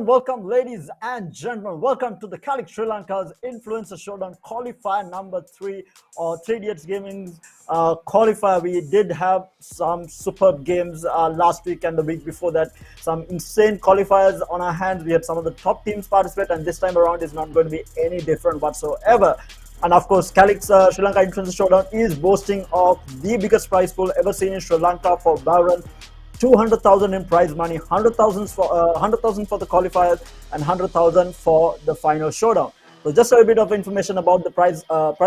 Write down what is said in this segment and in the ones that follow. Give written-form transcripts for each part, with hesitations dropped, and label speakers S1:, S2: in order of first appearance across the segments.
S1: welcome, ladies and gentlemen. Welcome to the Calyx Sri Lanka's Influencer Showdown qualifier number 3 or 3 Idiots Gaming's qualifier. We did have some superb games last week and the week before that. Some insane qualifiers on our hands. We had some of the top teams participate, and this time around is not going to be any different whatsoever. And of course, Calyx Sri Lanka Influencer Showdown is boasting of the biggest prize pool ever seen in Sri Lanka for Valorant. 200,000 in prize money, 100,000 for the qualifiers, and 100,000 for the final showdown. So just a bit of information about the prize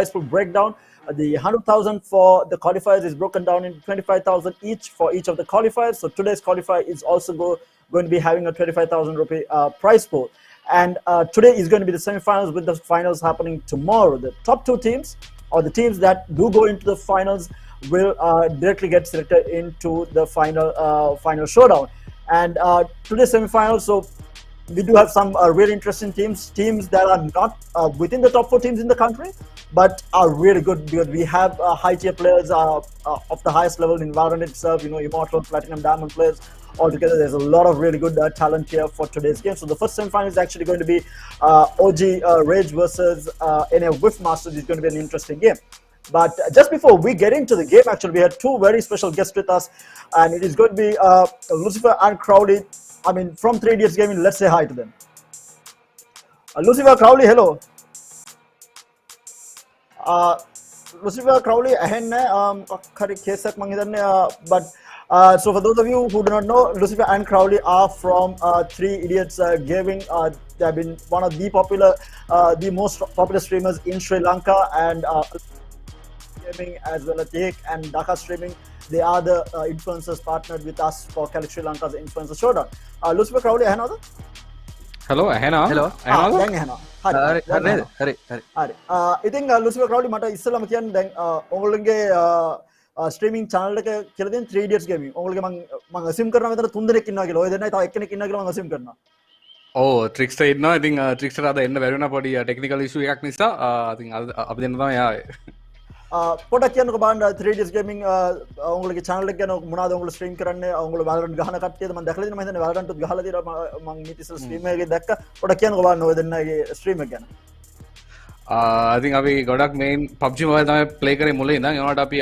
S1: pool breakdown. The 100,000 for the qualifiers is broken down into 25,000 each for each of the qualifiers. So today's qualifier is also going to be having a 25,000 rupee prize pool. And today is going to be the semi-finals, with the finals happening tomorrow. The top 2 teams, or the teams that do go into the finals, will directly get selected into the final showdown. And today's semi-final, so we do have some really interesting teams that are not within the top 4 teams in the country, but are really good, because we have high-tier players of the highest level in Valorant itself. You know, Immortal, Platinum, Diamond players. Altogether, there's a lot of really good talent here for today's game. So the first semi-final is actually going to be OG Rage versus NA Whiff Masters. It's going to be an interesting game. But just before we get into the game, actually, we had 2 very special guests with us, and it is going to be Lucifer and Crowley. I mean, from 3 Idiots Gaming. Let's say hi to them. Lucifer, Crowley, hello. Lucifer, Crowley, but so for those of you who do not know, Lucifer and Crowley are from 3 Idiots Gaming. They have been one of the most popular streamers in Sri Lanka, and Gaming as well as Take and Dhaka Streaming. They are the influencers partnered with us for Calyx Sri Lanka's Influencer Showdown. Lucifer, Crowley, hello.
S2: Hello, hello.
S1: Hari. I think Lucifer Crowley mata issalam kiyanne දැන් ඔයගොල්ලන්ගේ streaming channel එක කියලා දෙන 3 Idiots Gaming. ඔයගොල්ලෝගේ මම assume කරනවා මෙතන 3 දෙනෙක් ඉන්නවා කියලා. ඔය දෙන්නයි තව එක්කෙනෙක් ඉන්නවා කියලා මම assume කරනවා.
S2: ඔව් ට්‍රික්ස්ටර් ඉන්නවා. ඉතින් ට්‍රික්ස්ටර් අද එන්න බැරි වුණා පොඩි ටෙක්නිකල් ඉෂුව එකක් නිසා. ඉතින් අපි දෙන්න තමයි ආවේ. පොඩක් කියන්නකෝ බලන්න 3 Idiots Gaming ඔයගොල්ලෝගේ channel එක ගැන මොනවද ඔයගොල්ලෝ stream කරන්නේ? ඔයගොල්ලෝ Valorant ගහන කට්ටියද? මම දැකලා තියෙනවා. මම හිතන්නේ Valorant උත් ගහලා තියෙනවා. මම ඊට ඉස්සෙල්ලා stream එකේ දැක්කා. පොඩක් කියන්නකෝ බලන්න ඔය දෙන්නගේ stream එක ගැන. ඉතින් අපි ගොඩක් මේන් PUBG මොබයිල් තමයි ප්ලේ කරේ මුලින් ඉඳන්. ඒනට අපි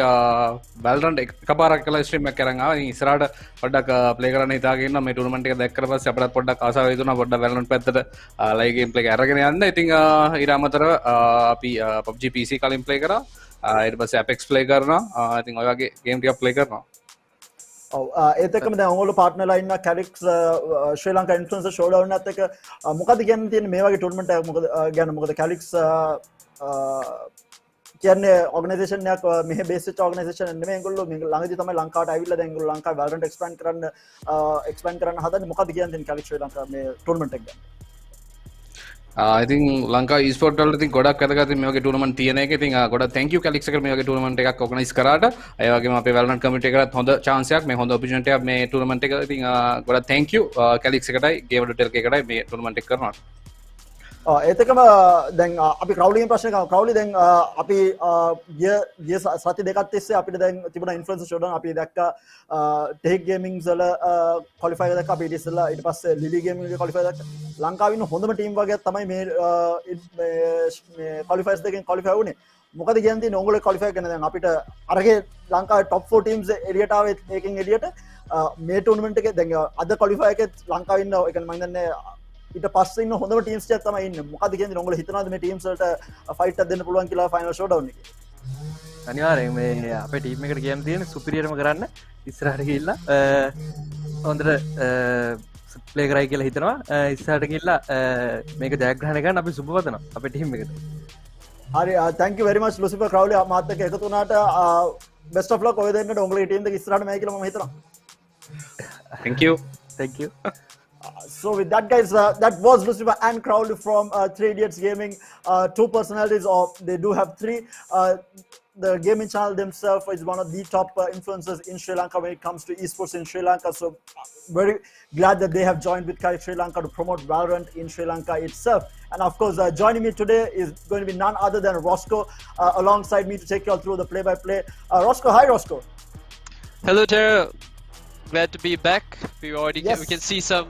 S2: Valorant එකපාරක් කළා ස්ට්‍රීම් එකක් කරන් ආවා. ඉතින් ඉස්සරහට පොඩ්ඩක් ප්ලේ කරන්න හිතාගෙන ඉන්නවා. මේ ටූර්නමන්ට් එක දැක්කට පස්සේ අපිටත් පොඩ්ඩක් ආසාව හිතුණා පොඩ්ඩක් Valorant පැත්තට ලයිව් ගේම් ප්ලේ එක අරගෙන යන්න. ඉතින් ඊට අමතරව අපි PUBG PC කලින් ප්ලේ කරා. ඊට පස්සේ Apex ප්ලේ කරනවා. ඉතින් ඔය වගේ ගේම් ටිකක් ප්ලේ කරනවා.
S1: ඔව් ඒත් එක්කම දැන් ඔයගොල්ලෝ පාර්ට්නර්ලා ඉන්න Calyx ශ්‍රී ලංකා ඉන්ෆ්ලුවෙන්සර් ෂෝඩවුන් එකත් එක්ක මොකද කියන්න තියෙන්නේ මේ වගේ ටූර්නමන්ට් එකක් මොකද Calyx කියන්නේ ඕගනයිසේෂන් එකක් මෙහෙ බේස් වෙච්ච ඕගනයිසේෂන් එක නෙමෙයි. ඒගොල්ලෝ මේ ළඟදී තමයි ලංකාවට ආවිල්ලා දැන් ඒගොල්ලෝ ලංකාවේ Valorant එක්ස්පෑන්ඩ් කරන්න හදන්නේ. මොකද කියන්නේ තියෙන්නේ Calyx ශ්‍රී ලංකා මේ ටූර්නමන්ට් එක ගැන?
S2: ඉතින් ලංකා e-sport වල ඉතින් ගොඩක් වැදගත් මේ වගේ ටූර්නමන්ට් තියෙන එක. ඉතින් ගොඩක් thank you Calyx එකට මේ වගේ ටූර්නමන්ට් එකක් ඕගනයිස් කරාට. ඒ වගේම අපේ Valorant community එකටත් හොඳ chance එකක්, මේ හොඳ opportunity එකක් මේ ටූර්නමන්ට් එක. ඉතින් ගොඩක් thank you Calyx එකටයි game.tel එකටයි මේ ටූර්නමන්ට් එක කරනවා.
S1: ඒත් එක්කම දැන් අපි Crowley ප්‍රශ්න කරමු. Crowley දැන් අපි ගිය සති දෙකක් තිස්සේ අපිට දැන් තිබුණා influencer showdown. අපි දැක්කා Take Gaming වල qualify එක දැක්කා. අපි ඉතින්ලා ඊට පස්සේ Lily Gaming වල qualify දැක්කා. ලංකාවේ ඉන්න හොඳම ටීම් වගේක් තමයි මේ qualifiers දෙකෙන් qualify වුණේ. මොකද කියන්නේ තියෙන්නේ ඕගොල්ලෝ qualify කරන දැන් අපිට අරගේ ලංකාවේ top 4 teams එළියට ආවේ. ඒකෙන් එළියට මේ tournament එකේ දැන් අද qualify එකේ ලංකාවේ ඉන්න ඒ කියන්නේ මම දන්නේ ඊට පස්සේ ඉන්න හොඳම ටීම්ස් ටිකක් තමයි ඉන්නේ. මොකද කියන්නේ ඔයගොල්ලෝ හිතනවාද මේ ටීම්ස් වලට ෆයිට් එකක් දෙන්න පුළුවන් කියලා ෆයිනල් ෂෝඩවුන් එකේ?
S3: අනිවාර්යෙන් මේ අපේ ටීම් එකට කියන්න තියෙන්නේ සුපිරියර්ම කරන්න. ඉස්සරහට ගිහිල්ලා හොඳට ප්ලේ කරයි කියලා හිතනවා. ඉස්සරහට ගිහිල්ලා මේක ජයග්‍රහණය කරන්න අපි සුබ පතනවා අපේ ටීම් එකට.
S1: හරි thank you very much Lucifer Crowley මාත් එක්ක එකතු වුණාට best of luck ඔය දෙන්නට ඔයගොල්ලෝගේ ටීම් එක ඉස්සරහට මේක කියලා මම හිතනවා.
S2: thank you
S1: So with that, guys, that was Lucifer and Crowley from 3 Idiots Gaming. 2 personalities, or they do have 3. The gaming channel themselves is one of the top influencers in Sri Lanka when it comes to esports in Sri Lanka. So very glad that they have joined with Calyx Sri Lanka to promote Valorant in Sri Lanka itself. And of course, joining me today is going to be none other than Roscoe alongside me to take you all through the play-by-play. Roscoe, hi Roscoe.
S4: Hello there. glad to be back. We already we can see some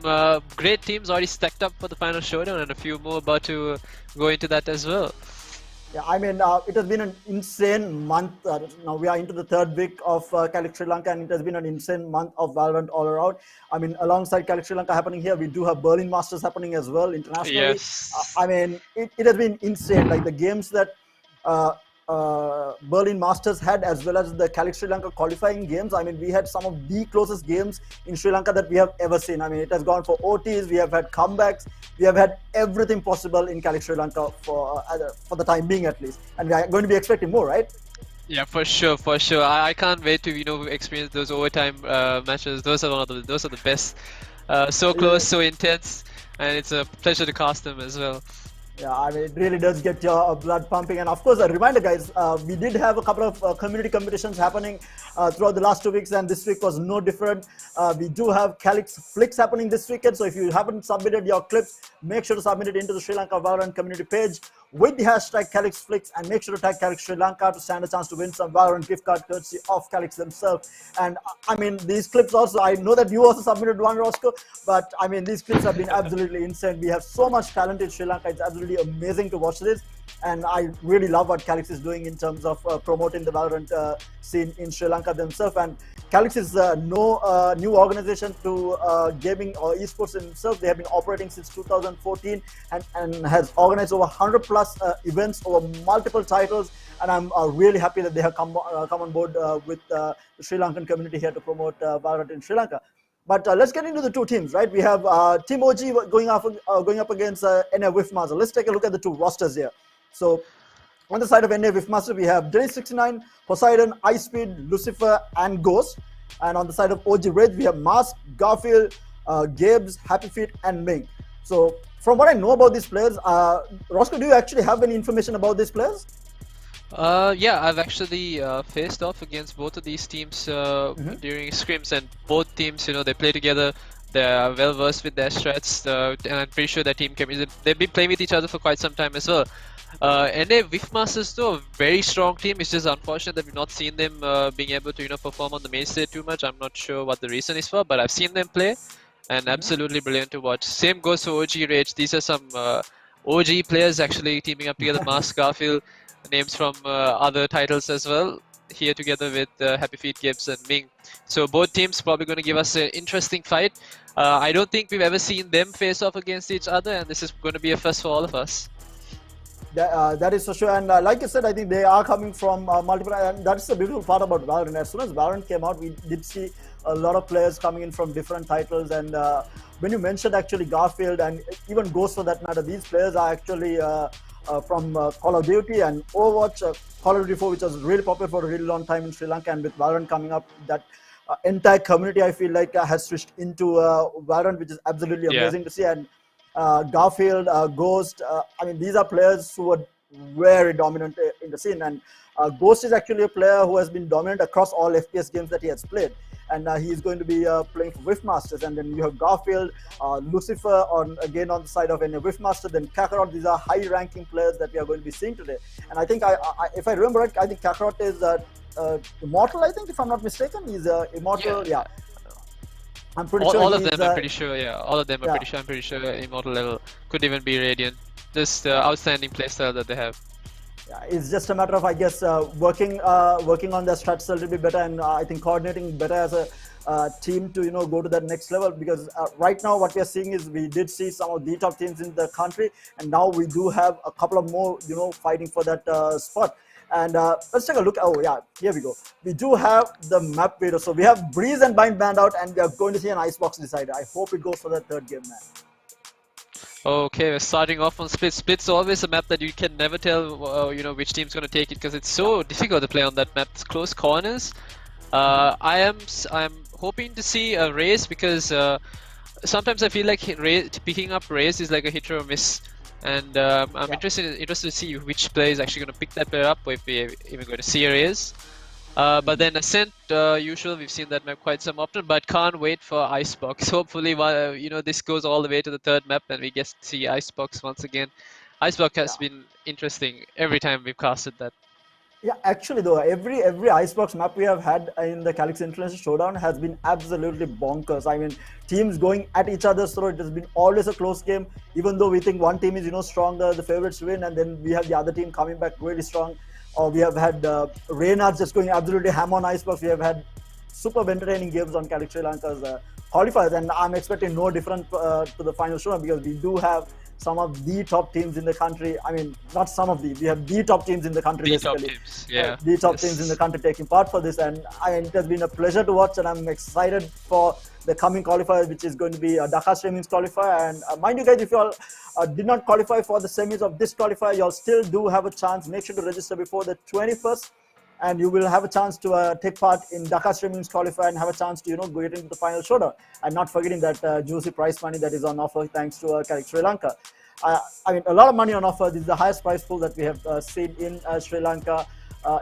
S4: great teams already stacked up for the final showdown, and a few more about to go into that as well.
S1: Yeah, I mean, it has been an insane month. Now we are into the third week of Calyx Sri Lanka, and it has been an insane month of Valorant all around. I mean, alongside Calyx Sri Lanka happening here, we do have Berlin Masters happening as well internationally.
S4: Yes.
S1: I mean, it has been insane. Like the games that Berlin Masters had, as well as the Calyx Sri Lanka qualifying games. I mean, we had some of the closest games in Sri Lanka that we have ever seen. I mean, it has gone for OTs, we have had comebacks, we have had everything possible in Calyx Sri Lanka for the time being at least. And we are going to be expecting more, right?
S4: Yeah, for sure, for sure. I can't wait to experience those overtime matches. Those are those are the best. So close, so intense, and it's a pleasure to cast them as well.
S1: Yeah, I mean, it really does get your blood pumping. And of course, a reminder, guys, we did have a couple of community competitions happening throughout the last 2 weeks, and this week was no different. We do have Calyx Flicks happening this weekend, so if you haven't submitted your clips, make sure to submit it into the Sri Lanka Valorant community page with the hashtag Calyx Flicks, and make sure to tag Calyx Sri Lanka to stand a chance to win some Valorant gift card courtesy of Calyx themselves. And I mean, these clips also, I know that you also submitted one, Roscoe, but I mean, these clips have been absolutely insane. We have so much talent in Sri Lanka. It's absolutely amazing to watch this. And I really love what Calyx is doing in terms of promoting the Valorant scene in Sri Lanka themselves. And Calyx is no new organization to gaming or esports in itself. They have been operating since 2014 and has organized over 100 plus events over multiple titles. And I'm really happy that they have come on board with the Sri Lankan community here to promote Valorant in Sri Lanka. But let's get into the two teams, right? We have Team OG going up against NA Whiffmaster. Let's take a look at the two rosters here. So on the side of NA Whiffmaster, we have Dennis69, Poseidon, Ice Speed, Lucifer, and Ghost. And on the side of OG Rage, we have Mask, Garfield, Gabes, Happy Feet, and Ming. So from what I know about these players, Roscoe, do you actually have any information about these players?
S4: Yeah, I've actually faced off against both of these teams during scrims, and both teams, they play together. They're well versed with their strats, and I'm pretty sure their team chemistry. They've been playing with each other for quite some time as well. NA Whiffmasters, though, a very strong team. It's just unfortunate that we've not seen them being able to perform on the main stage too much. I'm not sure what the reason is for, but I've seen them play, and absolutely brilliant to watch. Same goes for OG Rage. These are some OG players actually teaming up together. Mask, Garfield, names from other titles as well, here together with Happy Feet, Gibbs, and Ming. So both teams probably going to give us an interesting fight. I don't think we've ever seen them face off against each other, and this is going to be a first for all of us.
S1: That is for sure. And like you said, I think they are coming from multiple, and that's the beautiful part about Valorant. As soon as Valorant came out, we did see a lot of players coming in from different titles. And when you mentioned actually Garfield and even Ghost for that matter, these players are actually from Call of Duty and Overwatch. Call of Duty 4, which was really popular for a really long time in Sri Lanka, and with Valorant coming up, that entire community, I feel like, has switched into Valorant, which is absolutely amazing to see. And Garfield, Ghost, I mean, these are players who are very dominant in the scene. And Ghost is actually a player who has been dominant across all FPS games that he has played. And he is going to be playing for Whiffmasters. And then you have Garfield, Lucifer again on the side of NA Whiffmaster, then Kakarot. These are high-ranking players that we are going to be seeing today. And I think, if I remember right, I think Kakarot is Immortal, I think, if I'm not mistaken. He's Immortal, yeah. I'm pretty sure
S4: all of them, I'm pretty sure, yeah. All of them, I'm pretty sure Immortal level. Could even be Radiant. Just outstanding playstyle that they have.
S1: Yeah, it's just a matter of, I guess, working on their strats a little bit better, and I think coordinating better as a team to go to that next level. Because right now what we are seeing is we did see some of the top teams in the country, and now we do have a couple of more fighting for that spot. And let's take a look. Oh yeah, here we go. We do have the map video. So we have Breeze and Bind banned out, and we are going to see an Icebox decider. I hope it goes for the third game, man.
S4: Okay, we're starting off on Split. Split's always a map that you can never tell, which team's going to take it, because it's so difficult to play on that map. It's close corners. I'm hoping to see a race, because sometimes I feel like picking up race is like a hit or miss. And I'm interested to see which player is actually going to pick that player up, or if we're even going to see a race. But then Ascent, usual, we've seen that map quite some often, but can't wait for Icebox. Hopefully, this goes all the way to the third map and we get to see Icebox once again. Icebox has been interesting every time we've casted that.
S1: Yeah, actually though, every Icebox map we have had in the Calyx Influencer Showdown has been absolutely bonkers. I mean, teams going at each other's throat. It has been always a close game. Even though we think one team is stronger, the favorites win, and then we have the other team coming back really strong. Or we have had Reynard just going absolutely ham on Icebox. We have had superb entertaining games on Calyx Sri Lanka's qualifiers, and I'm expecting no different to the final showdown because we do have some of the top teams in the country. I mean, not some of we have the top teams in the country,
S4: The
S1: basically.
S4: top teams, yeah.
S1: The top teams in the country taking part for this, and it has been a pleasure to watch, and I'm excited for the coming qualifier, which is going to be Dakar Streaming's qualifier. And mind you guys, if you all did not qualify for the semis of this qualifier, you all still do have a chance. Make sure to register before the 21st. And you will have a chance to take part in Dakar Streaming's qualifier and have a chance to go get into the final showdown. And not forgetting that juicy prize money that is on offer thanks to Calyx Sri Lanka. I mean, a lot of money on offer. This is the highest prize pool that we have seen in Sri Lanka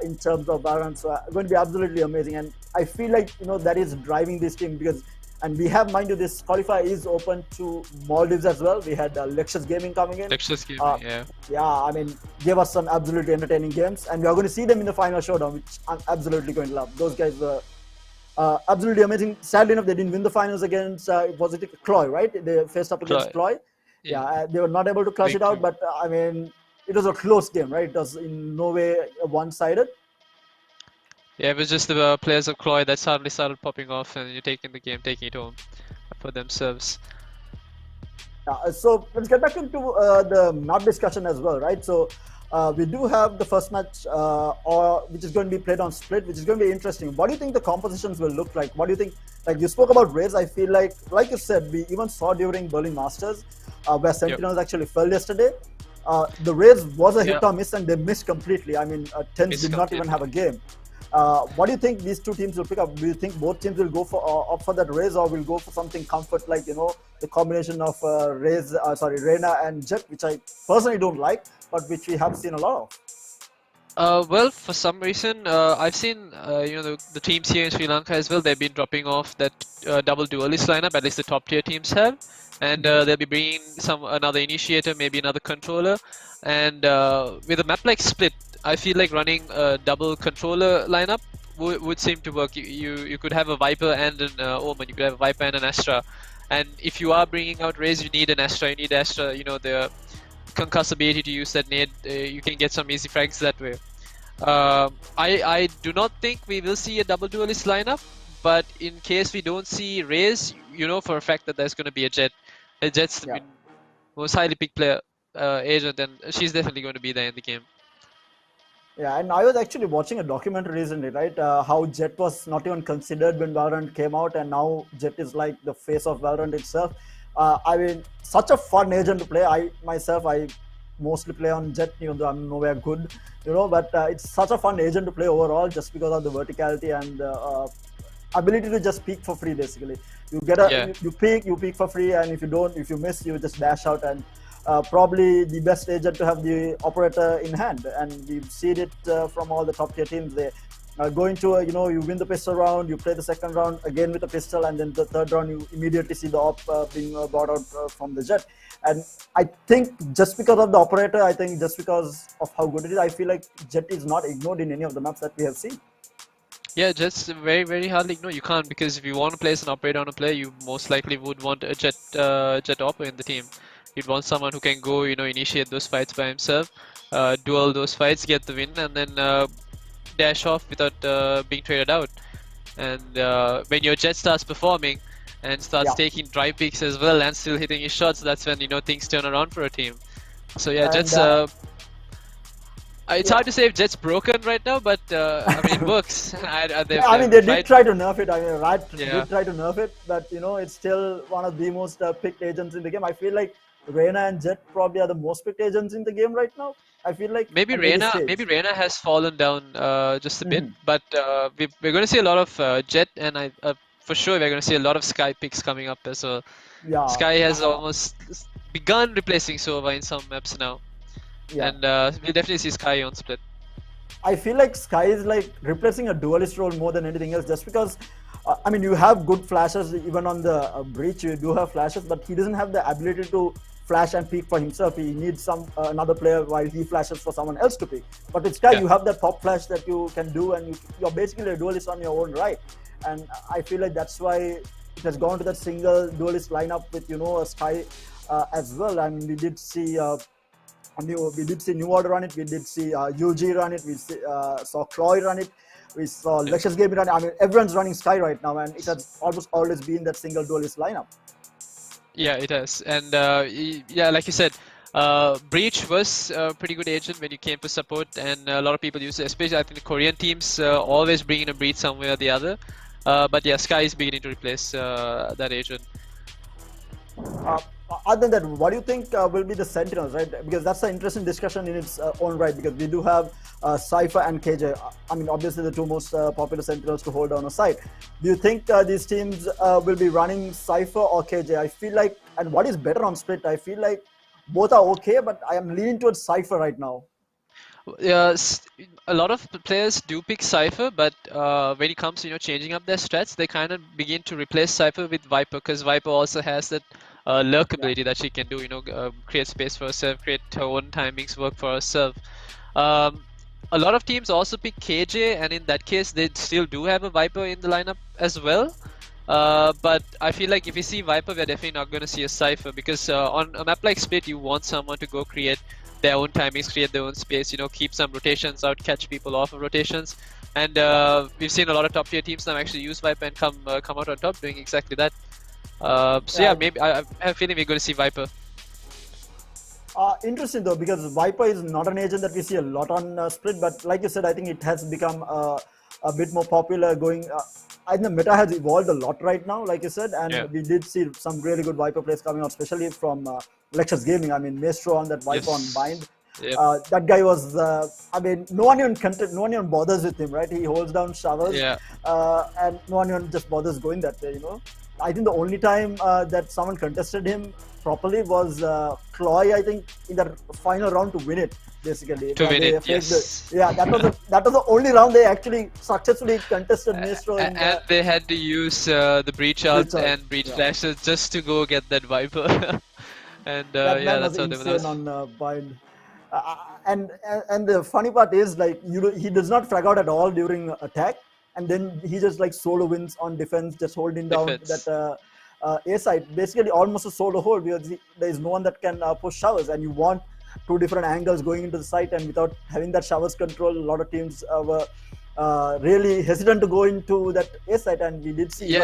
S1: in terms of Valorant. So going to be absolutely amazing. And I feel like that is driving this team because. And we have, mind you, this qualifier is open to Maldives as well. We had Lexus Gaming coming in.
S4: Lexus Gaming, yeah.
S1: Yeah, I mean, gave us some absolutely entertaining games. And we are going to see them in the final showdown, which I'm absolutely going to love. Those guys were absolutely amazing. Sadly enough, they didn't win the finals against, was it Cloy, right? They faced up against Cloy. Yeah, they were not able to clutch it out. But, I mean, it was a close game, right? It was in no way one-sided.
S4: Yeah, it was just the players of Cloy that suddenly started popping off and you're taking the game, taking it home for themselves.
S1: So let's get back into the map discussion as well, right? So we do have the first match which is going to be played on Split, which is going to be interesting. What do you think the compositions will look like? What do you think? Like you spoke about Raze, I feel like you said, we even saw during Berlin Masters where Sentinels actually fell yesterday. The Raze was a hit or miss and they missed completely. I mean, Tens did not even have a game. What do you think these two teams will pick up? Do you think both teams will go for opt for that Raze or will go for something comfort like the combination of Reyna and Jet, which I personally don't like, but which we have seen a lot
S4: of? Well, for some reason, I've seen the teams here in Sri Lanka as well. They've been dropping off that double duelist lineup. At least the top tier teams have, and they'll be bringing another initiator, maybe another controller, and with a map like Split. I feel like running a double controller lineup would seem to work. You could have a Viper and an Omen. You could have a Viper and an Astra. And if you are bringing out Raze, you need an Astra. You need Astra. The concuss ability to use that nade. You can get some easy frags that way. I do not think we will see a double duelist lineup. But in case we don't see Raze, you know for a fact that there's going to be a Jet. A Jet's the most highly picked player agent, and she's definitely going to be there in the game.
S1: Yeah, and I was actually watching a documentary recently, right? How Jet was not even considered when Valorant came out, and now Jet is like the face of Valorant itself. I mean, such a fun agent to play. I mostly play on Jet, even though I'm nowhere good, but it's such a fun agent to play overall just because of the verticality and the ability to just peek for free, basically. You get you peek for free, and if you miss, you just dash out and probably the best agent to have the operator in hand, and we've seen it from all the top tier teams. They go into you win the pistol round, you play the second round again with a pistol, and then the third round you immediately see the op being brought out from the Jet. And I think just because of the operator, I think just because of how good it is, I feel like Jet is not ignored in any of the maps that we have seen.
S4: Yeah, Jet's very, very hardly ignored. You can't, because if you want to place an operator on a player, you most likely would want a Jet op in the team. You'd want someone who can go, initiate those fights by himself, duel those fights, get the win, and then dash off without being traded out. And when your Jet starts performing and starts taking dry picks as well and still hitting his shots, that's when things turn around for a team. So yeah, Jet's. It's hard to say if Jet's broken right now, but I mean it works.
S1: They did try to nerf it. I mean, Riot did try to nerf it, but it's still one of the most picked agents in the game. I feel like Reyna and Jet probably are the most picked agents in the game right now. I feel like
S4: maybe Reyna has fallen down just a bit, but we're going to see a lot of Jet, and for sure we're going to see a lot of Sky picks coming up as well. Yeah, Sky has almost begun replacing Sova in some maps now, and we'll definitely see Sky on Split.
S1: I feel like Sky is like replacing a duelist role more than anything else, just because I mean, you have good flashes even on the breach. You do have flashes, but he doesn't have the ability to flash and peek for himself. He needs some another player while he flashes for someone else to peek. But with Sky, you have that pop flash that you can do, and you're basically a duelist on your own right. And I feel like that's why it has gone to that single duelist lineup with a Sky as well. I mean, we did see New Order run it. We did see UG run it. We saw Chloe run it. We saw Lectures Gaming run it. I mean, everyone's running Sky right now, and it has almost always been that single duelist lineup.
S4: Yeah, it has. And yeah, like you said, Breach was a pretty good agent when you came to support, and a lot of people use it, especially I think the Korean teams always bring in a Breach somewhere or the other. But yeah, Sky is beginning to replace that agent.
S1: Other than that, what do you think will be the Sentinels, right? Because that's an interesting discussion in its own right, because we do have Cypher and KJ. I mean, obviously the two most popular Sentinels to hold down a side. Do you think these teams will be running Cypher or KJ? I feel like, and what is better on split? I feel like both are okay, but I am leaning towards Cypher right now.
S4: A lot of players do pick Cypher, but when it comes to changing up their strats, they kind of begin to replace Cypher with Viper, because Viper also has that lurk ability that she can do, create space for herself, create her own timings work for herself. A lot of teams also pick KJ, and in that case, they still do have a Viper in the lineup as well. But I feel like if we see Viper, we're definitely not going to see a Cypher, because on a map like Split, you want someone to go create their own timings, create their own space, keep some rotations out, catch people off of rotations. And we've seen a lot of top tier teams now actually use Viper and come out on top doing exactly that. So yeah, maybe I have a feeling we're going to see Viper.
S1: Interesting though, because Viper is not an agent that we see a lot on Split, but like you said, I think it has become a bit more popular going. I think the meta has evolved a lot right now, like you said, and we did see some really good Viper plays coming out, especially from Lectures Gaming. I mean, Maestro on that Viper on Bind. Yep. That guy was, I mean, no one even bothers with him, right? He holds down showers, and no one even just bothers going that way, I think the only time that someone contested him properly was Chloe, I think, in the final round to win it, basically.
S4: To win it, yes.
S1: That was the only round they actually successfully contested Maestro.
S4: And they had to use the Breach ult and Breach flashes just to go get that Viper. And that's how they were
S1: on Bind. And the funny part is, like, he does not frag out at all during attack, and then he just like solo wins on defense, just holding down that A side, basically almost a solo hold, because there is no one that can push showers, and you want two different angles going into the site, and without having that showers control, a lot of teams were really hesitant to go into that A site, and we did see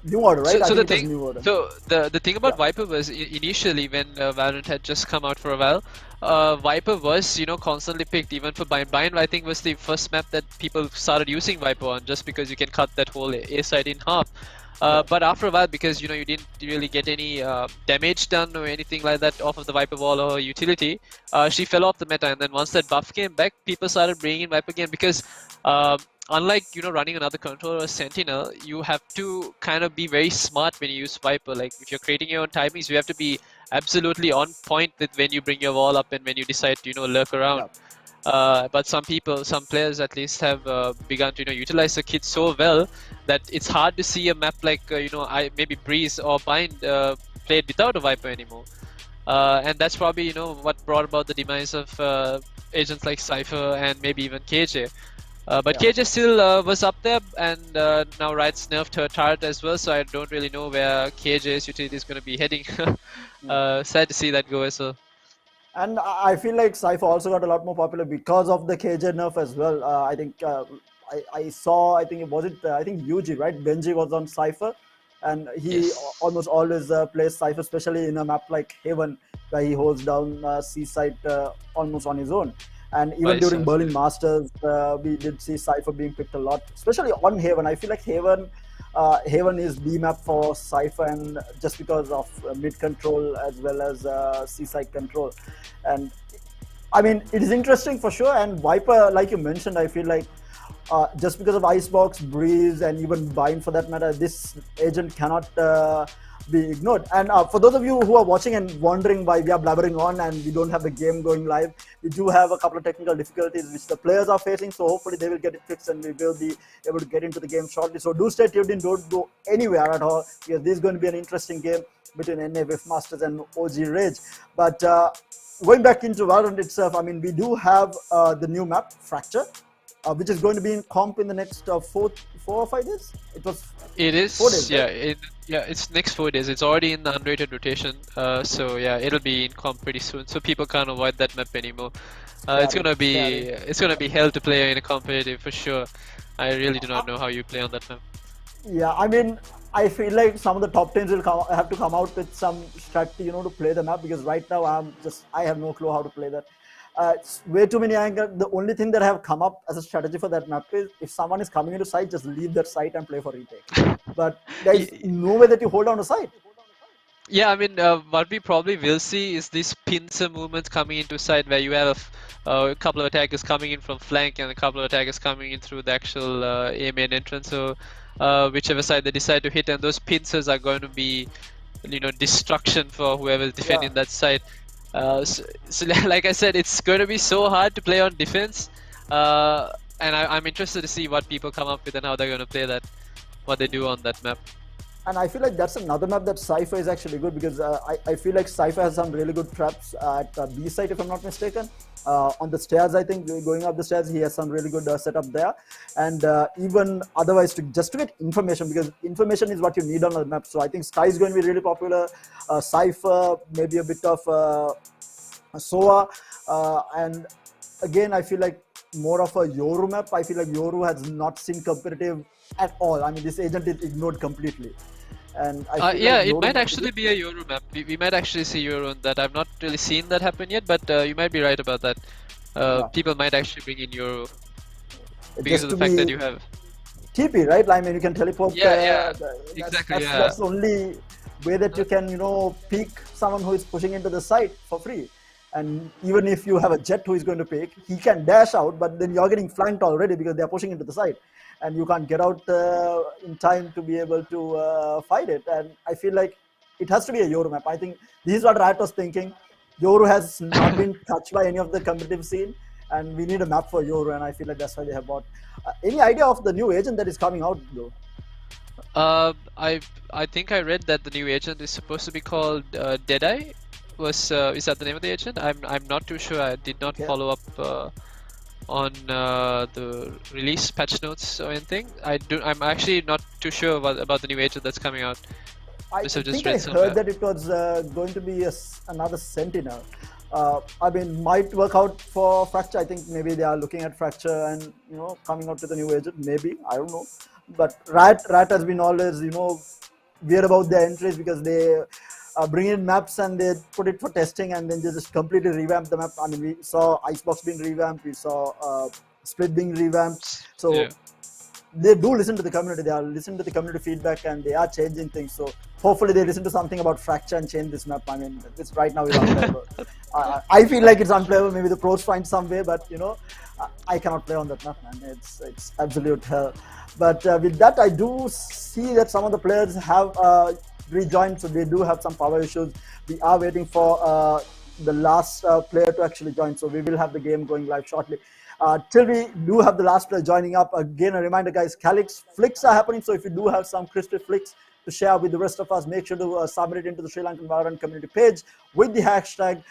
S1: New Order, right?
S4: So the thing about Viper was initially when Valorant had just come out for a while, Viper was constantly picked even for Bind. Bind I think was the first map that people started using Viper on, just because you can cut that whole A side in half. But after a while, because you didn't really get any damage done or anything like that off of the Viper wall or utility, she fell off the meta. And then once that buff came back, people started bringing in Viper again, because unlike running another controller or Sentinel, you have to kind of be very smart when you use Viper. Like, if you're creating your own timings, you have to be absolutely on point with when you bring your wall up and when you decide to lurk around. But some players at least have begun to utilize the kit so well that it's hard to see a map like maybe Breeze or Bind played without a Viper anymore. And that's probably what brought about the demise of agents like Cypher and maybe even KJ. But KJ still was up there, and now Riot's nerfed her turret as well, so I don't really know where KJ's utility is going to be heading. Sad to see that go as well.
S1: And I feel like Cypher also got a lot more popular because of the KJ nerf as well. I think I saw, I think UG, right? Benji was on Cypher, and he almost always plays Cypher, especially in a map like Haven, where he holds down C-site almost on his own. And even during Berlin Masters, we did see Cypher being picked a lot, especially on Haven. I feel like Haven is B map for Cypher, and just because of mid control as well as C-side control. And I mean, it is interesting for sure. And Viper, like you mentioned, I feel like just because of Icebox, Breeze, and even Bind for that matter, this agent cannot be ignored. And for those of you who are watching and wondering why we are blabbering on and we don't have the game going live, we do have a couple of technical difficulties which the players are facing, so hopefully they will get it fixed and we will be able to get into the game shortly. So do stay tuned in, don't go anywhere at all, because this is going to be an interesting game. between NAVF Masters and OG Rage. But going back into Valorant itself, I mean, we do have the new map, Fracture, which is going to be in comp in the next 4 or 5 days.
S4: It is.
S1: 4 days,
S4: Yeah,
S1: right?
S4: it's next 4 days. It's already in the unrated rotation. So yeah, it'll be in comp pretty soon. So people can't avoid that map anymore. It's gonna be hell to play in a competitive for sure. I really do not know how you play on that map.
S1: Yeah, I mean, I feel like some of the top teams will have to come out with some strategy, to play the map, because right now I have no clue how to play that. It's way too many angles. The only thing that I have come up as a strategy for that map is if someone is coming into site, just leave that site and play for retake. But there is no way that you hold down a site.
S4: Yeah, I mean, what we probably will see is these pincer movements coming into side where you have a couple of attackers coming in from flank and a couple of attackers coming in through the actual A main entrance. So whichever side they decide to hit, and those pincers are going to be, destruction for whoever is defending that side. So like I said, it's going to be so hard to play on defense, and I'm interested to see what people come up with and how they're going to play that, what they do on that map.
S1: And I feel like that's another map that Cypher is actually good, because I feel like Cypher has some really good traps at B site, if I'm not mistaken. On the stairs, I think, going up the stairs, he has some really good setup there. And even otherwise, just to get information, because information is what you need on the map. So I think Sky is going to be really popular. Cypher, maybe a bit of SOA. And again, I feel like more of a Yoru map. I feel like Yoru has not seen competitive at all. I mean, this agent is ignored completely. And I feel like
S4: it might actually be a Yoru map. We might actually see Yoru on that. I've not really seen that happen yet, but you might be right about that. People might actually bring in Yoru because of the fact that you have
S1: TP, right? I mean, you can teleport.
S4: Exactly.
S1: That's the only way that you can, peek someone who is pushing into the site for free. And even if you have a jet who is going to pick, he can dash out, but then you're getting flanked already because they're pushing into the site. And you can't get out in time to be able to fight it. And I feel like it has to be a Yoru map. I think this is what Riot was thinking. Yoru has not been touched by any of the competitive scene, and we need a map for Yoru, and I feel like that's why they have bought. Any idea of the new agent that is coming out, though?
S4: I think I read that the new agent is supposed to be called Deadeye. Is that the name of the agent? I'm not too sure. I did not follow up on the release patch notes or anything. I'm actually not too sure about the new agent that's coming out.
S1: I think I heard that it was going to be another Sentinel. I mean, might work out for Fracture. I think maybe they are looking at Fracture and coming out with a new agent. Maybe, I don't know. But Riot has been always weird about their entries, because they bring in maps and they put it for testing, and then they just completely revamp the map. I mean, we saw Icebox being revamped, we saw Split being revamped. So they do listen to the community. They are listening to the community feedback, and they are changing things. So hopefully they listen to something about Fracture and change this map. I mean, this right now is unplayable. I feel like it's unplayable. Maybe the pros find some way, but I cannot play on that map, man. It's absolute hell. But with that, I do see that some of the players have rejoined, so they do have some power issues. We are waiting for the last player to actually join, so we will have the game going live shortly. Till we do have the last player joining up, again a reminder, guys, Calyx flicks are happening, so if you do have some crispy flicks to share with the rest of us, make sure to submit it into the Sri Lankan Valorant community page with the hashtag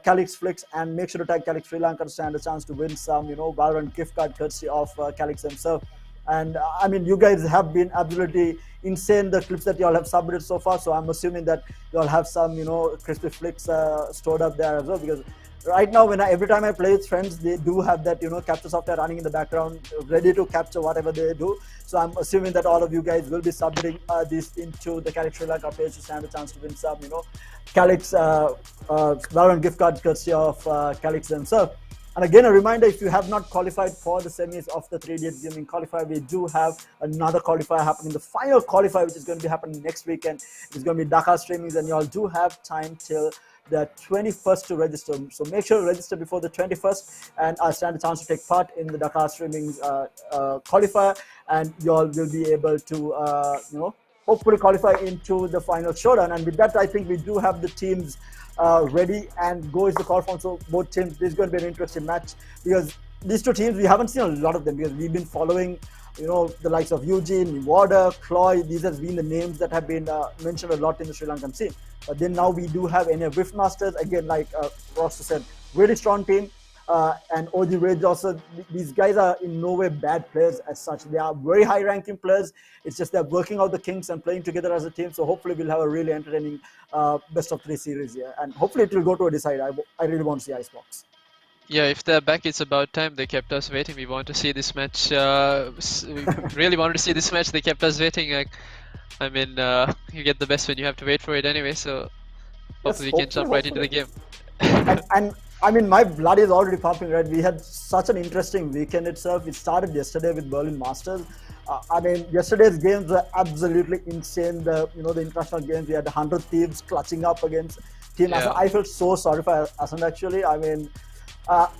S1: Calyx flicks, and make sure to tag Calyx Sri Lanka to stand a chance to win some Valorant gift card courtesy of Calyx himself. And I mean, you guys have been absolutely insane, the clips that you all have submitted so far. So I'm assuming that you all have some, crispy flicks stored up there as well. Because right now, every time I play with friends, they do have that, capture software running in the background, ready to capture whatever they do. So I'm assuming that all of you guys will be submitting this into the Calyx Sri Lanka page to stand a chance to win some, Calyx Valorant gift cards courtesy of Calyx themselves. And again, a reminder, if you have not qualified for the semis of the 3D Gaming qualifier, we do have another qualifier happening, the final qualifier, which is going to be happening next weekend. It's going to be Dakar streamings, and you all do have time till the 21st to register. So make sure to register before the 21st, and stand a chance to take part in the Dakar streamings qualifier, and you all will be able to, hopefully qualify into the final showdown. And with that, I think we do have the teams ready, and go is the call form. So both teams, this is going to be an interesting match, because these two teams, we haven't seen a lot of them, because we've been following the likes of Eugene, Nevada, Cloy. These have been the names that have been mentioned a lot in the Sri Lankan scene. Then now we do have NA Masters again, like Ross said, really strong team. And OG Rage also, these guys are in no way bad players as such. They are very high ranking players. It's just they're working out the kinks and playing together as a team. So hopefully we'll have a really entertaining best of 3 series here. And hopefully it will go to a decide. I really want to see Icebox.
S4: Yeah, if they're back, it's about time. They kept us waiting. We want to see this match. We really wanted to see this match. They kept us waiting. Like, I mean, you get the best when you have to wait for it anyway. So hopefully we can jump right into the game.
S1: and I mean, my blood is already pumping, right? We had such an interesting weekend itself. It started yesterday with Berlin Masters. I mean, yesterday's games were absolutely insane. The international games, we had 100 Thieves clutching up against Team Ascent. I felt so sorry for Ascent actually. I mean,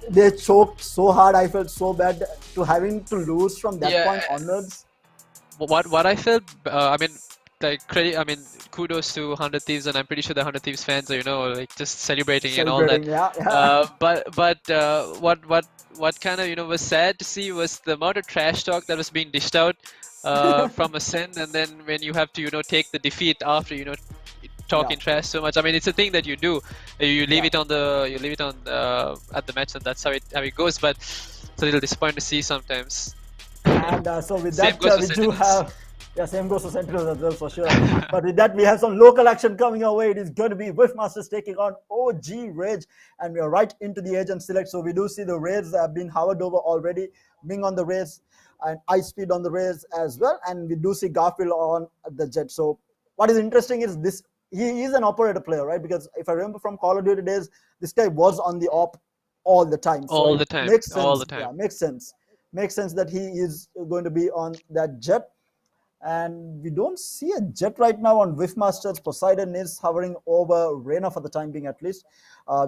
S1: they choked so hard. I felt so bad to having to lose from that point onwards.
S4: What I felt, I mean, like credit. I mean, kudos to 100 Thieves, and I'm pretty sure the 100 Thieves fans are, like just celebrating and all that. But what kind of was sad to see was the amount of trash talk that was being dished out from Ascend, and then when you have to take the defeat after talking trash so much. I mean, it's a thing that you do. You leave it on at the match, and that's how it goes. But it's a little disappointing to see sometimes.
S1: And so with that, we do have. Yeah, same goes to Sentinels as well, for sure. But with that, we have some local action coming our way. It is going to be Masters taking on OG Rage, and we are right into the agent select. So we do see the Raids have been hovered over already. Ming on the Raids and Ice Speed on the Raids as well. And we do see Garfield on the Jet. So what is interesting is this, he is an operator player, right? Because if I remember from Call of Duty days, this guy was on the op all the time. So
S4: all the time.
S1: Makes sense.
S4: All the time.
S1: Yeah, makes sense. Makes sense that he is going to be on that Jet. And we don't see a Jet right now on Masters. Poseidon is hovering over Reyna for the time being, at least.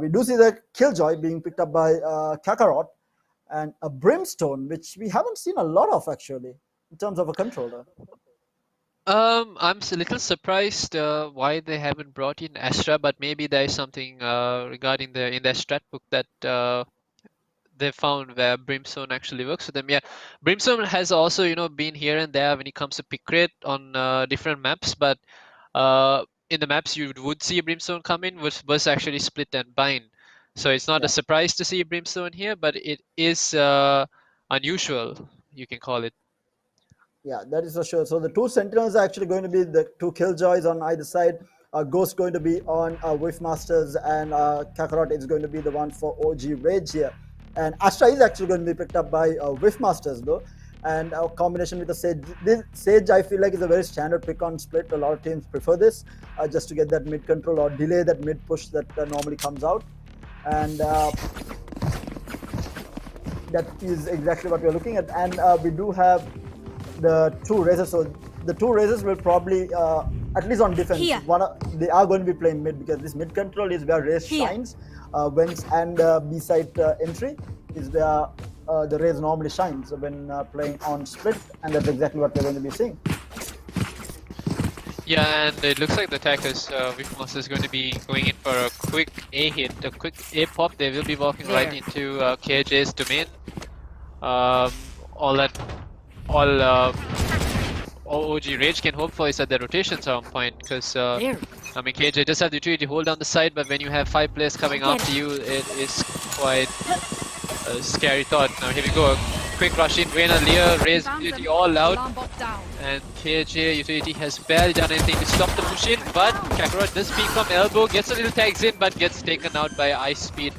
S1: We do see the Killjoy being picked up by Kakarot and a Brimstone, which we haven't seen a lot of actually in terms of a controller.
S4: I'm a little surprised why they haven't brought in Astra, but maybe there is something regarding in their strat book that they found where Brimstone actually works for them. Yeah, Brimstone has also been here and there when it comes to pick rate on different maps, but in the maps you would see Brimstone come in was actually split and bind. So it's not a surprise to see Brimstone here, but it is unusual, you can call it.
S1: Yeah, that is for sure. So the two Sentinels are actually going to be the two Killjoys on either side. Ghost going to be on Masters, and Kakarot is going to be the one for OG Rage here. And Astra is actually going to be picked up by Masters though, and a combination with the Sage. This Sage I feel like is a very standard pick on split. A lot of teams prefer this just to get that mid control or delay that mid push that normally comes out, and that is exactly what we're looking at. And we do have the two Razors. So the two Razors will probably, at least on defense, they are going to be playing mid, because this mid control is where Raze shines. Vents and B-side entry is where the Raze normally shines when playing on split, and that's exactly what we're going to be seeing.
S4: Yeah, and it looks like the attackers, Wifmos is going to be going in for a quick A hit, a quick A pop. They will be walking right into KJ's domain. All OG Rage can hope for is that the rotations are on point, because I mean, KJ just have the utility to hold down the side, but when you have 5 players coming after you, it is quite a scary thought. Now here we go, quick rush in, Reyna, Lear, Raze utility all out, and KJ utility has barely done anything to stop the push in, but Kakarot does peek from elbow, gets a little tags in, but gets taken out by Ice Speed,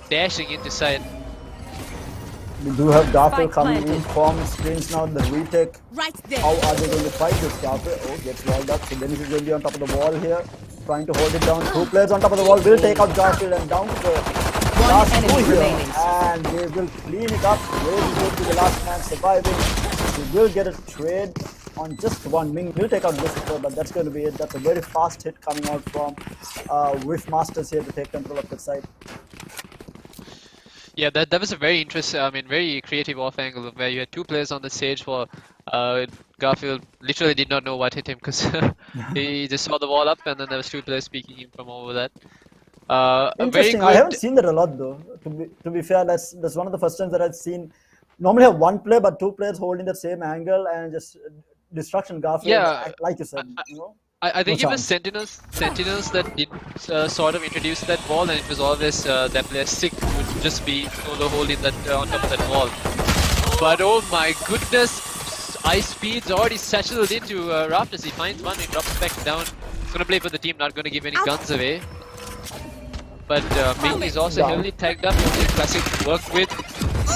S4: dashing into side.
S1: We do have Garfield coming in from screens now, the retake. How are they going to fight this Garfield? Oh, gets walled up. So Dennis is going to be on top of the wall here, trying to hold it down. 2 players on top of the wall will take out Garfield, and down to the last 2 here. And they will clean it up. Raze will be the last man surviving. We will get a trade on just one. Ming will take out Lucifer, but that's going to be it. That's a very fast hit coming out from Masters here to take control of the side.
S4: Yeah, that was a very interesting, I mean, very creative off angle where you had 2 players on the stage for Garfield literally did not know what hit him, because he just saw the wall up, and then there was 2 players peeking him from over that.
S1: Interesting. I haven't seen that a lot though. To be fair, that's one of the first times that I've seen. Normally have 1 player, but 2 players holding the same angle and just destruction Garfield.
S4: Yeah,
S1: like you said.
S4: I think
S1: No
S4: it was Sentinels that did sort of introduce that wall, and it was always that player sick would just be solo holding that on top of that wall. But oh my goodness, ice speed's already settled into Rafters. He finds one, he drops back down. He's gonna play for the team, not gonna give any guns away. But Ming is also heavily tagged up. Classic work with.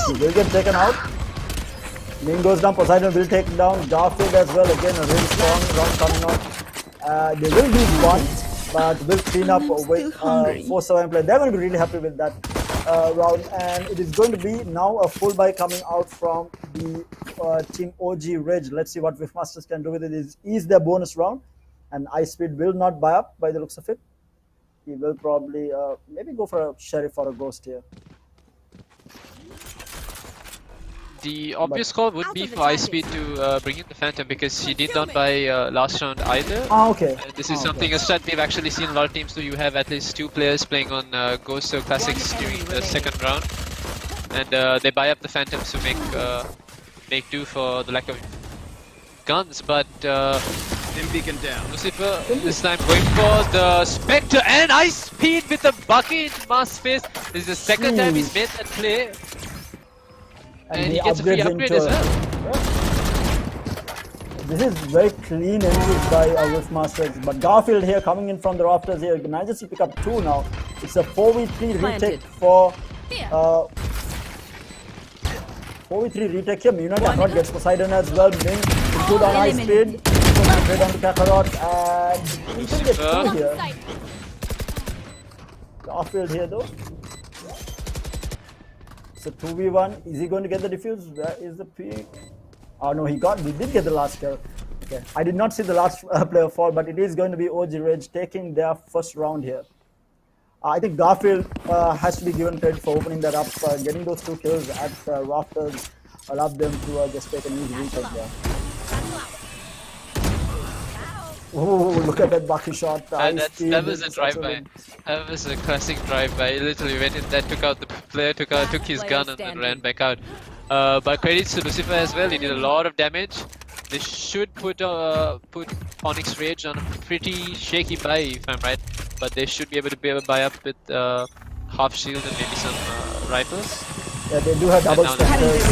S1: He will get taken out. Ming goes down, Poseidon will take down Garfield as well. Again, a really strong round coming out. They will lose one, but will clean up with 4-7 play. They're going to be really happy with that round. And it is going to be now a full buy coming out from the team OG Ridge. Let's see what Wifmasters can do with it. Is their bonus round, and Ice Speed will not buy up by the looks of it. He will probably maybe go for a Sheriff or a Ghost here.
S4: The obvious call would be for Ice Speed to bring in the Phantom, because he did not buy last round either.
S1: Okay.
S4: This is something a strat we've actually seen a lot of teams do. You have at least 2 players playing on Ghost or Classics during the second round, and they buy up the Phantoms to make do for the lack of guns. But
S5: beacon down.
S4: Lucifer this time going for the Spectre, and Ice Speed with a bucket into Mask's face. This is the second time he's made that play. And he gets a free upgrade as well.
S1: This is very clean entries by Wifmasters, but Garfield here coming in from the rafters here manages to pick up 2 now. It's a 4v3 retake for 4v3 retake here. Muna Kakarot gets Poseidon as well. Ming is good on Ice Speed. Straight on to Kakarot, and he can get 2 here. Garfield here though. So 2v1, is he going to get the defuse? Where is the peak? Oh no, he did get the last kill. Okay, I did not see the last player fall, but it is going to be OG Ridge taking their first round here. I think Garfield has to be given credit for opening that up, getting those 2 kills at rafters allowed them to just take an easy retake there. Oh, look at that Baki shot.
S4: That was a drive-by. That was a classic drive-by. He literally went in there, took out the player, took his gun, and then ran back out. But credits to Lucifer as well. He did a lot of damage. They should put Onyx Rage on a pretty shaky buy, if I'm right. But they should be able to buy up with half shield and maybe some rifles.
S1: Yeah, they do have double stackers.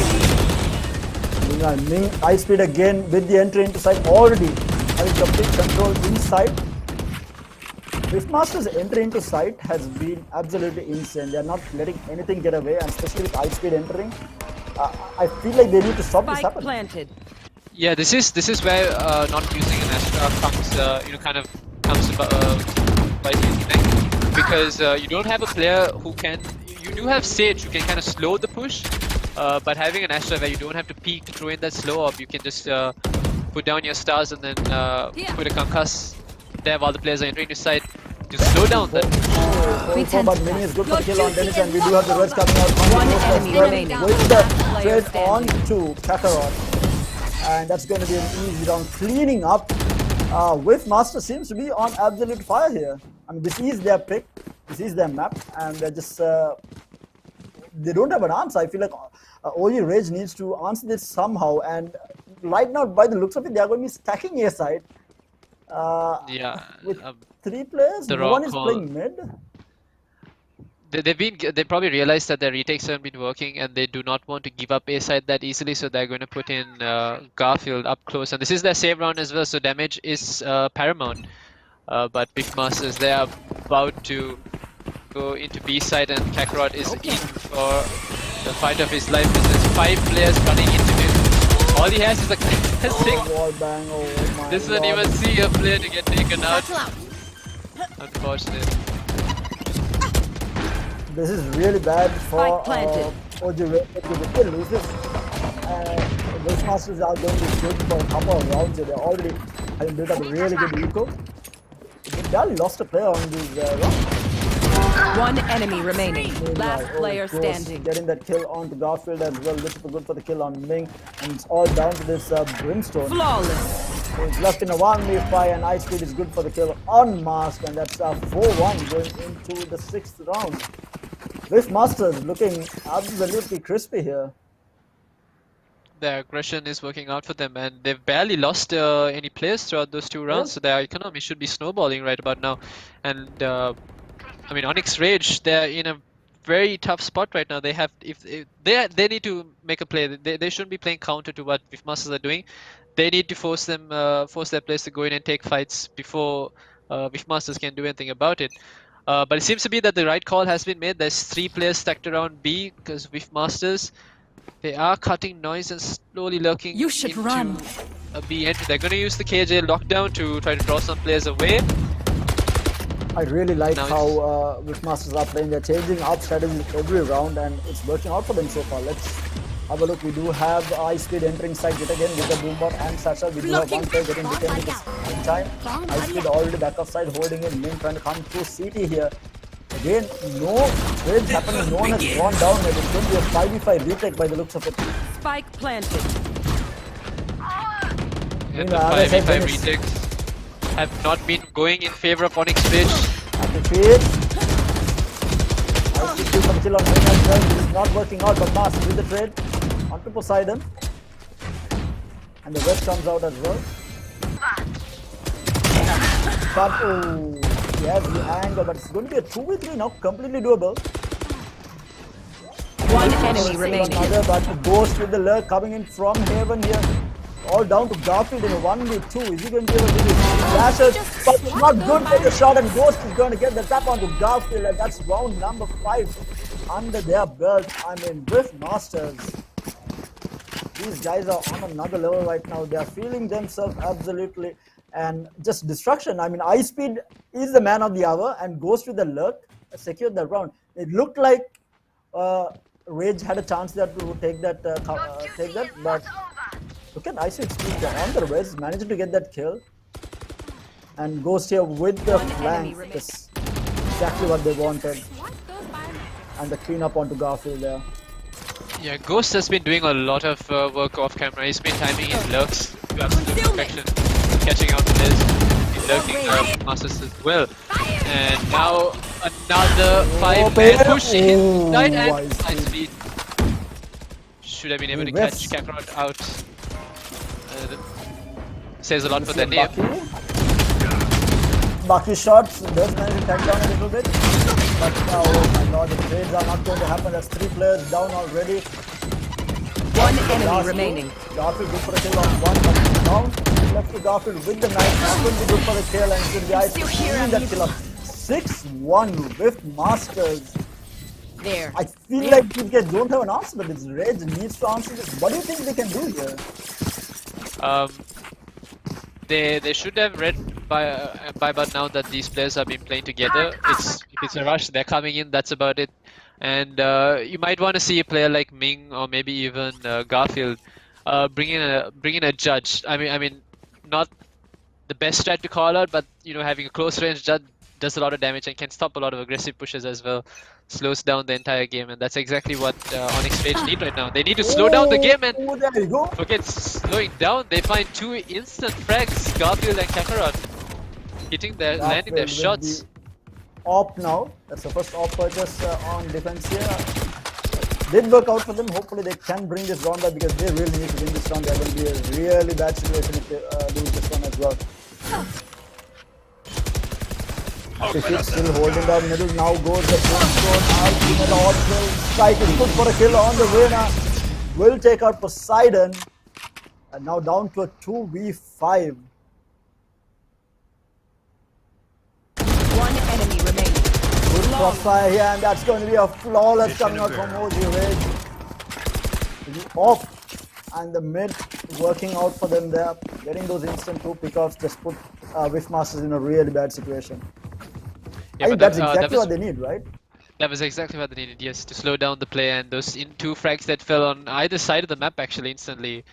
S1: Ming Ice Speed again with the entry into site already. Having complete control inside. Wifmasters' entry into site has been absolutely insane. They are not letting anything get away, and especially with Ice Speed entering, I feel like they need to stop this happening.
S6: Planted.
S4: Yeah, this is where not using an Astra comes by using, because you don't have a player who can. You do have Sage who can kind of slow the push, but having an Astra where you don't have to peek to throw in that slow up, you can just put down your stars and then put a concuss there while the players are entering the site to slow down that.
S1: But Mini is good for the kill on Dennis, and we do have the reds coming out from the
S6: enemy remaining.
S1: with the trade on to Kakarot, and that's going to be an easy round. Cleaning up, Wifmaster seems to be on absolute fire here. I mean, this is their pick, this is their map, and they're just they don't have an answer. I feel like OG Rage needs to answer this somehow, and right now, by the looks of it, they are going to be stacking A side. With 3 players, no one is playing mid.
S4: They probably realized that their retakes haven't been working, and they do not want to give up A side that easily, so they're going to put in Garfield up close, and this is their save round as well, so damage is paramount. But Wifmasters, they are about to go into B side, and Kakarot is in for the fight of his life. There's 5 players running into him. All he has is a classic. This doesn't even see a player to get taken out. Unfortunate.
S1: This is really bad for OG Red. If they lose this, Wifmasters are going to be good for a couple of rounds. They're already having built up a really good eco. They barely lost a player on this round.
S6: One enemy remaining. Last player standing.
S1: Getting that kill onto Garfield as well. Looking good for the kill on Ming, and it's all down to this Brimstone.
S6: Flawless.
S1: So it's left in a 1v5, and Ice Speed is good for the kill on Mask, and that's 4-1 going into the 6th round. Wifmasters looking absolutely crispy here.
S4: their aggression is working out for them, and they've barely lost any players throughout those 2 rounds, so their economy should be snowballing right about now. And I mean, Onyx Rage, they're in a very tough spot right now. They have, if they need to make a play. They shouldn't be playing counter to what Masters are doing. They need to force their players to go in and take fights before Masters can do anything about it. But it seems to be that the right call has been made. There's 3 players stacked around B because Masters, they are cutting noise and slowly lurking
S6: You should
S4: into
S6: run.
S4: a B entry. They're going to use the KJ lockdown to try to draw some players away.
S1: I really like
S4: Now
S1: how Wishmasters are playing. They're changing up strategies every round, and it's working out for them so far. Let's have a look. We do have High Speed entering side yet again with the Boombot and Satchel. We do have one player getting detained in time. High Speed already back off side, holding in. Min trying to come through CT here. Again, no trades happening. No one has gone down yet. It's going to be a 5v5 retake by the looks of it.
S6: Spike planted.
S4: And the
S1: Meanwhile, as I said,
S4: 5v5
S1: Dennis-
S4: retakes have not been going in favor of Onyx Rage.
S1: At the feed. High Speed some kill on Min as well. This is not working out, but Masters with the trade onto Poseidon. And the West comes out as well. But oh, yes, the angle, but it's going to be a 2v3 now, completely doable.
S6: One enemy remaining.
S1: Another, but Ghost with the lurk coming in from Haven here. All down to Garfield in a 1v2. Is he going to be able to do this? Flashes, but it's not good for the shot, and Ghost is going to get the tap onto Garfield, and that's round number 5 under their belt. I mean, with Masters, these guys are on another level right now. They are feeling themselves absolutely, and just destruction. I mean, Ice Speed is the man of the hour, and Ghost with the lurk secured the round. It looked like Rage had a chance there to take that, but look at Ice Speed on the res, managed to get that kill, and Ghost here with the flank. That's exactly what they wanted, and the cleanup onto Garfield there.
S4: Yeah, Ghost has been doing a lot of work off camera. He's been timing his lurks to absolute perfection, catching out the list, he's lurking Masters as well. And now another 5-man push in right and High Speed. Should have been able to catch Kakarot out. Says a lot for their name.
S1: Baki shots does manage to tag down a little bit, but now, oh my god, the trades are not going to happen. There's 3 players down already.
S6: One enemy remaining.
S1: Garfield good for a kill on one, but down. Left to Garfield with the knife. Not going to be good for the kill, and should be Ice stealing that kill up. 6-1 with Masters.
S6: There.
S1: I feel like these guys don't have an answer, but this Rage needs to answer this. What do you think they can do here?
S4: They should have read by now that these players have been playing together. If it's a rush, they're coming in. That's about it. And you might want to see a player like Ming or maybe even Garfield bring in a judge. I mean, not the best strat to call out, but you know, having a close range judge does a lot of damage and can stop a lot of aggressive pushes as well. Slows down the entire game, and that's exactly what Onyx Rage need right now. They need to slow down the game, and
S1: there you go.
S4: forget slowing down. They find 2 instant frags, Garfield and Kakarot, landing their shots.
S1: Op now. That's the first op purchase on defense here. Did work out for them. Hopefully they can bring this round back, because they really need to win this round. They're going to be a really bad situation if they lose this one as well. Tiffy still holding down middle. Now goes the boom out. Strike is good for a kill on the way now. Will take out Poseidon. And now down to a 2v5.
S6: One enemy remaining.
S1: Good crossfire here, and that's going to be a flawless coming out from OG Rage. Off. And the mid working out for them there. Getting those instant 2 pickoffs just put Wishmasters in a really bad situation.
S4: Yeah,
S1: I think that's exactly what they need, right?
S4: That was exactly what they needed, yes, to slow down the play, and those 2 frags that fell on either side of the map actually instantly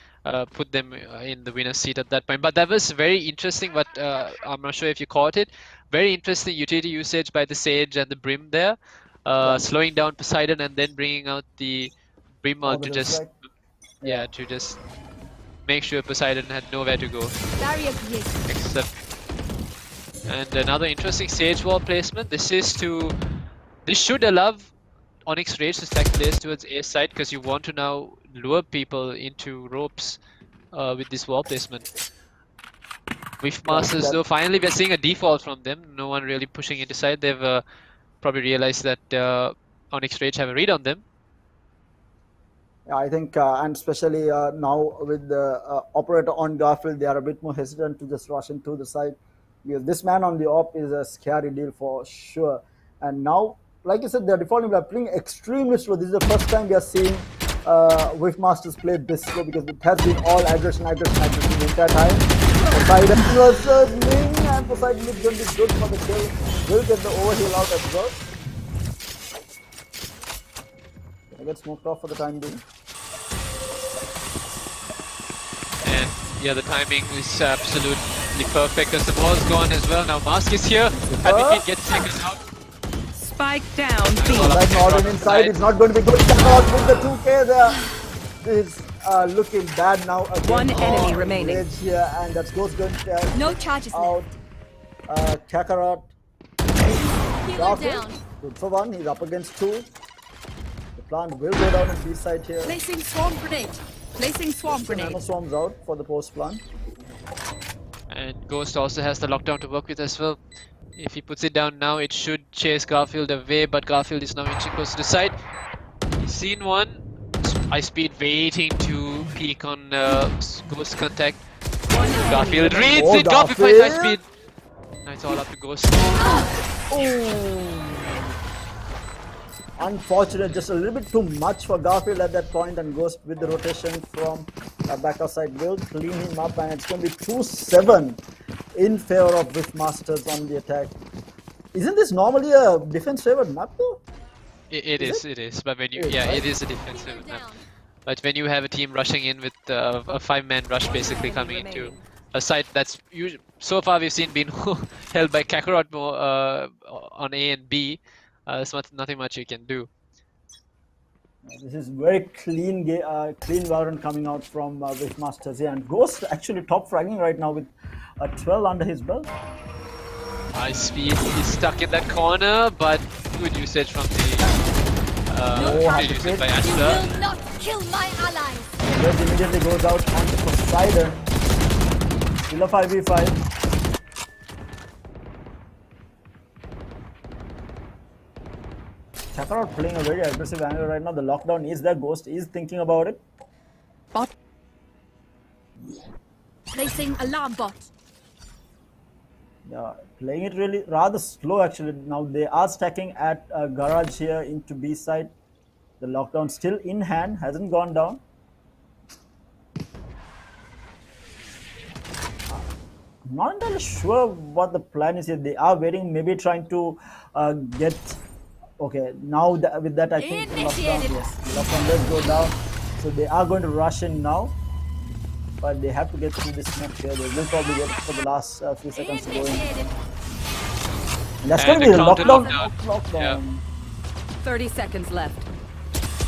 S4: put them in the winner's seat at that point. But that was very interesting, but I'm not sure if you caught it. Very interesting utility usage by the Sage and the Brim there, slowing down Poseidon and then bringing out the Brim out to just, to just make sure Poseidon had nowhere to go. Except. And another interesting Sage Wall placement. This should allow Onyx Rage to stack players towards A side, because you want to now lure people into ropes with this wall placement. With Masters though, finally we're seeing a default from them. No one really pushing it aside. They've probably realized that Onyx Rage have a read on them.
S1: Yeah, I think, and especially now with the operator on Garfield, they are a bit more hesitant to just rush into the side, because this man on the op is a scary deal for sure. And now, like I said, they're defaulting. They're playing extremely slow. This is the first time we are seeing Wiff Masters play this slow, because it has been all aggression the entire time. Poseidon versus Ming, and Poseidon is going to be good for the kill. Will get the overheal out as well. I get smoked off for the time being.
S4: And yeah, the timing is absolutely perfect because the ball's gone as well. Now Mask is here. Happy Feet gets taken out.
S6: Spike down B.
S1: Right now, Alden inside. It's not going to be good. Out with the 2K there. Is looking bad now. Again.
S6: One enemy remaining.
S1: Rage here, and that's Ghost going to
S7: No charges
S1: out. Kakarot.
S7: down.
S1: Good for one. He's up against two. The plant will go down on B side here.
S7: Placing swarm grenade. Placing swarm grenade.
S1: Nano swarms out for the post plant.
S4: And Ghost also has the lockdown to work with as well. If he puts it down now, it should chase Garfield away, but Garfield is now inching close to the side. He's seen one. High speed waiting to peek on Ghost contact. Garfield reads it. Garfield finds high speed. Now it's all up to Ghost.
S1: Unfortunate, just a little bit too much for Garfield at that point, and Ghost with the rotation from back outside will clean him up, and it's going to be 2-7 in favor of Wiff Masters on the attack. Isn't this normally a defense favored map though?
S4: It is. But when you, it is a defensive map. But when you have a team rushing in with a 5-man rush basically coming into a site that's so far we've seen been held by Kakarot more on A and B, there's nothing much you can do.
S1: This is very clean Valorant coming out from Wiff Masters here, and Ghost actually top fragging right now with a 12 under his belt.
S4: High speed, he's stuck in that corner, but good usage from the usage by Ashla.
S7: You will not kill my allies.
S1: Ghost immediately goes out onto Poseidon. Still a 5v5. Kakarot playing a very aggressive angle right now. The lockdown is there. Ghost is thinking about it.
S7: Bot. Placing alarm bot.
S1: Yeah, playing it really rather slow actually. Now they are stacking at garage here into B side. The lockdown still in hand, hasn't gone down. I'm not entirely sure what the plan is here. They are waiting, maybe trying to get. Okay, now with that I think lockdown, yes, lockdown does go down. So they are going to rush in now. But they have to get through this smoke here. They will probably get for the last few seconds to go in. And that's going to be the lockdown.
S4: Yeah.
S6: 30 seconds left.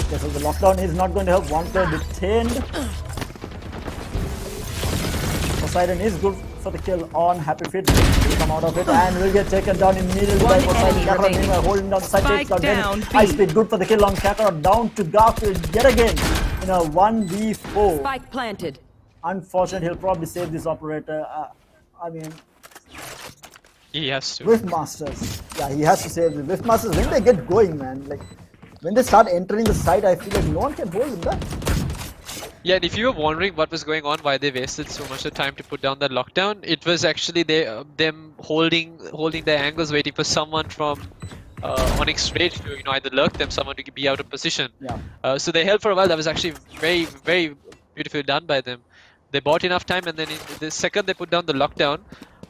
S1: Okay, so the lockdown is not going to help. One player detained. Poseidon is good for the kill on Happy Feet. Will come out of it and will get taken down immediately by Poseidon. Kakarot holding down the side. Takes down high speed. Good for the kill on Kakarot. Down to Garfield yet again in a 1v4.
S6: Spike planted.
S1: Unfortunate, he'll probably save this operator. I mean,
S4: He has to.
S1: Wiff Masters. Yeah, he has to save the Wiff Masters. When they get going, man, like when they start entering the site, I feel like no one can hold them back.
S4: Yeah, and if you were wondering what was going on, why they wasted so much of time to put down that lockdown, it was actually them holding their angles, waiting for someone from Onyx Rage to either lurk them, someone to be out of position.
S1: Yeah.
S4: So they held for a while. That was actually very, very beautifully done by them. They bought enough time, and then the second they put down the lockdown,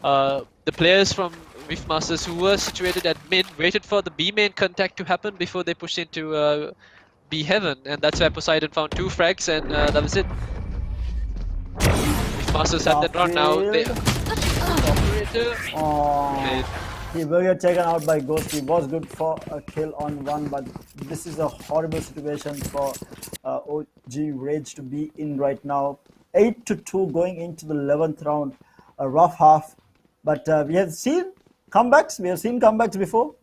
S4: the players from Wiff Masters who were situated at mid waited for the B main contact to happen before they pushed into B heaven, and that's where Poseidon found 2 frags, and that was it. Wiff Masters had that run now.
S1: He will get taken out by Ghost. He was good for a kill on 1, but this is a horrible situation for OG Rage to be in right now. 8-2 going into the 11th round, a rough half, but we have seen comebacks. We have seen comebacks before.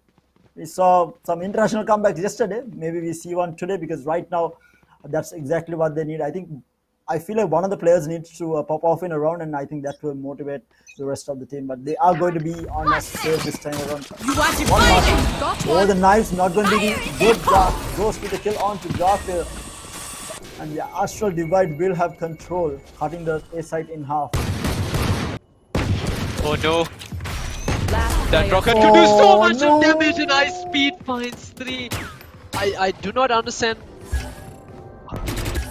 S1: We saw some international comebacks yesterday. Maybe we see one today, because right now That's exactly what they need. I feel like one of the players needs to pop off in a round, and I think that will motivate the rest of the team. But they are going to be on a save this time around.
S7: You are
S1: One
S7: divided.
S1: mark.
S7: Got
S1: Oh,
S7: one.
S1: the knife's not going to be good. Goes to the kill on to Garfield. And the Astral Divide will have control, cutting the A site in half.
S4: Oh no.
S6: Last
S4: That
S6: player
S4: rocket
S6: standing.
S4: could do so
S1: Oh,
S4: much
S1: no.
S4: of damage and Ice Speed finds 3. I do not understand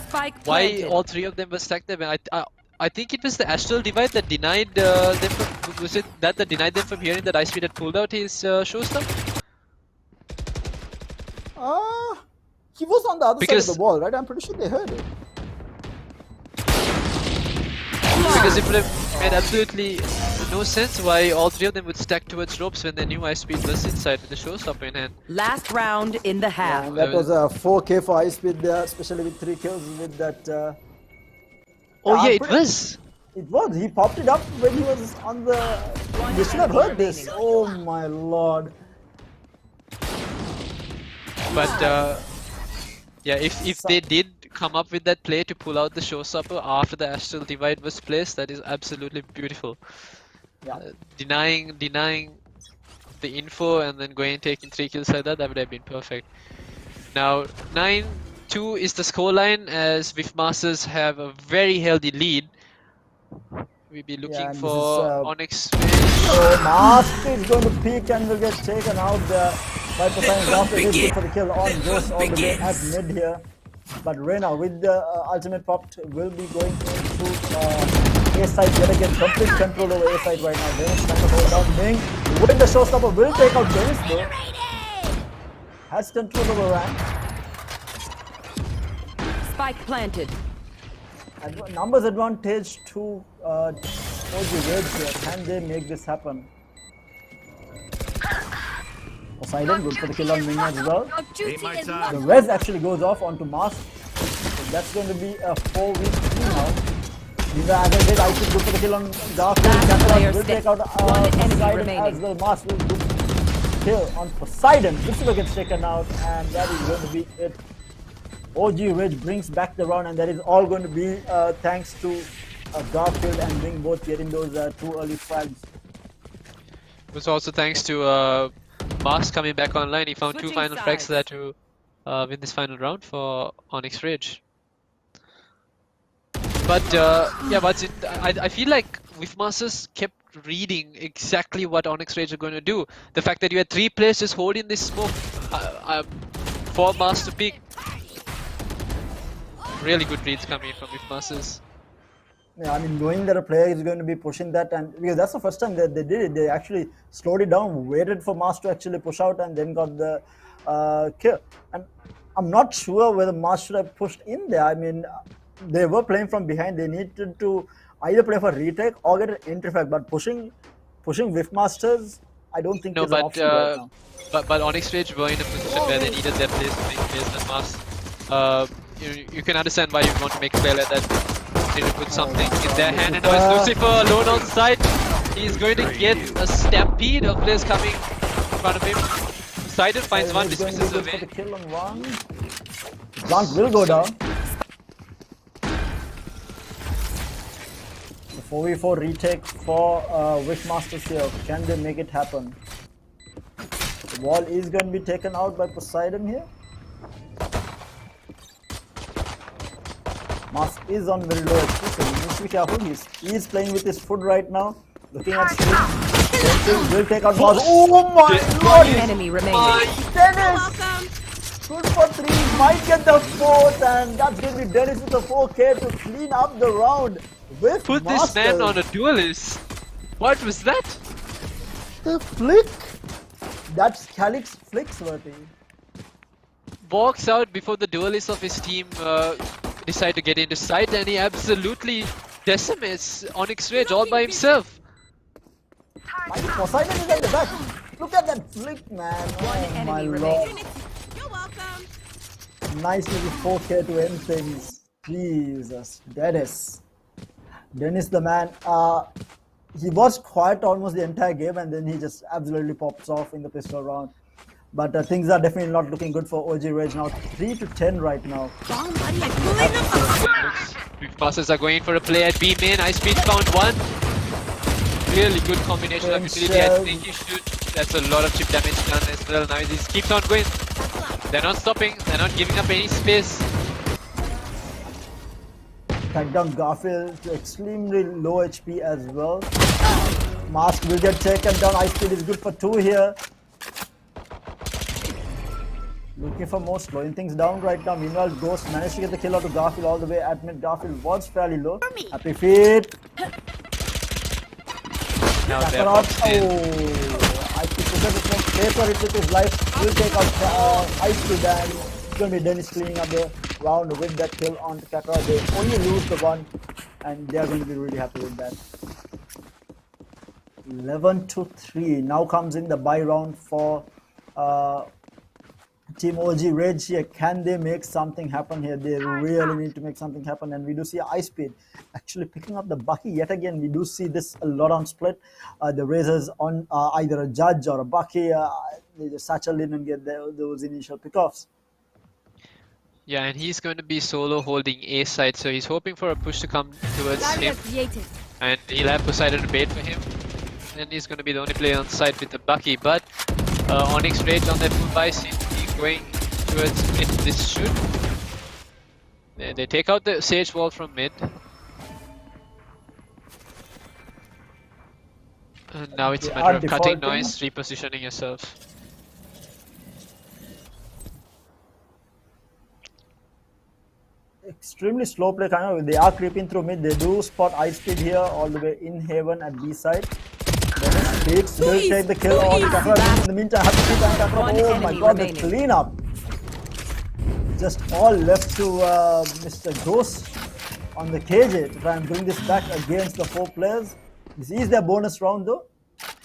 S6: Spike
S4: why
S6: planted.
S4: all 3 of them were stacked there. I think it was the Astral Divide that denied them from, was it that denied them from hearing that Ice Speed had pulled out his showstopper?
S1: He was on the other side
S4: Because-
S1: of the wall, right? I'm pretty sure they heard it.
S4: Because it would have made absolutely no sense why all 3 of them would stack towards ropes when they knew Ice Speed was inside with the showstopper in hand.
S6: Last round in the half.
S1: And that was a 4K for Ice Speed there, especially with 3 kills with that.
S4: Oh
S1: I'm
S4: yeah, it
S1: pretty-
S4: was!
S1: It was. He popped it up when he was on the. You should have heard this. Oh my lord.
S4: But yeah, if they did come up with that play to pull out the showstopper after the Astral Divide was placed, that is absolutely beautiful.
S1: Yeah.
S4: Denying the info and then going and taking 3 kills like that would have been perfect. Now 9-2 is the scoreline as Whiffmasters have a very healthy lead. We'll be looking
S1: and this
S4: for
S1: is,
S4: Onyx.
S1: So Mask is going to peek and will get taken out there. 5% after this good for the kill on goes all the way at mid here. But Reyna with the ultimate popped will be going into A side yet again. Complete control over A side right now. Dennis trying to hold down Ming. With the showstopper will take out Dennis though. Has control over rank.
S6: Spike planted.
S1: Numbers advantage to OG Reds here. Can they make this happen? Poseidon, good for the kill on Ming as well.
S7: Your duty
S5: my
S7: is
S5: time.
S7: not
S1: The res actually goes off onto Mask. So that's going to be a 4v3 now. These are as I said, I should go for the kill on Garfield.
S6: Last player
S1: Will take out
S6: One enemy
S1: Poseidon
S6: remaining.
S1: as well. Mask will do kill on Poseidon. Lucifer gets taken out, and that is going to be it. OG Ridge brings back the round, and that is all going to be thanks to Garfield and Ming both getting those 2 early frags.
S4: It was also thanks to Mask coming back online. He found 2
S6: Switching
S4: final frags
S6: sides.
S4: there to win this final round for Onyx Rage. But yeah, I feel like Whiffmasters kept reading exactly what Onyx Rage are going to do. The fact that you had 3 players just holding this smoke for Mask to pick. Really good reads coming from Whiffmasters.
S1: Yeah, I mean, knowing that a player is going to be pushing that, and because that's the first time that they did it, they actually slowed it down, waited for Mars to actually push out, and then got the kill. And I'm not sure whether Mars should have pushed in there. I mean, they were playing from behind. They needed to either play for retake or get an entry frag. But pushing Whiffmasters, I don't think
S4: No,
S1: is an option right now.
S4: but Onyx Rage were in a position where they needed their players to make plays than Mask. You can understand why you want to make a play like that. Need to put something in their hand, and now it's Lucifer alone on site. He's going to get a stampede of players coming in front of him. Poseidon finds one,
S1: He's going to
S4: dismisses
S1: go for the
S4: away.
S1: kill on one. Blanc will go down. The 4v4 retake for Whiffmasters here. Can they make it happen? The wall is going to be taken out by Poseidon here. Mask is on very low HP, so he needs to be careful. He is playing with his foot right now. Looking at screen. Will take out Mask. Oh my
S6: One
S1: god!
S6: enemy remaining.
S1: Dennis! Good for 3, might get the 4th, and that's going to be Dennis with the 4K to clean up the round with
S4: Put this man on a duelist. What was that?
S1: The flick. That's Calyx flicks, Verti.
S4: Walks out before the duelist of his team decide to get into sight, and he absolutely decimates Onyx Rage all by himself.
S1: Poseidon is at the back. Look at that flick, man.
S6: One
S1: Oh my
S6: enemy
S1: lord.
S6: remaining.
S7: You're welcome.
S1: Nice little 4K to end things. Jesus. Dennis the man. He was quiet almost the entire game, and then he just absolutely pops off in the pistol round. But things are definitely not looking good for OG Rage now. 3-10 right now.
S7: Bomb buddy, I'm pulling them.
S4: Passes are going for a play at B main. Ice Speed found one. Really good combination of utility. I think he should. That's a lot of chip damage done as well. Now he keeps on going. They're not stopping. They're not giving up any space.
S1: Cut down Garfield to extremely low HP as well. Mask will get taken down. Ice Speed is good for 2 here. Looking for more, slowing things down right now. Meanwhile, Ghost managed to get the kill out of Garfield all the way at mid. Garfield was fairly low. Happy feet.
S4: Now they're
S1: Kakarot.
S4: boxed in.
S1: Oh, Ice Speed pushes it from paper. It with his life. Will take out Ice Speed, and it's going to be Dennis cleaning up the round with that kill on Kakarot. They only lose the one, and they are going to be really happy with that. 11-3. Now comes in the buy round for Team OG Rage here. Can they make something happen here? They really need to make something happen, and we do see Ice Speed actually picking up the Bucky yet again. We do see this a lot on split. The Razors on either a Judge or a Bucky. They just satchel in and get those initial pickoffs.
S4: Yeah, and he's going to be solo holding A side, so he's hoping for a push to come towards
S7: Barrier
S4: him.
S7: created.
S4: And he'll have Poseidon to bait for him. And he's going to be the only player on side with the Bucky. But Onyx Rage on their full buy seems to be going towards mid. This should. They take out the Sage Wall from mid. And now it's a matter of cutting noise, repositioning yourself.
S1: Extremely slow play, kind of. They are creeping through mid. They do spot Ice Speed here all the way in Haven at B side. Speeds will take the kill on Kakarot. In the meantime, Happy Feet and Kakarot. Oh my god, the cleanup. Just all left to Mr. Ghost on the KJ to try and bring this back against the 4 players. This is their bonus round though.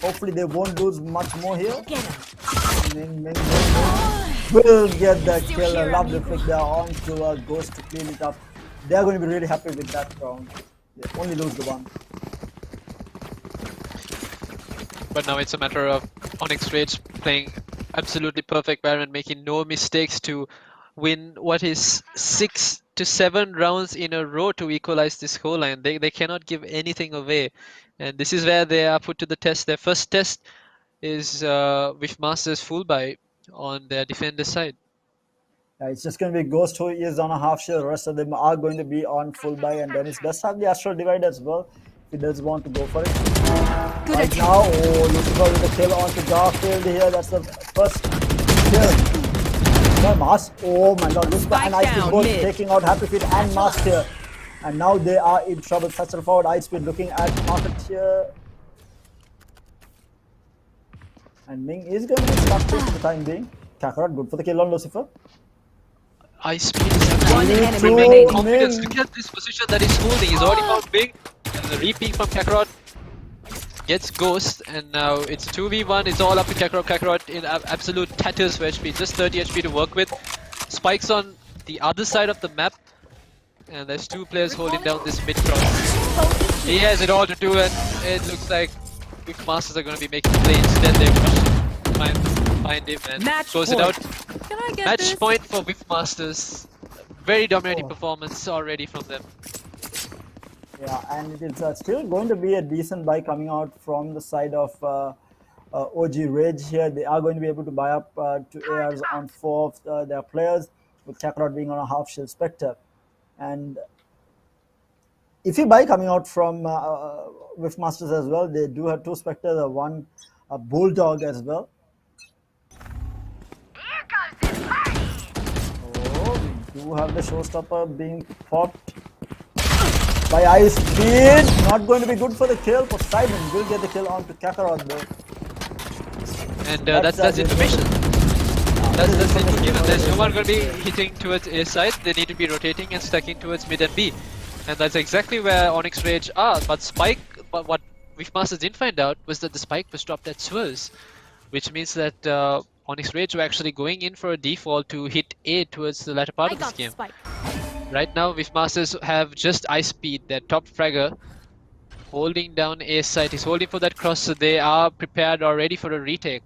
S1: Hopefully they won't lose much more here. Ming will get the kill. I love the pick there on to Ghost to clean it up. They are going to be really happy with that round. They only lose the one.
S4: But now it's a matter of Onyx Rage playing absolutely perfect Baron, making no mistakes to win what is 6 to 7 rounds in a row to equalize this whole line. They cannot give anything away. And this is where they are put to the test. Their first test is with Masters full buy on their defender side.
S1: Yeah, it's just going to be Ghost who is on a half shell. The rest of them are going to be on full buy, and Dennis does have the Astral Divide as well. He does want to go for it. Right now, Lucifer with the kill onto Garfield here. That's the first kill. No, Mask. Oh my god, Lucifer and Ice Speed both taking out Happy Feet and Mask here. And now they are in trouble. Satchel forward, Ice Speed looking at Market here. And Ming is going to be stuck for the time being. Kakarot, good for the kill on Lucifer.
S4: Ice Speed is
S6: One enemy
S4: remaining
S6: remaining.
S4: confidence. Look at this position that he's holding. He's already found Big. And the repeat from Kakarot gets Ghost. And now it's 2v1. It's all up to Kakarot. Kakarot in absolute tatters for HP. Just 30 HP to work with. Spikes on the other side of the map. And there's 2 players holding down this mid cross. He has it all to do, and it looks like Big Masters are going to be making play instead. They find him and close it out.
S7: Can I get
S4: Match
S7: this?
S4: point for Whip Masters. Very dominating performance already from them.
S1: Yeah, and it is still going to be a decent buy coming out from the side of OG Rage here. They are going to be able to buy up 2 ARs on 4 of their players, with Kakarot being on a half shield Spectre. And if you buy coming out from Whiff Masters as well, they do have 2 Spectres, 1 Bulldog as well. Oh, we do have the showstopper being popped by Ice Speed. Not going to be good for the kill. Poseidon will get the kill onto Kakarot though.
S4: And that's information. That's it given. There's no one going to be hitting towards A side. They need to be rotating and stacking towards mid and B. And that's exactly where Onyx Rage are. But Spike, what Wishmaster didn't find out was that the Spike was dropped at Swirls. Which means that Onyx Rage were actually going in for a default to hit A towards the latter part of this game. Right now, Wishmasters have just Ice Speed, their top fragger, holding down A side. He's holding for that cross, so they are prepared already for a retake.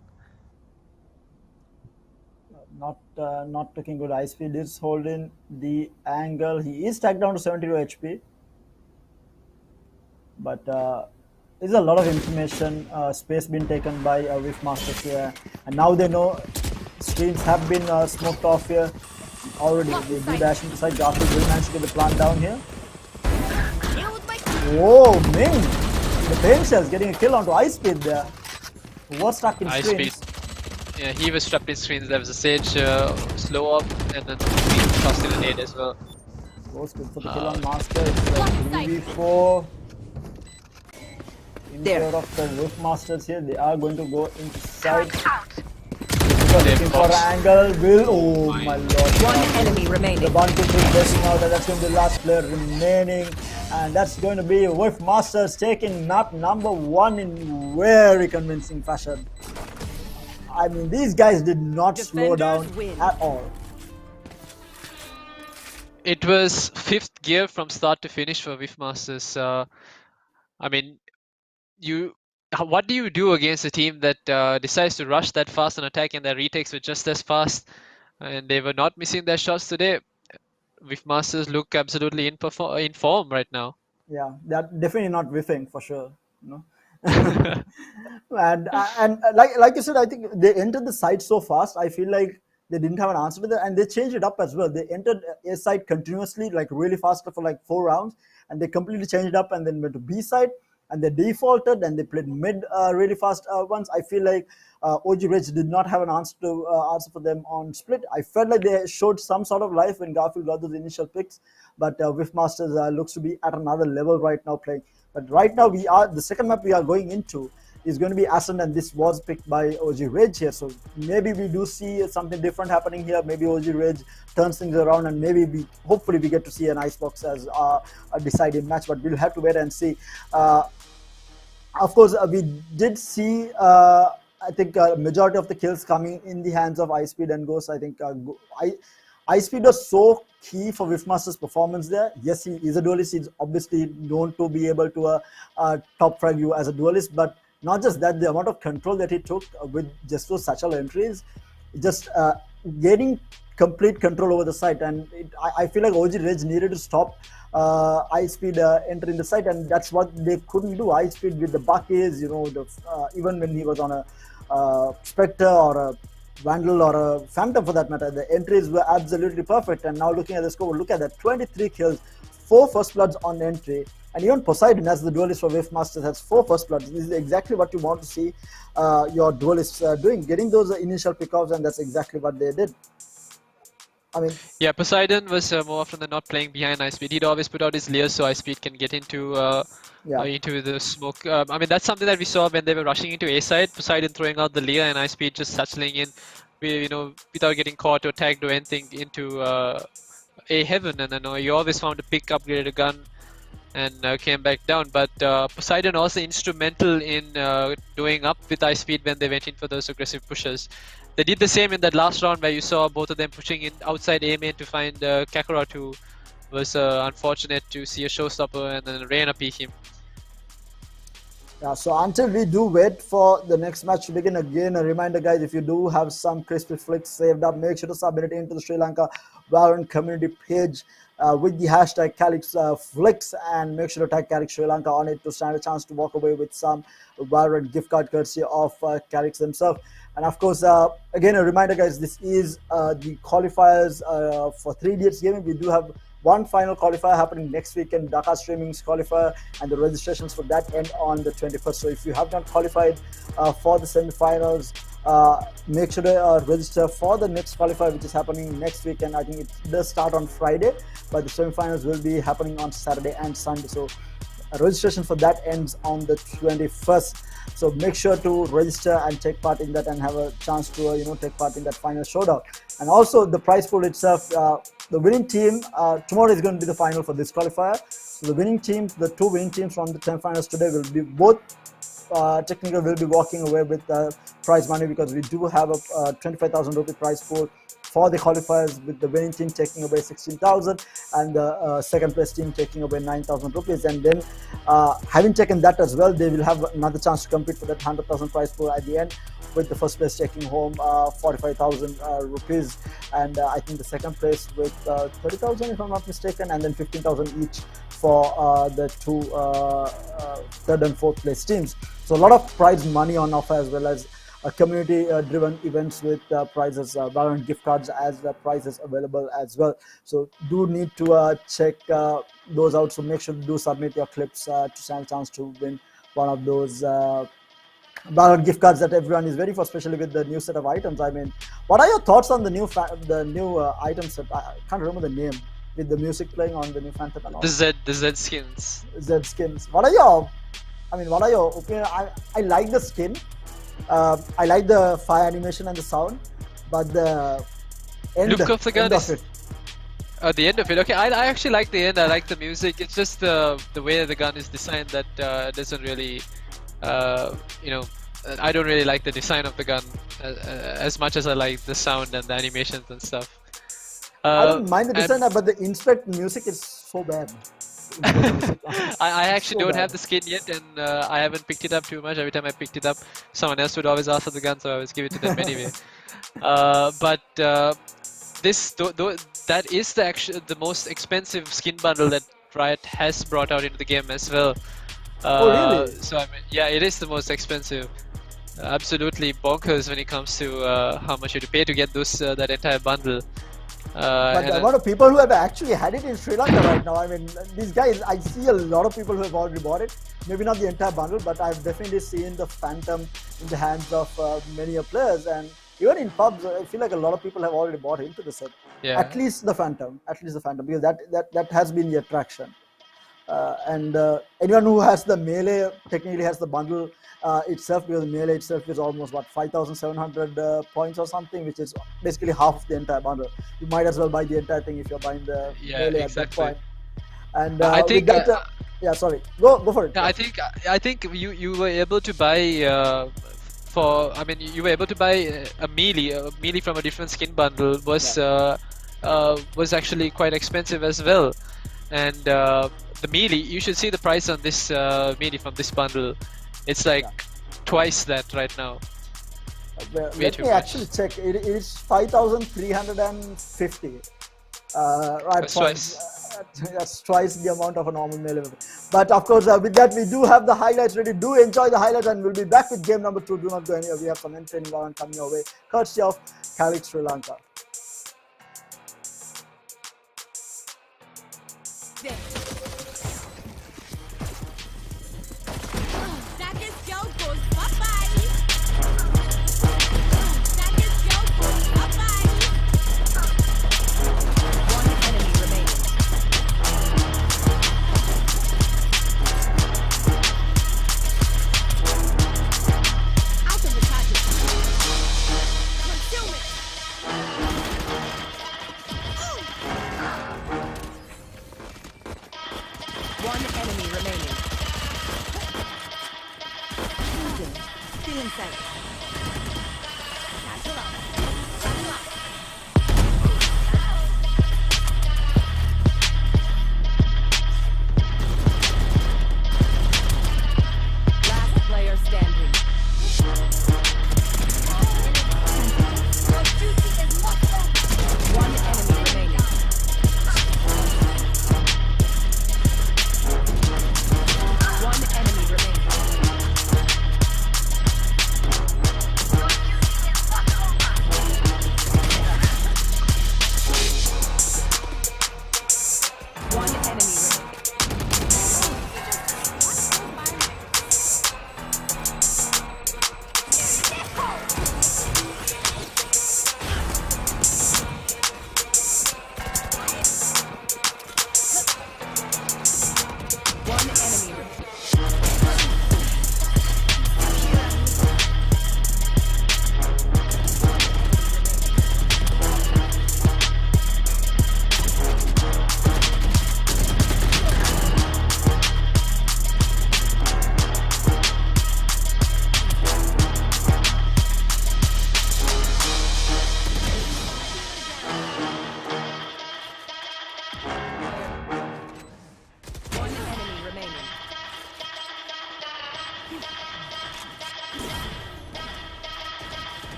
S1: not looking good. Ice Speed is holding the angle. He is tagged down to 72 HP. But there's a lot of information space being taken by Whiff Masters here, and now they know screens have been smoked off here already. They do dash into side. Garfield will manage to get the plant down here. Whoa, Ming! The pain shells getting a kill onto Ice Speed there. Who was stuck in
S4: Ice
S1: screens.
S4: Speed. Yeah, he was trapped in screens. There was a Sage slow up, and then tossed in a nade as well.
S1: Goes good for the kill on Master. It's like 3v4. In favor of the Whiff Masters here, they are going to go into side. Looking for an angle. Will, oh my lord.
S6: One enemy remaining.
S1: The Bantu is blessing out, and that's going to be the last player remaining. And that's going to be Whiff Masters taking map number 1 in very convincing fashion. I mean, these guys did not slow down at all.
S4: It was 5th gear from start to finish for Whiff Masters. I mean, what do you do against a team that decides to rush that fast and attack, and their retakes were just as fast, and they were not missing their shots today? Whiff Masters look absolutely in form right now.
S1: Yeah, they're definitely not whiffing for sure. You know? and like you said, I think they entered the site so fast. I feel like they didn't have an answer to that, and they changed it up as well. They entered A side continuously, like really fast for like 4 rounds, and they completely changed it up and then went to B side. And they defaulted and they played mid really fast once. I feel like OG Rage did not have an answer for them on split. I felt like they showed some sort of life when Garfield got those initial picks, but Whiff Masters looks to be at another level right now playing. But right now the second map we are going into is going to be Ascent, and this was picked by OG Rage here. So maybe we do see something different happening here. Maybe OG Rage turns things around, and maybe hopefully we get to see an Icebox as a deciding match. But we'll have to wait and see. Of course, we did see, I think, majority of the kills coming in the hands of Ice Speed and Ghost. I think Ice Speed was so key for Whiff Masters' performance there. Yes, he is a duelist. He's obviously known to be able to top frag you as a duelist, but not just that, the amount of control that he took with just those satchel entries, just getting complete control over the site. And I feel like OG Rage needed to stop Ice Speed entering the site, and that's what they couldn't do. Ice Speed with the buckets, you know, even when he was on a Spectre or a Vandal or a Phantom for that matter, the entries were absolutely perfect. And now looking at the score, look at that, 23 kills, 4 first bloods on entry. And even Poseidon, as the duelist for Whiff Masters, has 4 first bloods. This is exactly what you want to see your duelists doing, getting those initial pickoffs, and that's exactly what they did. I mean,
S4: yeah, Poseidon was more often than not playing behind Ice Speed. He'd always put out his layers so Ice Speed can get into the smoke. I mean, that's something that we saw when they were rushing into A side. Poseidon throwing out the layer and Ice Speed just satcheling in, without getting caught or tagged or anything into A heaven. And then you always found a pick, upgraded a gun, and came back down. But Poseidon also instrumental in doing up with Ice Speed when they went in for those aggressive pushes. They did the same in that last round where you saw both of them pushing in outside A main to find Kakarot, who was unfortunate to see a showstopper, and then Reyna peek him.
S1: Yeah, so until we do wait for the next match to begin, again, a reminder, guys, if you do have some crispy flicks saved up, make sure to submit it into the Sri Lanka Valorant community page with the hashtag Calyx flicks, and make sure to tag Calyx Sri Lanka on it to stand a chance to walk away with some Valorant gift card courtesy of Calyx himself. And of course, again, a reminder, guys, this is the qualifiers for 3 Idiots Gaming. We do have one final qualifier happening next weekend, Dhaka Streaming's qualifier, and the registrations for that end on the 21st. So if you have not qualified for the semi-finals, make sure to register for the next qualifier, which is happening next weekend. I think it does start on Friday, but the semi-finals will be happening on Saturday and Sunday. So registration for that ends on the 21st. So make sure to register and take part in that and have a chance to take part in that final showdown. And also the prize pool itself, the winning team, tomorrow is going to be the final for this qualifier. So the winning teams, the 2 winning teams from the semi-finals today will be both technically will be walking away with prize money, because we do have a 25,000 rupee prize pool for the qualifiers, with the winning team taking away 16,000 and the second place team taking away 9,000 rupees. And then having taken that as well, they will have another chance to compete for that 100,000 prize pool at the end with the first place taking home 45,000 rupees, and I think the second place with 30,000 if I'm not mistaken, and then 15,000 each for the two third and fourth place teams. So a lot of prize money on offer, as well as community-driven events with prizes, Valorant gift cards as prizes available as well. So do need to check those out. So make sure to do submit your clips to stand a chance to win one of those Valorant gift cards that everyone is ready for, especially with the new set of items. I mean, what are your thoughts on the new item set? I can't remember the name, with the music playing on the new Phantom and all.
S4: The Z skins.
S1: Z skins. What are your opinion? I like the skin. I like the fire animation and the sound, but the end,
S4: Look of the gun
S1: end
S4: is...
S1: of it.
S4: The end of it. Okay, I actually like the end. I like the music. It's just the way the gun is designed that doesn't really, I don't really like the design of the gun as much as I like the sound and the animations and stuff.
S1: I don't mind the design, but the inspect music is so bad.
S4: I actually
S1: so
S4: don't
S1: bad.
S4: have the skin yet, and I haven't picked it up too much. Every time I picked it up, someone else would always ask for the gun, so I always give it to them anyway. But that is the most expensive skin bundle that Riot has brought out into the game as well.
S1: Oh really?
S4: So I mean, yeah, it is the most expensive. Absolutely bonkers when it comes to how much you have to pay to get that entire bundle.
S1: But the amount of people who have actually had it in Sri Lanka right now, I mean, these guys, I see a lot of people who have already bought it. Maybe not the entire bundle, but I've definitely seen the Phantom in the hands of many players. And even in pubs, I feel like a lot of people have already bought into the set.
S4: Yeah.
S1: At least the Phantom, because that has been the attraction. And anyone who has the melee technically has the bundle itself, because the melee itself is almost 5,700 points or something, which is basically half of the entire bundle. You might as well buy the entire thing if you're buying the melee
S4: exactly.
S1: at that point. And
S4: I think
S1: with that, yeah, sorry, go for it.
S4: Yeah, I think you were able to buy you were able to buy a melee from a different skin bundle was actually quite expensive as well, and the melee, you should see the price on this melee from this bundle. It's like twice that right now.
S1: Let me actually check. It is 5,350. Right,
S4: That's twice.
S1: That's twice the amount of a normal melee weapon. But of course, with that, we do have the highlights ready. Do enjoy the highlights, and we'll be back with game number 2. Do not go anywhere. We have some entertaining Valorant coming your way, courtesy of Calyx Sri Lanka.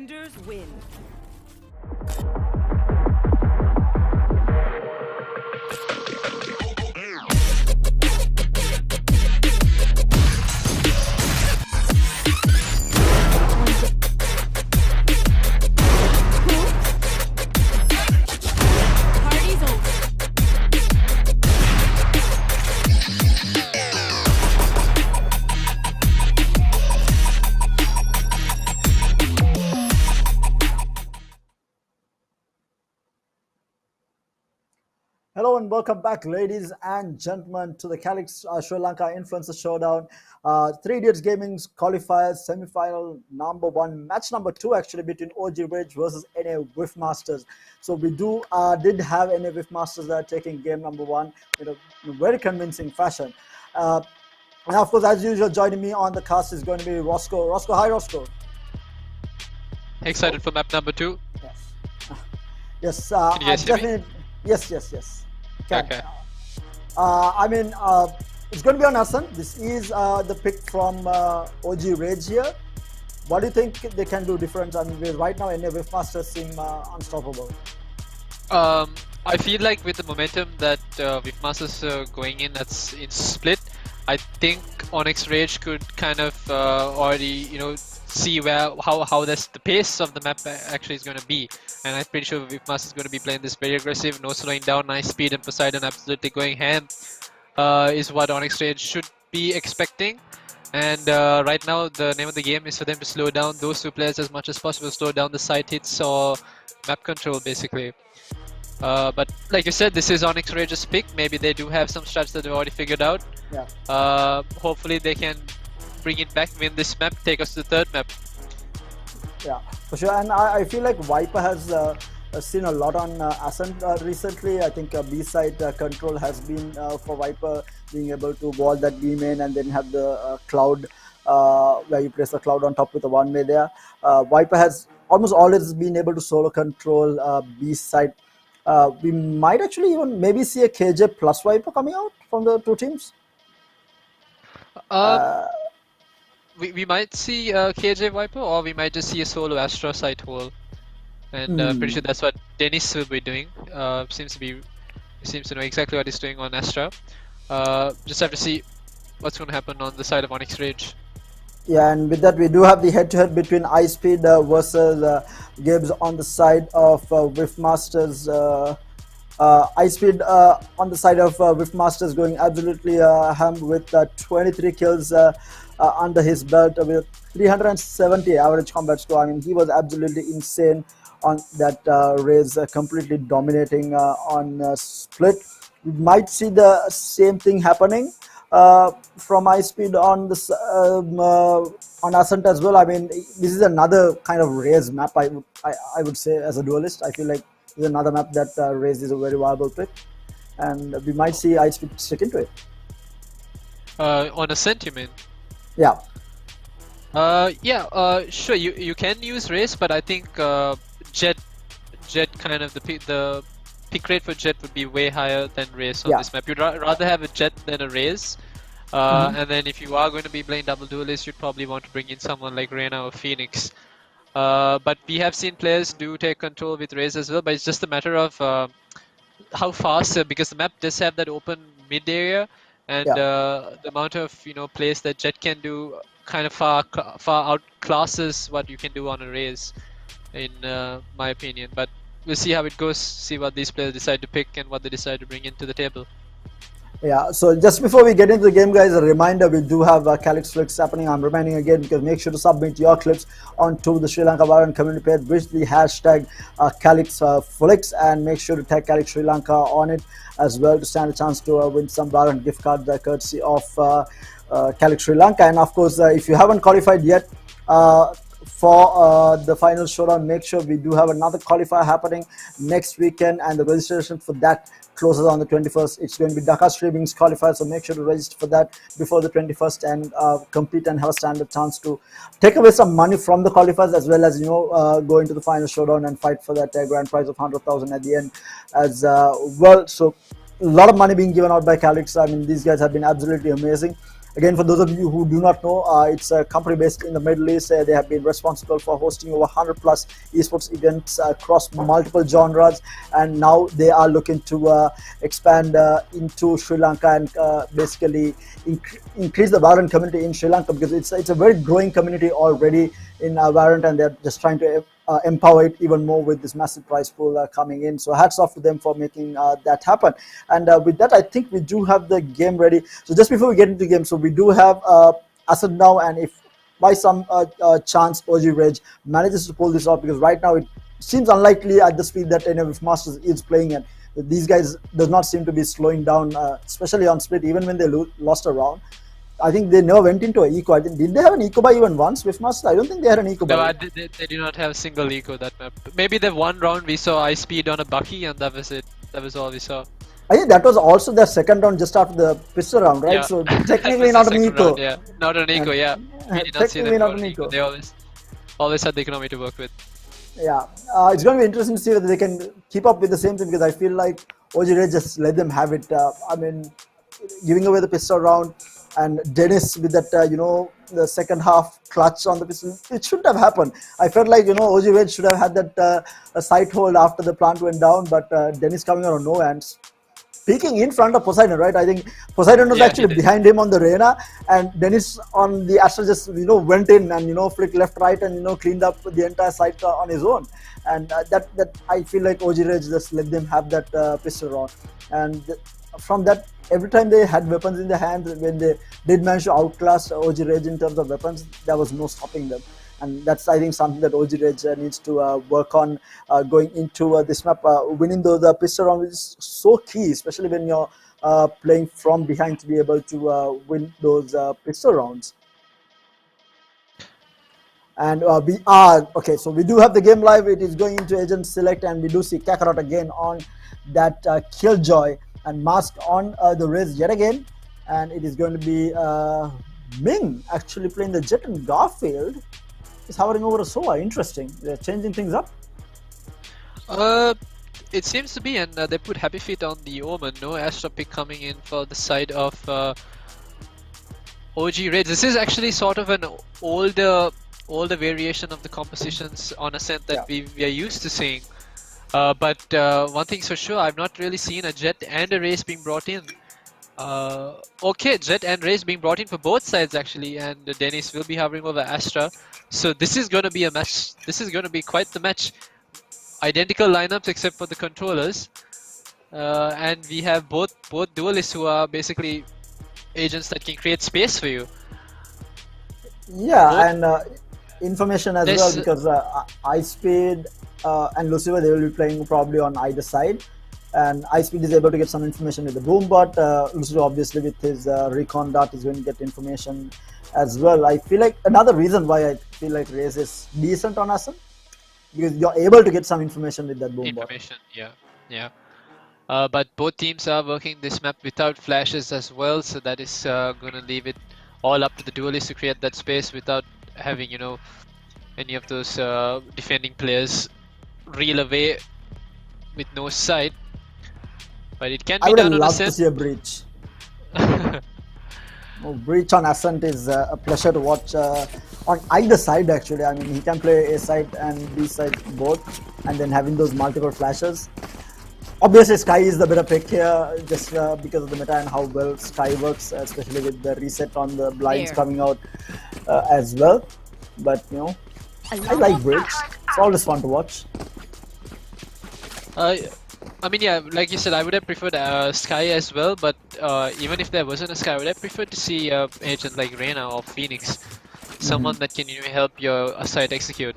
S6: Defenders win. Party's over.
S1: Hello and welcome back, ladies and gentlemen, to the Calyx Sri Lanka Influencer Showdown. 3 Idiots Gaming's qualifiers semi-final number 1, match number 2 actually, between OG Rage versus NA Whiffmasters. So we did have NA Whiffmasters that are taking game number 1 in a very convincing fashion. And of course, as usual, joining me on the cast is going to be Roscoe. Roscoe, hi Roscoe.
S4: Excited for map number 2?
S1: Yes. Yes.
S4: Can you guys hear me?
S1: Yes. Can.
S4: Okay.
S1: It's going to be on Hassan. This is the pick from OG Rage here. What do you think they can do different? I mean, right now, NA Whiffmasters seem unstoppable.
S4: I feel like with the momentum that Whiffmasters going in, that's in split, I think Onyx Rage could kind of already, see how the pace of the map actually is going to be. And I'm pretty sure Whiffmasters is going to be playing this very aggressive, no slowing down, nice speed, and Poseidon absolutely going ham is what Onyx Rage should be expecting. And right now, the name of the game is for them to slow down those 2 players as much as possible, slow down the side hits or map control basically. But like you said, this is Onyx Rage's pick. Maybe they do have some strats that they've already figured out.
S1: Yeah.
S4: Hopefully they can bring it back, win this map, take us to the 3rd map.
S1: Yeah, for sure. And I feel like Viper has seen a lot on Ascent recently. I think B-side control has been for Viper, being able to wall that B main and then have the cloud where you place the cloud on top with the 1-way there. Viper has almost always been able to solo control B-side. We might actually even maybe see a KJ plus Viper coming out from the 2 teams.
S4: We might see KJ Viper, or we might just see a solo Astra side hole. And pretty sure that's what Dennis will be doing. Seems to know exactly what he's doing on Astra. Just have to see what's going to happen on the side of Onyx Rage.
S1: Yeah, and with that we do have the head-to-head between iSpeed versus Gibbs on the side of Whiffmasters. iSpeed on the side of Whiffmasters going absolutely ham with 23 kills under his belt with 370 average combat score. I mean, he was absolutely insane on that race, completely dominating on split. We might see the same thing happening from iSpeed on this on Ascent as well. I mean, this is another kind of race map. I would say, as a duelist, I feel like this is another map that race is a very viable pick, and we might see iSpeed stick into it.
S4: On Ascent, you mean?
S1: Yeah.
S4: Sure. You can use race, but I think Jet kind of the pick rate for Jet would be way higher than race on this map. You'd rather have a Jet than a race. And then if you are going to be playing double duelist, you'd probably want to bring in someone like Reyna or Phoenix. But we have seen players do take control with race as well, but it's just a matter of how fast, because the map does have that open mid area, and the amount of plays that Jet can do kind of far outclasses what you can do on a race, in my opinion. But we'll see how it goes, see what these players decide to pick and what they decide to bring into the table.
S1: Yeah, so just before we get into the game, guys, a reminder, we do have Calyx Flicks happening. I'm reminding again, because make sure to submit your clips onto the Sri Lanka Valorant community page with the hashtag Calyx Flicks, and make sure to tag Calyx Sri Lanka on it as well to stand a chance to win some Valorant gift card courtesy of Calyx Sri Lanka. And of course, if you haven't qualified yet for the final showdown, make sure we do have another qualifier happening next weekend, and the registration for that closes on the 21st. It's going to be Dhaka Streaming's qualifier, so make sure to register for that before the 21st and compete and have a standard chance to take away some money from the qualifiers, as well as go into the final showdown and fight for that grand prize of 100,000 at the end as well. So a lot of money being given out by Calyx. I mean, these guys have been absolutely amazing. Again, for those of you who do not know, it's a company based in the Middle East. They have been responsible for hosting over 100 plus esports events across multiple genres, and now they are looking to expand into Sri Lanka and basically increase the Valorant community in Sri Lanka, because it's a very growing community already in Valorant, and they're just trying to empower it even more with this massive prize pool coming in. So hats off to them for making that happen. And with that, I think we do have the game ready. So just before we get into the game, so we do have Asad now, and if by some chance OG Reg manages to pull this off, because right now it seems unlikely at the speed that any of Masters is playing at. These guys does not seem to be slowing down, especially on split, even when they lost a round. I think they never went into an eco. Did they have an eco buy even once with Master? I don't think they had an eco buy.
S4: No, they do not have a single eco that map. Maybe the one round we saw ice speed on a Bucky, and that was it. That was all we saw.
S1: I think that was also their second round just after the pistol round, right?
S4: Yeah.
S1: So technically not an eco.
S4: Round, yeah, not an eco. Yeah, we did not see them
S1: not
S4: an
S1: an
S4: eco.
S1: eco.
S4: They always had the economy to work with.
S1: Yeah, it's going to be interesting to see whether they can keep up with the same thing, because I feel like OG Ray just let them have it. I mean, giving away the pistol round, and Dennis with that, the second half clutch on the pistol, it shouldn't have happened. I felt like, OG Ray should have had that sight hold after the plant went down, but Dennis coming out of no hands. Peeking in front of Poseidon, right? I think Poseidon was actually behind him on the Reyna, and Dennis on the Astra just went in and flicked left, right, and cleaned up the entire site on his own. And that I feel like OG Rage just let them have that pistol round. And from that, every time they had weapons in their hands, when they did manage to outclass OG Rage in terms of weapons, there was no stopping them. And that's, I think, something that OG Rage needs to work on going into this map. Winning those pistol rounds is so key, especially when you're playing from behind, to be able to win those pistol rounds. And we are, okay, so we do have the game live. It is going into agent select, and we do see Kakarot again on that Killjoy, and Mask on the Riz yet again. And it is going to be Ming actually playing the Jet, and Garfield is hovering over a Sova. Interesting. They're changing things up.
S4: It seems to be, and they put Happy Feet on the Omen. No Astra pick coming in for the side of OG Raids. This is actually sort of an older variation of the compositions on Ascent that we are used to seeing. But one thing's for sure, I've not really seen a Jet and a Race being brought in. Okay, Jet and Race being brought in for both sides actually, and Dennis will be hovering over Astra. So this is going to be a match. This is going to be quite the match. Identical lineups except for the controllers, and we have both duelists who are basically agents that can create space for you.
S1: Yeah, and information as well, because Ice Speed and Lucifer, they will be playing probably on either side. And Ice Speed is able to get some information with the boom bot. Lucifer obviously with his recon dart is going to get information as well. I feel like another reason why I feel like Raze is decent on Ascent, because you're able to get some information with that boom bot.
S4: Yeah. But both teams are working this map without flashes as well, so that is going to leave it all up to the duelists to create that space without having any of those defending players reel away with no sight. But it can be done on Ascent.
S1: I would love to see a breach. Breach on Ascent is a pleasure to watch on either side actually. I mean, he can play A side and B side both, and then having those multiple flashes. Obviously, Sky is the better pick here, just because of the meta and how well Sky works, especially with the reset on the blinds coming out as well. But I like Breach. It's always fun to watch.
S4: I mean, yeah, like you said, I would have preferred Sky as well, but even if there wasn't a Sky, I would have preferred to see an agent like Reyna or Phoenix, someone that can help your side execute.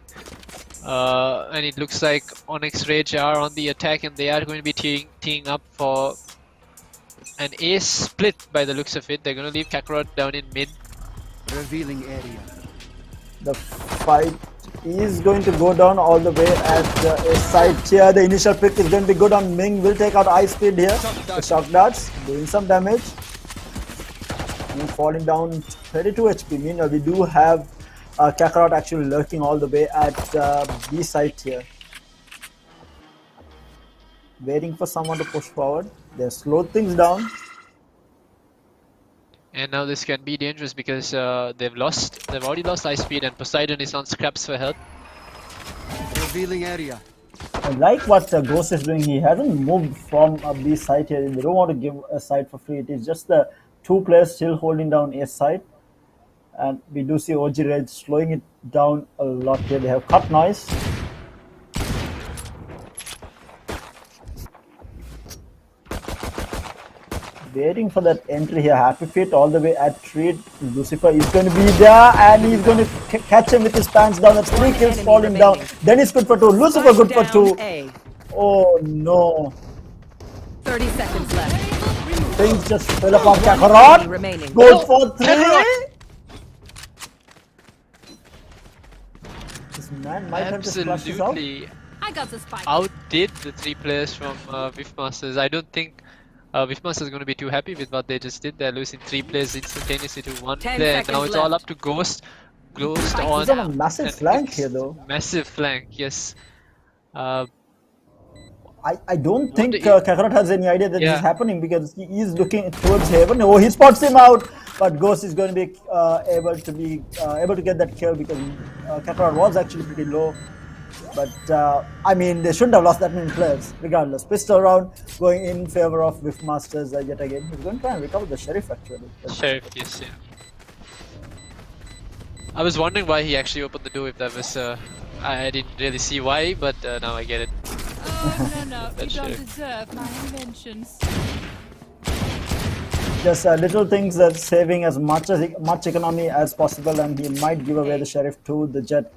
S4: And it looks like Onyx Rage are on the attack, and they are going to be teeing up for an ace split by the looks of it. They're going to leave Kakarot down in mid.
S5: Revealing area.
S1: The fight is going to go down all the way at the side here. The initial pick is going to be good on Ming. Will take out Ice Speed here. The shock darts doing some damage. And falling down 32 HP. Meanwhile, we do have Kakarot actually lurking all the way at B side here. Waiting for someone to push forward. They slowed things down.
S4: And now this can be dangerous because they've already lost ice speed, and Poseidon is on scraps for health.
S5: Revealing area.
S1: I like what Ghost is doing. He hasn't moved from a B side here. They don't want to give a side for free. It is just the two players still holding down A side. And we do see OG Rage slowing it down a lot here. They have cut noise. Waiting for that entry here. Happy Feet all the way at trade. Lucifer is going to be there and he's going to catch him with his pants down. That's 3 kills falling down. Dennis good for 2. Lucifer good for 2. Oh no.
S6: 30 seconds left.
S1: Things just fell upon Kakarot. Goes for 3. This man might have just flushed this out.
S4: Absolutely
S7: I got the spike.
S4: outdid the 3 players from Whiffmasters. I don't think Whiffmasters is going to be too happy with what they just did. They're losing 3 players instantaneously to 1 player. Now it's all up to Ghost. Ghost on.
S1: He's on a massive flank here though.
S4: Massive flank, yes.
S1: I don't think
S4: the-
S1: Kakarot has any idea that this
S4: Yeah.
S1: is happening because he is looking towards Haven. Oh, he spots him out, but Ghost is going to be able to get that kill because Kakarot was actually pretty low. But I mean, they shouldn't have lost that many players. Regardless, pistol round going in favor of Whiffmasters yet again. He's going to try and recover the Sheriff actually.
S4: Sheriff, yes, yeah. I was wondering why he actually opened the door. If that was, I didn't really see why, but now I get it.
S7: Oh, no, you
S4: That's
S7: don't
S4: true.
S7: deserve my inventions.
S1: Just little things that saving as much economy as possible, and he might give away the Sheriff to the Jet.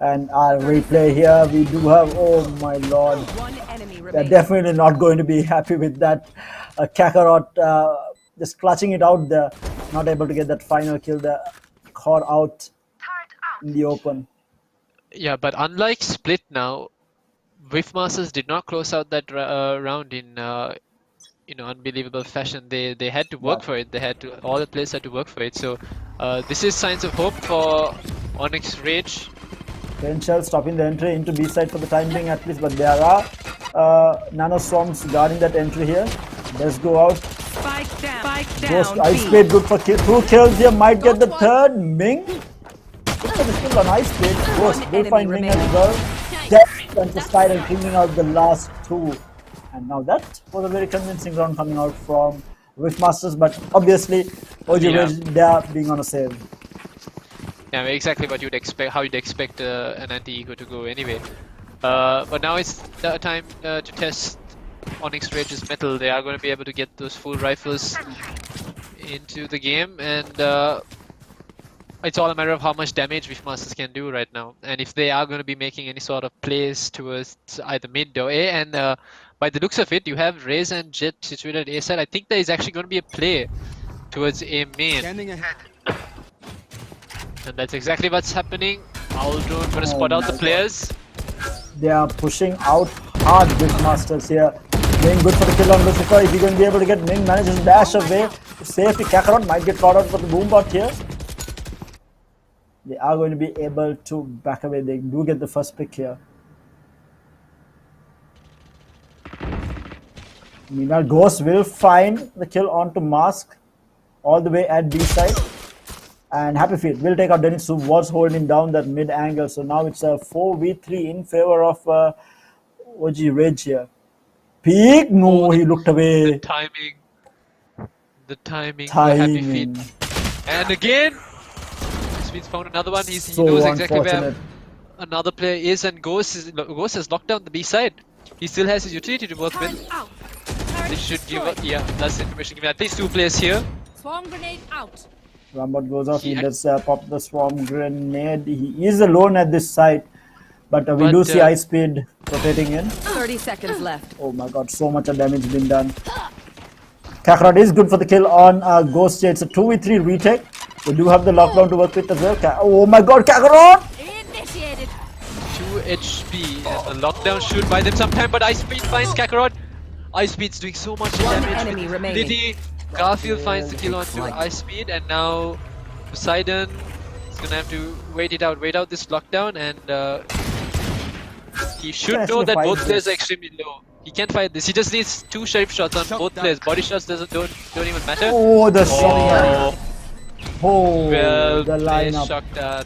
S1: And our replay here, we do have, oh my lord,
S6: One enemy
S1: they're
S6: remaining.
S1: definitely not going to be happy with that. Kakarot just clutching it out there, not able to get that final kill there, caught out in the open.
S4: Yeah, but unlike Split now, Whiffmasters did not close out that round in unbelievable fashion. They had to work for it. All the players had to work for it. So this is signs of hope for Onyx Rage.
S1: Ten Shell stopping the entry into B side for the time being at least, but there are Nano Swarms guarding that entry here. Let's go out.
S6: Spike down. Spike
S1: Ghost
S6: down.
S1: Ice
S6: B.
S1: Blade good for 2 kills here, might get the third. Ming. Good for the kill on Ice Blade. Ghost will
S6: enemy
S1: find Ming as
S6: remaining.
S1: well. Death and Poseidon cleaning out the last 2. And now that was a very convincing round coming out from Whiffmasters, but obviously OG
S4: Yeah.
S1: Rage, they are being on a save.
S4: Yeah, exactly what you'd expect. How you'd expect an anti-eco to go anyway. But now it's the time to test Onyx Rage's metal. They are going to be able to get those full rifles into the game, and it's all a matter of how much damage Whiffmasters can do right now. And if they are going to be making any sort of plays towards either mid or A, and by the looks of it, you have Raze and Jet situated A side. I think there is actually going to be a play towards A main.
S5: Scanning ahead.
S4: And that's exactly what's happening. Aldrone gonna spot out the players.
S1: They are pushing out hard Whiffmasters here. Ming good for the kill on Lucifer. Is he going to be able to get Ming? Manages to dash away. Safety. Kakarot might get caught out for the boombot here. They are going to be able to back away. They do get the first pick here. Meanwhile, Ghost will find the kill onto Mask all the way at B side. And Happy Feet will take out Dennis, who was holding down that mid angle. So now it's a 4v3 in favor of OG Rage here. Peek? No, he looked
S4: The
S1: away.
S4: timing. The timing. For Happy Feet.
S1: Timing.
S4: And again, Speed's found another one. He
S1: So
S4: knows exactly where
S1: unfortunate.
S4: another player is, and Ghost has locked down the B side. He still has his utility to work with.
S7: Out. Turret
S4: This should give
S7: destroyed.
S4: yeah, that's information given at least 2 players here.
S7: Swarm grenade out.
S1: Rambot goes off. He
S4: Yeah.
S1: does pop the swarm grenade. He is alone at this site. But we
S4: But,
S1: do see Ice Speed rotating in.
S6: 30 seconds left.
S1: Oh my god, so much damage been done. Kakarot is good for the kill on Ghost here. It's a 2v3 retake. We do have the lockdown to work with as well. Oh my god, Kakarot!
S7: Initiated.
S4: 2 HP. And the lockdown should buy them some time, but Ice Speed finds Kakarot. Ice Speed's doing so much
S6: One
S4: damage.
S6: enemy
S4: with
S6: remaining.
S4: ability. Garfield finds the kill onto Ice Speed, and now Poseidon is gonna have to wait out this lockdown, and he should
S1: Can
S4: know
S1: actually
S4: that
S1: fight
S4: both players
S1: this.
S4: are extremely low. He can't fight this. He just needs 2 sheriff shots on both players. Body shots don't even matter.
S1: Oh, the shot. Oh,
S4: Well
S1: the
S4: played,
S1: lineup.
S4: Showdown.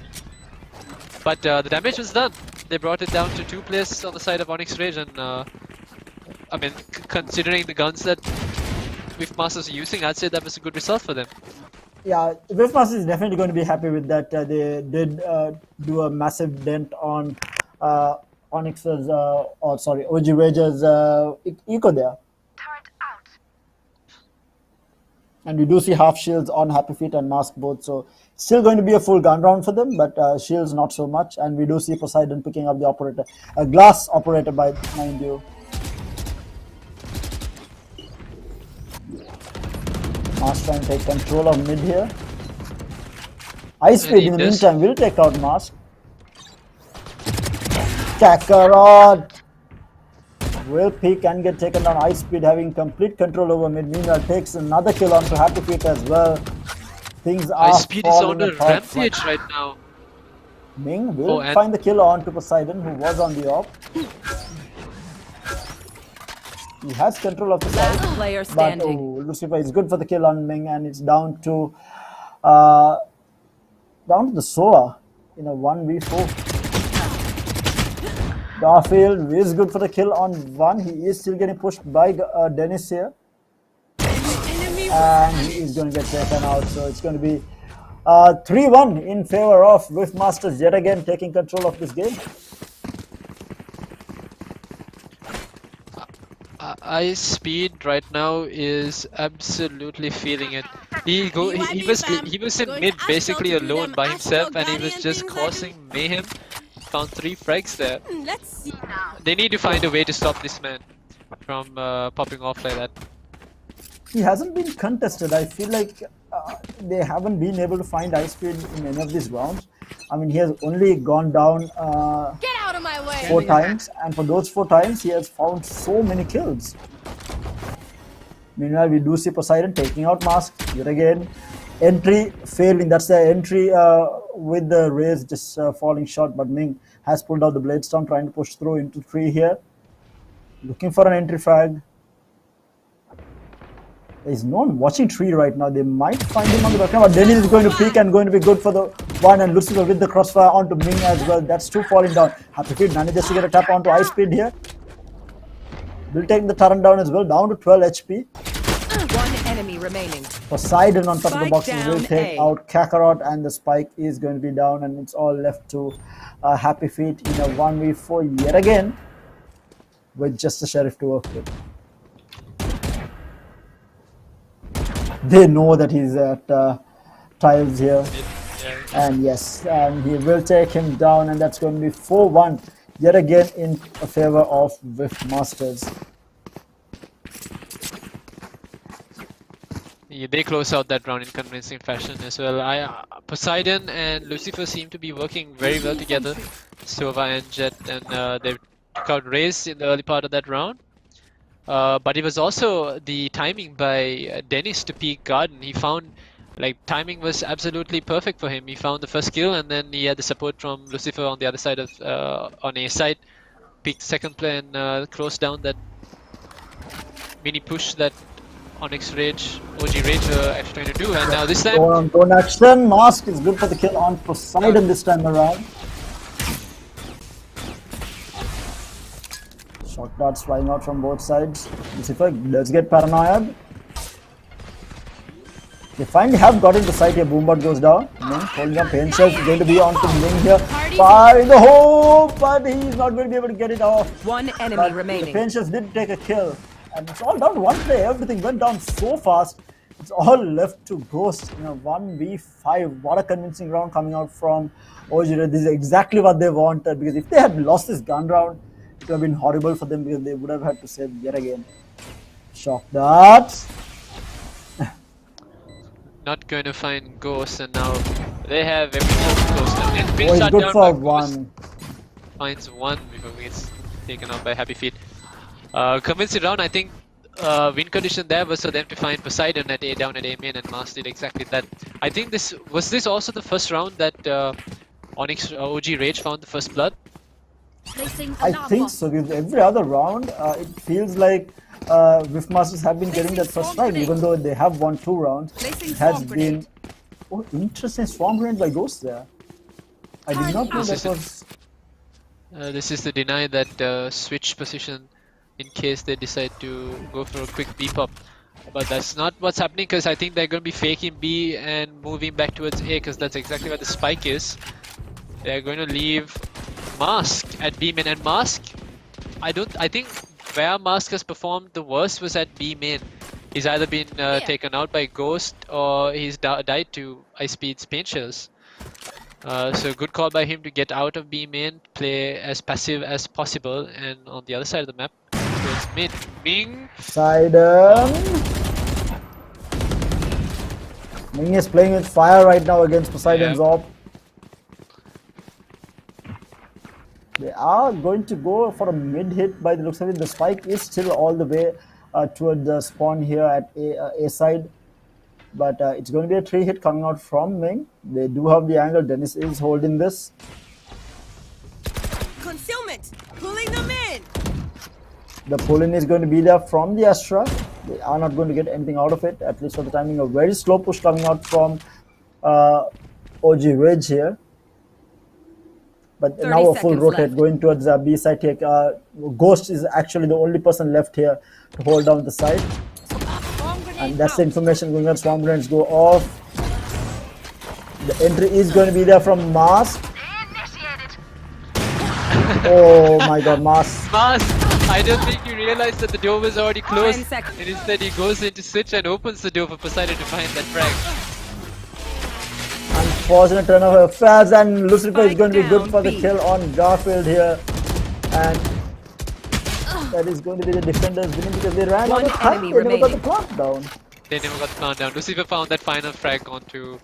S4: But the damage was done. They brought it down to 2 players on the side of Onyx Rage, and I mean, considering the guns that Masters are using, I'd say that was a good result for them.
S1: Yeah, Whiffmaster is definitely going to be happy with that. They did do a massive dent on Onyx's, OG Rage's eco there. And we do see half shields on Happy Feet and Mask both, so still going to be a full gun round for them, but shields not so much. And we do see Poseidon picking up the operator, a glass operator by mind you. Mask trying to take control of mid here. Ice Speed in the meantime will take out Mask. Kakarot will peek and get taken down. Ice Speed having complete control over mid. Meanwhile takes another kill onto Happy Feet as well. Things are
S4: Ice Speed is on a
S1: apart.
S4: rampage right now.
S1: Ming will find the kill onto Poseidon, who was on the op. He has control of the side,
S6: Player
S1: but
S6: standing.
S1: Lucifer is good for the kill on Ming, and it's down to the Sova in a 1v4. Garfield is good for the kill on 1. He is still getting pushed by Dennis here, and he is going to get taken out. So it's going to be 3-1 in favor of Whiffmasters yet again taking control of this game.
S4: Ice Speed right now is absolutely feeling it. He was in mid basically alone by himself, and he was just causing mayhem. Found 3 frags there.
S7: Let's see now.
S4: They need to find a way to stop this man from popping off like that.
S1: He hasn't been contested. I feel like they haven't been able to find Ice Speed in any of these rounds. I mean, he has only gone down
S7: Get out of my way.
S1: 4 times, and for those 4 times, he has found so many kills. Meanwhile, we do see Poseidon taking out Mask yet again. Entry failing. That's the entry with the raise just falling short. But Ming has pulled out the Blade Storm, trying to push through into 3 here. Looking for an entry frag. There's no one watching tree right now. They might find him on the back. But Dennis is going to peek and going to be good for the 1, and Lucifer with the crossfire onto Ming as well. That's 2 falling down. Happy Feet manages to get a tap onto Ice Speed here. Will take the turret down as well, down to 12 HP.
S6: 1 enemy remaining.
S1: Poseidon on top of the
S6: Spike
S1: boxes will
S6: down
S1: take
S6: A.
S1: out Kakarot, and the spike is going to be down, and it's all left to Happy Feet in a 1v4 yet again with just the Sheriff to work with. They know that he's at tiles here, and yes, and he will take him down, and that's going to be 4-1 yet again in favor of Whiffmasters.
S4: Yeah, they close out that round in convincing fashion as well. Poseidon and Lucifer seem to be working very well together. Sova and Jet, and they took out Raze in the early part of that round. But it was also the timing by Dennis to peek Garden. He found, like, timing was absolutely perfect for him. He found the first kill, and then he had the support from Lucifer on the other side of on A side. Peeked second play and closed down that mini push that Onyx Rage, OG Rage actually trying to do. And now this time,
S1: Don't action. Mask is good for the kill on Poseidon this time around. Shot darts flying out from both sides. Lucifer does get paranoid. They finally have got into sight here. Boombot goes down. Ming holding up pain shells. Going to be on to Ming here. Fire in the hole, but he's not going to be able to get it off.
S6: 1 enemy
S1: But the
S6: remaining.
S1: pain shells did take a kill. And it's all down to 1 play. Everything went down so fast. It's all left to Ghost in a 1v5. What a convincing round coming out from OG. This is exactly what they wanted. Because if they had lost this gun round, it would have been horrible for them, because they would have had to save yet again. Shock darts.
S4: not going to find Ghost, and now they have everything close down. And been
S1: Oh,
S4: shot
S1: he's good
S4: down
S1: for
S4: by Ghost.
S1: 1.
S4: Finds 1 before he gets taken out by Happy Feet. Convincing round, I think win condition there was for them to find Poseidon at A down at A main, and Mars did exactly that. I think this was also the first round that Onyx OG Rage found the first blood.
S7: Placing
S1: I
S7: alarm
S1: think
S7: bot.
S1: so. Because every other round, it feels like Riftmasters have been getting that first strike, even though they have won 2 rounds.
S7: Placing
S1: It has
S7: swarm
S1: been interesting swarm grenade by Ghost there. I did not know that was.
S4: This is the deny that switch position in case they decide to go for a quick beep up. But that's not what's happening because I think they're going to be faking B and moving back towards A because that's exactly where the spike is. They're going to leave Mask at B main, and Mask, I think where Mask has performed the worst was at B main. He's either been taken out by Ghost or he's died to Ice Speed's paint shells. So good call by him to get out of B main, play as passive as possible, and on the other side of the map, towards mid, Ming.
S1: Poseidon. Ming is playing with fire right now against Poseidon's op. They are going to go for a mid hit by the looks of it. The spike is still all the way toward the spawn here at A side. But it's going to be a 3 hit coming out from Ming. They do have the angle. Dennis is holding this.
S7: Concealment! Pulling them in!
S1: The pull-in is going to be there from the Astra. They are not going to get anything out of it, at least for the timing. A very slow push coming out from OG Ridge here. But now a full rotate left, going towards the B side take. Ghost is actually the only person left here to hold down the side. And that's the information going on. Swarm grenades go off. The entry is going to be there from Mask. Oh my god, Mask.
S4: Mask! I don't think you realized that the door was already closed. And instead he goes into switch and opens the door for Poseidon to find that frag.
S1: Unfortunate turn of affairs, and Lucifer is going to be good for the kill on Garfield here. And that is going to be the defenders winning because they ran out of time. They never got the plant down.
S4: They never got the plant down. Lucifer found that final frag onto,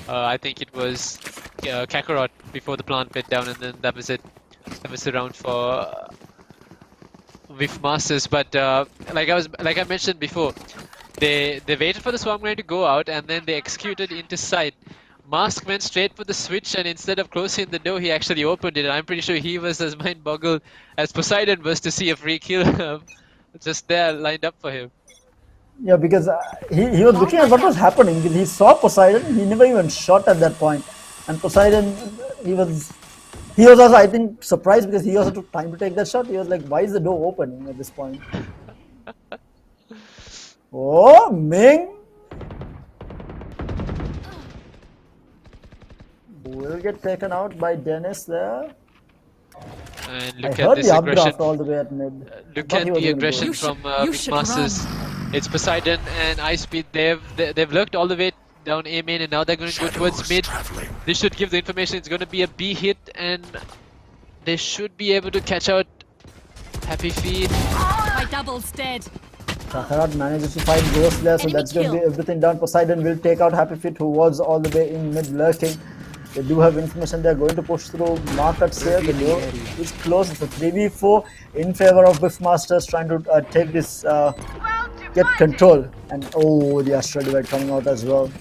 S4: I think it was Kakarot before the plant went down, and then that was it. That was the round for Whiff Masters. But like I mentioned before, they waited for the swarm grenade to go out, and then they executed into sight. Mask went straight for the switch, and instead of closing the door, he actually opened it. I'm pretty sure he was as mind-boggled as Poseidon was to see a free kill just there lined up for him.
S1: Yeah, because he was looking at what was happening. He saw Poseidon, he never even shot at that point. And Poseidon, he was also, I think, surprised because he also took time to take that shot. He was like, why is the door opening at this point? Oh, Ming will get taken out by Dennis there.
S4: And look
S1: I
S4: at
S1: heard
S4: this
S1: the
S4: aggression.
S1: updraft all the way at mid.
S4: Look at the aggression from Big Masters. It's Poseidon and Ice Speed. They've lurked all the way down A main, and now they're going to go towards mid. This should give the information. It's going to be a B hit, and they should be able to catch out Happy Feet.
S7: My double's dead.
S1: Kakarot manages to find Ghost there, so that's going to be everything done. Poseidon will take out Happy Feet, who was all the way in mid lurking. They do have information. They're going to push through markets here. The door is closed. It's a 3v4 in favor of Whiffmasters, trying to take this, get control. And oh, the Astra Divide coming out as well.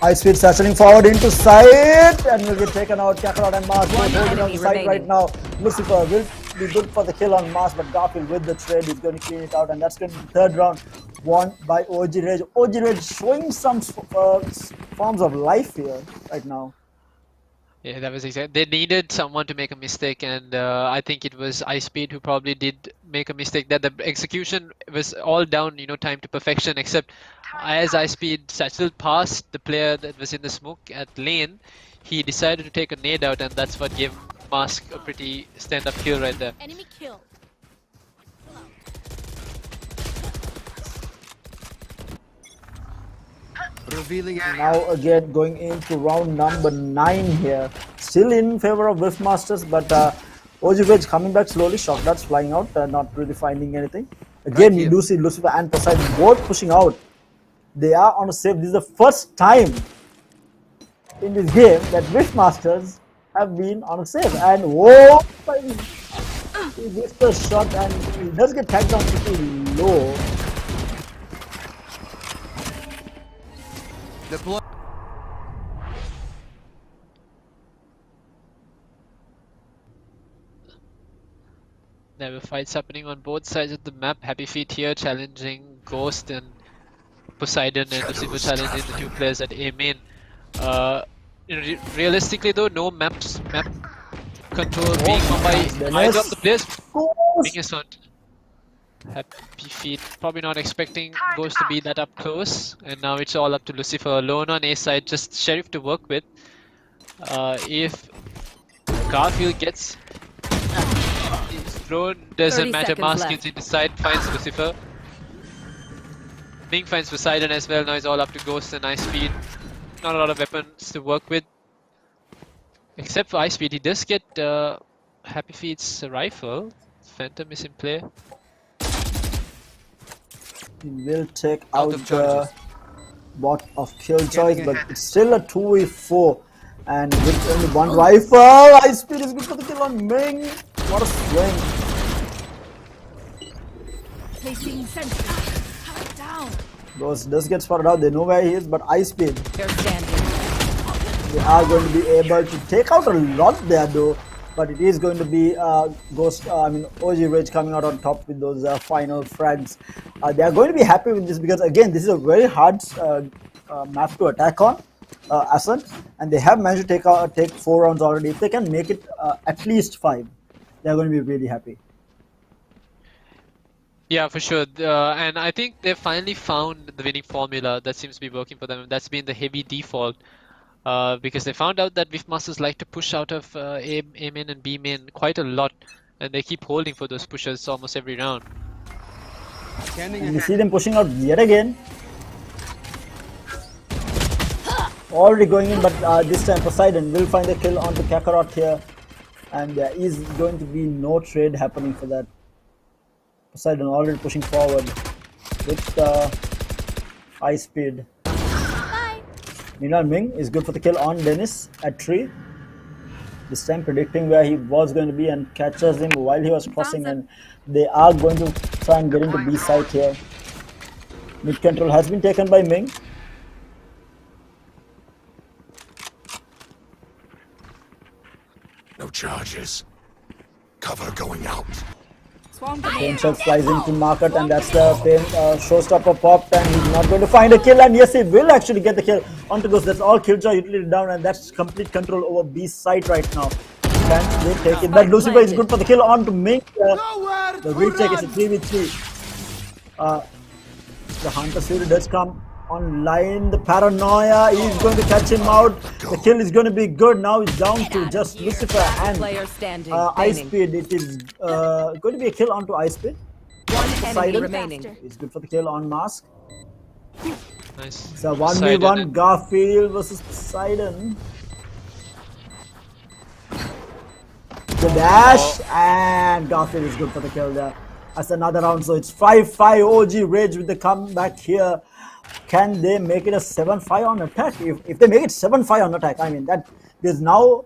S1: Ice Speed satching forward into sight, and will get taken out. Kakarot and Mars both holding on the side right now. Lucifer will be good for the kill on Mars, but Garfield with the trade is going to clean it out, and that's going to be the third round won by OG Rage. OG Rage showing some forms of life here right now.
S4: Yeah, that was exactly. They needed someone to make a mistake, and I think it was Ice Speed who probably did make a mistake. That the execution was all down, time to perfection. Except as Ice Speed satcheled past the player that was in the smoke at lane, he decided to take a nade out, and that's what gave Mask a pretty stand-up kill right there.
S7: Enemy kill.
S5: Revealing
S1: Now again going into round number 9 here. Still in favor of Whiffmasters, but OG Rage coming back slowly. Shock darts flying out, not really finding anything. Again, we do see Lucifer and Poseidon both pushing out. They are on a save. This is the first time in this game that Whiffmasters have been on a save. And whoa! He gets the shot and he does get tagged down pretty low.
S4: There were fights happening on both sides of the map. Happy Feet here challenging Ghost and Poseidon, and Lucifer challenging the two players at A main. Realistically though, no map control being on by either of the players. Being is on Happy Feet, probably not expecting Ghost to be that up close, and now it's all up to Lucifer alone on A side, just Sheriff to work with. If Garfield gets thrown, doesn't matter, Mask gets in the side, finds Lucifer. Ming finds Poseidon as well, now it's all up to Ghost and Ice Speed. Not a lot of weapons to work with. Except for Ice Speed, he does get Happy Feet's rifle. Phantom is in play.
S1: He will take out the bot of Killjoys, but it's still a 2v4. And with only one rifle, Ice Speed is good for the kill on Ming. What a swing.
S7: Placing sentry. Down.
S1: Ghost does get spotted out, they know where he is, but Ice Speed,
S6: They're standing.
S1: they are going to be able to take out a lot there though. But it is going to be Ghost, OG Rage coming out on top with those final frags. They are going to be happy with this because again, this is a very hard map to attack on, Ascent, and they have managed to take 4 rounds already. If they can make it at least 5, they are going to be really happy.
S4: Yeah, for sure. And I think they've finally found the winning formula that seems to be working for them. That's been the heavy default. Because they found out that Whiffmasters like to push out of A main and B main quite a lot, and they keep holding for those pushes almost every round.
S1: And you see them pushing out yet again. Already going in, but this time Poseidon will find a kill onto Kakarot here, and there is going to be no trade happening for that. Poseidon already pushing forward with Ice Speed. Meanwhile, Ming is good for the kill on Dennis at 3. This time predicting where he was going to be and catches him while he was crossing, and they are going to try and get into B side here. Mid control has been taken by Ming.
S8: No charges. Cover going out.
S1: Pain shot flies into market, and that's the Pain showstopper popped, and he's not going to find a kill, and yes, he will actually get the kill onto Ghost. That's all Killjoy utility down, and that's complete control over B side right now. Can they take it? But Lucifer is good for the kill onto Ming. The retake is a 3v3. The Hunter Fury does come online. The Paranoia is going to catch him out. The kill is going to be good. Now it's down to just Lucifer and Ice Speed. It is going to be a kill onto Ice Speed.
S6: One enemy remaining.
S1: It's good for the kill on Mask.
S4: Nice.
S1: It's a 1v1 Garfield versus Poseidon. The dash, and Garfield is good for the kill there. That's another round, so it's 5-5. OG Rage with the comeback here. Can they make it a 7-5 on attack? If they make it 7-5 on attack, I mean that, because now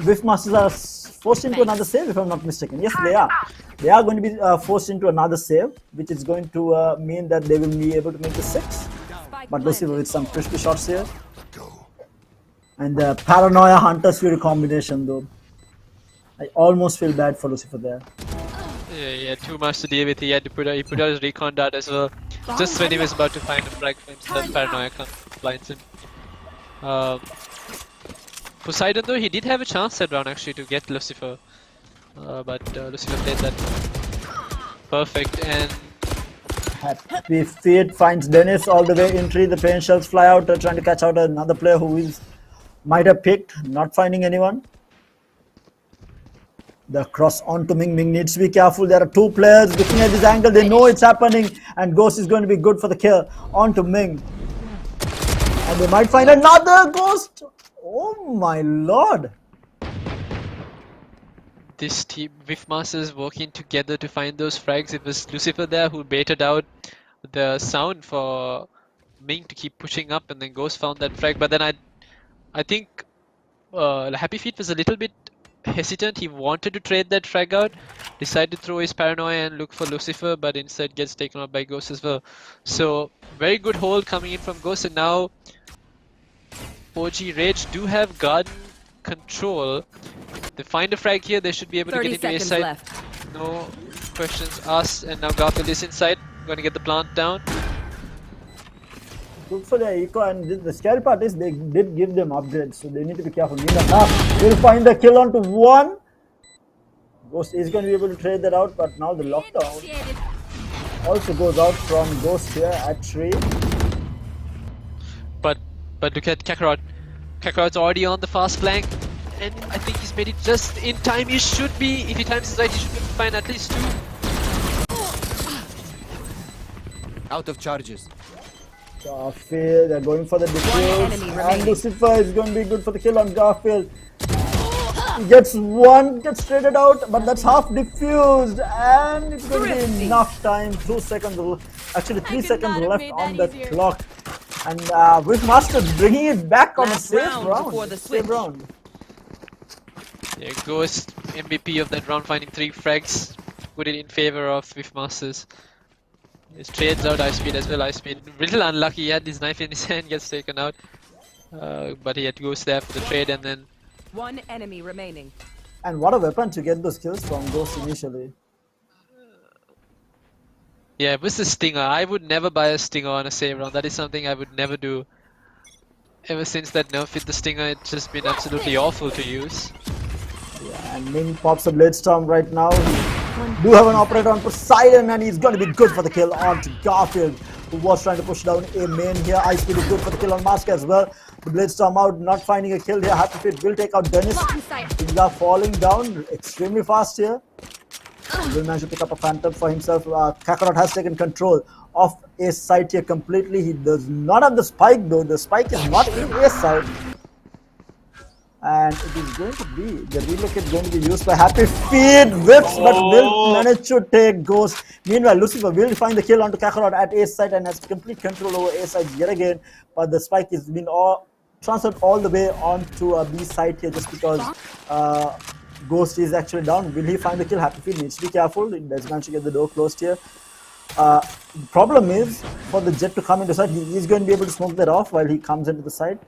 S1: Whiffmasters are forced into another save, if I'm not mistaken. Yes, they are. They are going to be forced into another save, which is going to mean that they will be able to make the 6. But Lucifer with some crispy shots here. And the Paranoia Hunter's Fury combination though. I almost feel bad for Lucifer there.
S4: Yeah, too much to deal with. He had to put out his recon dart as well. Just when he was about to find a frag frames, that Paranoia blinds him. Poseidon though, he did have a chance that round actually to get Lucifer. But Lucifer played that perfect, and
S1: Happy Feet finds Dennis all the way in 3. The pain shells fly out, trying to catch out another player who might have picked, not finding anyone. The cross onto Ming. Ming needs to be careful. There are 2 players looking at this angle. They know it's happening, and Ghost is going to be good for the kill onto Ming. And they might find another Ghost. Oh my lord!
S4: this team, Whiffmasters working together to find those frags. It was Lucifer there who baited out the sound for Ming to keep pushing up, and then Ghost found that frag. But then I think Happy Feet was a little bit hesitant. He wanted to trade that frag out, decided to throw his Paranoia and look for Lucifer, but instead gets taken out by Ghost as well. So very good hold coming in from Ghost, and now OG Rage do have Garden control. If they find a frag here, they should be able to
S6: 30
S4: get into A
S6: seconds
S4: side.
S6: left.
S4: No questions asked, and now Garfield is inside. Going to get the plant down.
S1: Good for their eco, and the scary part is they did give them upgrades, so they need to be careful. Will find the kill onto one. Ghost is going to be able to trade that out, but now the lockdown also goes out from Ghost here at 3.
S4: But look at Kakarot. Kakarot's already on the fast flank, and I think he's made it just in time. He should be, if he times it right, he should be able to find at least 2.
S5: Out of charges.
S1: Garfield, they're going for the
S6: enemy
S1: defuse, and
S6: remaining.
S1: Lucifer is going to be good for the kill on Garfield. He gets one, gets traded out, but that's half diffused, and it's going to be enough time. 2 seconds, actually 3 seconds left on the clock. And with Master bringing it back on a
S6: Last
S1: safe
S6: round
S1: round.
S6: before the
S1: Safe
S6: switch.
S1: round.
S4: Yeah, Ghost MVP of that round, finding 3 frags, put it in favor of Masters. He trades out Ice Speed as well. Ice Speed, little unlucky, he had his knife in his hand, gets taken out. But he had Ghost there for the trade, and then
S6: One enemy remaining.
S1: And what a weapon to get those kills from Ghost initially.
S4: yeah, it was the Stinger. I would never buy a Stinger on a save round. That is something I would never do. Ever since that nerf hit the Stinger, it's just been absolutely awful to use.
S1: Yeah, and Ming pops a Blade Storm right now. We do have an operator on Poseidon, and he's going to be good for the kill on to Garfield, who was trying to push down a main here. Ice Speed is good for the kill on Mask as well. The Blade Storm out, not finding a kill here. Happy Feet will take out Dennis. Things are falling down extremely fast here. He will manage to pick up a Phantom for himself. Kakarot has taken control of A site here completely. He does not have the spike though. The spike is not in A site. And it is going to be, the relocate is going to be used by Happy Feet. Whips, but will manage to take Ghost. Meanwhile, Lucifer will find the kill onto Kakarot at A site and has complete control over A site yet again. But the spike has been transferred all the way onto B site here just because Ghost is actually down. Will he find the kill? Happy Feet needs to be careful. He does manage to get the door closed here. The problem is for the Jet to come into site, he is going to be able to smoke that off while he comes into the site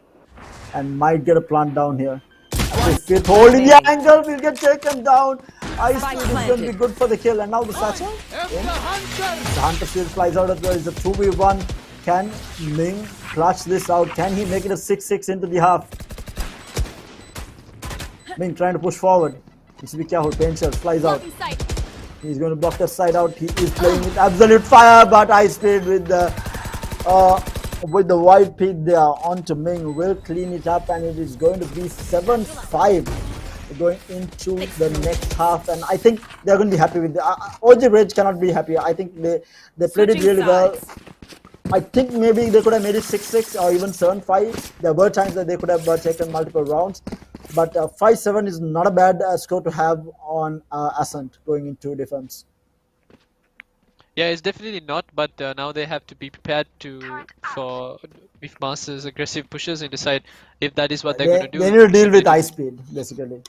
S1: and might get a plant down here. If holding the angle, will get taken down. Ice Speed is going to be good for the kill, and now the satchel. The Hunter Shield flies out as well. It's a 2v1. Can Ming clutch this out? Can he make it a 6-6 into the half? Ming trying to push forward. Needs to be careful. Pain Shell flies out. He's going to block that side out. He is playing with absolute fire, but Ice Speed with the wide peak there onto Ming will clean it up, and it is going to be 7-5 going into the next half. And I think they're going to be happy with the OG Rage cannot be happy. I think they played it really well. I think maybe they could have made it 6-6 or even 7-5. There were times that they could have taken multiple rounds, but 5-7 is not a bad score to have on Ascent going into defense.
S4: Yeah, it's definitely not, but now they have to be prepared for Beef Masters' aggressive pushes and decide if that is what they're going to do.
S1: They need to deal with Ice Speed, basically.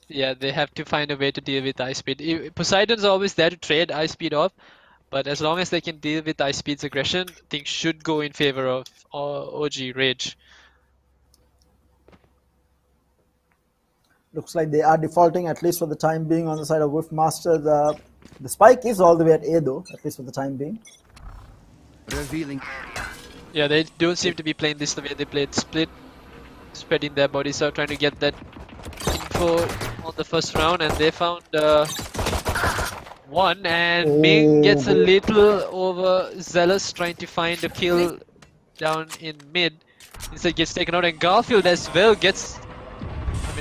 S4: Yeah, they have to find a way to deal with Ice Speed. Poseidon's always there to trade Ice Speed off, but as long as they can deal with Ice Speed's aggression, things should go in favor of OG Rage.
S1: Looks like they are defaulting, at least for the time being, on the side of Wolf Master. The spike is all the way at A though, at least for the time being.
S5: Revealing.
S4: Yeah, they don't seem to be playing this the way they played Split, spreading their bodies out, trying to get that info on the first round, and they found one, and Ming gets a little overzealous trying to find a kill down in mid. Instead gets taken out, and Garfield as well gets,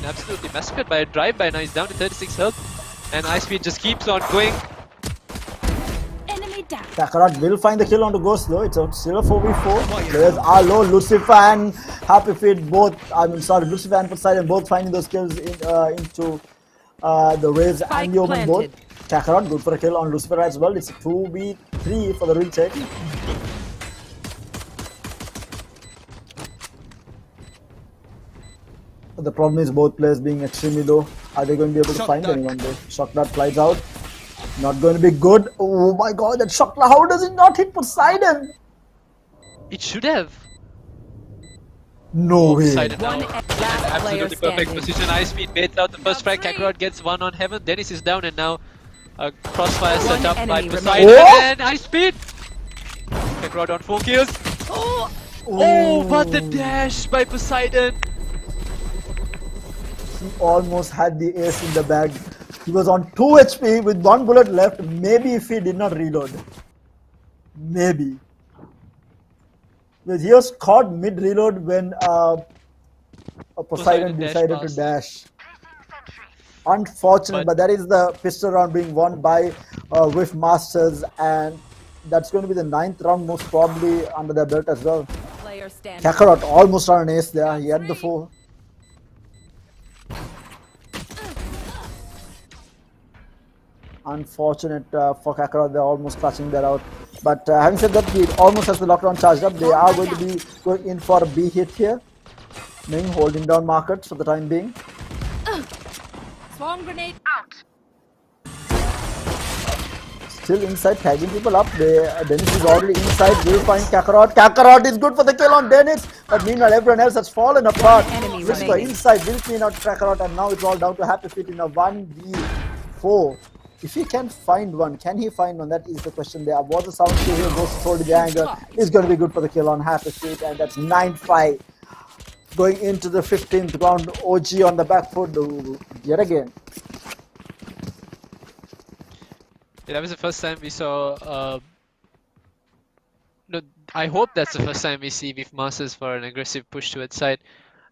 S4: absolutely massacred by a drive-by. Now he's down to 36 health, and Ice Speed just keeps on going.
S7: Enemy down.
S1: Kakarot will find the kill onto Ghost though. It's still a 4v4. There's Arlo, Lucifer and Happy Feet both, Lucifer and Poseidon both finding those kills into the Raze and the Omen both. Kakarot good for a kill on Lucifer as well. It's a 2v3 for the retake. The problem is both players being extremely low. Are they going to be able to find anyone there? Shock Dart flies out. Not going to be good. Oh my god, that Shock Dart. How does it not hit Poseidon?
S4: It should have.
S1: No way.
S4: Poseidon now.
S6: One last player
S4: Absolutely perfect
S6: standing.
S4: position. Ice Speed baits out the first strike. Kakarot gets one on Heaven. Dennis is down and now a crossfire set
S6: One
S4: up by
S6: enemy
S4: Poseidon
S1: remaining.
S4: and Ice Speed. Kakarot on 4 kills. Oh, but the dash by Poseidon.
S1: He almost had the ace in the bag. He was on 2 HP with 1 bullet left. Maybe if he did not reload. Maybe. Because he was caught mid-reload when Poseidon decided to dash. Unfortunate, but that is the pistol round being won by Whiff Masters, and that's going to be the 9th round most probably under their belt as well.
S6: Player standing.
S1: Kakarot almost on an ace there. He had the 4. Unfortunate for Kakarot, they're almost clutching that out. But having said that, he almost has the lockdown charged up. They are going to be going in for a B hit here. Ming holding down markets for the time being.
S7: Swarm grenade out.
S1: Still inside, tagging people up. Dennis is already inside. Will find Kakarot. Kakarot is good for the kill on Dennis. But meanwhile, everyone else has fallen apart.
S6: Enemy
S1: Whisper
S6: remaining.
S1: inside will clean out Kakarot, and now it's all down to Happy Feet in a 1v4. If he can find one, can he find one? That is the question there. Was the sound here? Goes to hold the angle. Is going to be good for the kill on Happy Feet, and that's 9-5. Going into the 15th round, OG on the back foot yet again.
S4: Yeah, that was the first time we saw. No, I hope that's the first time we see Whiff Masters for an aggressive push towards side,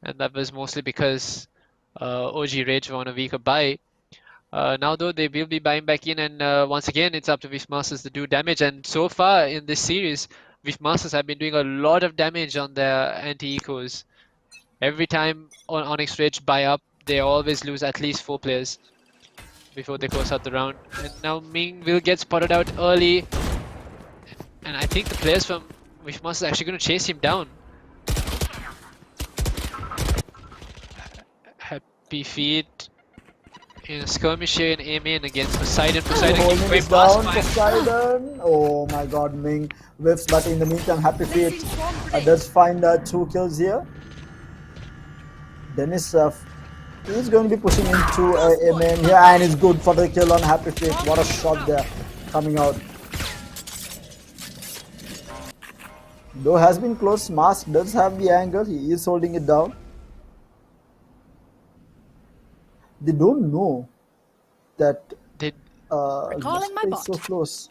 S4: and that was mostly because OG Rage were on a weaker buy. Now though, they will be buying back in, and once again it's up to Whiff Masters to do damage, and so far in this series Whiff Masters have been doing a lot of damage on their anti-ecos. Every time on Onyx Rage buy up, they always lose at least 4 players before they close out the round. And now Ming will get spotted out early, and I think the players from Whiff Masters are actually going to chase him down. Happy Feet in a skirmish here in aim in against Poseidon. Poseidon
S1: Holding
S4: giving away
S1: this down,
S4: fast
S1: Poseidon. Oh my god, Ming whiffs, but in the meantime, Happy Feet does find 2 kills here. Dennis is going to be pushing into a main here, and it's good for the kill on Happy Feet. What a shot there coming out. Though has been close, Mask does have the angle. He is holding it down. They don't know that
S7: Recalling my
S1: is
S7: bot.
S1: so close.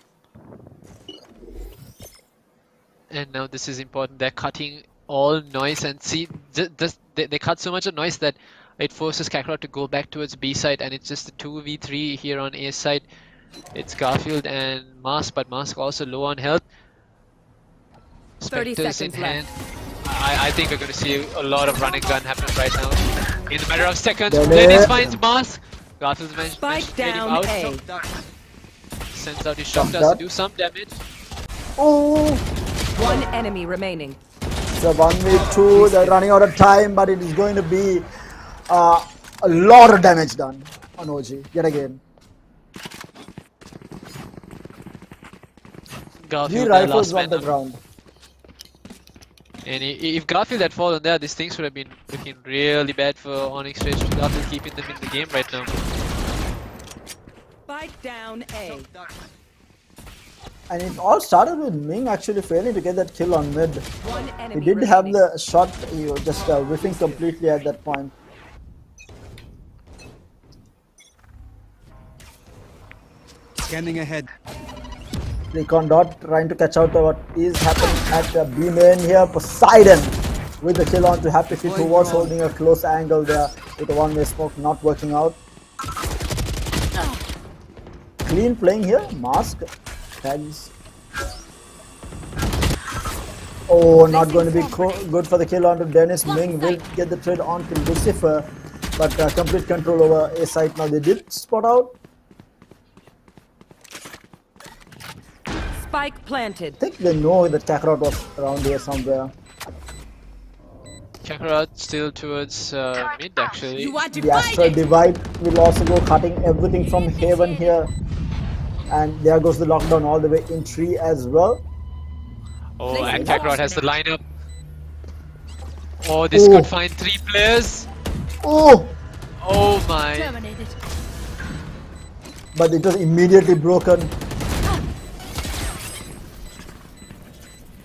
S4: And now this is important. They're cutting all noise, and see, they cut so much of noise that it forces Kakarot to go back towards B side, and it's just a 2v3 here on A side. It's Garfield and Mask, but Mask also low on health.
S6: 30
S4: Spectres in
S6: seconds
S4: hand.
S6: left.
S4: I think we're going to see a lot of running gun happen right now. In a matter of seconds,
S1: Dennis.
S4: Dennis finds Mask. Garfield's
S6: Spike down
S4: out.
S6: A.
S4: Sends out his shock
S1: Shock
S4: dust to
S1: dart.
S4: do some damage.
S1: Oh!
S6: One enemy remaining.
S1: It's a 1v2. They're running out of time, but it is going to be a lot of damage done on OG yet again.
S4: Garfield,
S1: The
S4: the
S1: rifles
S4: last
S1: on the
S4: man up.
S1: ground.
S4: And if Garfield had fallen there, these things would have been looking really bad for Onyx Rage. Garfield keeping them in the game right now.
S6: Spike down A.
S1: And it all started with Ming actually failing to get that kill on mid.
S6: One
S1: He
S6: enemy
S1: did have
S6: remaining.
S1: the shot, he was just whiffing completely at that point.
S5: Scanning ahead.
S1: Recon Dot trying to catch out what is happening at the B main here. Poseidon with the kill on to Happy Feet, who was holding a close angle there with a one-way smoke not working out. Clean playing here. Mask tags. Oh, not going to be good for the kill onto Dennis. Ming will get the trade on to Lucifer, but complete control over A site now. They did spot out.
S6: Spike planted.
S1: I think they know that Kakarot was around here somewhere.
S4: Kakarot still towards mid actually.
S7: You want to
S1: The
S7: fight
S1: asteroid
S7: it?
S1: divide will also go cutting everything from Haven here. And there goes the lockdown all the way in tree as well.
S4: Oh, and Kakarot has the lineup. Oh, this could find 3 players.
S1: Oh!
S4: Oh my.
S7: Terminated.
S1: But it was immediately broken.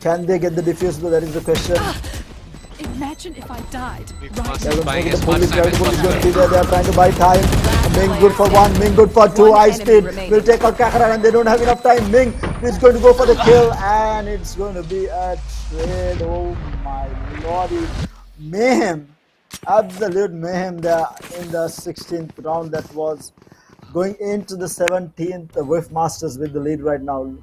S1: Can they get the defuse? That is the question.
S7: Imagine if I died.
S4: Must
S1: They're
S4: be
S1: going
S4: buying
S1: to
S4: as
S1: the
S4: much
S1: police.
S4: time as
S1: Everybody's going to
S4: possible.
S1: be there. They are trying to buy time. Ming good for 1. Ming good for 2.
S6: One
S1: High
S6: enemy
S1: speed
S6: remaining.
S1: will take out Kakarot and they don't have enough time. Ming is going to go for the kill and it's going to be a trade. Oh my lordy. Mayhem. Absolute mayhem there in the 16th round. That was going into the 17th. The Whiff Masters with the lead right now.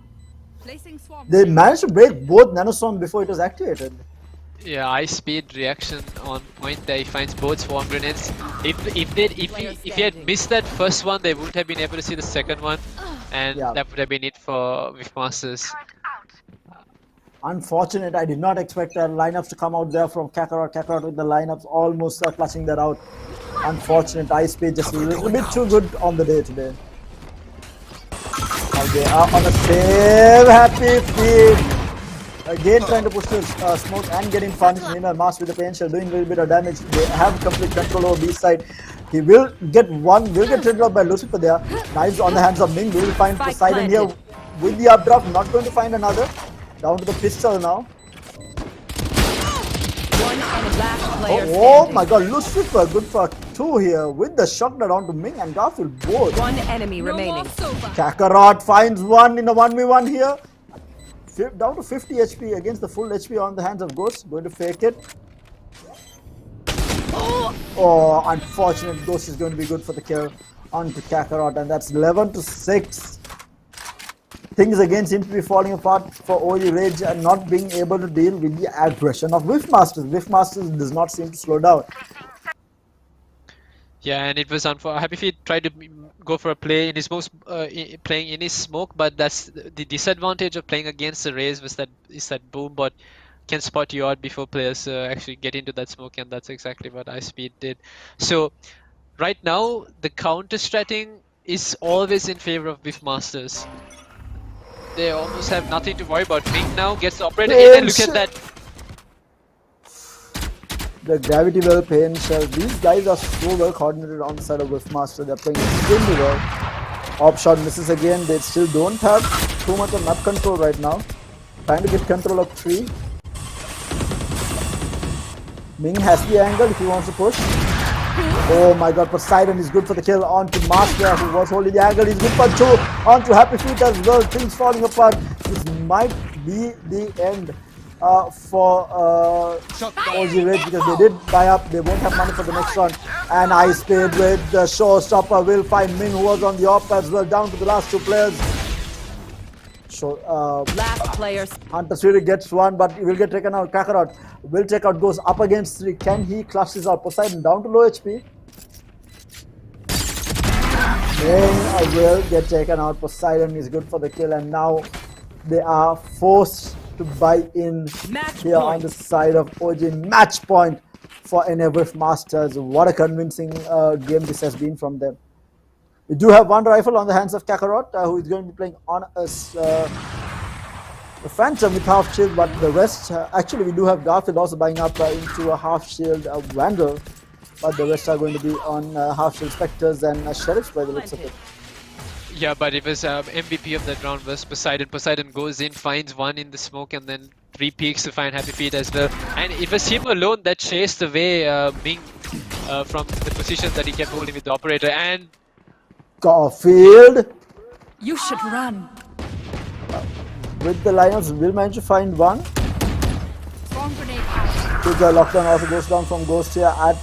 S7: Placing swarm.
S1: They managed to break both nanoswarm before it was activated.
S4: Yeah, high speed reaction on point there. He finds both swarm grenades. If he had missed that first one, they wouldn't have been able to see the second one, and
S1: Yeah.
S4: that would have been it for Masters.
S1: Unfortunate, I did not expect lineups to come out there from Kakarot. Kakarot with the lineups almost clutching that out. Unfortunate, ice speed just a little bit too good on the day today. And they are on the same happy feet. Again trying to push the smoke and getting punished. Meanwhile, Mars with the pain shell doing a little bit of damage. They have complete control over B side. He will get one, will get triggered by Lucifer there. Knives on the hands of Ming. Will find
S6: Spike
S1: Poseidon here
S6: planted.
S1: with the updraft. Not going to find another. Down to the pistol now.
S6: One and last player
S1: Oh
S6: standing.
S1: my god, Lucifer good for 2 here with the shotgun down to Ming and Garfield both.
S6: One enemy remaining.
S1: Kakarot finds one in a 1v1 here. Down to 50 HP against the full HP on the hands of Ghost. Going to fake it. Oh, unfortunate. Ghost is going to be good for the kill onto Kakarot, and that's 11 to 6. Things again seem to be falling apart for OG Rage and not being able to deal with the aggression of Whiff Masters. Whiff Masters does not seem to slow down.
S4: Yeah, and it was unfortunate. Happy Feet tried to go for a play in his playing in his smoke, but that's the disadvantage of playing against the Rays was that boom bot can spot you out before players actually get into that smoke, and that's exactly what Ice Speed did. So right now the counter stratting is always in favor of Biff Masters. They almost have nothing to worry about. Ming now gets the operator in, and look at that.
S1: The gravity well pain shell. These guys are so well coordinated on the side of Whiff Master. They're playing extremely well. Op shot misses again. They still don't have too much of map control right now. Trying to get control of 3. Ming has the angle if he wants to push. Oh my god, Poseidon is good for the kill onto Master who was holding the angle. He's good for 2 onto Happy Feet as well. Things falling apart. This might be the end for OG Rage because they did buy up. They won't have money for the next round. And Ice Speed with the showstopper will find Ming who was on the op as well. Down to the last 2 players. So
S6: Last player.
S1: Hunter Fury gets one, but he will get taken out. Kakarot will take out, goes up against 3. Can he clutch this out? Poseidon down to low HP. Ming will get taken out. Poseidon is good for the kill, and now they are forced to buy in
S6: Match
S1: here on
S6: point.
S1: the side of OG. Match point for NFF Masters. What a convincing game this has been from them. We do have one rifle on the hands of Kakarot, who is going to be playing on a Phantom with half shield, but the rest, actually we do have Garfield also buying up into a half shield Vandal, but the rest are going to be on half shield Spectres and Sheriffs by the looks of it.
S4: Yeah, but it was MVP of that round was Poseidon. Poseidon goes in, finds one in the smoke, and then 3 peeks to find Happy Feet as well. And it was him alone that chased away Ming from the position that he kept holding with the operator. And
S1: Garfield
S7: You should run.
S1: with the lineups will manage to find one.
S7: Swarm grenade out.
S1: The lockdown also goes down from Ghost here at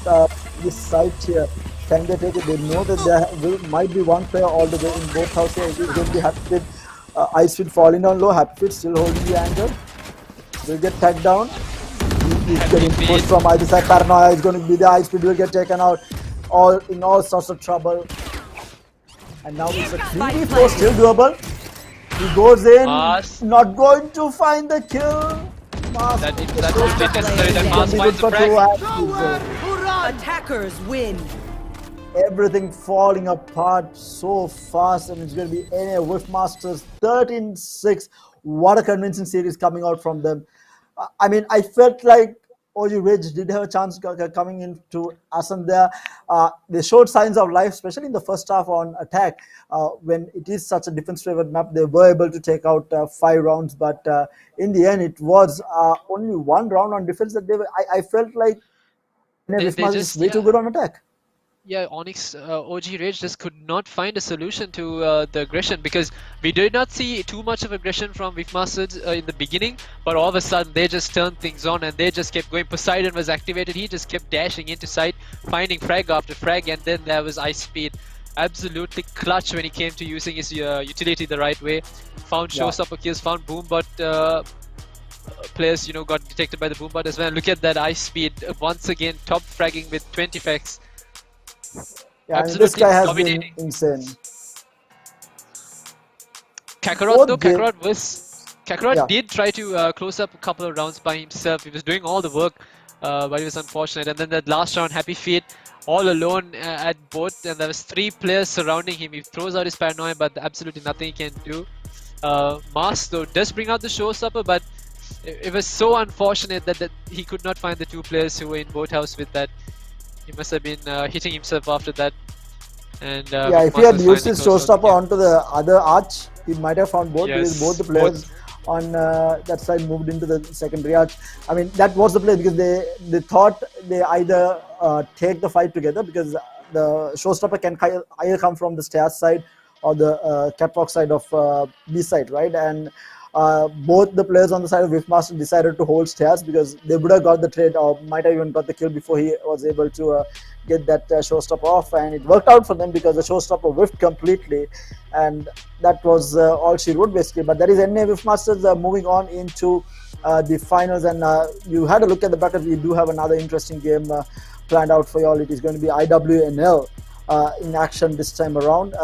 S1: this site here. Can they take it? They know that there might be one player all the way in both houses. It is going to be Happy Feet. Ice Feet falling down low. Happy Feet still holding the angle. Will get tagged down. He's getting pushed from either side. Paranoia is going to be the Ice Feet. Will get taken out. All in all sorts of trouble. And now it's a 3v4 still doable. He goes in.
S4: Mars.
S1: Not going to find the kill. Mars
S4: that
S1: with
S4: is
S1: the
S4: that
S1: shot.
S4: would be necessary that
S1: It's
S4: Mars
S1: gonna be
S4: finds
S1: good
S4: the
S1: for 2
S4: frag.
S1: actions.
S6: Attackers win.
S1: Everything falling apart so fast, and it's going to be NA Whiff Masters 13-6. What a convincing series coming out from them. I mean, I felt like OG Ridge did have a chance coming into Assam there. They showed signs of life, especially in the first half on attack. When it is such a defense-favored map, they were able to take out 5 rounds, but in the end, it was only 1 round on defense that they were. I felt like
S4: They
S1: Wisma is
S4: just
S1: way too good on attack.
S4: yeah, Onyx OG Rage just could not find a solution to the aggression, because we did not see too much of aggression from Wifmasters in the beginning, but all of a sudden they just turned things on and they just kept going. Poseidon was activated, he just kept dashing into sight, finding frag after frag, and then there was Ice Speed. Absolutely clutch when he came to using his utility the right way. Found showstopper kills, found Boombot players, got detected by the Boombot as well. Look at that Ice Speed once again, top fragging with 20 effects.
S1: Yeah, I mean, this guy has been insane.
S4: Kakarot though, Kakarot did try to close up a couple of rounds by himself. He was doing all the work, but he was unfortunate. And then that last round, Happy Feet, all alone at both, and there was 3 players surrounding him. He throws out his paranoia, but absolutely nothing he can do. Mars though does bring out the showstopper, but it was so unfortunate that he could not find the 2 players who were in boathouse with that. He must have been hitting himself after that. And
S1: if he had used his showstopper onto the other arch, he might have found both, because both the players on that side moved into the secondary arch. I mean, that was the play, because they thought they either take the fight together, because the showstopper can either come from the stairs side or the catwalk side of B side, right? And both the players on the side of Wifmaster decided to hold stairs, because they would have got the trade or might have even got the kill before he was able to get that showstopper off, and it worked out for them because the showstopper whiffed completely, and that was all she wrote basically. But that is NA Wifmasters moving on into the finals, and you had a look at the bracket. We do have another interesting game planned out for y'all. It is going to be IWNL in action this time around.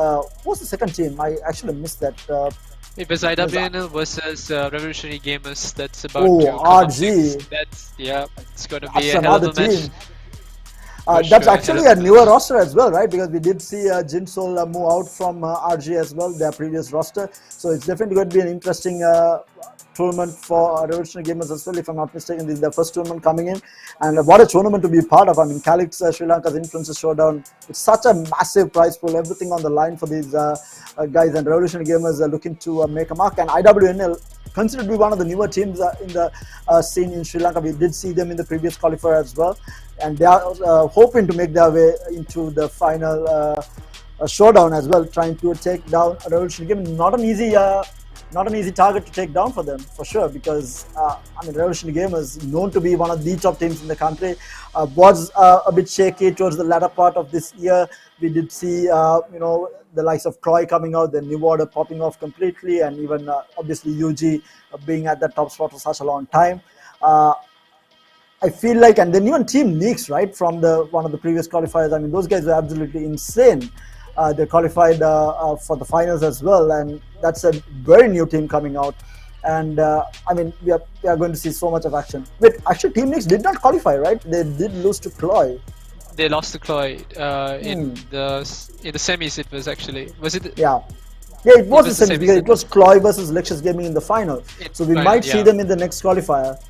S1: What's the second team? I actually missed that.
S4: It was IWNL versus Revolutionary Gamers. That's about
S1: to
S4: come
S1: RG.
S4: That's it's going to be a
S1: hell of a match. That's actually a newer roster as well, right? Because we did see Jinsol move out from RG as well, their previous roster. So it's definitely going to be an interesting tournament for Revolutionary Gamers as well. If I'm not mistaken, this is their first tournament coming in, and what a tournament to be part of. I mean, Calyx, Sri Lanka's Influencer Showdown, it's such a massive prize pool, everything on the line for these guys, and Revolutionary Gamers are looking to make a mark. And IWNL, considered to be one of the newer teams in the scene in Sri Lanka. We did see them in the previous qualifier as well, and they are hoping to make their way into the final showdown as well, trying to take down a Revolutionary Gamers. Not an easy target to take down for them, for sure, because I mean, Revolutionary Gamers, known to be one of the top teams in the country, was a bit shaky towards the latter part of this year. We did see, the likes of Croy coming out, the New Order popping off completely, and even obviously UG being at the top spot for such a long time. I feel like, and then even Team Neeks, right, from one of the previous qualifiers, I mean, those guys were absolutely insane. They qualified for the finals as well, and that's a very new team coming out. And I mean, we are going to see so much of action. Wait, actually, Team Neeks did not qualify, right? They did lose to Cloy.
S4: They lost to Cloy in the semis. It was actually
S1: Yeah, it was the semis, because it was Cloy versus Lexus Gaming in the final. So we might see them in the next qualifier.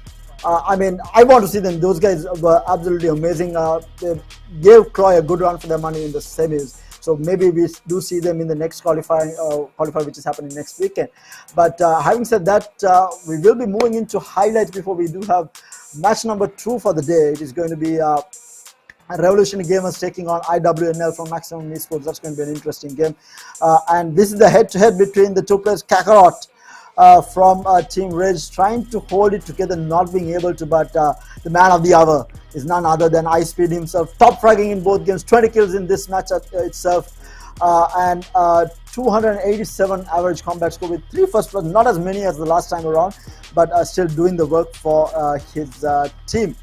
S1: I mean, I want to see them. Those guys were absolutely amazing. They gave Cloy a good run for their money in the semis. So maybe we do see them in the next qualifier, which is happening next weekend. But having said that, we will be moving into highlights before we do have match number 2 for the day. It is going to be Revolutionary Gamers taking on IWNL from Maximum Esports. That's going to be an interesting game. And this is the head-to-head between the 2 players. Kakarot from Team Ridge trying to hold it together, not being able to, but the man of the hour is none other than Ice Speed himself. Top fragging in both games, 20 kills in this match itself, and 287 average combat score with 3 first blood, not as many as the last time around, but still doing the work for his team.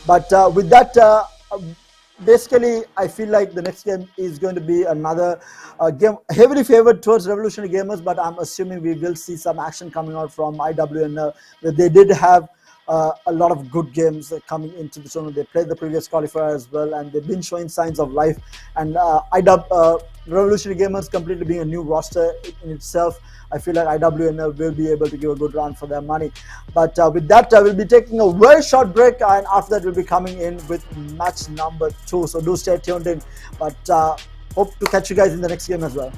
S1: But with that, basically, I feel like the next game is going to be another game heavily favored towards Revolutionary Gamers, but I'm assuming we will see some action coming out from IWNL. They did have a lot of good games coming into the tournament. They played the previous qualifier as well, and they've been showing signs of life. And Revolutionary Gamers completely being a new roster in itself, I feel like IWNL will be able to give a good run for their money. But with that, we'll be taking a very short break, and after that, we'll be coming in with match number 2. So do stay tuned in. But hope to catch you guys in the next game as well.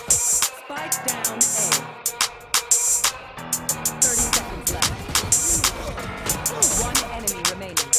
S6: Spike down A. 30 seconds left. One enemy remaining.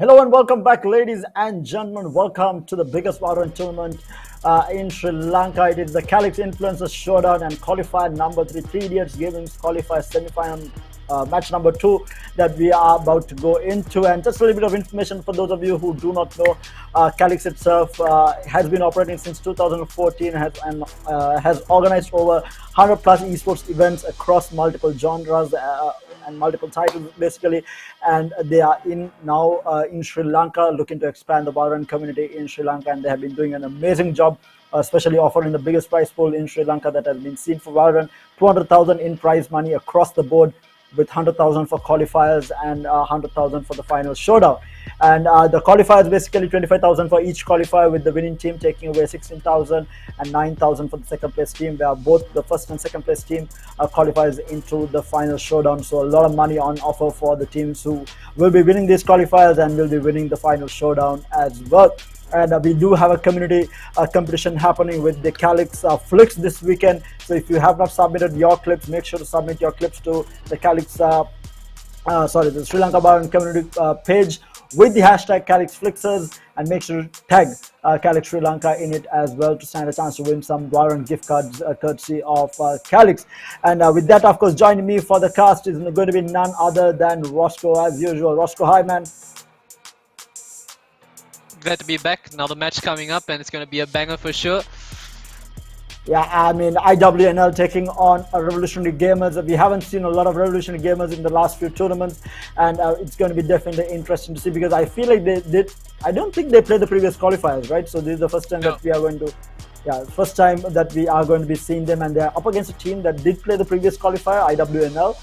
S1: Hello and welcome back, ladies and gentlemen. Welcome to the biggest Valorant tournament in Sri Lanka. It is the Calyx Influencer Showdown and qualifier number 3, 3 Idiots Gaming's qualifier semi-final match number 2 that we are about to go into. And just a little bit of information for those of you who do not know, Calyx itself has been operating since 2014 and has organized over 100 plus esports events across multiple genres and multiple titles basically, and they are now in Sri Lanka, looking to expand the Valorant community in Sri Lanka, and they have been doing an amazing job, especially offering the biggest prize pool in Sri Lanka that has been seen for Valorant, 200,000 in prize money across the board, with 100,000 for qualifiers and 100,000 for the final showdown. And the qualifiers basically 25,000 for each qualifier, with the winning team taking away 16,000 and 9,000 for the second place team, where both the first and second place team qualifies into the final showdown. So a lot of money on offer for the teams who will be winning these qualifiers and will be winning the final showdown as well. And we do have a community competition happening with the Calyx Flicks this weekend. So if you have not submitted your clips, make sure to submit your clips to the Calyx, the Sri Lanka Valorant community page with the hashtag Calyx Flixers, and make sure to tag Calyx Sri Lanka in it as well to stand a chance to win some Valorant gift cards courtesy of Calyx. And with that, of course, joining me for the cast is going to be none other than Roscoe as usual. Roscoe, hi man.
S4: Glad to be back. Now the match coming up, and it's going to be a banger for sure.
S1: Yeah, I mean, IWNL taking on Revolutionary Gamers. We haven't seen a lot of Revolutionary Gamers in the last few tournaments, and it's going to be definitely interesting to see, because I feel like I don't think they played the previous qualifiers, right? So this is the first time that we are going to, first time that we are going to be seeing them, and they're up against a team that did play the previous qualifier, IWNL.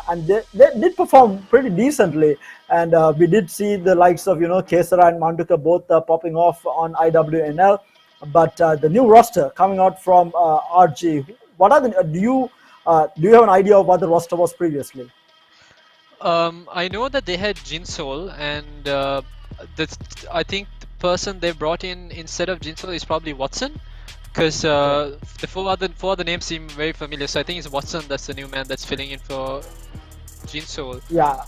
S1: And they did perform pretty decently, and we did see the likes of Kesara and Manduka both popping off on IWNL. But the new roster coming out from RG, what are the do you have an idea of what the roster was previously?
S4: I know that they had Jinsol, and I think the person they brought in instead of Jinsol is probably Watson. Because the four other names seem very familiar, so I think it's Watson that's the new man that's filling in for Jinsol.
S1: Yeah,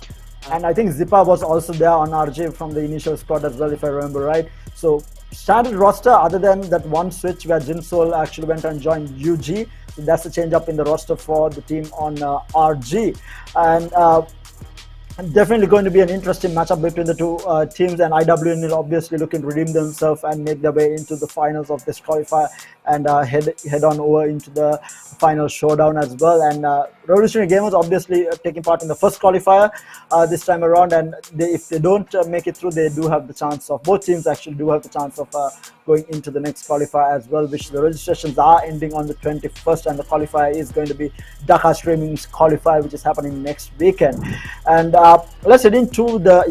S1: and I think Zippa was also there on RJ from the initial squad as well, if I remember right. So standard roster, other than that one switch where Jinsol actually went and joined UG. So that's a change up in the roster for the team on RG. And definitely going to be an interesting matchup between the two teams, and IWN obviously looking to redeem themselves and make their way into the finals of this qualifier and head on over into the final showdown as well. And Revolutionary Gamers obviously taking part in the first qualifier this time around, and if they don't make it through, they do have the chance of, both teams actually do have the chance of going into the next qualifier as well, which the registrations are ending on the 21st, and the qualifier is going to be Dhaka Streaming's qualifier, which is happening next weekend. And let's head into the,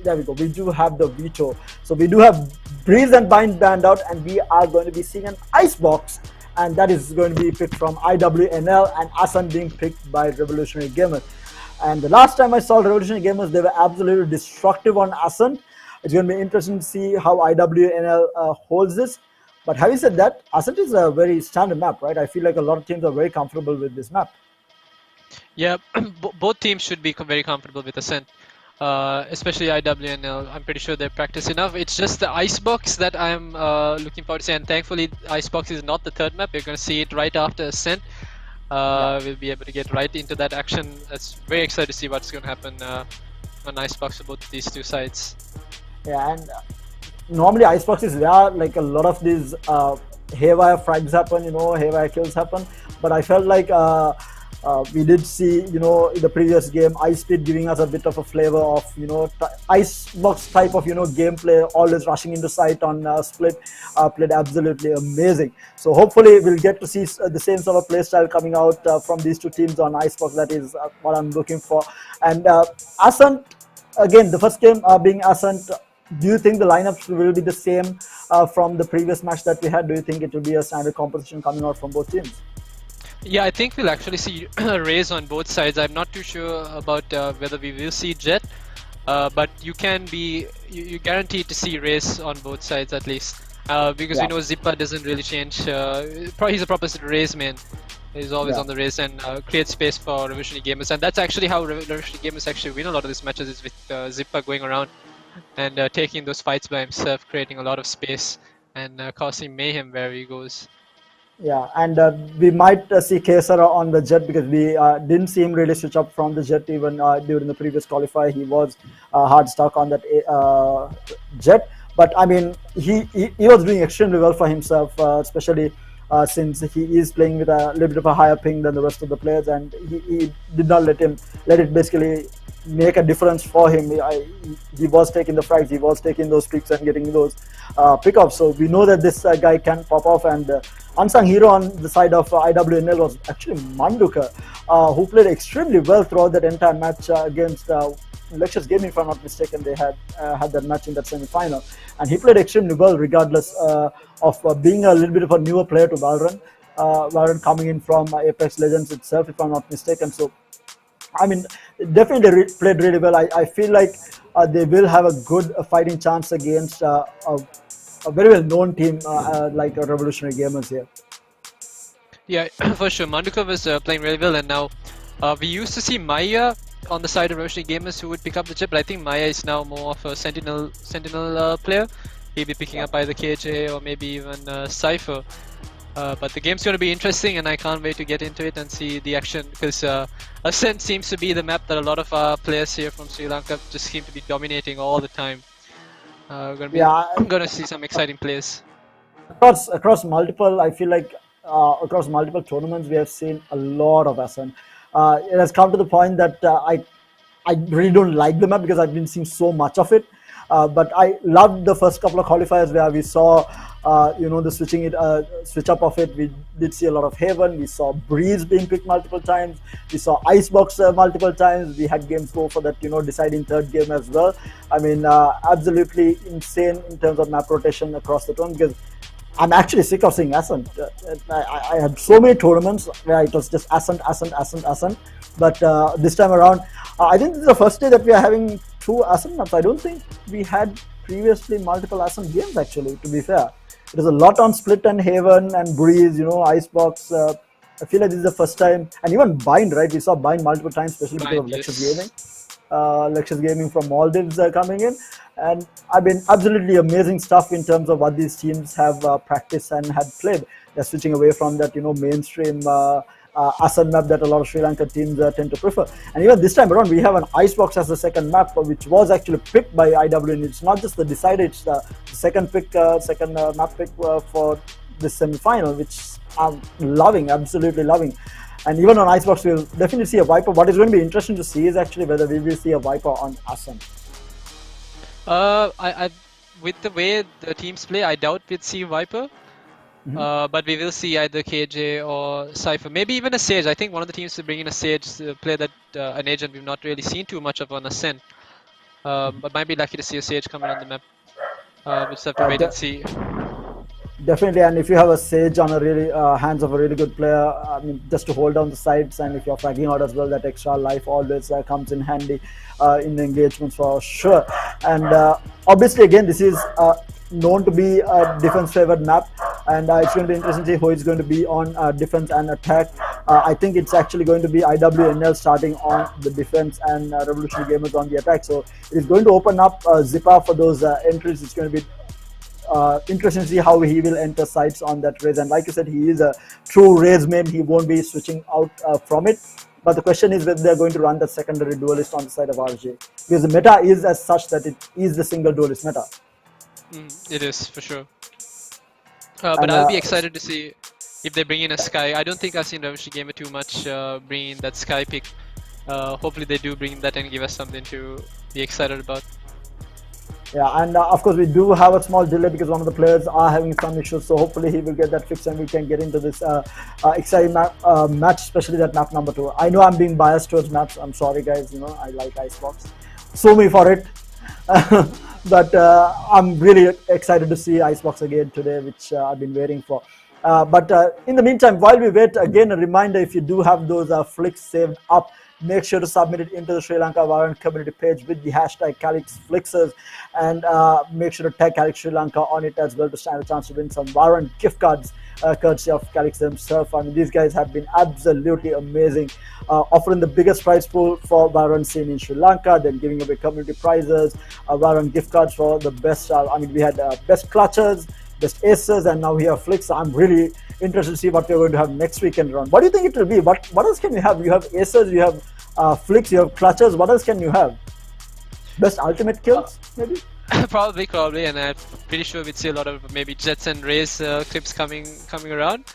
S1: there we go, we do have the veto. So we do have Breeze and Bind banned out, and we are going to be seeing an Icebox, and that is going to be picked from IWNL, and Asan being picked by Revolutionary Gamers. And the last time I saw Revolutionary Gamers, they were absolutely destructive on Asan. It's going to be interesting to see how IWNL holds this. But having said that, Ascent is a very standard map, right? I feel like a lot of teams are very comfortable with this map. Yeah,
S4: both teams should be very comfortable with Ascent, especially IWNL. I'm pretty sure they've practiced enough. It's just the Icebox that I'm looking forward to see, and thankfully Icebox is not the third map. We're going to see it right after Ascent. We'll be able to get right into that action. It's very excited to see what's going to happen on Icebox for both these two sides.
S1: Yeah, and normally Icebox is where like a lot of these haywire frags happen, haywire kills happen. But I felt like we did see, in the previous game, Ice Speed giving us a bit of a flavor of, Icebox type of, gameplay, always rushing into sight on Split, played absolutely amazing. So hopefully we'll get to see the same sort of playstyle coming out from these two teams on Icebox. That is what I'm looking for. And Ascent, again, the first game being Ascent, do you think the lineups will be the same from the previous match that we had? Do you think it will be a standard composition coming out from both teams?
S4: Yeah, I think we'll actually see Raze on both sides. I'm not too sure about whether we will see Jet, but you guaranteed to see Raze on both sides at least, because we know Zippa doesn't really change. He's a proper Raze main. He's always on the Raze and creates space for Revolutionary Gamers, and that's actually how Revolutionary Gamers actually win a lot of these matches, is with Zippa going around and taking those fights by himself, creating a lot of space and causing mayhem where he goes.
S1: Yeah, and we might see Kesara on the jet because we didn't see him really switch up from the jet even during the previous qualifier. He was hard stuck on that jet, but I mean he was doing extremely well for himself, especially since he is playing with a little bit of a higher ping than the rest of the players, and he did not let it basically make a difference for him. He was taking the frags, he was taking those picks and getting those pickups. So we know that this guy can pop off, and unsung hero on the side of IWNL was actually Manduka, who played extremely well throughout that entire match against Lexus Gaming, if I'm not mistaken. They had that match in that semi-final, and he played extremely well regardless of being a little bit of a newer player to Valorant. Valorant coming in from Apex Legends itself, if I'm not mistaken. So I mean, definitely played really well. I feel like they will have a good fighting chance against a very well-known team like Revolutionary Gamers here.
S4: Yeah, for sure. Manduka was playing really well, and now we used to see Maya on the side of Revolutionary Gamers who would pick up the chip, but I think Maya is now more of a Sentinel player. He'll be picking up either KJ or maybe even Cypher. But the game's going to be interesting, and I can't wait to get into it and see the action, because Ascent seems to be the map that a lot of our players here from Sri Lanka just seem to be dominating all the time. We're going to see some exciting plays.
S1: Across multiple, I feel like across multiple tournaments, we have seen a lot of Ascent. It has come to the point that I really don't like the map because I've been seeing so much of it. But I loved the first couple of qualifiers where we saw, the switch up of it. We did see a lot of Haven. We saw Breeze being picked multiple times. We saw Icebox multiple times. We had games go for that, deciding third game as well. I mean, absolutely insane in terms of map rotation across the tournament, because I'm actually sick of seeing Ascent. I had so many tournaments where it was just Ascent. But this time around, I think this is the first day that we are having two Ascent maps. I don't think we had previously multiple Ascent games, actually, to be fair. It was a lot on Split and Haven and Breeze, Icebox. I feel like this is the first time. And even Bind, right? We saw Bind multiple times, especially because of Lexus Gaming. Lexus Gaming from Maldives coming in. And I mean, absolutely amazing stuff in terms of what these teams have practiced and had played. They're switching away from that, mainstream Ascent map that a lot of Sri Lanka teams tend to prefer. And even this time around, we have an Icebox as the second map, which was actually picked by IWN. It's not just the decider, it's the second map pick for this semi-final, which I'm loving, absolutely loving. And even on Icebox, we'll definitely see a Viper. What is going to be interesting to see is actually whether we will see a Viper on Ascent.
S4: With the way the teams play, I doubt we'd see Viper. But we will see either KJ or Cypher, maybe even a Sage. I think one of the teams will bring in a Sage, play that an agent we've not really seen too much of on Ascent. But might be lucky to see a Sage coming on the map. We'll just have to wait and see.
S1: Definitely, and if you have a Sage on a really hands of a really good player, I mean, just to hold down the sides, and if you're fragging out as well, that extra life always comes in handy in the engagements for sure. And obviously, again, this is known to be a defense-favored map, and it's going to be interesting to see who is going to be on defense and attack. I think it's actually going to be IWNL starting on the defense and Revolutionary Gamers on the attack. So it is going to open up Zipa for those entries. It's going to be interesting to see how he will enter sites on that race. And like you said, he is a true race main. He won't be switching out from it. But the question is whether they're going to run that secondary duelist on the side of RJ, because the meta is as such that it is the single duelist meta.
S4: It is, for sure. But I'll be excited to see if they bring in a Sky. I don't think I've seen Revolutionary Gamer too much bring in that Sky pick. Hopefully they do bring that and give us something to be excited about.
S1: Yeah, and of course we do have a small delay because one of the players are having some issues, so hopefully he will get that fixed and we can get into this exciting match, especially that map number 2. I know I'm being biased towards maps, I'm sorry guys, I like Icebox. Sue me for it. But I'm really excited to see Icebox again today, which I've been waiting for. But in the meantime, while we wait, again a reminder, if you do have those flicks saved up, make sure to submit it into the Sri Lanka Valorant community page with the hashtag CalyxFlixers, and make sure to tag Calyx Sri Lanka on it as well to stand a chance to win some Valorant gift cards courtesy of Calyx themselves. I mean, these guys have been absolutely amazing, offering the biggest prize pool for Valorant scene in Sri Lanka, then giving away community prizes, Valorant gift cards for the best. I mean, we had best clutches, best aces, and now we have flicks. I'm really interested to see what we're going to have next weekend round. What do you think it will be? What else can you have? You have aces, you have flicks, you have clutches. What else can you have? Best ultimate kills, maybe?
S4: Probably, and I'm pretty sure we'd see a lot of maybe Jets and Rays clips coming around.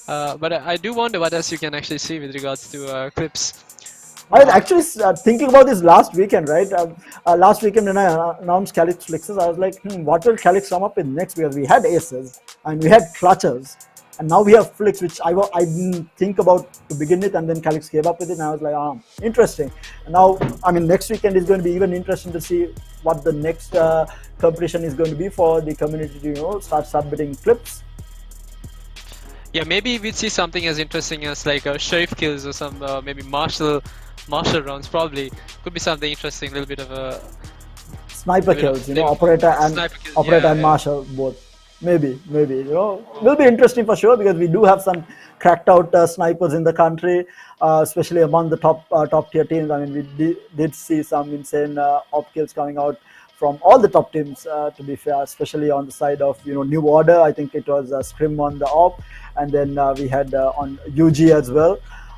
S4: But I do wonder what else you can actually see with regards to clips.
S1: I was actually thinking about this last weekend, right? Last weekend when I announced Calyx Flixes, I was like, what will Calyx come up with next? Because we had aces and we had clutches, and now we have flicks, which I didn't think about to begin with, and then Calyx came up with it, and I was like, interesting. And now, I mean, next weekend is going to be even interesting to see what the next competition is going to be for the community to, start submitting clips.
S4: Yeah, maybe we'd see something as interesting as like sheriff kills or some maybe martial rounds. Probably could be something interesting. A little bit of a
S1: sniper kills, operator and martial both. Maybe, will be interesting for sure, because we do have some cracked out snipers in the country, especially among the top tier teams. I mean, we did see some insane op kills coming out from all the top teams, to be fair, especially on the side of New Order. I think it was Scrim on the op, and then we had on UG as well.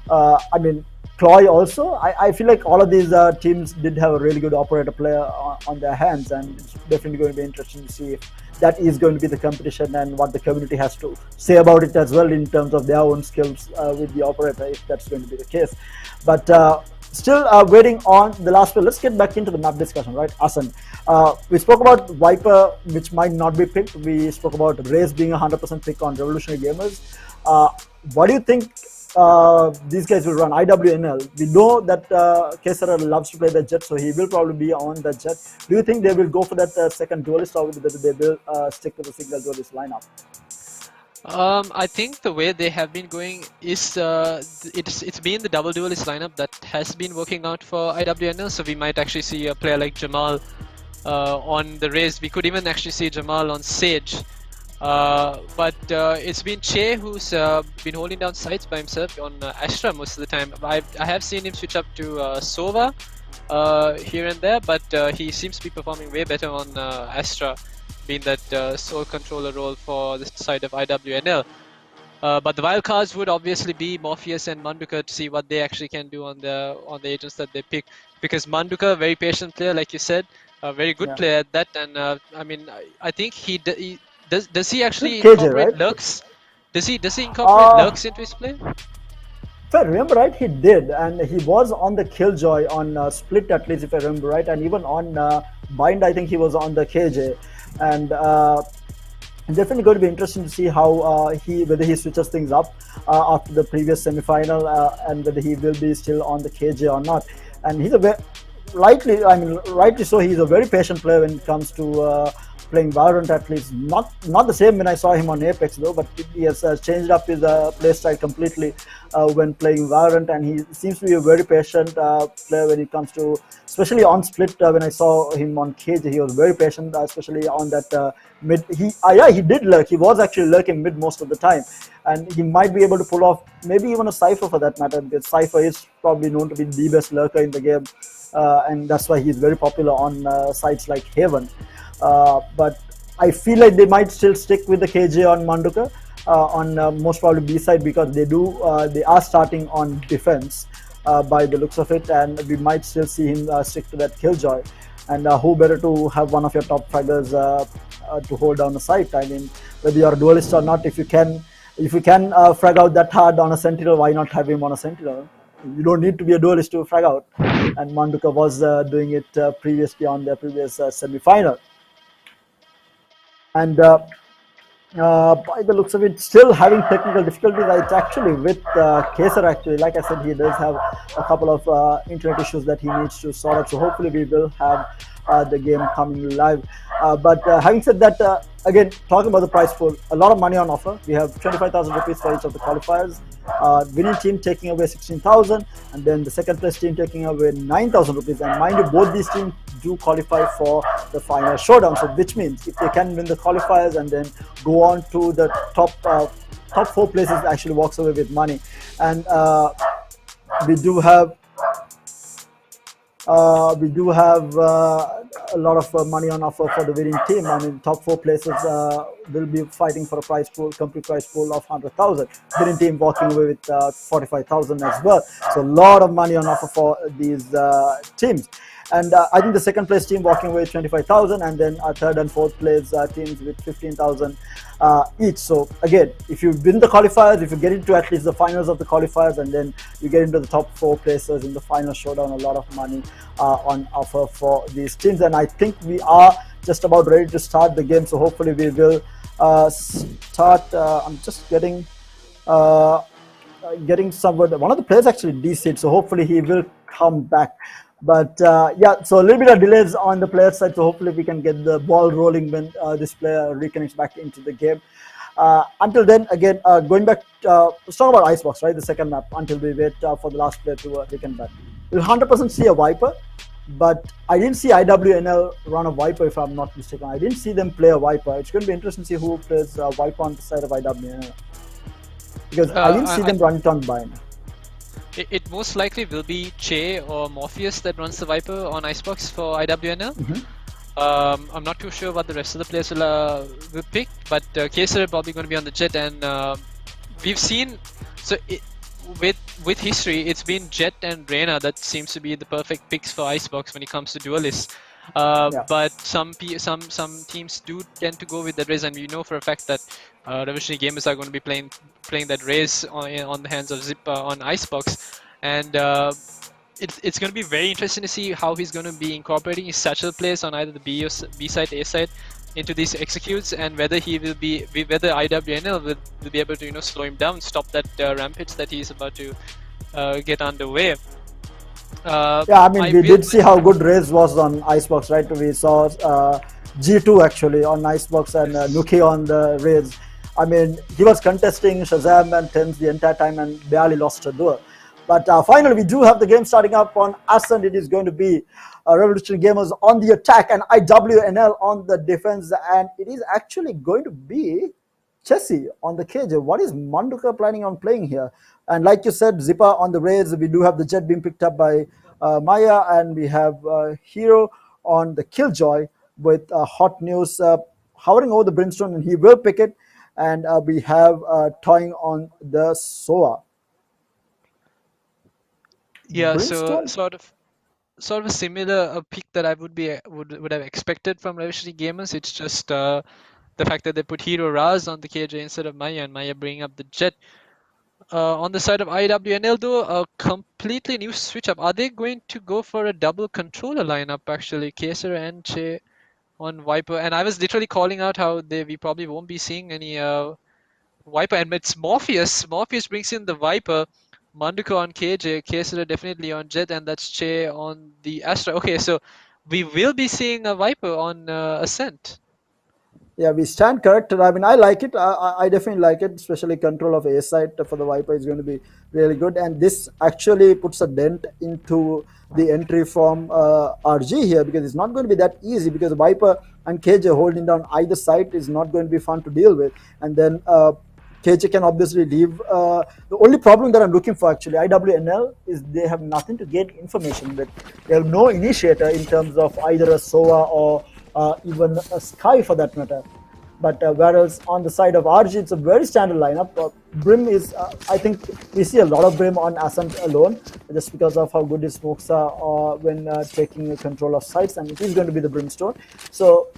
S1: I mean, Cloy also. I feel like all of these teams did have a really good operator player on their hands, and it's definitely going to be interesting to see if that is going to be the competition and what the community has to say about it as well in terms of their own skills with the operator, if that's going to be the case. But still waiting on the last one. Let's get back into the map discussion, right, Asan? We spoke about Viper, which might not be picked. We spoke about Raze being 100% pick on Revolutionary Gamers. What do you think these guys will run? IWNL. We know that Kesara loves to play the Jet, so he will probably be on the Jet. Do you think they will go for that second duelist, or whether they will stick to the single duelist lineup?
S4: I think the way they have been going is it's been the double duelist lineup that has been working out for IWNL. So we might actually see a player like Jamal on the Raze. We could even actually see Jamal on Sage. But it's been Che who's been holding down sites by himself on Astra most of the time. I have seen him switch up to Sova here and there, but he seems to be performing way better on Astra, being that sole controller role for the side of IWNL. But the wild cards would obviously be Morpheus and Manduka to see what they actually can do on the agents that they pick, because Manduka, very patient player, like you said, a very good player at that, and I mean, I think he does he actually incorporate
S1: right?
S4: lurks? Does he incorporate lurks into his play?
S1: If I remember right, he did, and he was on the Killjoy on Split, at least if I remember right, and even on Bind, I think he was on the KJ, and definitely going to be interesting to see how whether he switches things up after the previous semi-final, and whether he will be still on the KJ or not. And he's rightly so, he's a very patient player when it comes to playing Valorant, at least. Not the same when I saw him on Apex though, but he has changed up his playstyle completely when playing Valorant, and he seems to be a very patient player when it comes to, especially on Split. When I saw him on KJ, he was very patient, especially on that mid. He did lurk. He was actually lurking mid most of the time, and he might be able to pull off maybe even a Cypher for that matter, because Cypher is probably known to be the best lurker in the game, and that's why he's very popular on sites like Haven. But I feel like they might still stick with the KJ on Manduka on most probably B side, because they are starting on defense by the looks of it, and we might still see him stick to that Killjoy. And who better to have one of your top fraggers to hold down a site? I mean, whether you're a duelist or not, if you can frag out that hard on a Sentinel, why not have him on a Sentinel? You don't need to be a duelist to frag out, and Manduka was doing it previously on their previous semi-final. And by the looks of it, still having technical difficulties. It's actually with Kesar. Actually, like I said, he does have a couple of internet issues that he needs to sort out. So hopefully we will have the game coming live. But having said that, again, talking about the prize pool, a lot of money on offer. We have 25,000 rupees for each of the qualifiers. Winning team taking away 16,000, and then the second place team taking away 9,000 rupees. And mind you, both these teams do qualify for the final showdown. So which means if they can win the qualifiers and then go on to the top 4 places, actually walks away with money. And we do have a lot of money on offer for the winning team. I mean, top 4 places will be fighting for a prize pool, complete prize pool of 100,000. Winning team walking away with 45,000 as well. So a lot of money on offer for these teams. And I think the second place team walking away with 25,000, and then third and fourth place teams with 15,000 each. So again, if you win the qualifiers, if you get into at least the finals of the qualifiers, and then you get into the top 4 places in the final showdown, a lot of money on offer for these teams. And I think we are just about ready to start the game. So hopefully we will start. I'm just getting somewhere. One of the players actually DC'd, so hopefully he will come back. But yeah, so a little bit of delays on the player side, so hopefully we can get the ball rolling when this player reconnects back into the game. Until then, again, going back, let's talk about Icebox, right? The second map, until we wait for the last player to reconnect back. We'll 100% see a Viper, but I didn't see IWNL run a Viper, if I'm not mistaken. I didn't see them play a Viper. It's going to be interesting to see who plays Viper on the side of IWNL, because I didn't see them run it on Bind.
S4: It most likely will be Che or Morpheus that runs the Viper on Icebox for IWNL. I'm not too sure what the rest of the players will pick, but Kaser is probably going to be on the Jet, and we've seen, so with history, it's been Jet and Reyna that seems to be the perfect picks for Icebox when it comes to duelists. But some teams do tend to go with that Raze, and we know for a fact that Revolutionary Gamers are going to be playing that Raze on the hands of Zip on Icebox, and it's going to be very interesting to see how he's going to be incorporating his satchel plays on either the B side, A side into these executes, and whether IWNL will be able to slow him down, stop that rampage that he's about to get underway.
S1: Yeah, I mean, we did see how good Raze was on Icebox, right? We saw G2 actually on Icebox and Nuki on the Raze. I mean, he was contesting Shazam and Tens the entire time and barely lost a duel. But finally, we do have the game starting up on Ascent. It is going to be Revolutionary Gamers on the attack and IWNL on the defense. And it is actually going to be Chessie on the KJ. What is Manduka planning on playing here? And like you said, Zipper on the Raze. We do have the Jet being picked up by Maya, and we have Hero on the Killjoy with Hot News hovering over the Brimstone, and he will pick it. And we have Toying on the Soa.
S4: Yeah,
S1: Brimstone?
S4: so sort of a similar pick that I would have expected from Revolutionary Gamers. It's just the fact that they put Hero Raz on the KJ instead of Maya, and Maya bringing up the Jet. On the side of IWNL though, a completely new switch up. Are they going to go for a double controller lineup actually? Kaser and Che on Viper, and I was literally calling out how we probably won't be seeing any Viper, and it's Morpheus. Morpheus brings in the Viper, Manduka on KJ, Kaser definitely on Jet, and that's Che on the Astra. Okay, so we will be seeing a Viper on Ascent.
S1: Yeah, we stand corrected. I mean, I like it. I definitely like it, especially control of A side for the Viper is going to be really good. And this actually puts a dent into the entry from RG here, because it's not going to be that easy, because Viper and KJ holding down either side is not going to be fun to deal with. And then KJ can obviously leave. The only problem that I'm looking for actually, IWNL, is they have nothing to get information with. They have no initiator in terms of either a SOA or even a Sky for that matter. But whereas on the side of RG, it's a very standard lineup. Brim is, I think we see a lot of Brim on Ascent alone, just because of how good his smokes are when taking control of sites, and it is going to be the Brimstone. So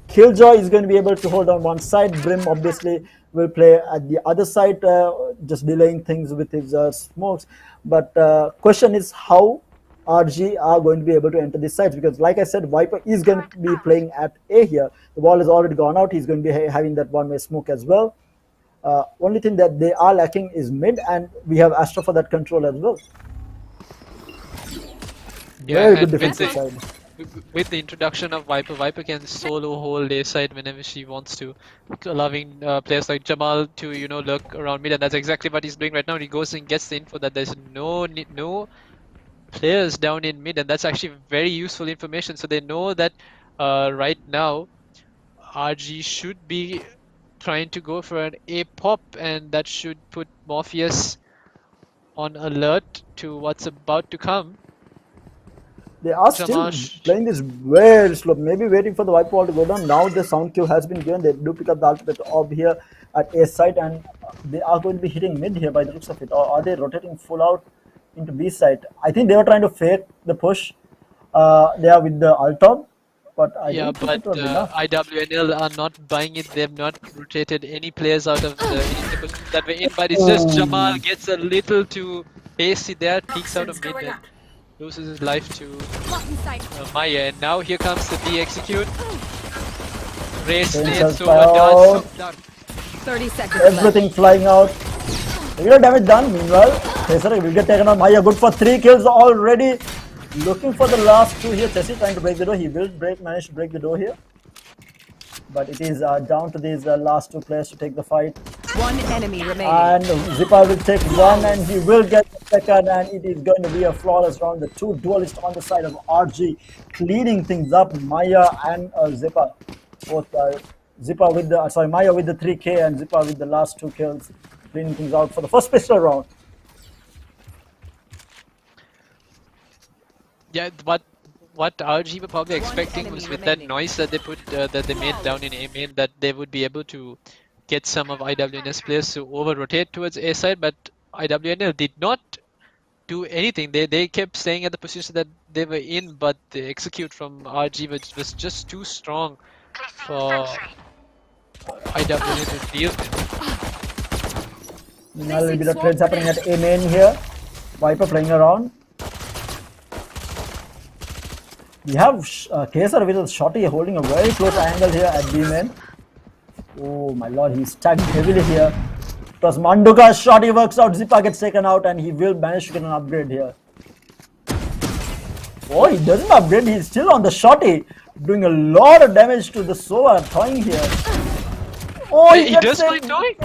S1: Killjoy is going to be able to hold on one side. Brim obviously will play at the other side, just delaying things with his smokes. But question is how RG are going to be able to enter these sites, because like I said, Viper is going to be playing at A here. The wall has already gone out. He's going to be having that one-way smoke as well. Only thing that they are lacking is mid, and we have Astra for that control as well.
S4: Yeah,
S1: Very good defensive side.
S4: with the introduction of Viper, Viper can solo hold A side whenever she wants to, allowing players like Jamal to lurk around mid, and that's exactly what he's doing right now. He goes and gets the info that there's no players down in mid, and that's actually very useful information. So they know that right now RG should be trying to go for an A pop, and that should put Morpheus on alert to what's about to come.
S1: They are still playing this very slow, maybe waiting for the white wall to go down. Now the sound cue has been given. They do pick up the ultimate orb here at A side, and they are going to be hitting mid here by the looks of it. Or are they rotating full out into B side? I think they were trying to fake the push. They are with the ult orb, but I don't think it was enough.
S4: IWNL are not buying it. They've not rotated any players out of the initial position that were in, but it's just Jamal gets a little too hasty there, peeks out of mid and loses his life to Maya. And now here comes the D-execute. Race nades over dodge.
S6: 30 seconds
S1: Everything
S6: left.
S1: flying out. Little damage done. Meanwhile, Chaser will get taken out. Maya good for 3 kills already. Looking for the last 2 here. Tessie trying to break the door. He will manage to break the door here. But it is down to these last 2 players to take the fight.
S6: One enemy remaining.
S1: And Zipa will take 1 and he will get the second, and it is going to be a flawless round. The 2 duelists on the side of RG cleaning things up. Maya and Zipa. Both Zipa with the Maya with the 3k and Zipa with the last 2 kills, cleaning things out for the first pistol round.
S4: Yeah, what RG were probably expecting was with that noise that they put that they made down in A main, that they would be able to get some of IWNS players to over rotate towards A side, but IWNL did not do anything. They kept staying at the position that they were in, but the execute from RG was just too strong for IWNL to deal with.
S1: Meanwhile, a little bit of trades happening at A main here. Viper playing around. We have Kaysar with a shotty holding a very close angle here at B main. Oh my lord, he's tagged heavily here. Because Manduka's shotty works out, Zipa gets taken out, and he will manage to get an upgrade here. Oh, he doesn't upgrade, he's still on the shotty, doing a lot of damage to the Sova throwing here. Oh,
S4: he does play throwing?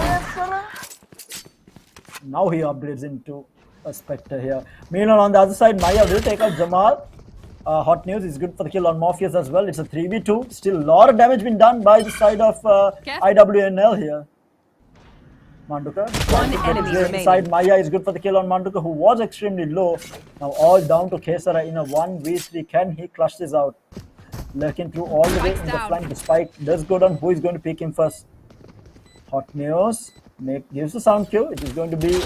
S1: Now he upgrades into a Spectre here. Meanwhile, on the other side, Maya will take out Jamal. Hot news is good for the kill on Morpheus as well. It's a 3v2. Still a lot of damage been done by the side of IWNL here. Manduka.
S6: One enemy remaining.
S1: Side Maya is good for the kill on Manduka, who was extremely low. Now all down to Kesara in a 1v3. Can he clutch this out? Lurking through all the way in the flank. The spike does go down. Who is going to pick him first? Hot news. Gives the sound cue. It is going to be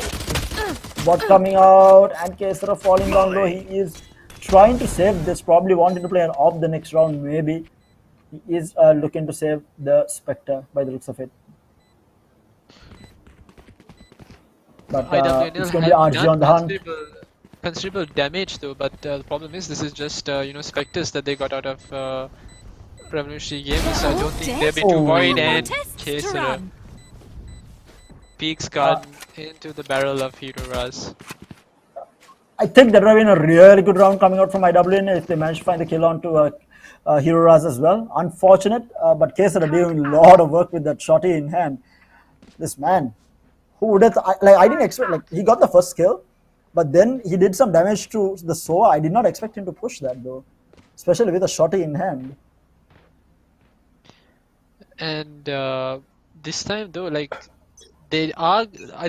S1: bot coming out and Kesara falling down low. He is trying to save this, probably wanting to play an off the next round, maybe. He is looking to save the Spectre by the looks of it. But it's going to be RG on the hunt.
S4: Considerable damage though, but the problem is this is just Spectres that they got out of Revolutionary Games, so I don't think they've been too worried, and Kaysara peeks gun into the barrel of Hero Raz.
S1: I think that would have been a really good round coming out from IWN if they managed to find the kill onto Hero Raz as well. Unfortunate, but Kaysar are doing a lot of work with that shotty in hand. This man, who would have, I didn't expect, he got the first kill, but then he did some damage to the Sova. I did not expect him to push that though, especially with a shotty in hand.
S4: And this time though, I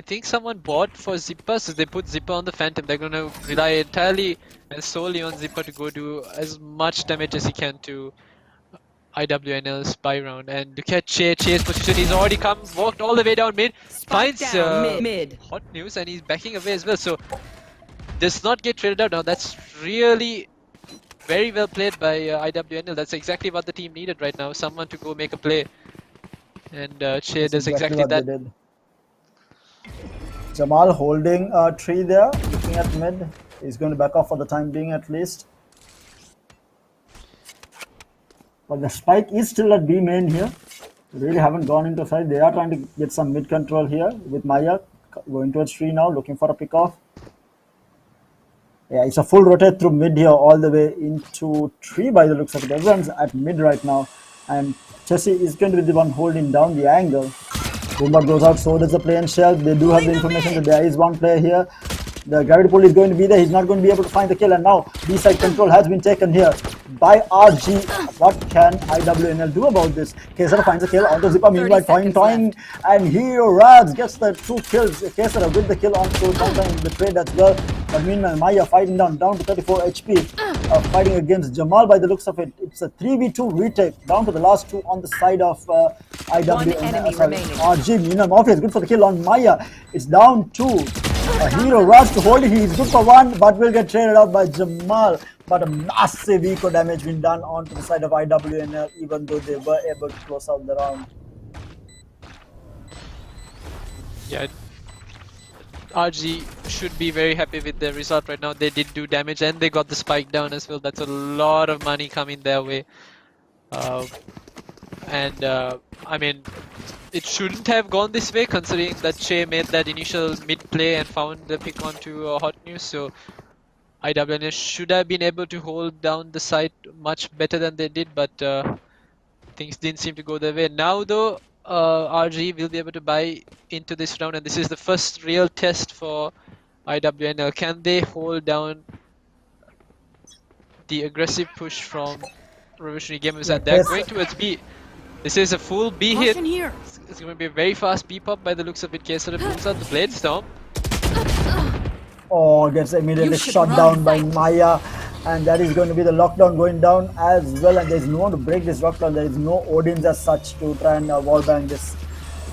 S4: think someone bought for Zipper, so they put Zipper on the Phantom. They're going to rely entirely and solely on Zipper to go do as much damage as he can to IWNL's buy round. And look at Che's position. He's already walked all the way down mid, finds
S6: mid.
S4: Hot news, and he's backing away as well. So does not get traded out now. That's really very well played by IWNL. That's exactly what the team needed right now. Someone to go make a play. And Che does exactly that.
S1: Jamal holding a tree there, looking at mid. He's going to back off for the time being at least. But the spike is still at B main here. They really haven't gone into side. They are trying to get some mid control here with Maya going towards tree now, looking for a pick off. Yeah, it's a full rotate through mid here, all the way into 3 by the looks of it. Everyone's at mid right now, and Chelsea is going to be the one holding down the angle. Boomer goes out, so does the play and shell. They do have the information that there is one player here. The gravity pull is going to be there. He's not going to be able to find the kill, and now B-side control has been taken here by RG. What can IWNL do about this? Kesara finds a kill onto Zipper. Meanwhile, toing, and Hero Rags gets the 2 kills. Kesara with the kill onto Counter in the trade as well. But meanwhile, Maya fighting down to 34 HP, fighting against Jamal by the looks of it. It's a 3v2 retake, down to the last 2 on the side of IWNL. RG, meanwhile, Morpheus good for the kill on Maya. It's down to Hero Rush to hold it. He's good for 1, but will get traded out by Jamal. But a massive eco damage been done onto the side of IWNL, even though they were able to close out the round.
S4: Yeah, RG should be very happy with the result right now. They did do damage and they got the spike down as well. That's a lot of money coming their way. I mean, it shouldn't have gone this way considering that Che made that initial mid play and found the pick onto Hot News. So IWNS should have been able to hold down the site much better than they did, but things didn't seem to go their way. Now though, RG will be able to buy into this round, and this is the first real test for IWNL. Can they hold down the aggressive push from Revolutionary Gamers? And they're going towards B. This is a full B hit. It's going to be a very fast B pop by the looks of it. Kesara pulls out the Blade Storm.
S1: Oh, gets immediately shot down by Maya, and that is going to be the lockdown going down as well. And there is no one to break this lockdown. There is no Odins as such to try and wallbang this.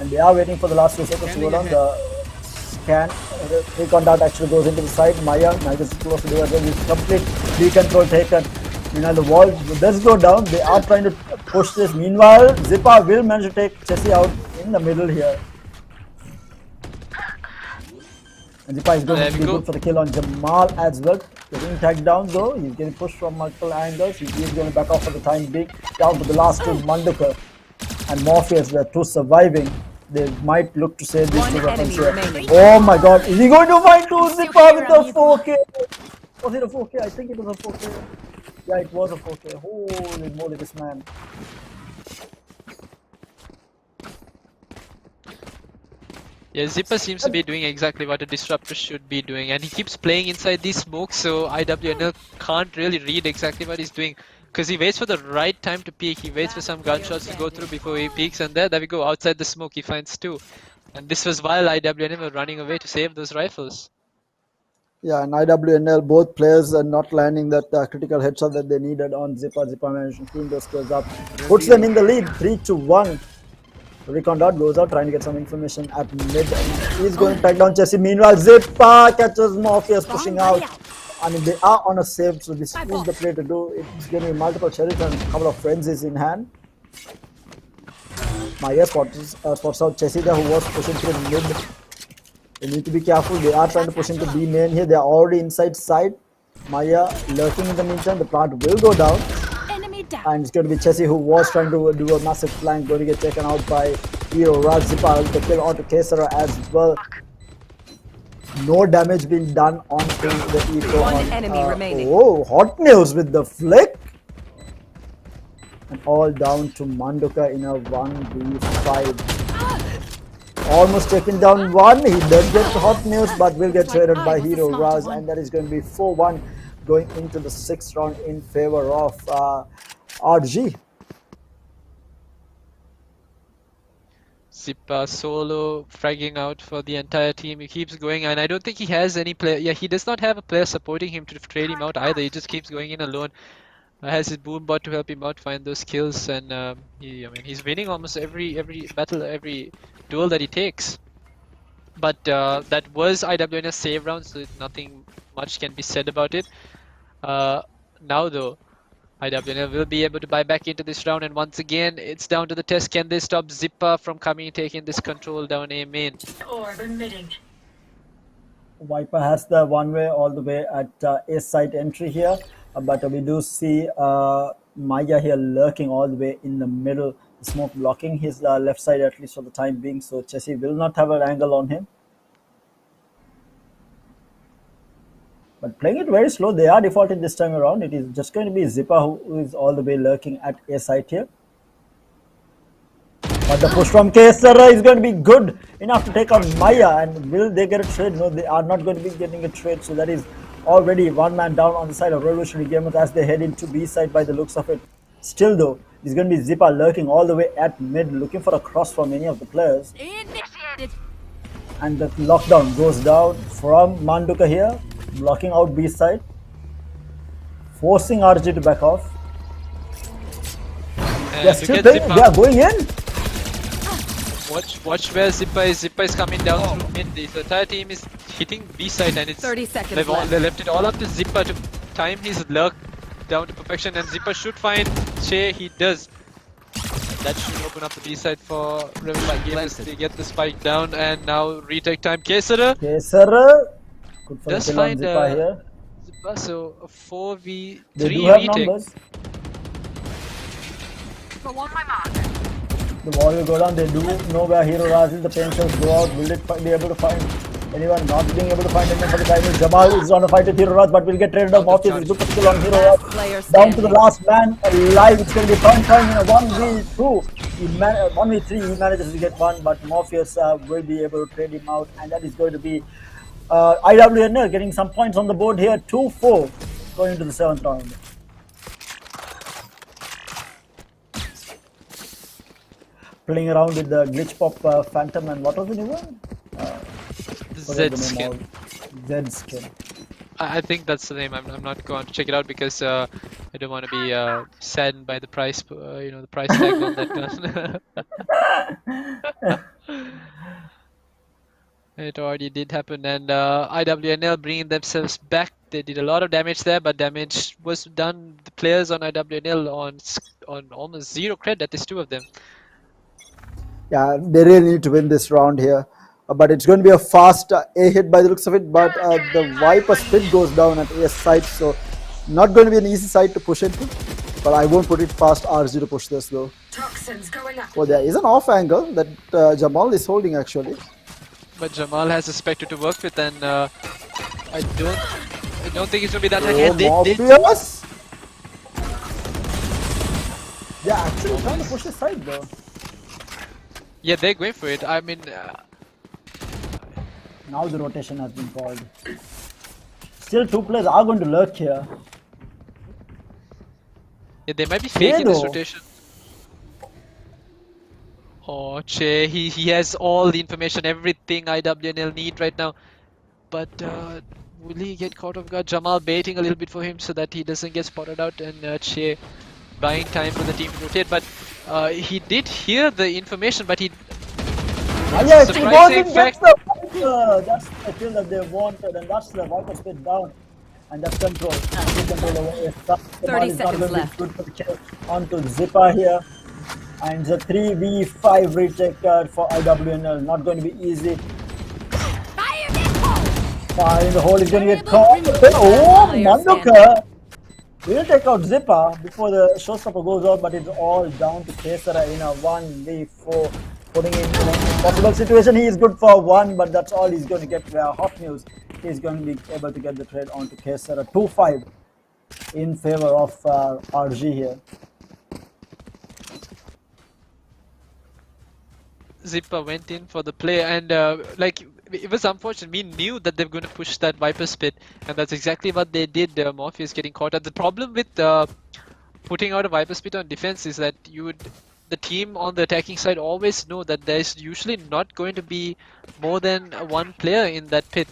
S1: And they are waiting for the last 2 seconds to go down. The scan, recon dart actually goes into the side. Maya is close to do it. There is complete decontrol taken. Meanwhile, the wall does go down. They are trying to push this. Meanwhile, Zippa will manage to take Chessie out in the middle here. And Zippa is going to be good for the kill on Jamal as well. Getting tagged down though. He's getting pushed from multiple angles. He is going to back off for the time being. Down to the last 2, Manduka and Morpheus, the 2 surviving. They might look to save these 2 weapons here. Oh my god, is he going to find 2 Zippa with the 4K? Was it a 4K? I think it was a 4K. Yeah, it was a 4K. Holy moly, this man.
S4: Yeah, Zipper seems to be doing exactly what a disruptor should be doing, and he keeps playing inside these smokes, so IWNL can't really read exactly what he's doing. Because he waits for the right time to peek, he waits for some gunshots to go through before he peeks, and there we go, outside the smoke he finds 2. And this was while IWNL were running away to save those rifles.
S1: Yeah, and IWNL, both players are not landing that critical headshot that they needed on Zippa. Zippa managed to clean those kills up. Puts them in the lead, 3-1. Recon Dot goes out trying to get some information at mid. He's going to tag down Chessie. Meanwhile, Zippa catches Morpheus pushing out. I mean, they are on a save, so this is the play to do. It's going to be multiple cherries and a couple of frenzies in hand. Maya spots out Chessie there, who was pushing through mid. They need to be careful. They are trying to push into B main here. They are already inside side. Maya lurking in the meantime. The plant will go down. And it's going to be Chessie, who was trying to do a massive flank, going to get taken out by Hero Raj. Zippa with the kill onto Kesara as well. No damage being done onto the eco.
S6: One enemy remaining.
S1: Oh, Hot News with the flick. And all down to Manduka in a 1v5. Almost taken down 1. He does get Hot News, but will get traded by Hero Raj. And that is going to be 4-1 going into the 6th round in favor of RG.
S4: Zippa solo fragging out for the entire team. He keeps going, and I don't think he has any player. Yeah, he does not have a player supporting him to trade him out either. He just keeps going in alone. Has his boom bot to help him out find those kills, and I mean, he's winning almost every battle, every duel that he takes. But that was IWNS save round, so nothing much can be said about it. Now though, IWNL will be able to buy back into this round, and once again it's down to the test. Can they stop Zippa from coming and taking this control down A main?
S1: Viper has the one way all the way at A site entry here, but we do see Maya here lurking all the way in the middle, smoke blocking his left side at least for the time being, so Chessie will not have an angle on him. But playing it very slow, they are defaulted this time around. It is just going to be Zippa who is all the way lurking at A site here. But the push from Kesara is going to be good enough to take out Maya. And will they get a trade? No, they are not going to be getting a trade. So that is already one man down on the side of Revolutionary Gamers as they head into B side by the looks of it. Still though, it's going to be Zippa lurking all the way at mid, looking for a cross from any of the players.
S7: Initiated.
S1: And the lockdown goes down from Manduka here, blocking out B side, forcing RG to back off. They're still playing, they are going in.
S4: Watch where Zippa is. Zippa is coming down through mid. The entire team is hitting B side, and it's
S6: 30 seconds
S4: they
S6: left.
S4: left it all up to Zippa to time his lurk down to perfection, and Zippa should find Che. He does. That should open up the B side for Revival Gamers to get the spike down, and now retake time. Kesara
S1: Good for
S4: does
S1: the kill on
S4: find
S1: Zippa here.
S4: Zippa, so a 4v3
S1: They do have
S4: retake.
S1: numbers. The wall will go down. They do know where Hero Raz is. The pain shells go out. Will it be able to find anyone? Not being able to find anyone for the time. Jamal is on a fight with Hero Raz, but will get traded off. Morpheus is good for kill on Hero Raz. Down to the last man alive. It's going to be fun time in a 1v2. 1v3. He manages to get one, but Morpheus will be able to trade him out, and that is going to be IWNL getting some points on the board here. 2-4 going into the 7th round. Playing around with the glitch pop phantom and what was the new one?
S4: Z skin.
S1: Z skin.
S4: I think that's the name. I'm not going to check it out because I don't want to be saddened by the price, the price tag on that gun. It already did happen, and IWNL bringing themselves back. They did a lot of damage there, but damage was done. The players on IWNL on almost 0 cred. That is 2 of them.
S1: Yeah, they really need to win this round here. But it's going to be a fast A hit by the looks of it. But the Viper split goes down at A side, so not going to be an easy side to push into. But I won't put it past RG to push this though. Well, there is an off angle that Jamal is holding actually.
S4: But Jamal has a Spectre to work with, and I don't think it's going to be that high.
S1: Morpheus! Yeah, actually trying to push the side though.
S4: Yeah, they're going for it. I mean,
S1: now the rotation has been called. Still 2 players are going to lurk here.
S4: yeah, they might be faking this rotation. Oh, Che, he has all the information, everything IWNL need right now. But will he get caught off guard? Jamal baiting a little bit for him so that he doesn't get spotted out, and Che buying time for the team to rotate. But he did hear the information, but he...
S1: Yes, he wasn't gets the Viper. That's the kill that they wanted, and that's the Viper split down. And that's control. Control over
S6: 30 seconds left.
S1: Good for the kill onto Zippa here. And it's a 3v5 retake for IWNL. Not going to be easy. Fire in the hole is going to get caught. Oh, Manduka will take out Zippa before the showstopper goes out, but it's all down to Kesara in a 1v4. Putting in an impossible situation. He is good for 1, but that's all he's going to get. Hot news. He's going to be able to get the trade onto Kesara. 2-5 in favor of RG here.
S4: Zippa went in for the play, and it was unfortunate. We knew that they were going to push that Viper split, and that's exactly what they did. Morpheus getting caught out. The problem with putting out a Viper split on defense is that the team on the attacking side always know that there's usually not going to be more than 1 player in that pit.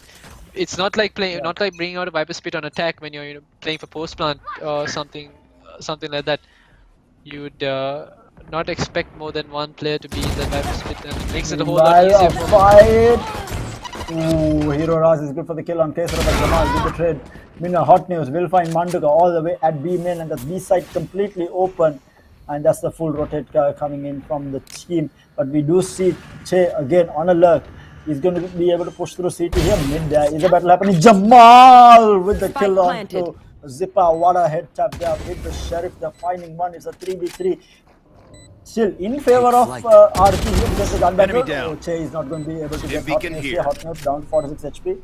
S4: It's not like not like bringing out a Viper split on attack when you're playing for post plant or something like that. You'd not expect more than 1 player to be in that Viper split, and it makes it a whole lot easier.
S1: Ooh, Hero Raz is good for the kill on Kesara, but Jamal with the trade. Mina, hot news. We'll find Manduka all the way at B main, and the B side completely open. And that's the full rotate coming in from the team. But we do see Che again on a lurk. He's going to be able to push through CT here. Mid there is a battle happening. Jamal with the kill on to Zippa. What a head tap there with the Sheriff. They're finding one. It's a 3v3. Still in favor of RG here because the gun battle. So Che is not going to be able to get hot news here. Hot news down 46 HP.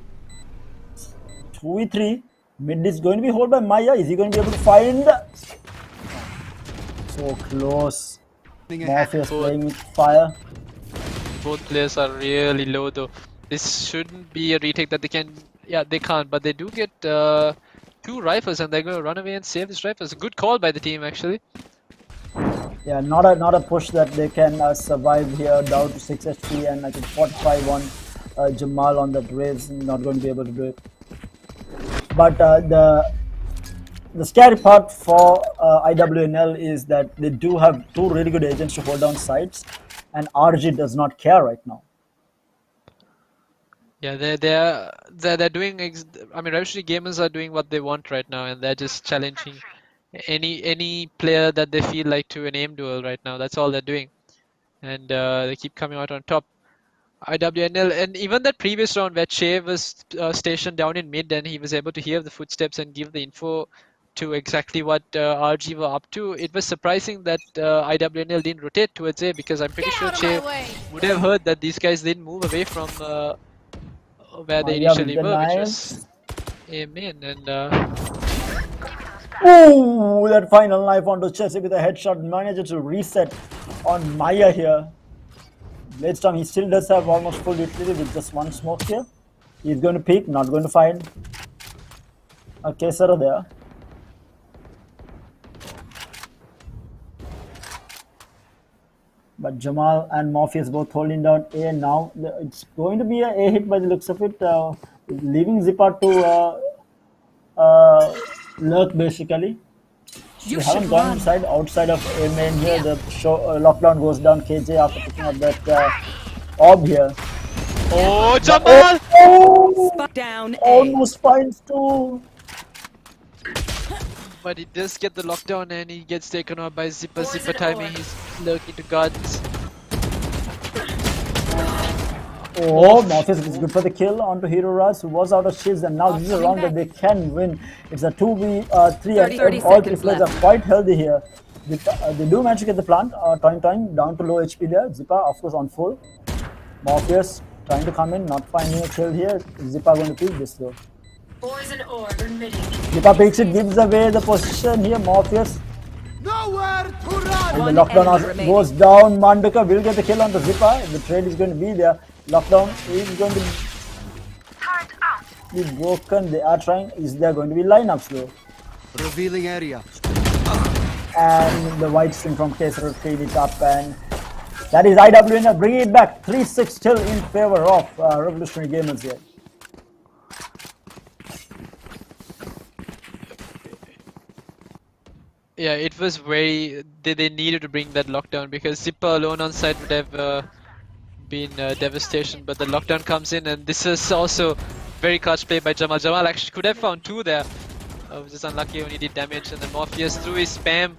S1: 2v3. Mid is going to be held by Maya. Is he going to be able to find? So close. Morpheus playing with fire.
S4: Both players are really low though. This shouldn't be a retake that they can. Yeah, they can't, but they do get 2 rifles and they're going to run away and save this rifles. A good call by the team actually.
S1: Yeah, not a push that they can survive here. Down to 6 HP and I think 45 on Jamal on that raise. Not going to be able to do it. But the scary part for IWNL is that they do have 2 really good agents to hold down sites, and RG does not care right now.
S4: Yeah, they're doing. I mean, Revolutionary Gamers are doing what they want right now, and they're just challenging any player that they feel like to an aim duel right now. That's all they're doing, and they keep coming out on top. IWNL, and even that previous round where Che was stationed down in mid and he was able to hear the footsteps and give the info to exactly what RG were up to, it was surprising that IWNL didn't rotate towards A, because I'm pretty sure Che would have heard that these guys didn't move away from where they initially were, which was A main. And
S1: ooh, that final knife onto Chelsea with a headshot manages to reset on Maya here. Bladestorm, he still does have almost full utility with just 1 smoke here. He's going to peek, not going to find a Kesara there. But Jamal and Morpheus both holding down A now. It's going to be an A hit by the looks of it, leaving Zippa to lurk basically. They haven't gone inside. Outside of A main here, the lockdown goes down. KJ after picking up that orb here.
S4: oh, Jamal!
S1: Oh,
S6: Down A.
S1: almost finds 2.
S4: But he does get the lockdown and he gets taken out by Zipper. Zipper timing, he's lurking to gardens.
S1: Oh, Morpheus is good for the kill onto Hero Raz, who was out of shields, and now this is a round that they can win. It's a 2v3 and all 3 players are quite healthy here. They do manage to get the plant. Time down to low HP there. Zippa, of course, on full. Morpheus trying to come in, not finding a kill here. Zippa going to peek this though. Zippa peeks it, gives away the position here. Morpheus.
S5: Nowhere to run!
S1: And the lockdown goes down. Manduka will get the kill on the Zippa. The trade is going to be there. Lockdown is going to be broken. They are trying. Is there going to be lineups though?
S5: Revealing area.
S1: And the white string from Kesar clean it up, and that is IWN bringing it back 3-6 still in favor of Revolutionary Gamers here.
S4: Yeah, it was very. They needed to bring that lockdown because Zipper alone on site would have been devastation. But the lockdown comes in, and this is also very clutch play by Jamal. Jamal actually could have found 2 there. Was just unlucky when he did damage, and then Morpheus through his spam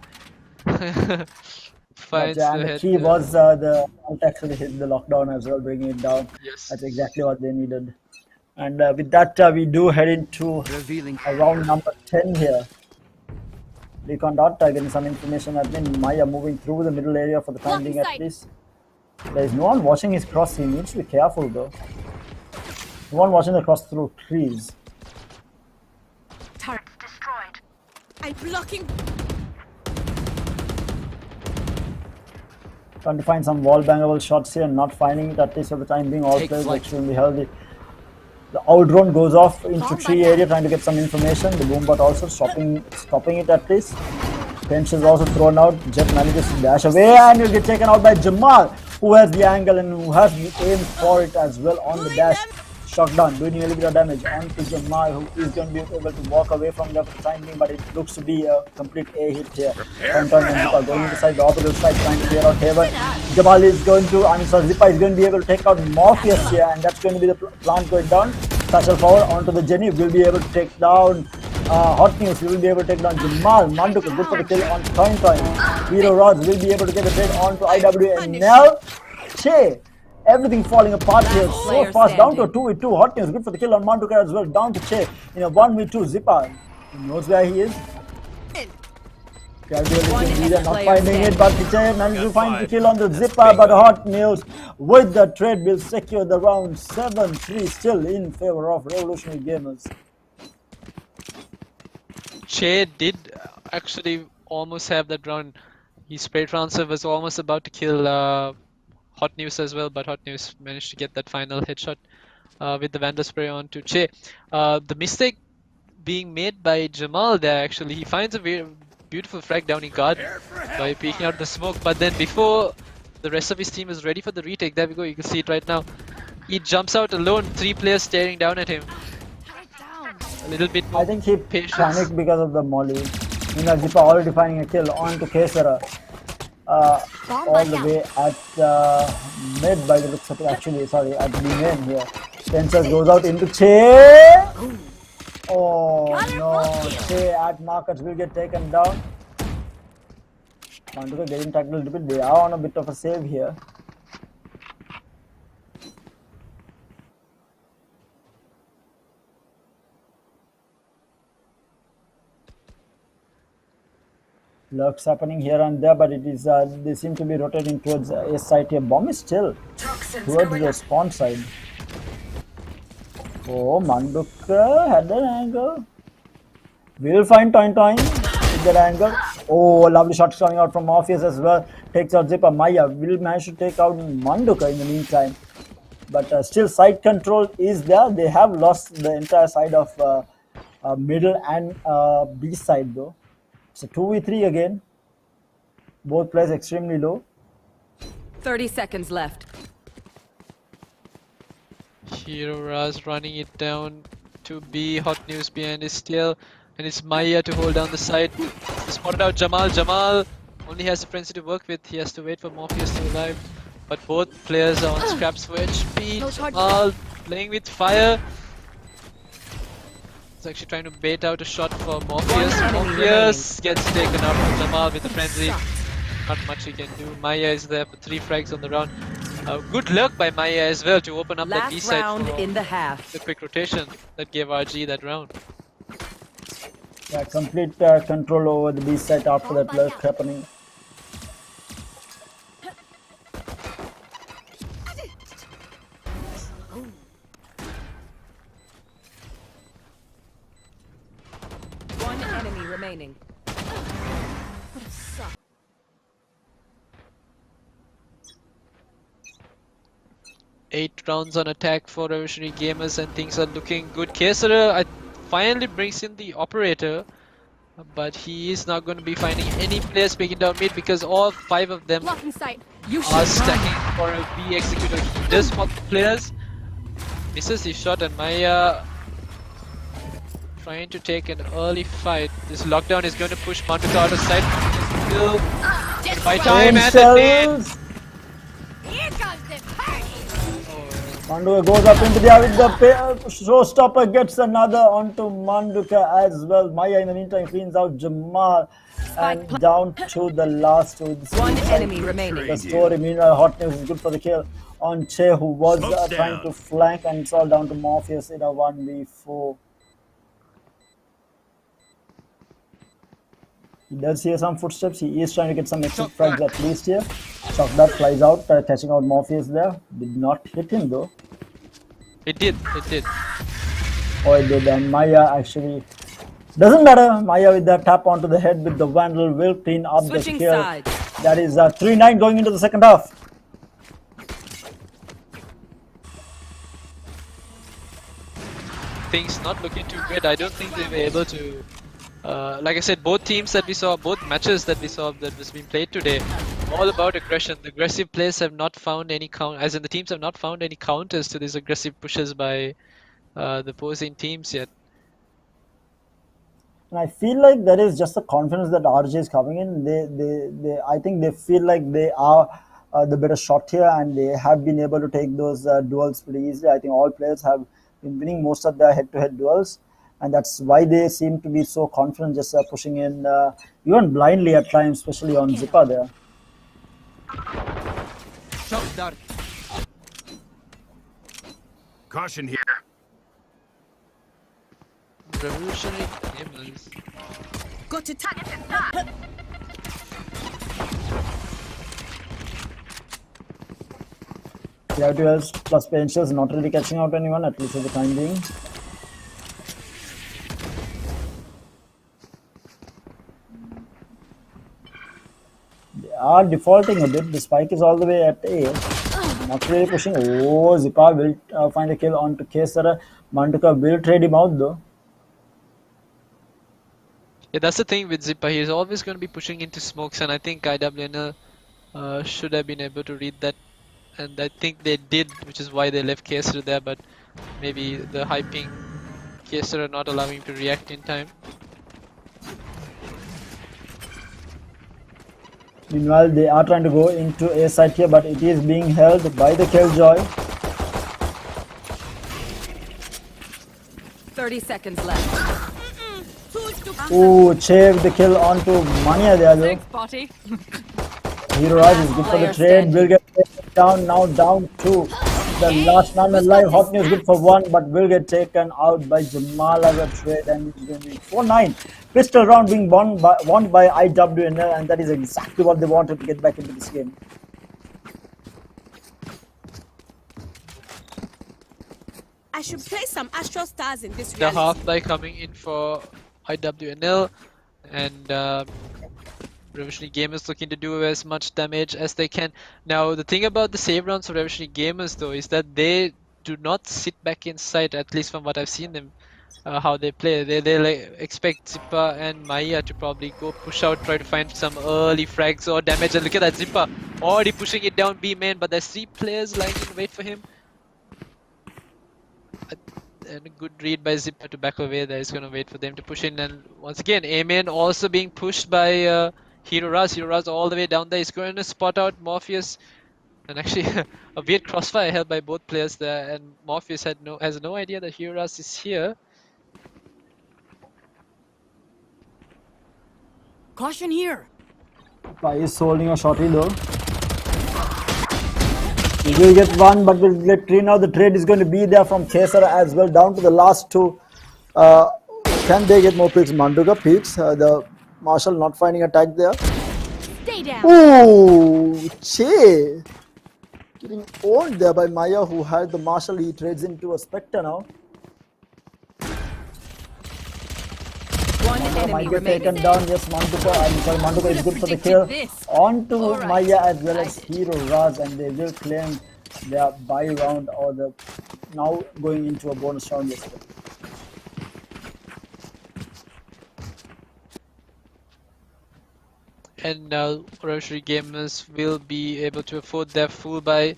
S4: finds the
S1: the
S4: head.
S1: key was the ult actually hit the lockdown as well, bringing it down.
S4: Yes.
S1: That's exactly what they needed. And with that, we do head into
S5: Revealing.
S1: round number 10 here. Recon dot getting some information. I think Maya moving through the middle area for the time being at least. There is no one watching his cross. He needs to be careful though. No one watching the cross through trees.
S7: Turret destroyed. I'm blocking.
S1: Trying to find some wall bangable shots here, not finding it at least for the time being. All players are extremely healthy. The owl drone goes off into tree area trying to get some information. The boombot also stopping it at least. Pinch is also thrown out. Jet manages to dash away and he'll get taken out by Jamal, who has the angle and who has the aim for it as well on the dash. Showdown doing a little bit of damage onto Jamal, who is going to be able to walk away from there for the time being, but it looks to be a complete A hit here. Anton and Zippa going inside the opposite side trying to clear out Haven. Jamal is going to, Zippa is going to be able to take out Morpheus here, and that's going to be the plant going down. Satchel forward onto the Jenny, will be able to take down Hot News, will be able to take down Jamal. Manduka good for the kill on Toin. Hero Rods will be able to get the trade onto IWNL. Che. Everything falling apart here so fast. Down to a 2v2. Hot News good for the kill on Manduka as well. Down to Che in a 1v2. Zippa, he knows where he is. Not finding it, but Che managed to find the kill on the Zippa. But Hot News with the trade will secure the round. 7-3 still in favor of Revolutionary Gamers.
S4: Che did actually almost have that round. His spray transfer was almost about to kill Hot News as well, but Hot News managed to get that final headshot with the Vandal spray onto Che. The mistake being made by Jamal there, actually, he finds a very beautiful frag down in garden by peeking out the smoke, but then before the rest of his team is ready for the retake, there we go, you can see it right now. He jumps out alone, 3 players staring down at him. A little bit more
S1: I think he
S4: patience.
S1: panicked because of the molly. Zipa already finding a kill onto Kesara. All the way at mid by the looks of it, actually, sorry, at the main here. Spencer goes out into Che. Oh no, Che at markets will get taken down. Manduka getting tackled a little bit. They are on a bit of a save here. Lurks happening here and there, but it is they seem to be rotating towards A side here. Bomb is still towards the spawn side. Oh, Manduka had an angle. We'll find Toin with that angle. Oh, lovely shots coming out from Morpheus as well. Takes out Zipper. Maya will manage to take out Manduka in the meantime. But still, side control is there. They have lost the entire side of middle and B side though. So 2v3 again. Both players extremely low.
S6: 30 seconds left.
S4: Hero Raz running it down to B. Hot News behind his tail. And it's Maya to hold down the side. He spotted out Jamal. Jamal only has a frenzy to work with. He has to wait for Morpheus to revive. But both players are on scraps for HP. Jamal playing with fire. He's actually trying to bait out a shot for Morpheus. Morpheus gets taken out from Jamal with a frenzy. Not much he can do. Maya is there for 3 frags on the round. Good luck by Maya as well to open up that B side
S6: round
S4: for
S6: in the half.
S4: the quick rotation that gave RG that round.
S1: Yeah, complete control over the B side after that lurk happening.
S6: One enemy remaining.
S4: 8 rounds on attack for Revolutionary Gamers and things are looking good. Kesara finally brings in the operator, but he is not going to be finding any players picking down mid because all 5 of them are stacking for a B executor. He does spot the players, misses his shot, and Maya trying to take an early fight. This lockdown is going to push Manduka out of sight. Still by time and the nade.
S1: Manduka goes up into the air with the showstopper, gets another onto Manduka as well. Maya in the meantime cleans out Jamal and down to the last two.
S6: One enemy remaining.
S1: The story, meanwhile, Hot News is good for the kill on Che, who was trying to flank, and it's all down to Morpheus in a 1v4. He does hear some footsteps. He is trying to get some exit frags at least here. Shock that flies out, catching out Morpheus there. Did not hit him though.
S4: It did.
S1: Oh, it did. And Maya actually doesn't matter. Maya with that tap onto the head with the Vandal will clean up the kill.
S6: Sides.
S1: That is 3-9 going into the second half.
S4: Things not looking too good. I don't think they were able to. Like I said, both teams that we saw, both matches that we saw that was being played today, all about aggression. The aggressive players have not found any as in the teams have not found any counters to these aggressive pushes by the opposing teams yet.
S1: And I feel like there is just a confidence that RJ is coming in. I think they feel like they are the better shot here, and they have been able to take those duels pretty easily. I think all players have been winning most of their head-to-head duels. And that's why they seem to be so confident, just pushing in even blindly at times, especially on Zippa there.
S5: Showdown.
S8: Caution here.
S4: Revolutionary Gamers.
S7: Got to tag
S1: Duels plus Pencils not really catching out anyone, at least for the time being. are defaulting a bit. The spike is all the way at A. Not really pushing. Oh, Zipa will find a kill onto Kesara. Manduka will trade him out though.
S4: Yeah, that's the thing with Zippa. He's always going to be pushing into smokes, and I think IWNL should have been able to read that, and I think they did, which is why they left Kesara there. But maybe the hyping Kesara not allowing him to react in time.
S1: Meanwhile, they are trying to go into A side here, but it is being held by the Killjoy.
S6: 30 seconds left.
S1: Ooh, Chave the kill onto Mania there though.
S6: Spotty.
S1: Hero Raj is good for the trade. Will get taken down now, down to the last man alive. Hot News good for one, but will get taken out by Jamal as a trade, and it's going to be 4-9. Pistol round being won by IWNL, and that is exactly what they wanted to get back into this game.
S7: I should play some Astral Stars in this
S4: The
S7: reality.
S4: half-buy coming in for IWNL, and Revolutionary Gamers looking to do as much damage as they can. Now, the thing about the save rounds for Revolutionary Gamers though is that they do not sit back inside, at least from what I've seen them, how they play. They like, expect Zippa and Maya to probably go push out, try to find some early frags or damage. And look at that, Zippa already pushing it down B main, but there's 3 players lying in wait for him. And a good read by Zippa to back away there. He's gonna wait for them to push in, and once again A-main also being pushed by Hero Raz. Hero Raz all the way down there. He's going to spot out Morpheus, and actually a weird crossfire held by both players there, and Morpheus has no idea that Hero Raz is here.
S7: Caution here.
S1: Pai is holding a shotty though. He will get one, but will get 3 now. The trade is going to be there from Kesara as well, down to the last 2. Can they get more picks? Manduka picks. The Marshall not finding a tag there.
S7: Stay down.
S1: Ooh, Che getting owned there by Maya, who had the Marshall. He trades into a Spectre now.
S6: One
S1: Might
S6: enemy
S1: get taken
S6: remaining.
S1: down. Yes, Manduka. I'm sorry, Manduka is good for the kill. On to Maya as well as Hero Raz, and they will claim their buy round, or the now going into a bonus round. Yes,
S4: And now Revolutionary Gamers will be able to afford their full buy,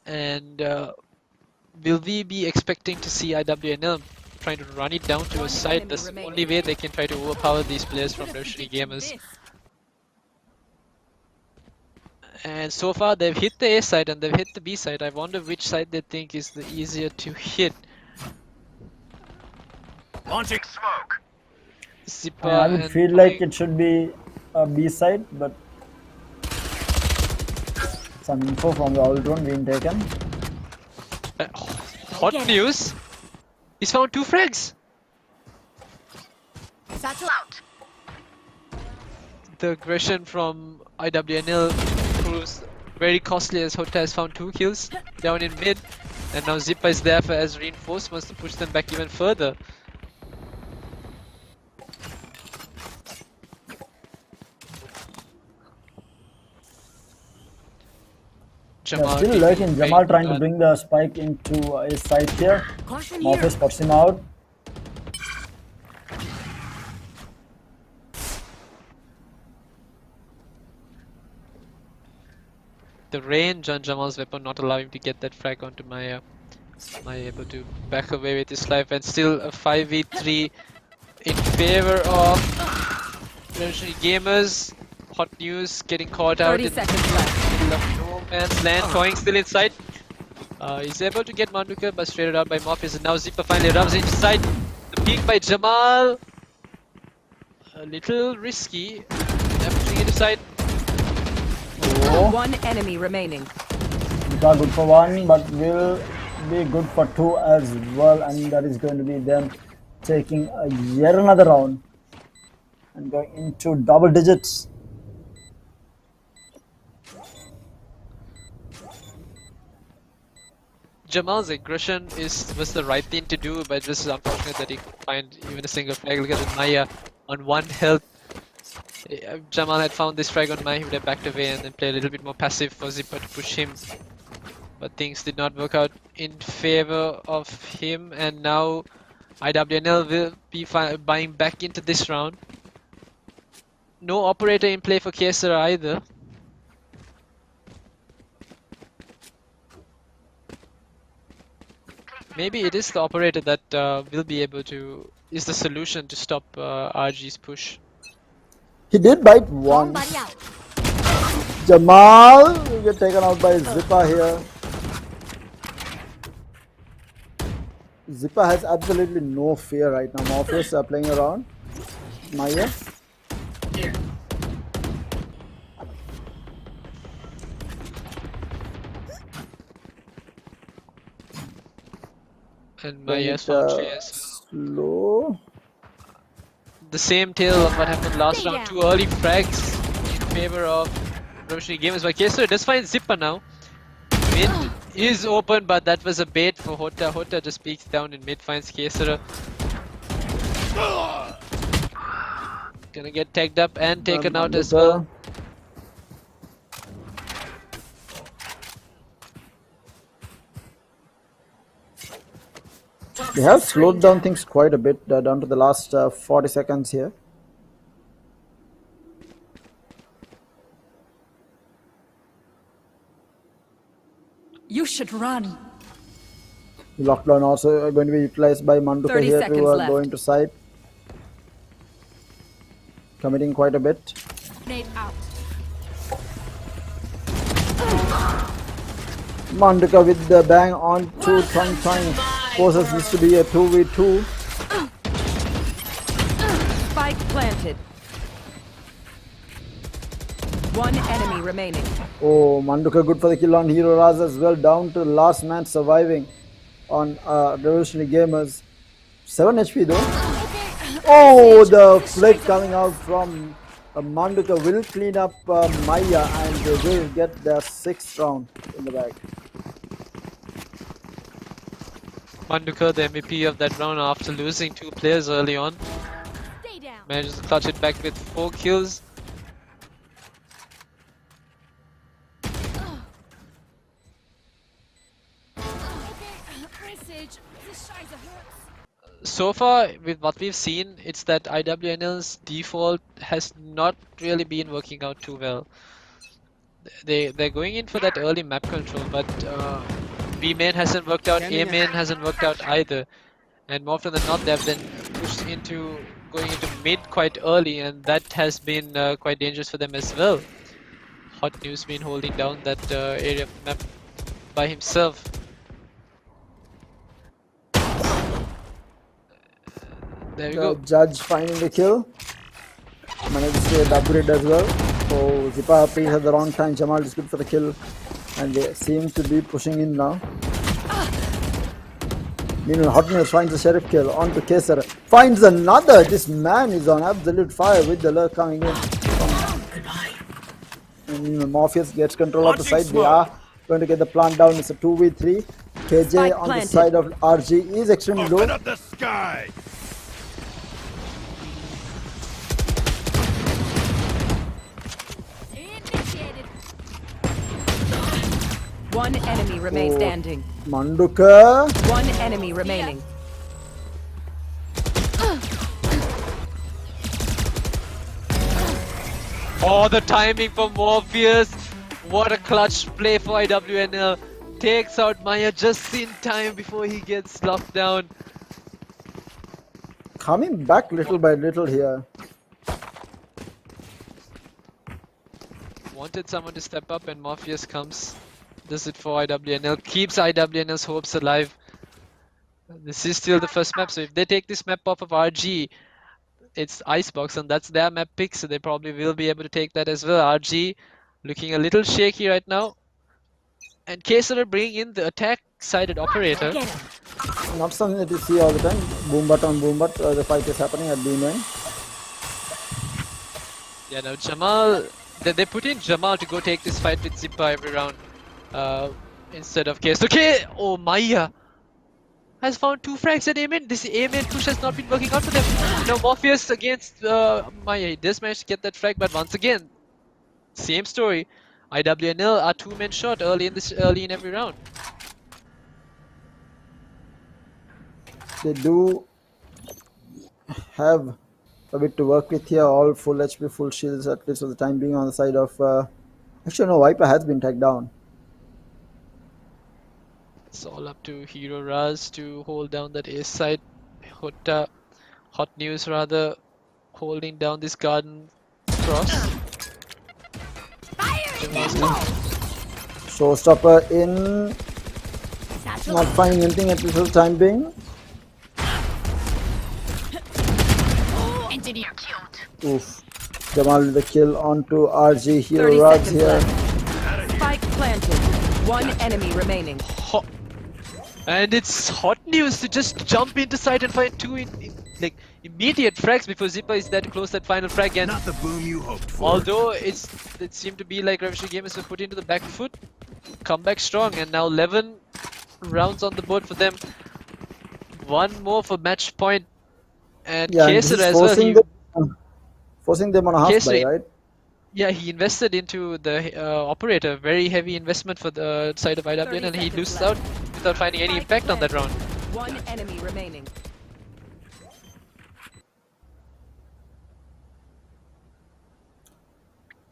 S4: and will we be expecting to see IWNL trying to run it down to a side? That's the only way they can try to overpower these players from Revolutionary Gamers. And so far they've hit the A side and they've hit the B side. I wonder which side they think is the easier to hit.
S8: Launching smoke.
S4: Zippa
S1: I would
S4: and
S1: feel like it should be a B side, but some info from the Aldron being taken.
S4: Hot news! He's found 2 frags!
S7: Satchel out.
S4: The aggression from IWNL proves very costly, as Hota has found 2 kills down in mid, and now Zippa is there for as reinforcements to push them back even further. Jamal
S1: Still lurking. Jamal trying to bring the spike into his side here.
S7: Caution
S1: Morpheus
S7: here.
S1: spots him out.
S4: The range on Jamal's weapon not allow him to get that frag onto Maya. Maya able to back away with his life, and still a 5v3 in favor of Revolutionary Gamers. Hot news getting caught out
S6: 30
S4: in
S6: seconds left.
S4: the middle of no man's land. Toying still inside. He's able to get Manduka, but straighted out by Morpheus, and now Zippa finally rubs inside. The peek by Jamal. A little risky. Pushing it aside.
S1: Oh,
S6: One enemy remaining.
S1: Nika good for 1, but will be good for 2 as well, and that is going to be them taking yet another round and going into double digits.
S4: Jamal's aggression was the right thing to do, but this is unfortunate that he couldn't find even a single flag. Look at the Maya on 1 health. Jamal had found this frag on Maya, he would have backed away and then played a little bit more passive for Zipper to push him. But things did not work out in favor of him, and now IWNL will be buying back into this round. No operator in play for Kesar either. Maybe it is the operator that will be able to, is the solution to stop RG's push.
S1: He did bite one. Jamal will get taken out by Zippa here. Zippa has absolutely no fear right now. Morpheus are playing around. Maya.
S4: And Maya's found
S1: slow.
S4: The same tale of what happened last round. Too early frags in favor of Roshni Gamers. But Kesar does find Zipper now. Mid is open, but that was a bait for Hota. Hota just peeks down in mid, finds Kesar. Gonna get tagged up and taken out as well.
S1: They have slowed down things quite a bit, down to the last 40 seconds here.
S6: You should run.
S1: Lockdown also going to be utilized by Manduka here to go into side. Committing quite a bit.
S7: Out.
S1: Manduka with the bang on to Tong. Forces this to be a 2v2.
S6: Spike planted. One enemy remaining.
S1: Oh, Manduka good for the kill on Hero Raz as well. Down to last man surviving on Revolutionary Gamers. 7 HP though. Oh, the flick coming out from Manduka will clean up Maya and they will get their 6th round in the bag.
S4: Manduka, the MVP of that round after losing 2 players early on. Manages to clutch it back with 4 kills. So far, with what we've seen, it's that IWNL's default has not really been working out too well. They're going in for that early map control, but B main hasn't worked out, A main hasn't worked out either. And more often than not, they've then pushed into going into mid quite early, and that has been quite dangerous for them as well. Hot News been holding down that area of the map by himself. There we go.
S1: Judge finding the kill. Manages to upgrade as well. So Zipa plays at the wrong time. Jamal is good for the kill. And they seem to be pushing in now. Meanwhile, Hot News finds the Sheriff kill onto Kesar. Finds another. This man is on absolute fire with the lurk coming in. And Morpheus gets control of the side. They are going to get the plant down. It's a 2v3. KJ on the side of RG is extremely low.
S8: Open up the sky.
S6: One enemy remains standing.
S1: Manduka.
S6: One enemy remaining.
S4: Oh, the timing for Morpheus. What a clutch play for IWNL. Takes out Maya just in time before he gets locked down.
S1: Coming back little by little here.
S4: Wanted someone to step up and Morpheus comes. Does it for IWNL. Keeps IWNL's hopes alive. This is still the first map, so if they take this map off of RG, it's Icebox and that's their map pick, so they probably will be able to take that as well. RG looking a little shaky right now. And Kesar bringing in the attack-sided operator.
S1: Not something that you see all the time. Boombat on Boombat, the fight is happening at B-main.
S4: Yeah, now Jamal, they put in Jamal to go take this fight with Zippa every round instead of Kesar. Okay, oh Maya. has found 2 frags at A main. This A main push has not been working out for them. You know, Morpheus against Maya. He does manage to get that frag, but once again, same story. IWNL are 2 men short early in every round.
S1: They do have a bit to work with here. All full HP, full shields, at least for the time being, on the side of. Actually, no, Viper has been tagged down.
S4: It's all up to Hero Raz to hold down that A side. Hot News rather holding down this garden cross.
S1: Showstopper in. Not finding anything at least for the time being.
S8: Engineer killed.
S1: Oof. Jamal with the kill onto RG.
S6: 30
S1: Hero Raj
S6: seconds
S1: here.
S6: left. Spike planted. One enemy remaining.
S4: And it's Hot News to just jump into site and find 2 like immediate frags before Zipper is there to close that final frag. And
S8: Not the boom you hoped for.
S4: although it seemed to be like Revolutionary Gamers were put into the back foot, come back strong, and now 11 rounds on the board for them. One more for match point, and
S1: Yeah, and
S4: Kesar
S1: this is
S4: as well.
S1: forcing them on a half
S4: Kesar,
S1: play, right?
S4: Yeah, he invested into the operator, very heavy investment for the side of IWN, and he loses out without finding any impact on that round.
S6: One enemy remaining.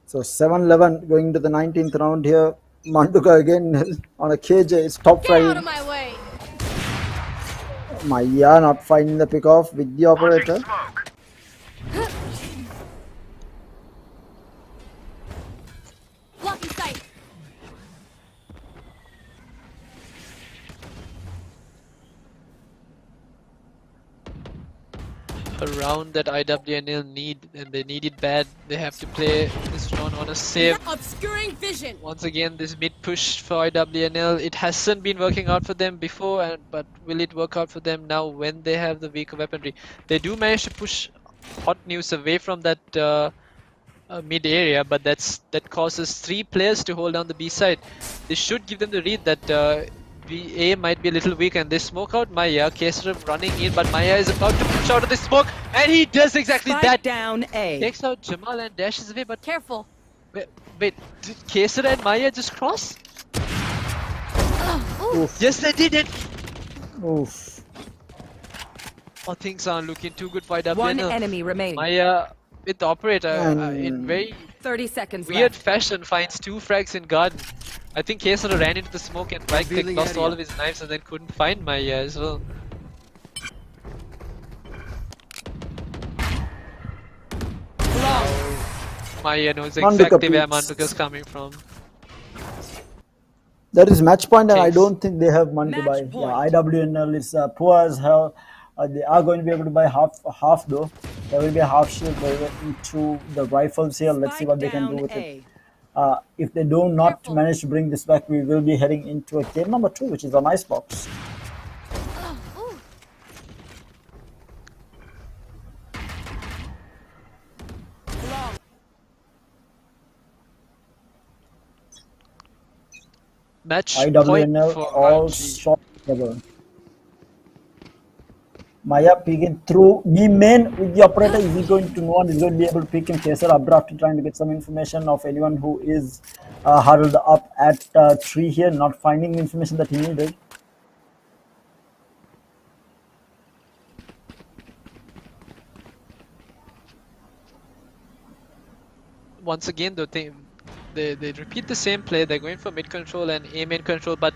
S1: So 7-11 going into the 19th round here. Manduka again on a KJ. It's top
S7: Get out
S1: five.
S7: of my way!
S1: Maya not finding the pick off with the operator.
S8: Smoke.
S7: Blocking sight!
S4: A round that IWNL need, and they need it bad. They have to play this round on a save.
S7: Obscuring vision!
S4: Once again, this mid push for IWNL, it hasn't been working out for them before, but will it work out for them now when they have the weaker weaponry? They do manage to push Hot News away from that mid area, but that causes 3 players to hold down the B side. This should give them the read that A might be a little weak, and they smoke out Maya. Kesar running in, but Maya is about to push out of the smoke, and he does exactly
S6: Spike
S4: that.
S6: down A.
S4: Takes out Jamal and dashes away, but
S7: Careful!
S4: wait, did Kesar and Maya just cross?
S1: Oof.
S4: Yes, they did it!
S1: Oof.
S4: Oh, things aren't looking too good for IWNL.
S6: One enemy remaining.
S4: Maya, with the operator, in very
S6: 30 seconds
S4: weird
S6: left.
S4: fashion, finds 2 frags in garden. I think Kesar ran into the smoke and right click,
S5: Revealing
S4: lost
S5: area.
S4: all of his knives, and then couldn't find Maya as well. Maya knows
S1: Manduka
S4: exactly where
S1: peeks.
S4: Manduka's coming from.
S1: That is match point, and I
S4: Takes.
S1: don't think they have money to buy.
S6: Match
S1: Yeah, IWNL is poor as hell. They are going to be able to buy half though. There will be a half shield into the rifles here. Let's see what they can do with it. If they do not
S7: Careful.
S1: manage to bring this back, we will be heading into a game number 2, which is on Icebox.
S4: Match point
S1: IWNL
S4: for
S1: all
S4: RG.
S1: shot together. Maya peeking through B main with the operator. Is he going to know and is going to be able to pick him? Kesar Abra after trying to get some information of anyone who is huddled up at tree here, not finding the information that he needed.
S4: Once again, though, they repeat the same play. They're going for mid control and A main control, but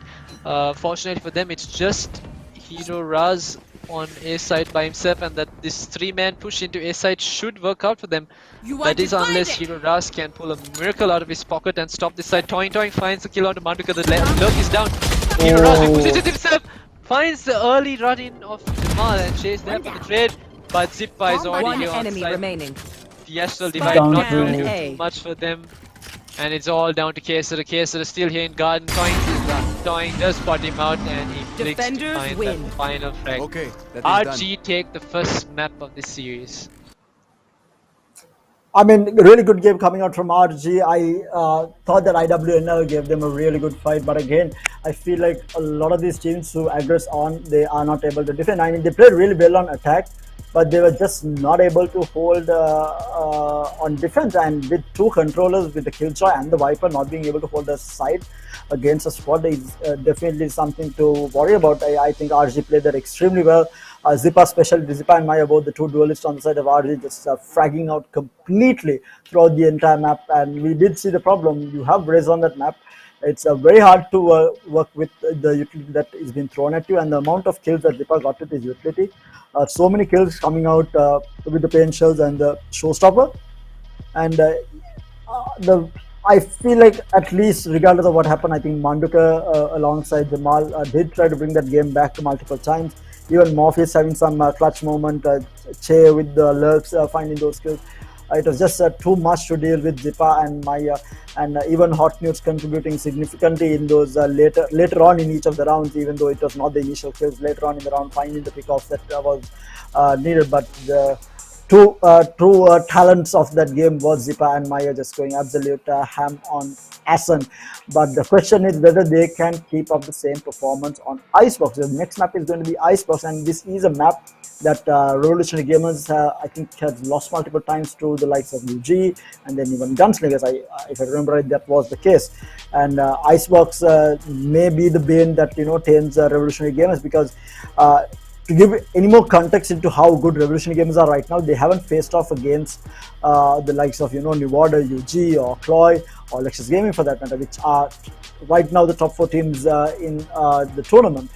S4: fortunately for them, it's just Hero Raz on A side by himself, and that this 3-man push into A side should work out for them.
S7: You want
S4: That is
S7: to find
S4: unless
S7: it.
S4: Hero Raz can pull a miracle out of his pocket and stop this side. Toing finds the kill onto Manduka. The lurk is down. Hero Raz pushes it himself, finds the early run in of Jamal and Chase there for the trade, but Zippa is already
S6: One
S4: here on
S6: enemy
S4: side.
S6: remaining.
S4: The astral
S6: Spike
S4: divide
S1: down
S4: not going to do
S6: A.
S4: too much for them, and it's all down to Kesar. Kesar is still here in garden. Toing does spot him out, and he flicks to
S6: Defenders
S4: find
S6: win.
S4: that final frag.
S5: Okay, that is done.
S4: RG take the first map of this series.
S1: I mean, really good game coming out from RG. I thought that IWNL gave them a really good fight, but again, I feel like a lot of these teams who aggress on, they are not able to defend. I mean, they played really well on attack, but they were just not able to hold on defense. And with two controllers, with the Killjoy and the Viper not being able to hold the side against a squad is definitely something to worry about. I think RG played that extremely well. Zipa especially, Zipa and Maya, both the two duelists on the side of RG, just fragging out completely throughout the entire map. And we did see the problem. You have Raze on that map. It's very hard to work with the utility that is being thrown at you, and the amount of kills that Zipa got with his utility. So many kills coming out with the pain shells and the showstopper. And I feel like, at least regardless of what happened, I think Manduka alongside Jamal did try to bring that game back multiple times. Even Morpheus having some clutch moment, Che with the lurks finding those kills. It was just too much to deal with Zipa and Maya, and even Hot Nudes contributing significantly in those later on in each of the rounds, even though it was not the initial kills. Later on in the round, finding the pickoffs that was needed, but the two true talents of that game was Zipa and Maya just going absolute ham on Assen. But the question is whether they can keep up the same performance on Icebox. The next map is going to be Icebox, and this is a map that Revolutionary Gamers I think has lost multiple times to the likes of UG and then even Gunslingers. If I remember right, that was the case. And Icebox may be the bane that tames Revolutionary Gamers, because to give any more context into how good Revolutionary Gamers are right now, they haven't faced off against the likes of New Order, UG, or Cloy, or Lexus Gaming for that matter, which are right now the top 4 teams in the tournament.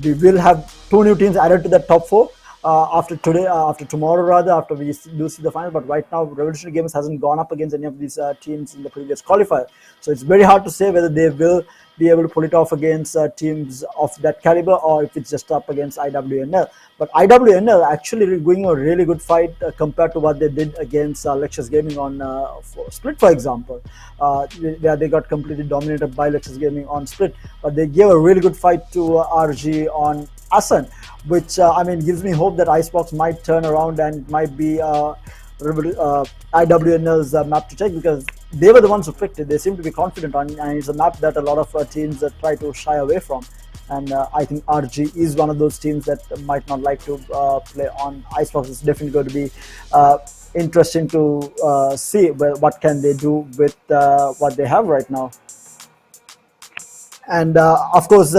S1: We will have 2 new teams added to that top 4 after tomorrow rather, after we do see the final. But right now, Revolutionary Gamers hasn't gone up against any of these teams in the previous qualifier, so it's very hard to say whether they will be able to pull it off against teams of that caliber, or if it's just up against IWNL. But IWNL actually going a really good fight compared to what they did against Lexus Gaming on Split, for example. They got completely dominated by Lexus Gaming on Split, but they gave a really good fight to RG on Assen, which I mean gives me hope that Icebox might turn around and might be IWNL's map to take, because they were the ones who picked it. They seem to be confident on, and it's a map that a lot of teams try to shy away from. And I think RG is one of those teams that might not like to play on Icebox. It's definitely going to be interesting to see what can they do with what they have right now. And of course,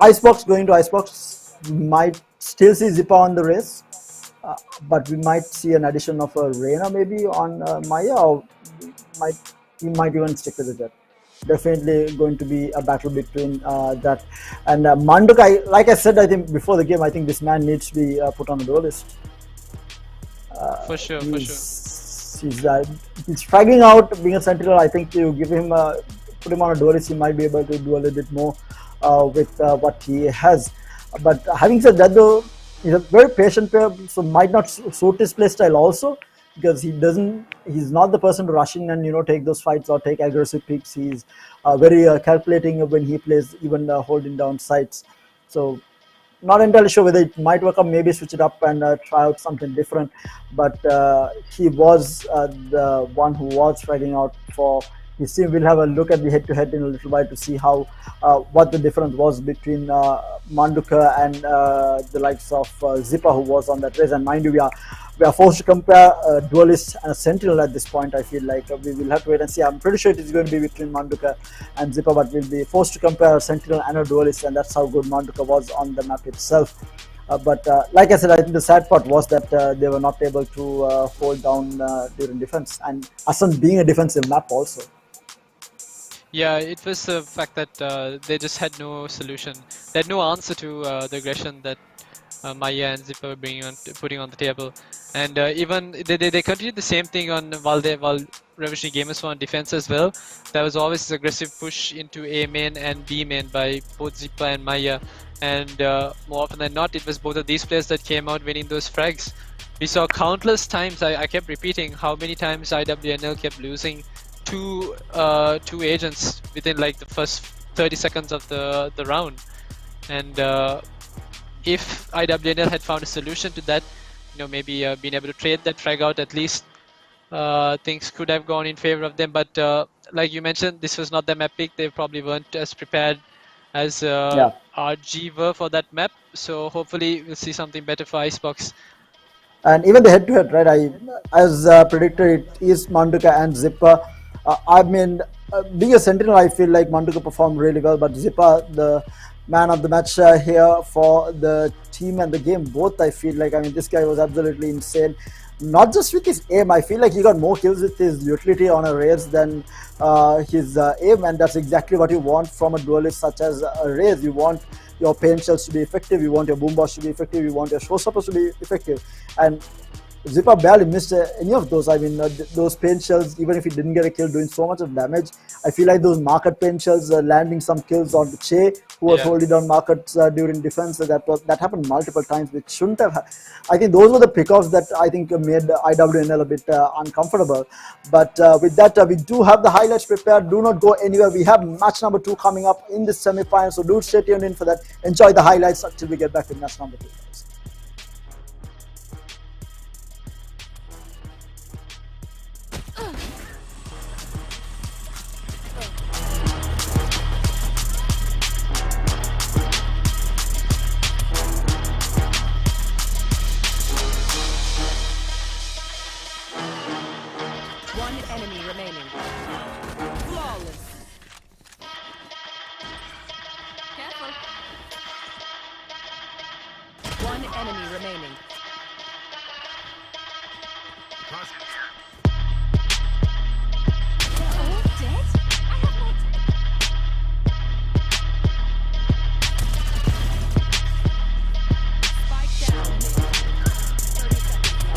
S1: Icebox going to Icebox, we might still see Zipa on the race, but we might see an addition of a Reina maybe on Maya, or we might even stick with it. Definitely going to be a battle between that and Manduk. Like I said, I think before the game, I think this man needs to be put on the duel list.
S4: For sure.
S1: He's fragging out, being a sentinel. I think you give him put him on a duel list, he might be able to do a little bit more with what he has. But having said that, though, he's a very patient player, so might not suit his play style also, because he's not the person to rush in and take those fights or take aggressive picks. He's very calculating when he plays, even holding down sights. So not entirely sure whether it might work out. Maybe switch it up and try out something different. But he was the one who was fragging out for his team. We'll have a look at the head-to-head in a little while to see how what the difference was between Manduka and the likes of Zipa, who was on that race. And mind you, we are forced to compare a duelist and a sentinel at this point. I feel like we will have to wait and see. I'm pretty sure it is going to be between Manduka and Zipa, but we'll be forced to compare a sentinel and a duelist, and that's how good Manduka was on the map itself. But like I said, I think the sad part was that they were not able to hold down during defense, and Assen being a defensive map also.
S4: Yeah, it was the fact that they just had no solution. They had no answer to the aggression that Maya and Zipper were putting on the table. And even they continued the same thing on while Revolutionary Gamers were on defense as well. There was always this aggressive push into A main and B main by both Zipper and Maya. And more often than not, it was both of these players that came out winning those frags. We saw countless times, I kept repeating how many times IWNL kept losing two agents within like the first 30 seconds of the round. And if IWNL had found a solution to that, maybe being able to trade that frag out at least things could have gone in favor of them. But like you mentioned, this was not the map pick. They probably weren't as prepared as
S1: Yeah.
S4: RG were for that map. So hopefully we'll see something better for Icebox.
S1: And even the head-to-head, right? As predicted, it is Manduka and Zipper. I mean, being a Sentinel, I feel like Manduka performed really well, but Zipper, the man of the match here for the team and the game, both. I feel like, I mean, this guy was absolutely insane. Not just with his aim, I feel like he got more kills with his utility on a race than his aim, and that's exactly what you want from a duelist such as a race. You want your pain shells to be effective, you want your boom boss to be effective, you want your showstoppers to be effective, and Zipper barely missed any of those. I mean, those pain shells, even if he didn't get a kill, doing so much of damage. I feel like those market pain shells landing some kills on Che, who was holding down markets during defense. That happened multiple times, which shouldn't have. I think those were the pickoffs that I think made IWNL a bit uncomfortable. But with that, we do have the highlights prepared. Do not go anywhere. We have match number 2 coming up in this semi-final, so do stay tuned in for that. Enjoy the highlights until we get back to match number 2. Guys.
S6: One enemy remaining. Flawless. Careful. One enemy remaining. They're all dead? I have no Spike down. 30 seconds.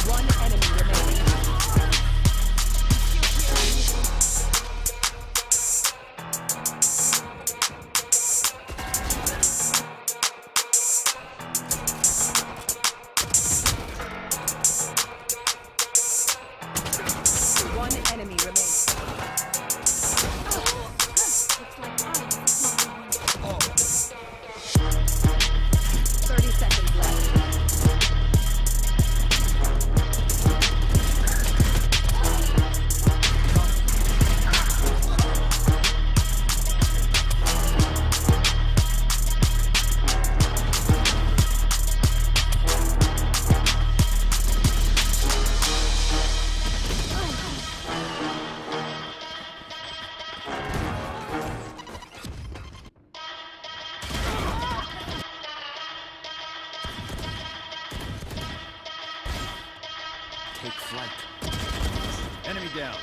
S6: One enemy remaining. One enemy remaining. Looks like I 30 seconds left.
S5: Take flight. Enemy down.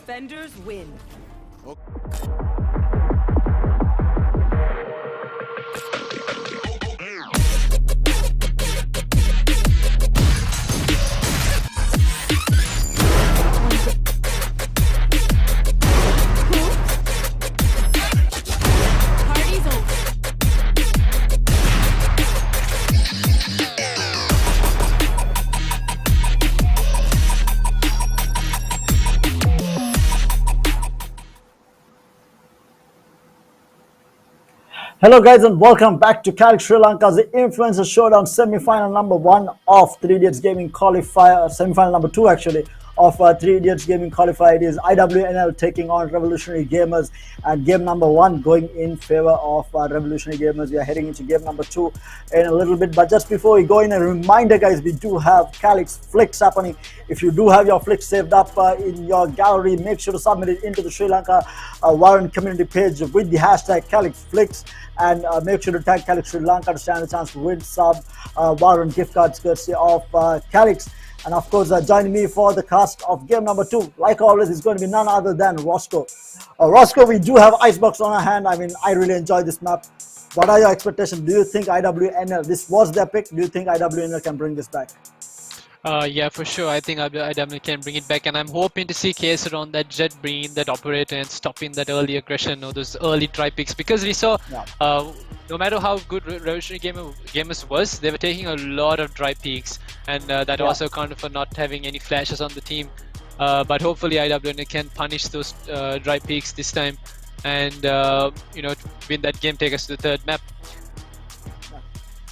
S6: Defenders win.
S7: Party's over.
S1: Hello guys and welcome back to Calyx Sri Lanka's Influencer Showdown semi-final number 1 of 3 Idiots Gaming qualifier, semi-final number 2 actually of 3 Idiots Gaming qualifier. It is IWNL taking on Revolutionary Gamers, and game number 1 going in favor of Revolutionary Gamers. We are heading into game number 2 in a little bit, but just before we go in, a reminder guys, we do have Calyx flicks happening. If you do have your flicks saved up in your gallery, make sure to submit it into the Sri Lanka Warren community page with the hashtag Calyx flicks, and make sure to tag Calyx Sri Lanka to stand a chance to win sub Warren gift cards courtesy of Calyx. And of course, joining me for the cast of game number 2, like always, is going to be none other than Roscoe. Roscoe, we do have Icebox on our hand. I mean, I really enjoy this map. What are your expectations? Do you think IWNL, this was their pick, do you think IWNL can bring this back?
S4: Yeah, for sure. I think IW can bring it back, and I'm hoping to see Kaser on that jet, bringing that operator and stopping that early aggression or those early try picks. Because we saw, no matter how good Revolutionary Gamers was, they were taking a lot of dry peaks, and that also accounted for not having any flashes on the team. But hopefully IW can punish those dry peaks this time, and you know, win that game, take us to the third map.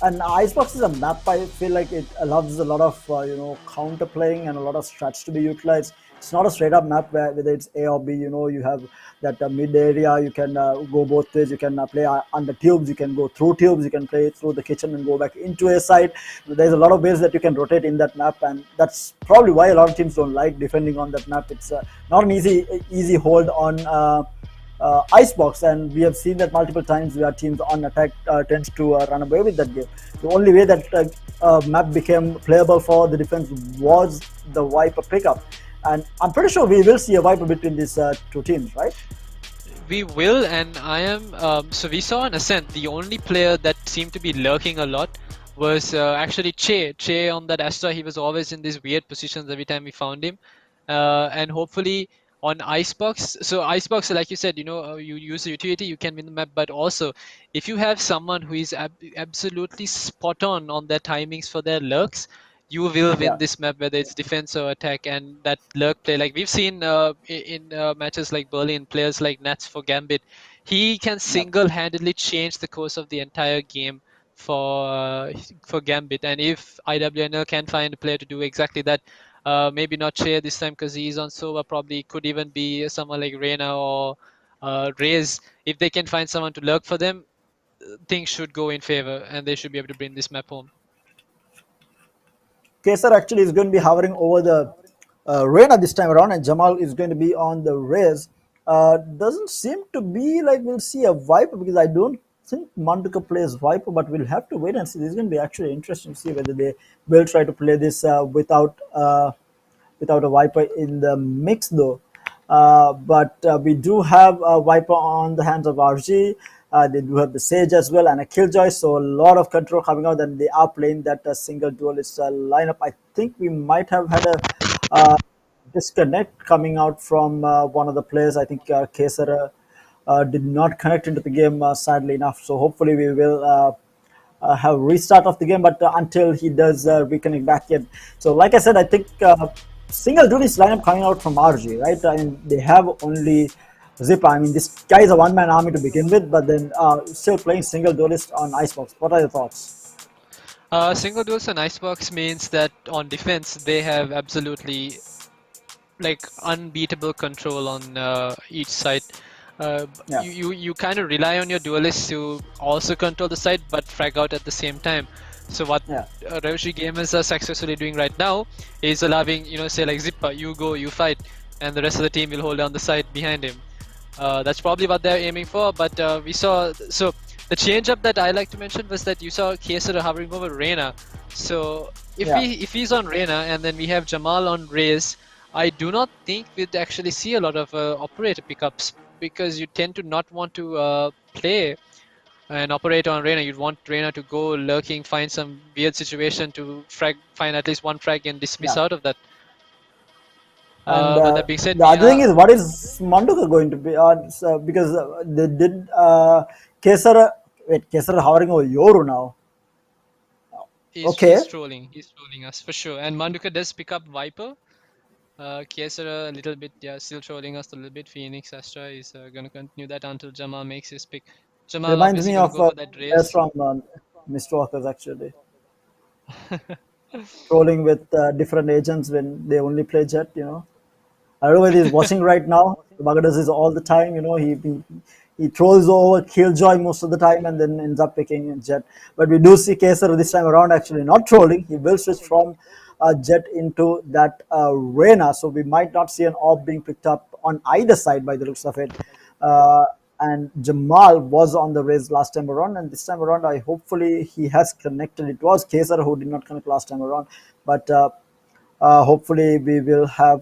S1: And Icebox is a map, I feel like it allows a lot of you know, counter playing and a lot of strats to be utilized. It's not a straight up map where whether it's A or B, you know, you have that mid area, you can go both ways, you can play under tubes, you can go through tubes, you can play through the kitchen and go back into a side. There's a lot of ways that you can rotate in that map, and that's probably why a lot of teams don't like defending on that map. It's not an easy hold on Icebox, and we have seen that multiple times where teams on attack tends to run away with that game. The only way that map became playable for the defense was the Viper pickup, and I'm pretty sure we will see a Viper between these two teams, right?
S4: We will, and I am so we saw an Ascent. The only player that seemed to be lurking a lot was actually Che on that Astra. He was always in these weird positions every time we found him, and hopefully on Icebox. So Icebox, like you said, you know, you use the utility, you can win the map, but also if you have someone who is absolutely spot on their timings for their lurks, you will win this map, whether it's defense or attack. And that lurk play, like we've seen in matches like Berlin, players like Nats for Gambit, he can single-handedly change the course of the entire game for Gambit. And if IWNL can find a player to do exactly that, maybe not Che this time because he's on Sova, probably could even be someone like Reina or Reyes. If they can find someone to lurk for them, things should go in favor and they should be able to bring this map home.
S1: Kaser actually is going to be hovering over the Reina this time around, and Jamal is going to be on the Reyes. Doesn't seem to be like we'll see a Viper, because I don't think Manduka plays Viper, but we'll have to wait and see. This is going to be actually interesting to see whether they will try to play this without a Viper in the mix though. But we do have a Viper on the hands of RG. They do have the Sage as well and a Killjoy, so a lot of control coming out, and they are playing that single duelist lineup. I think we might have had a disconnect coming out from one of the players. I think Kaser did not connect into the game, sadly enough. So hopefully we will have restart of the game, but until he does reconnect back in. So like I said, I think single duelist lineup coming out from RG, right? I mean, they have only Zipper. I mean, this guy is a one-man army to begin with, but then still playing single duelist on Icebox. What are your thoughts?
S4: Single duelist on Icebox means that on defense they have absolutely like unbeatable control on each side. You kind of rely on your duelists to also control the side but frag out at the same time. So what Revolutionary Gamers are successfully doing right now is allowing, you know, say like Zipper, you go, you fight, and the rest of the team will hold down the side behind him. That's probably what they're aiming for, but we saw, so the change up that I like to mention was that you saw Kaser hovering over Reina. So if he's on Reina and then we have Jamal on Reyes, I do not think we'd actually see a lot of operator pickups because you tend to not want to play an operator on Reyna. You'd want Reyna to go lurking, find some weird situation to find at least one frag and dismiss
S1: Yeah.
S4: out of that.
S1: And
S4: But that being said,
S1: the other thing is, what is Manduka going to be? Because they did Kesara. Wait, Kesara hovering over Yoru now. Okay.
S4: He's trolling. He's trolling us for sure. And Manduka does pick up Viper. Kesara a little bit, yeah, still trolling us a little bit. Phoenix Astra is gonna continue that until Jamal makes his pick. Jamal
S1: Reminds
S4: obviously
S1: me
S4: gonna
S1: of
S4: go for that
S1: players
S4: race.
S1: from Mistwalkers actually. Trolling with different agents when they only play Jet, you know. I don't know whether he's watching right now. The bugger does this all the time, you know. He trolls over Killjoy most of the time and then ends up picking Jet. But we do see Kesar this time around actually not trolling. He will switch from Jet into that Reyna, so we might not see an orb being picked up on either side by the looks of it. And Jamal was on the race last time around, and this time around, hopefully he has connected. It was Kesar who did not connect last time around, but hopefully we will have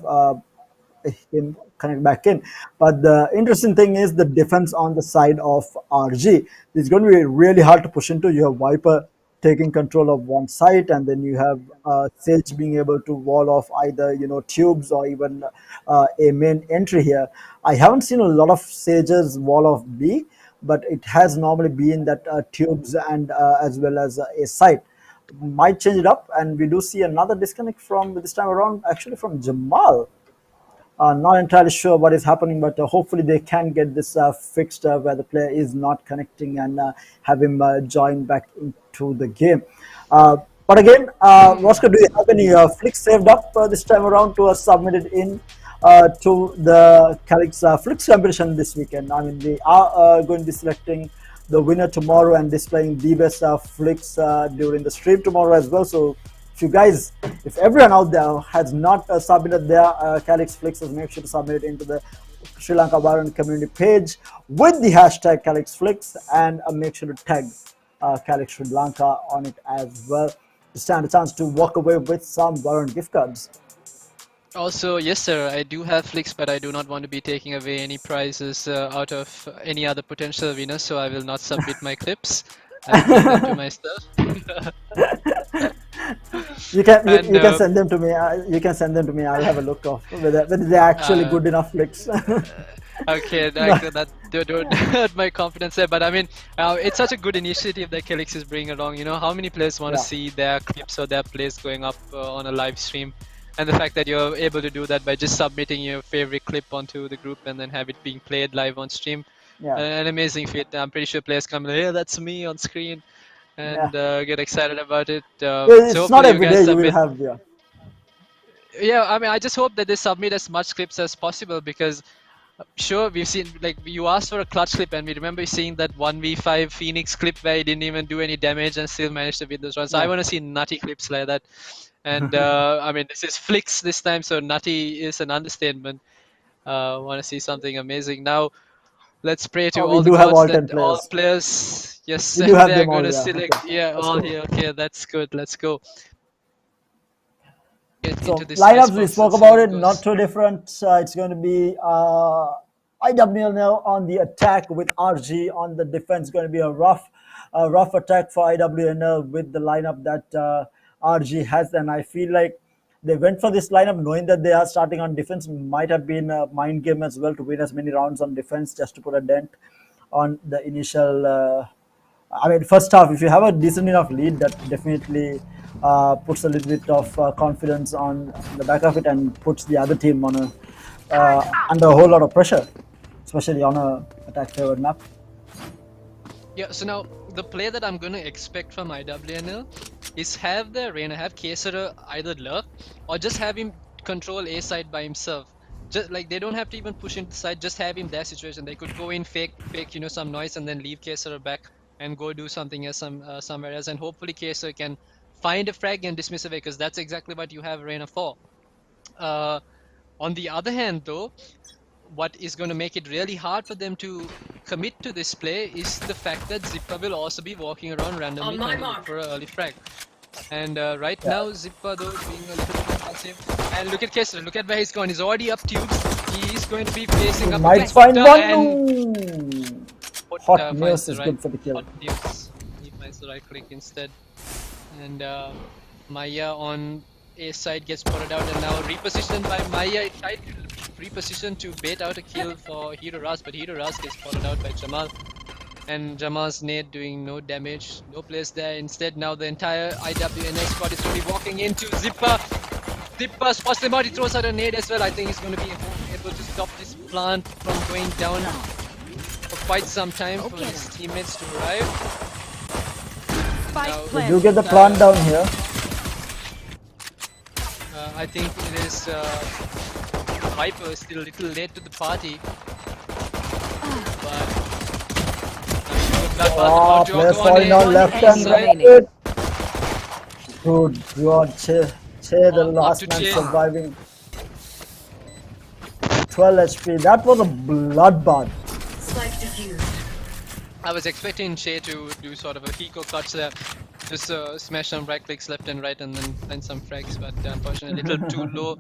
S1: him connect back in. But the interesting thing is the defense on the side of RG. It's going to be really hard to push into. You have Viper taking control of one site, and then you have Sage being able to wall off either tubes or even a main entry here. I haven't seen a lot of Sage's wall off B, but it has normally been that tubes and as well as a site. Might change it up, and we do see another disconnect from this time around, actually from Jamal. Not entirely sure what is happening, but hopefully they can get this fixed where the player is not connecting and have him join back into the game. But again, Roscoe, do you have any flicks saved up this time around to submit it in to the Calyx flicks competition this weekend? I mean, we are going to be selecting the winner tomorrow and displaying the best flicks during the stream tomorrow as well. So if everyone out there has not submitted their Calyx flicks, make sure to submit it into the Sri Lanka Valorant community page with the hashtag Calyx flicks, and make sure to tag Calyx Sri Lanka on it as well to stand a chance to walk away with some Valorant gift cards.
S4: Also, yes sir, I do have flicks, but I do not want to be taking away any prizes out of any other potential winners, so I will not submit my clips. I'll keep them to myself.
S1: You can send them to me. You can send them to me. I'll have a look of whether they're actually good enough flicks.
S4: Okay, that don't hurt my confidence there. But I mean, it's such a good initiative that Calyx is bringing along. You know, how many players want to see their clips or their plays going up on a live stream? And the fact that you're able to do that by just submitting your favorite clip onto the group and then have it being played live on stream.
S1: Yeah.
S4: An amazing feat. I'm pretty sure players come like, yeah, that's me on screen, and get excited about it.
S1: It's
S4: so
S1: not every day you will have,
S4: yeah, I mean, I just hope that they submit as much clips as possible, because sure, we've seen, like, you asked for a clutch clip, and we remember seeing that 1v5 Phoenix clip where he didn't even do any damage and still managed to win those rounds. So I want to see nutty clips like that. And I mean, this is flicks this time, so nutty is an understatement. Want to see something amazing. Now, let's pray to all the gods that all players, yes, they are going to select. Okay. Yeah, all here. Okay, that's good. Let's go.
S1: So lineups, we spoke about it, not too different. It's going to be IWNL on the attack with RG on the defense. Going to be a rough attack for IWNL with the lineup that RG has, and I feel like they went for this lineup knowing that they are starting on defense. Might have been a mind game as well to win as many rounds on defense just to put a dent on the initial. I mean, first half, if you have a decent enough lead, that definitely puts a little bit of confidence on the back of it and puts the other team on under a whole lot of pressure, especially on a attack favored map.
S4: Yeah, so now the play that I'm going to expect from IWNL is have the Reyna, have Kesara either lurk or just have him control A side by himself. Just like they don't have to even push into the side, just have him their situation. They could go in, fake, some noise, and then leave Kesara back and go do something else somewhere else. And hopefully Kesara can find a frag and dismiss away, because that's exactly what you have Reyna for. On the other hand, though, what is going to make it really hard for them to commit to this play is the fact that Zippa will also be walking around randomly for an early frag. And right now, Zippa, though, being a little bit aggressive. And look at Kessler, look at where he's gone. He's already up tubes. He's going to be facing up
S1: Might
S4: against
S1: find
S4: Victor
S1: one.
S4: and
S1: Hot
S4: finds
S1: news
S4: the
S1: is
S4: right-
S1: good for the kill.
S4: Hot news. He finds the right click instead. And Maya on A side gets spotted out and now repositioned by Maya. It tried to reposition to bait out a kill for Hero Ras, but Hero Ras gets spotted out by Jamal. And Jamal's nade doing no damage, no place there. Instead, now the entire IWNL squad is going to be walking into Zipper. Zipper spots him out, he throws out a nade as well. I think he's going to be able to stop this plant from going down for quite some time for his teammates to arrive.
S6: Spike
S4: Now,
S1: We
S6: planted.
S1: do get the plant down here.
S4: I think it is Viper is still a little late to the party. But
S1: Oh, players falling down left and
S6: Enemy
S1: right. Good God, Che, the
S4: Up
S1: last
S4: to
S1: man
S4: Che.
S1: surviving. 12 HP. That was a bloodbath.
S4: I was expecting Shay to do sort of a Hiko clutch there, just smash some right clicks left and right and then find some frags, but unfortunately a little too low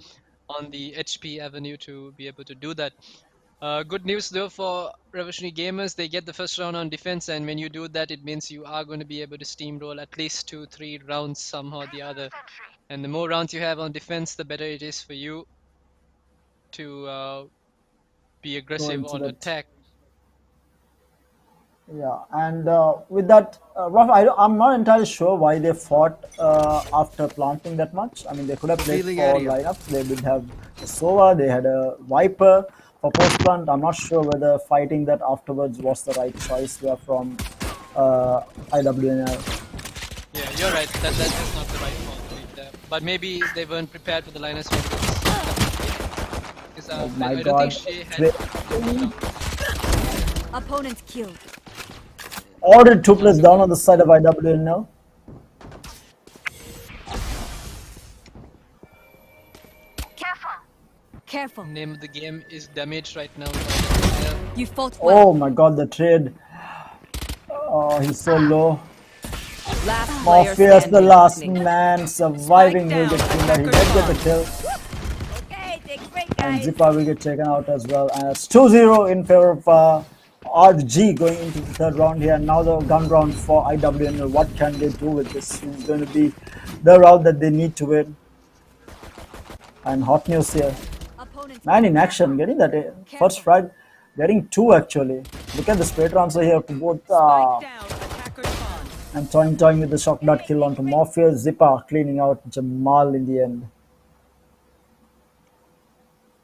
S4: on the HP avenue to be able to do that. Good news though for Revolutionary Gamers, they get the first round on defense, and when you do that it means you are going to be able to steamroll at least 2-3 rounds somehow or the other. And the more rounds you have on defense, the better it is for you to be aggressive
S1: into
S4: on
S1: that.
S4: attack.
S1: Yeah, and with that, Raf, I'm not entirely sure why they fought after planting that much. I mean, they could have played
S8: Revealing
S1: four
S8: area.
S1: lineups. They did have a Sova, they had a Viper for post plant. I'm not sure whether fighting that afterwards was the right choice there from IWNL.
S4: Yeah, you're right. That is not the right call to make there. But maybe they weren't prepared for the liners. Because
S1: Oh my
S4: I don't
S1: God.
S4: think Shay had.
S6: Opponent killed.
S1: Ordered 2 players down on the side of IWNL.
S6: Careful.
S4: Name of the game is damage right now.
S6: You fought well.
S1: Oh my God, the trade. Oh, he's so low.
S6: Last player
S1: Morpheus, the
S6: standing.
S1: last man surviving, will get killed. He did get the kill.
S6: Okay, take a break,
S1: And
S6: guys.
S1: Zippa will get taken out as well. And it's 2-0 in favor of RG going into the third round here. Now the gun round for IWNL. What can they do with this? It's going to be the round that they need to win. And hot news here.
S6: Opponent
S1: Man in action, getting that first frag, getting 2 actually. Look at the spray transfer here to both.
S6: down. Attacker spawn.
S1: And toying with the shock dart kill onto Morpheus. Zippa cleaning out Jamal in the end.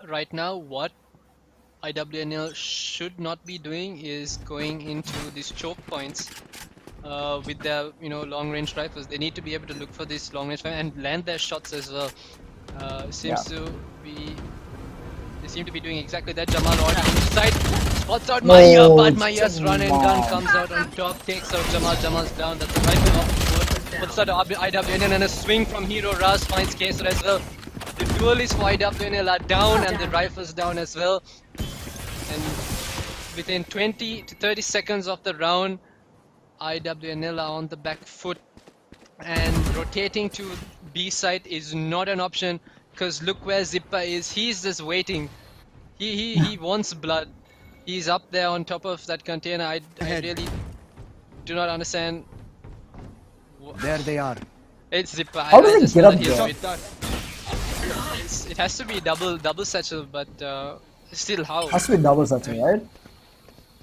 S4: Right now, what IWNL should not be doing is going into these choke points with their long range rifles. They need to be able to look for these long range rifles and land their shots as well. Seems to be. They seem to be doing exactly that. Jamal on the side spots out Maya, but Maya's run and gun comes out on top, takes out Jamal. Jamal's down. That's the rifle off the board. What's that? IWNL and a swing from Hero Ras finds Kessler as well. The duelists for IWNL are down and the rifles down as well. And within 20 to 30 seconds of the round, IWNL are on the back foot. And rotating to B side is not an option. Because look where Zippa is, he's just waiting. He wants blood. He's up there on top of that container. I really do not understand.
S8: There they are.
S4: It's Zippa.
S1: How does
S4: I
S1: he
S4: just
S1: get
S4: know
S1: up
S4: that he's
S1: there?
S4: it has to be double satchel, but still how?
S1: Has to be double satchel, right?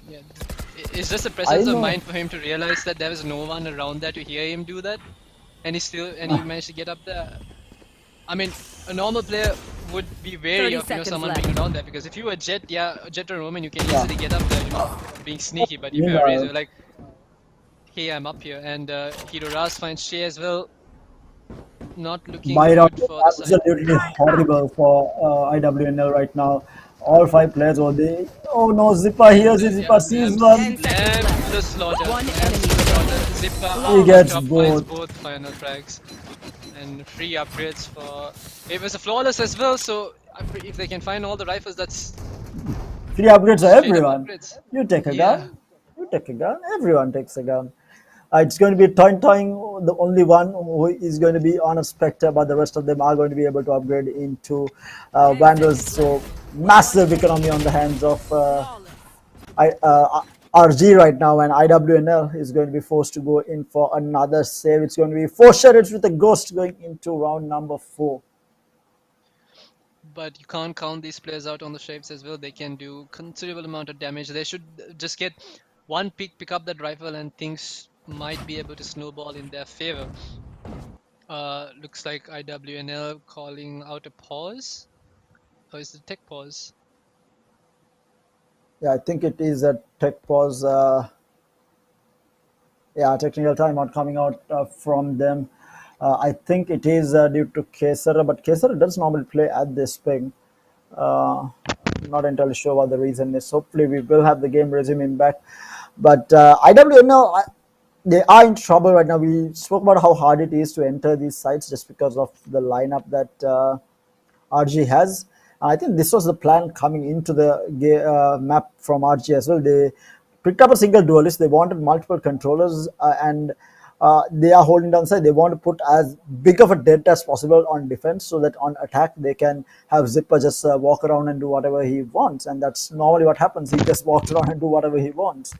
S4: Yeah, it's just a presence
S1: I
S4: of
S1: know.
S4: mind for him to realize that there was no one around there to hear him do that, and he managed to get up there. I mean, a normal player would be wary
S6: 30
S4: of
S6: seconds
S4: someone
S6: left.
S4: being around there, because if you were Jet, Jet or Roman, you can
S1: Yeah.
S4: easily get up there, being sneaky. But if you're
S1: Yeah.
S4: Razor, like, hey, I'm up here, and Hiro Ras finds Shay as well. Not looking
S1: By
S4: good
S1: round,
S4: for the side.
S1: absolutely horrible for IWNL right now. All 5 players over there. Oh no, Zippa hears it. Zippa sees one.
S4: Lamb the slaughter.
S6: One
S4: Lamb
S6: enemy
S4: the slaughter. Zippa
S1: He
S4: on
S1: gets
S4: top finds
S1: both.
S4: both final frags. And free upgrades for. It was a flawless as well, so if they can find all the rifles, that's
S1: Free upgrades for
S4: straight up
S1: everyone.
S4: upgrades.
S1: You take a
S4: Yeah.
S1: gun. You take a gun. Everyone takes a gun. It's going to be Toing, the only one who is going to be on a Spectre, but the rest of them are going to be able to upgrade into Vandals. So massive economy on the hands of RG right now, and IWNL is going to be forced to go in for another save. It's going to be 4 Sheriffs with a Ghost going into round number 4.
S4: But you can't count these players out on the shapes as well. They can do considerable amount of damage. They should just get one pick up that rifle, and things might be able to snowball in their favor. Looks like IWNL calling out a pause. Or is it tech pause?
S1: Yeah, I think it is a tech pause. Yeah, technical timeout coming out from them. I think it is due to Kesara, but Kesara does normally play at this ping. Not entirely sure what the reason is. Hopefully, we will have the game resuming back. But IWNL, they are in trouble right now. We spoke about how hard it is to enter these sites just because of the lineup that RG has. I think this was the plan coming into the map from RG as well. They picked up a single duelist. They wanted multiple controllers, and they are holding down side. They want to put as big of a dent as possible on defense, so that on attack they can have Zipper just walk around and do whatever he wants. And that's normally what happens. He just walks around and do whatever he wants.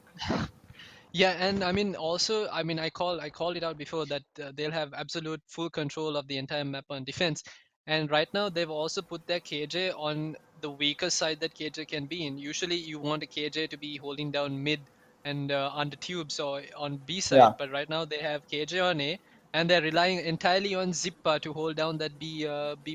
S4: Yeah, and I mean also, I mean I called it out before that they'll have absolute full control of the entire map on defense. And right now they've also put their KJ on the weaker side that KJ can be in. Usually you want a KJ to be holding down mid and under tubes or on B side,
S1: Yeah.
S4: but right now they have KJ on A, and they're relying entirely on Zippa to hold down that B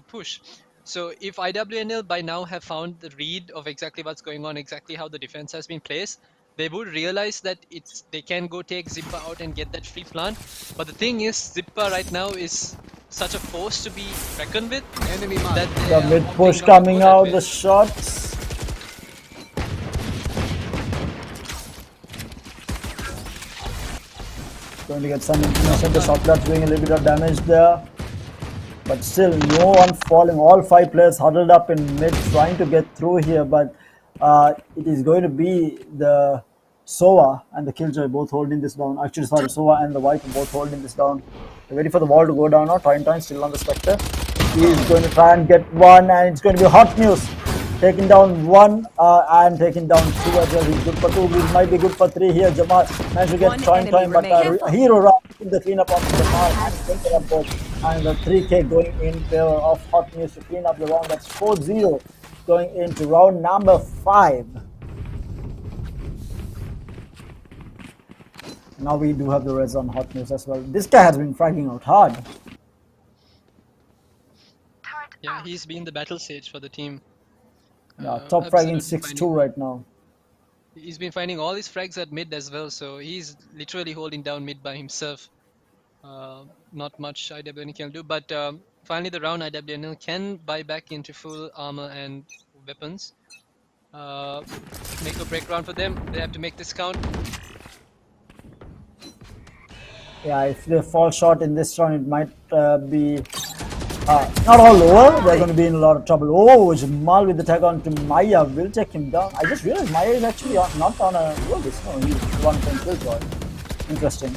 S4: push. So if IWNL by now have found the read of exactly what's going on, exactly how the defense has been placed, they would realize that they can go take Zippa out and get that free plant. But the thing is, Zippa right now is such a force to be reckoned with.
S5: Enemy
S4: That
S5: mark.
S4: they
S1: The
S4: are
S1: mid
S4: opting
S1: push
S4: not to
S1: coming
S4: go that
S1: out,
S4: way.
S1: the shots. Going to get some information. The shotgun's doing a little bit of damage there. But still, no one falling. All 5 players huddled up in mid trying to get through here. But it is going to be the Sova and the Killjoy both holding this down. Actually, sorry, Sova and the Viper both holding this down. They're waiting for the wall to go down now. Time still on the Spectre. He is going to try and get one, and it's going to be hot news. Taking down 1 and taking down 2 as well. He's good for 2. He might be good for 3 here. Jamal managed to get
S6: One
S1: time,
S6: enemy
S1: but
S6: remaining.
S1: a hero run in the cleanup on Jamal and thinking of both. And the 3K going in favor of Hot News to clean up the round. That's 4-0 going into round number 5. Now we do have the res on Hot News as well. This guy has been fragging out hard.
S4: Yeah, he's been the battle sage for the team.
S1: Yeah, top fragging
S4: absolutely
S1: 6-2 right now.
S4: He's been finding all his frags at mid as well, so he's literally holding down mid by himself. Not much IWNL can do, but finally the round IWNL can buy back into full armor and weapons. Make or break round for them. They have to make this count.
S1: Yeah, if they fall short in this round, it might be not all over. They're going to be in a lot of trouble. Oh, Jamal with the tag on to Maya will take him down. I just realized Maya is actually not on a dual list. No, he's one from Killjoy. Interesting.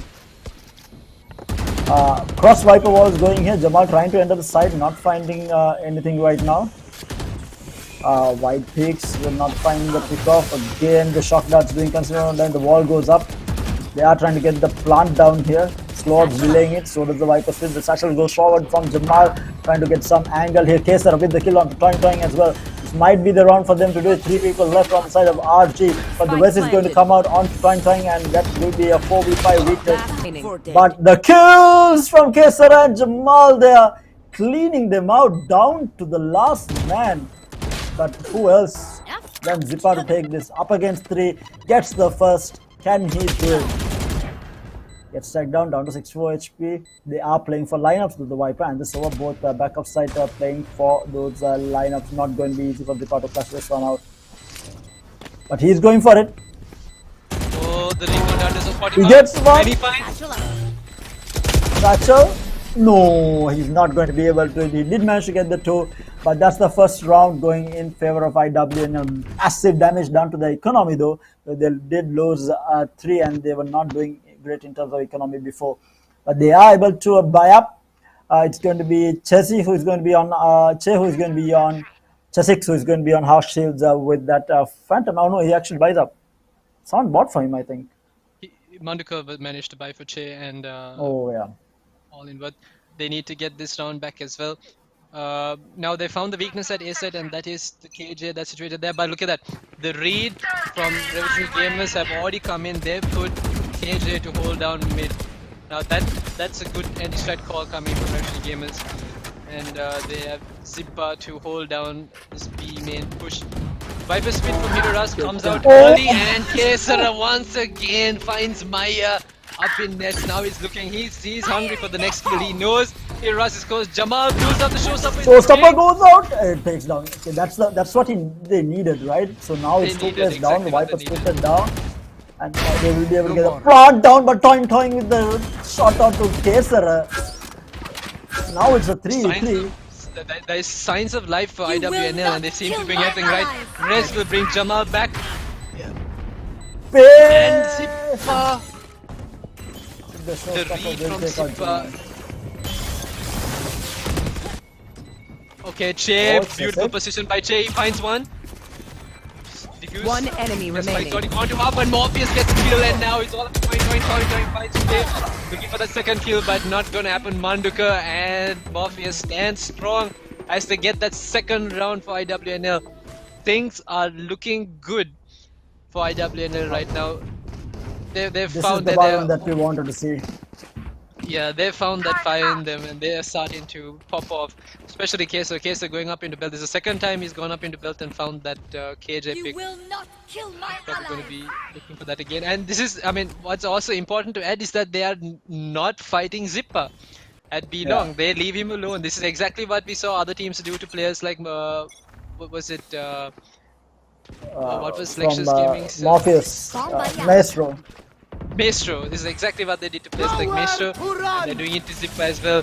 S1: Cross Viper was going here. Jamal trying to enter the side, not finding anything right now. White Peaks will not find the pickoff. Again, the shock darts doing considerable. Then the wall goes up. They are trying to get the plant down here. Slow's delaying it, so does the Viper still. The satchel goes forward from Jamal, trying to get some angle here. Kesar with the kill on Toing as well. This might be the round for them to do it. 3 people left on the side of RG, but the West is going to come out on Toing, and that will be a 4v5 retake. But the kills from Kesar and Jamal, they are cleaning them out down to the last man. But who else than Zippa to take this up against 3? Gets the first. Can he do it? Gets tagged down to 64 HP. They are playing for lineups with the Viper and the Sova. Both backup side are playing for those lineups. Not going to be easy for Zippa to clutch this one out. But he's going for it.
S4: Oh, the rebound dart is 45.
S1: He gets one.
S4: 25.
S1: Satchel? No, he's not going to be able to. He did manage to get the 2, but that's the first round going in favor of IWNL. Massive damage done to the economy though. They did lose 3 and they were not doing great in terms of economy before, but they are able to buy up. It's going to be Chessy who is going to be on Che who is going to be on Chessix who is going to be on Harsh Shields with that Phantom. Oh no, he actually buys up. Someone bought for him, I think.
S4: Manduka managed to buy for Che and
S1: Oh yeah.
S4: all in, but they need to get this round back as well. Now they found the weakness at A side, and that is the KJ that's situated there. But look at that, the read from Revolutionary Gamers have already come in. They've put KJ to hold down mid. Now that's a good anti-strat call coming from Revolutionary Gamers, and they have Zippa to hold down this B main push. Viper spin from Hiroras comes out early, and Kesara once again finds Maya up in nets. Now he's looking, he's hungry for the next kill. He knows Hiroras is close. Jamal pulls up the showstopper.
S1: Showstopper goes out. It takes down. Okay, that's what they needed, right? So now it's 2 players down. The Viper split it down, and they will be able to get a plant down. But toying with the shot out to Kesara. Now it's a 3-3.
S4: There is signs of life for IWNL, and they seem to be getting right. Rez will bring Jamal back. And Zippa. The read from Zippa. Okay, Che, beautiful position by Che. He finds one. Diffuse.
S6: One enemy remaining.
S4: He's gone to up, and Morpheus gets the kill, and now it's all toing, finds Che. Looking for the second kill, but not gonna happen. Manduka and Morpheus stand strong as they get that second round for IWNL. Things are looking good for IWNL right now. They've found
S1: that we wanted to see.
S4: Yeah, they found that fire in them, and they are starting to pop off. Especially Kesa going up into belt. This is the second time he's gone up into belt and found that KJ pick.
S7: You will not kill my
S4: Probably going to be looking for that again. And this is, I mean, what's also important to add is that they are not fighting Zippa at B long. They leave him alone. This is exactly what we saw other teams do to players like what was it? What was Lexus Gaming's
S1: Morpheus, Maestro.
S4: Maestro. This is exactly what they did to players like Maestro. And they're doing it to Zippa as well.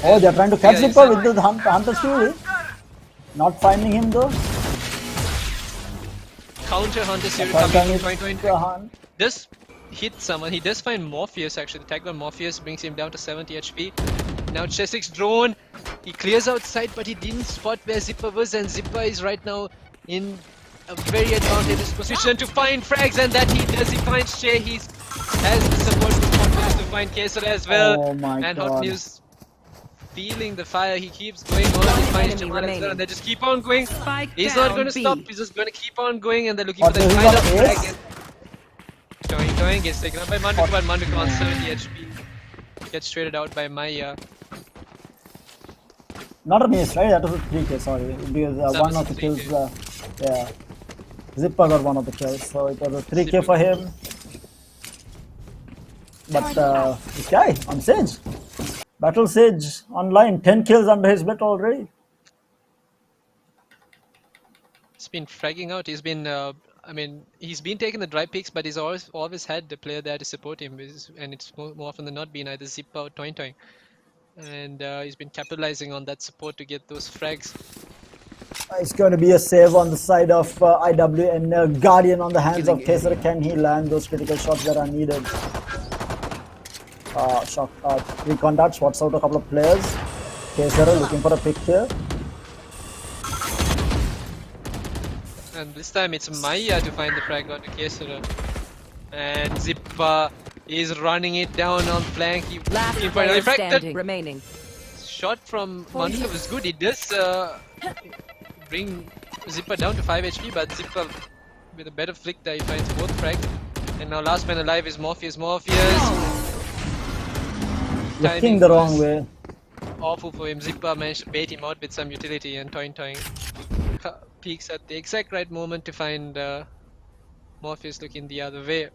S1: Oh, they're trying to catch Zippa with the Hunter's Fury. Not finding him though.
S4: Counter Hunter's Fury coming from Point. Does hit someone. He does find Morpheus actually. The tag on Morpheus brings him down to 70 HP. Now Chessix drone. He clears outside, but he didn't spot where Zippa was, and Zippa is right now in a very advantageous position to find frags, and that he does. He finds Che. He has the support from Confidence to find Kesara as well.
S1: Oh my
S4: and
S1: God.
S4: Hot News feeling the fire. He keeps going on. He finds Jamal as well, and they just keep on going. He's not going to stop. He's just going to keep on going, and they're looking for the kind of frag. Toing gets taken up by Manduka, but Manduka on 70 HP. Gets traded out by Maya.
S1: Not a miss, right? That was a 3K, sorry. Because one of the kills, yeah. Zippa got one of the kills, so it was a 3K for him. But this guy on Sage. Battle Sage online, 10 kills under his belt already.
S4: He's been fragging out. He's been, I mean, he's been taking the dry picks, but he's always had the player there to support him, and it's more often than not been either Zippa or Toing. And he's been capitalizing on that support to get those frags.
S1: It's going to be a save on the side of IWNL. Guardian on the hands of Kesara. Can he land those critical shots that are needed? Recon that, spots out a couple of players. Kesara looking for a pick here.
S4: And this time it's Maya to find the frag onto Kesara. And Zippa is running it down on flank. He
S6: Last player standing remaining.
S4: Shot from Manduka was good. It does bring Zippa down to 5 HP, but Zippa with a better flick there, he finds both frags. And now last man alive is Morpheus.
S1: Looking the wrong way.
S4: Awful for him. Zippa managed to bait him out with some utility, and Toing peeks at the exact right moment to find Morpheus looking the other way.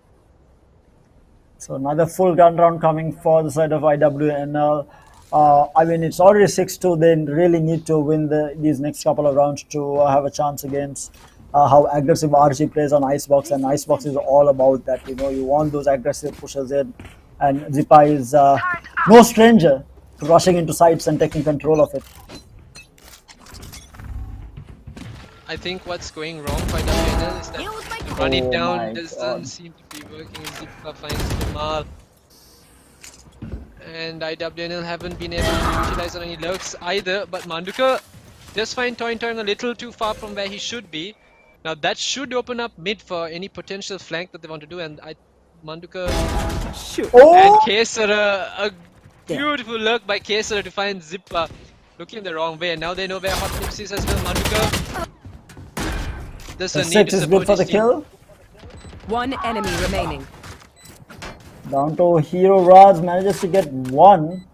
S1: So another full gun round coming for the side of IWNL. I mean, it's already 6-2. They really need to win these next couple of rounds to have a chance against how aggressive RG plays on Icebox. And Icebox is all about that. You know, you want those aggressive pushes in. And Zippa is no stranger to rushing into sites and taking control of it.
S4: I think what's going wrong for IWNL is that run it down doesn't seem to be working. Zippa finds Jamal. And IWNL haven't been able to utilize on any lurks either, but Manduka just find Toin a little too far from where he should be. Now that should open up mid for any potential flank that they want to do, and Manduka
S1: Shoot.
S4: and
S1: Oh!
S4: Kesara, a beautiful lurk by Kesara to find Zippa looking the wrong way, and now they know where Hot Lips is as well. Manduka. There's a
S1: The
S4: need
S1: 6
S4: to
S1: is good
S4: support
S1: for the
S4: his team.
S1: kill.
S6: One enemy remaining.
S1: Down to Hero Raj manages to get 1.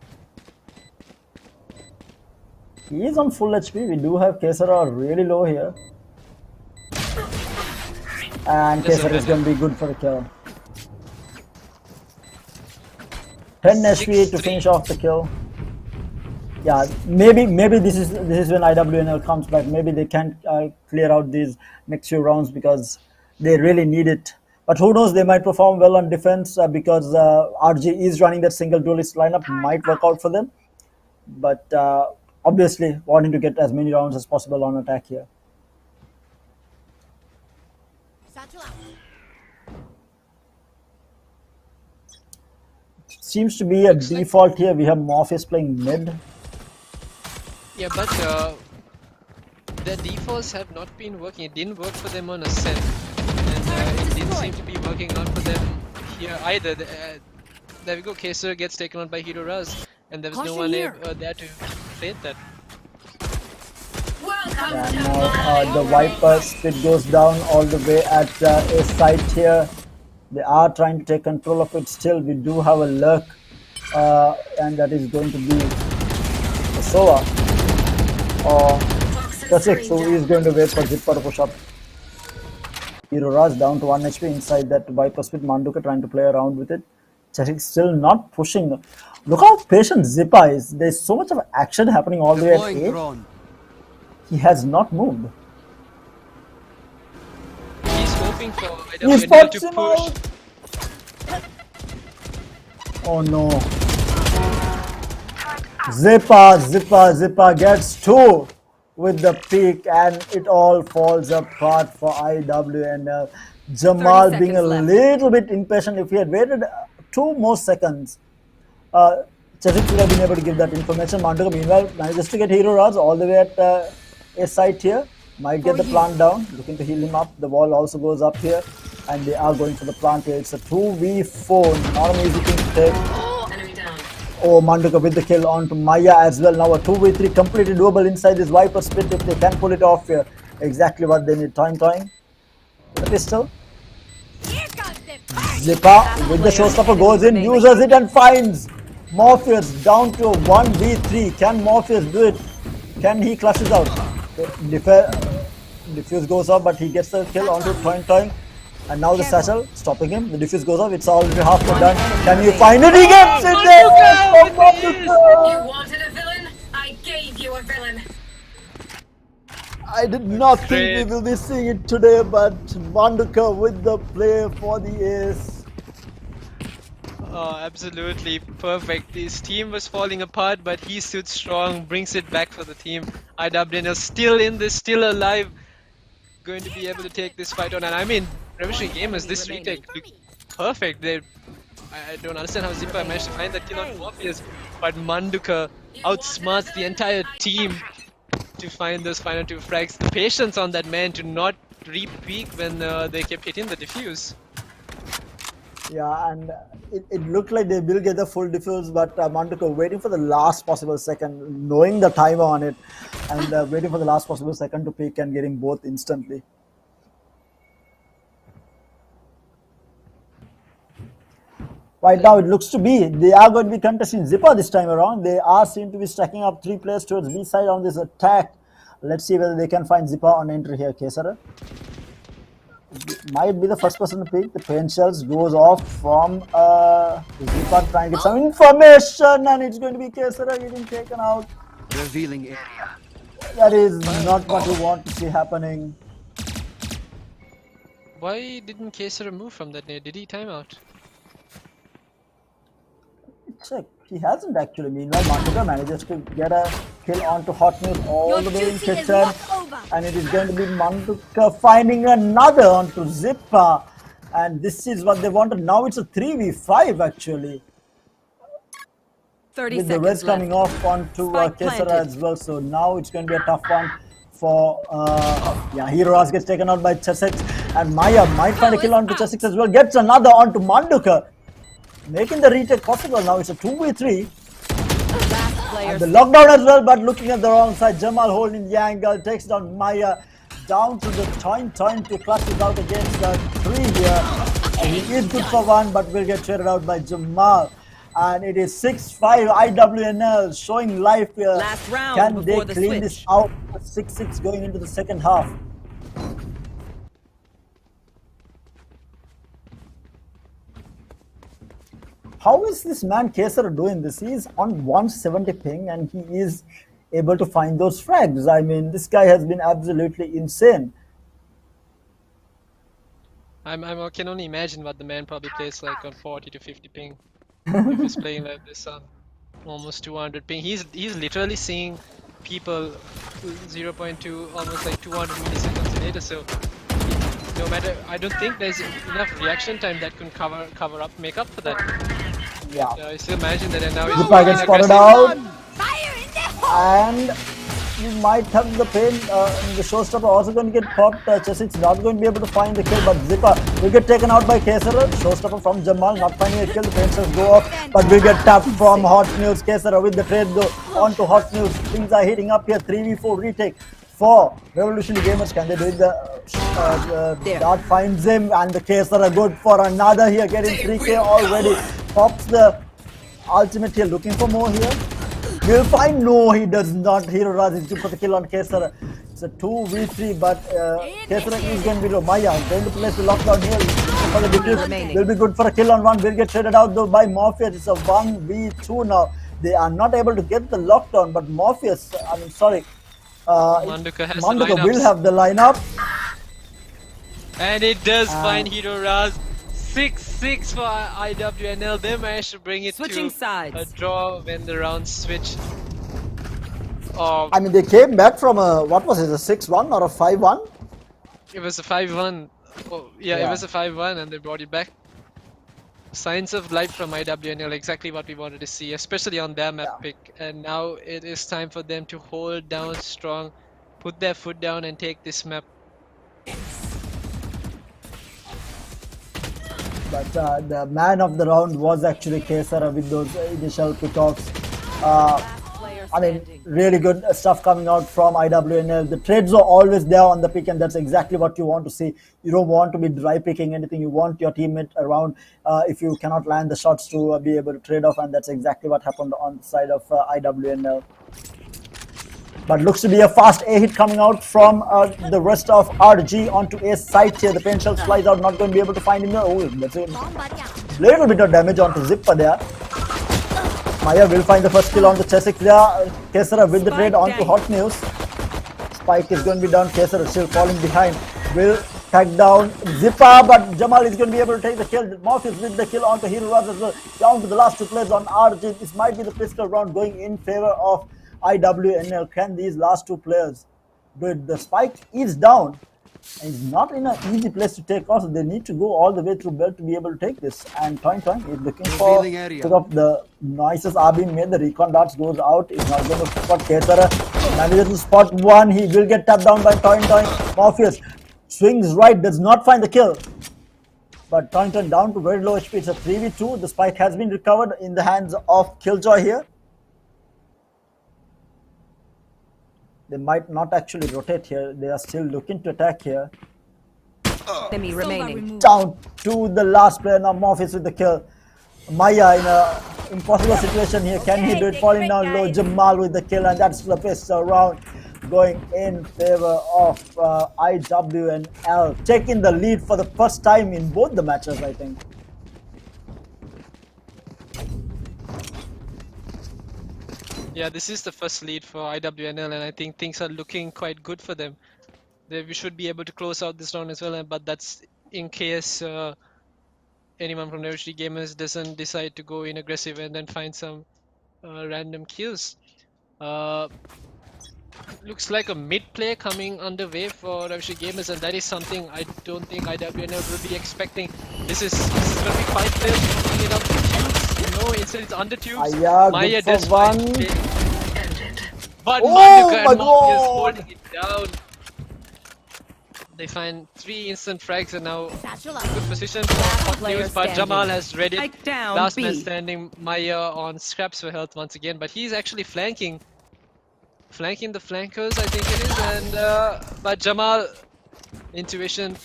S1: He is on full HP. We do have Kesara really low here. And Kesara is going to be good for the kill. 10 HP to
S4: 6-3.
S1: finish off the kill. Yeah, maybe this is when IWNL comes back. Maybe they can't clear out these next few rounds because they really need it. But who knows, they might perform well on defense because RG is running that single duelist lineup, might work out for them. But obviously wanting to get as many rounds as possible on attack here. Seems to be a default here. We have Morpheus playing mid.
S4: Yeah, but their defaults have not been working. It didn't work for them on Ascent, and it didn't seem to be working out for them here either. There we go, Kesar gets taken on by Hero Raz, and there was no one there to play that.
S1: And now the Viper split goes down all the way at a site here. They are trying to take control of it still. We do have a lurk, and that is going to be a Sova. Or Calyx, who is going to wait for Zipper to push up. Hero Raj down to 1 HP inside that Viper split. Manduka trying to play around with it. Calyx still not pushing. Look how patient Zipper is. There's so much of action happening all the way at A. He has not moved.
S4: He's hoping for
S1: He
S4: IWNL
S1: spots
S4: to
S1: him
S4: push.
S1: out. Oh no. Zipper gets 2 with the peak, and it all falls apart for IWNL. Jamal being a little bit impatient. If he had waited 2 more seconds, Calyx would have been able to give that information. Manduka meanwhile manages to get Hero Raj all the way at a site here. Might get the plant down, looking to heal him up. The wall also goes up here, and they are going for the plant here. It's a 2v4, not an easy thing to take. Oh, Manduka with the kill onto Maya as well. Now a 2v3 completely doable inside this Viper split if they can pull it off here. Exactly what they need. Toin. The pistol. Zipper with the showstopper goes in, uses it and finds Morpheus down to 1v3. Can Morpheus do it? Can he clutch it out? Diffuse goes off, but he gets the kill onto Toin. And now the satchel stopping him. The diffuse goes off. It's already halfway done. Can you find it? He gets it there!
S9: You wanted a villain? I gave you a villain.
S1: I did not think we will be seeing it today, but Manduka with the play for the ace.
S4: Oh, absolutely perfect. His team was falling apart, but he stood strong, brings it back for the team. IWNL still in this, still alive, going to be able to take this fight on. And I mean, Revolutionary Gamers, this retake looked perfect. I don't understand how Zipper managed to find that kill on Morpheus, but Manduka outsmarts the entire team to find those final 2 frags. The patience on that man to not re-peak when they kept hitting the diffuse.
S1: Yeah, and it looked like they will get the full diffuse, but Manduka waiting for the last possible second, knowing the timer on it, and waiting for the last possible second to peak and getting both instantly. Right now it looks to be they are going to be contesting Zipper this time around. They are seen to be stacking up 3 players towards B side on this attack. Let's see whether they can find Zipper on entry here. Kesara might be the first person to pick. The pain shells goes off from Zipper trying to get some information, and it's going to be Kesara getting taken out.
S8: Revealing area.
S1: That is not what we want to see happening.
S4: Why didn't Kesara move from that nade? Did he time out?
S1: Check. He hasn't actually. Meanwhile, Manduka manages to get a kill onto Hot News all the way in kitchen. And it is going to be Manduka finding another onto Zipper. And this is what they wanted. Now it's a 3v5 actually.
S6: 30
S1: with the
S6: seconds
S1: reds
S6: left.
S1: coming off onto
S6: Spike
S1: Kesara
S6: planted.
S1: as well. So now it's going to be a tough one for Heroes gets taken out by Chessex, and Maya might find a kill onto Chessex as well. Gets another onto Manduka, making the retake possible. Now it's a 2v3.
S6: Last player
S1: And the lockdown as well, but looking at the wrong side. Jamal holding the angle, takes down Maya, down to the time to clutch it out against the 3 here. And he is good for 1, but will get traded out by Jamal. And it is 6-5 IWNL showing life here.
S6: Last round
S1: Can they
S6: before the
S1: clean
S6: switch.
S1: this out? 6-6 going into the second half. How is this man Kesar doing this? He is on 170 ping and he is able to find those frags. I mean, this guy has been absolutely insane.
S4: I can only imagine what the man probably plays like on 40 to 50 ping. If he's playing like this on almost 200 ping. He's literally seeing people 0.2, almost like 200 milliseconds later. So no matter, I don't think there's enough reaction time that can make up for that.
S1: Yeah.
S4: I still imagine that, and now
S1: The guy gets spotted out. And you might have the pain. The showstopper also going to get popped. Chessex not going to be able to find the kill, but Zippa will get taken out by Kesara. Showstopper from Jamal not finding a kill. The pain cells go off, but will get tapped from Hot News. Kesara with the trade go on to Hot News. Things are heating up here. 3v4 retake for Revolutionary Gamers. Can they do it? The Dart finds him, and the Kesara good for another here. Getting 3k already. Pops the ultimate here. Looking for more here. We'll find. No, he does not. Hero Raz is good for the kill on Kesara. It's a 2v3, but Kesara is going to be low. Maya going to place the lockdown here. For the defuse. Will be good for a kill on 1. Will get traded out though by Morpheus. It's a 1v2 now. They are not able to get the lockdown, but Morpheus, Manduka will have the lineup.
S4: And it does find Hero Raz. 6-6 for IWNL. They managed to bring it
S6: Switching
S4: to
S6: sides.
S4: a draw when the round switched.
S1: I mean, they came back from a, what was it, a 6-1 or a 5-1?
S4: It was a 5-1. Oh, yeah, it was a 5-1 and they brought it back. Signs of life from IWNL, exactly what we wanted to see, especially on their map pick. And now it is time for them to hold down strong, put their foot down and take this map.
S1: But the man of the round was actually Kesara with those initial pickoffs. I mean, really good stuff coming out from IWNL. The trades are always there on the pick, and that's exactly what you want to see. You don't want to be dry picking anything. You want your teammate around if you cannot land the shots to be able to trade off, and that's exactly what happened on the side of IWNL. But looks to be a fast A hit coming out from the rest of RG onto A site here. The pain shell flies out, not going to be able to find him there. Oh, that's a little bit of damage onto Zippa there. Maya will find the first kill on the Chessex there. Kesara with the trade onto Hot News. Spike is going to be down. Kesara still falling behind. Will tag down Zippa, but Jamal is going to be able to take the kill. Morpheus with the kill onto Hero Raz as well. Down to the last 2 players on RG. This might be the pistol round going in favor of IWNL. Can these last 2 players do it? The Spike is down and it's not in an easy place to take off, so they need to go all the way through belt to be able to take this. And Toin is looking for pick up the noises are being made. The recon darts goes out. He's not going to spot Kesara. Manages to spot 1. He will get tapped down by Toin. Morpheus swings right, does not find the kill. But Toin down to very low HP. It's a 3v2. The Spike has been recovered in the hands of Killjoy here. They might not actually rotate here. They are still looking to attack here.
S6: Enemy remaining.
S1: Down to the last player now. Morpheus with the kill. Maya in a impossible situation here. Can he do it? Falling down low. Jamal with the kill, and that's the pistol round going in favor of IWNL. Taking the lead for the first time in both the matches, I think.
S4: Yeah, this is the first lead for IWNL, and I think things are looking quite good for them. We should be able to close out this round as well, but that's in case anyone from Revolutionary Gamers doesn't decide to go in aggressive and then find some random kills. Looks like a mid play coming underway for Revolutionary Gamers, and that is something I don't think IWNL will be expecting. This is going to be 5 players picking it up. No instead it's under tubes.
S1: Aya,
S4: Maya
S1: good
S4: does
S1: for one.
S4: but
S1: Oh
S4: Manduka
S1: my
S4: and Moff is
S1: God.
S4: holding it down. They find 3 instant frags and now good position for Hot
S6: player
S4: News, but
S6: standing.
S4: Jamal has read it.
S6: Spike down,
S4: Last
S6: B.
S4: man standing, Maya on scraps for health once again, but he's actually flanking the flankers, I think it is, and but Jamal intuition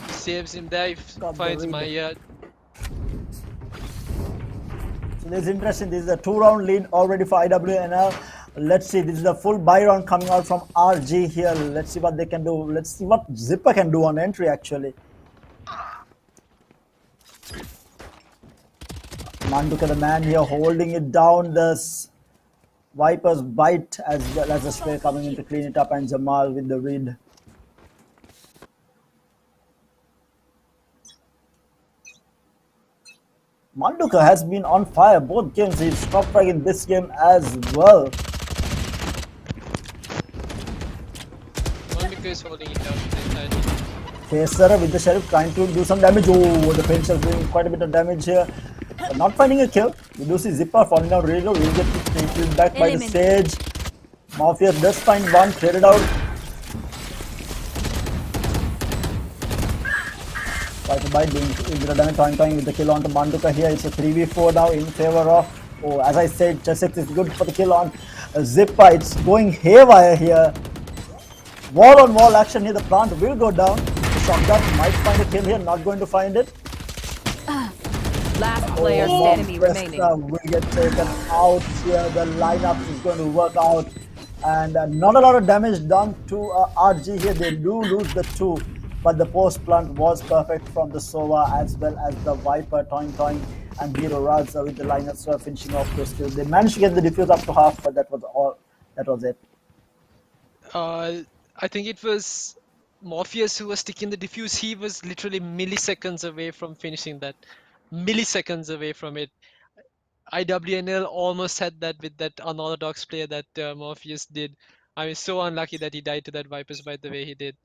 S4: saves him there. He
S1: Got the
S4: finds
S1: read.
S4: Maya.
S1: So this is interesting. This is a 2-round lead already for IWNL. Let's see. This is the full buy round coming out from RG here. Let's see what they can do. Let's see what Zipper can do on entry actually. Manduka, the man here, holding it down. This Viper's bite as well as the spray coming in to clean it up, and Jamal with the read. Manduka has been on fire both games. He's top frag in this game as well.
S4: Manduka is holding it down.
S1: Facer with the Sheriff trying to do some damage. Oh, the Pinch is doing quite a bit of damage here. But not finding a kill. We do see Zipper falling down really low. He'll get killed back by the Sage. Morpheus does find one, cleared it out. Viper by doing the damage, toying with the kill onto Manduka here. It's a 3v4 now in favor of, oh, as I said, Chessex is good for the kill on Zipper. It's going haywire here. Wall on wall action here. The plant will go down. Shotgun might find a kill here, not going to find it.
S6: Last player enemy remaining.
S1: Will get taken out here. The lineup is going to work out, and not a lot of damage done to RG here. They do lose the 2, but the post plant was perfect from the Sova as well as the Viper, toying, and Hero Raza with the lineup so finishing off those kills. They managed to get the defuse up to half, but that was all. That was it.
S4: I think it was Morpheus who was sticking the defuse. He was literally milliseconds away from finishing that. Milliseconds away from it. IWNL almost had that with that unorthodox player that Morpheus did. I mean, so unlucky that he died to that Viper's bite the way he did.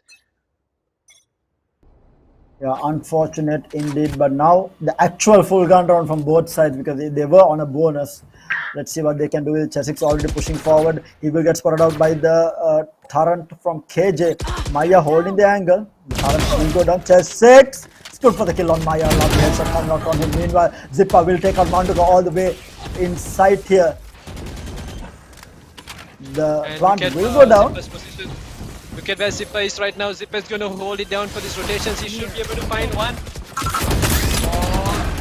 S1: Yeah, unfortunate indeed. But now the actual full gun round from both sides, because they were on a bonus. Let's see what they can do with Chessex already pushing forward. He will get spotted out by the Torrent from KJ. Maya holding the angle. The Torrent will go down. Chessex. It's good for the kill on Maya. Lovely headshot coming out on him. Meanwhile, Zipper will take out Manduka all the way inside here. The plant will go down.
S4: Look at where Zipper is right now. Zipper is going to hold it down for these rotations. He should be able to find one.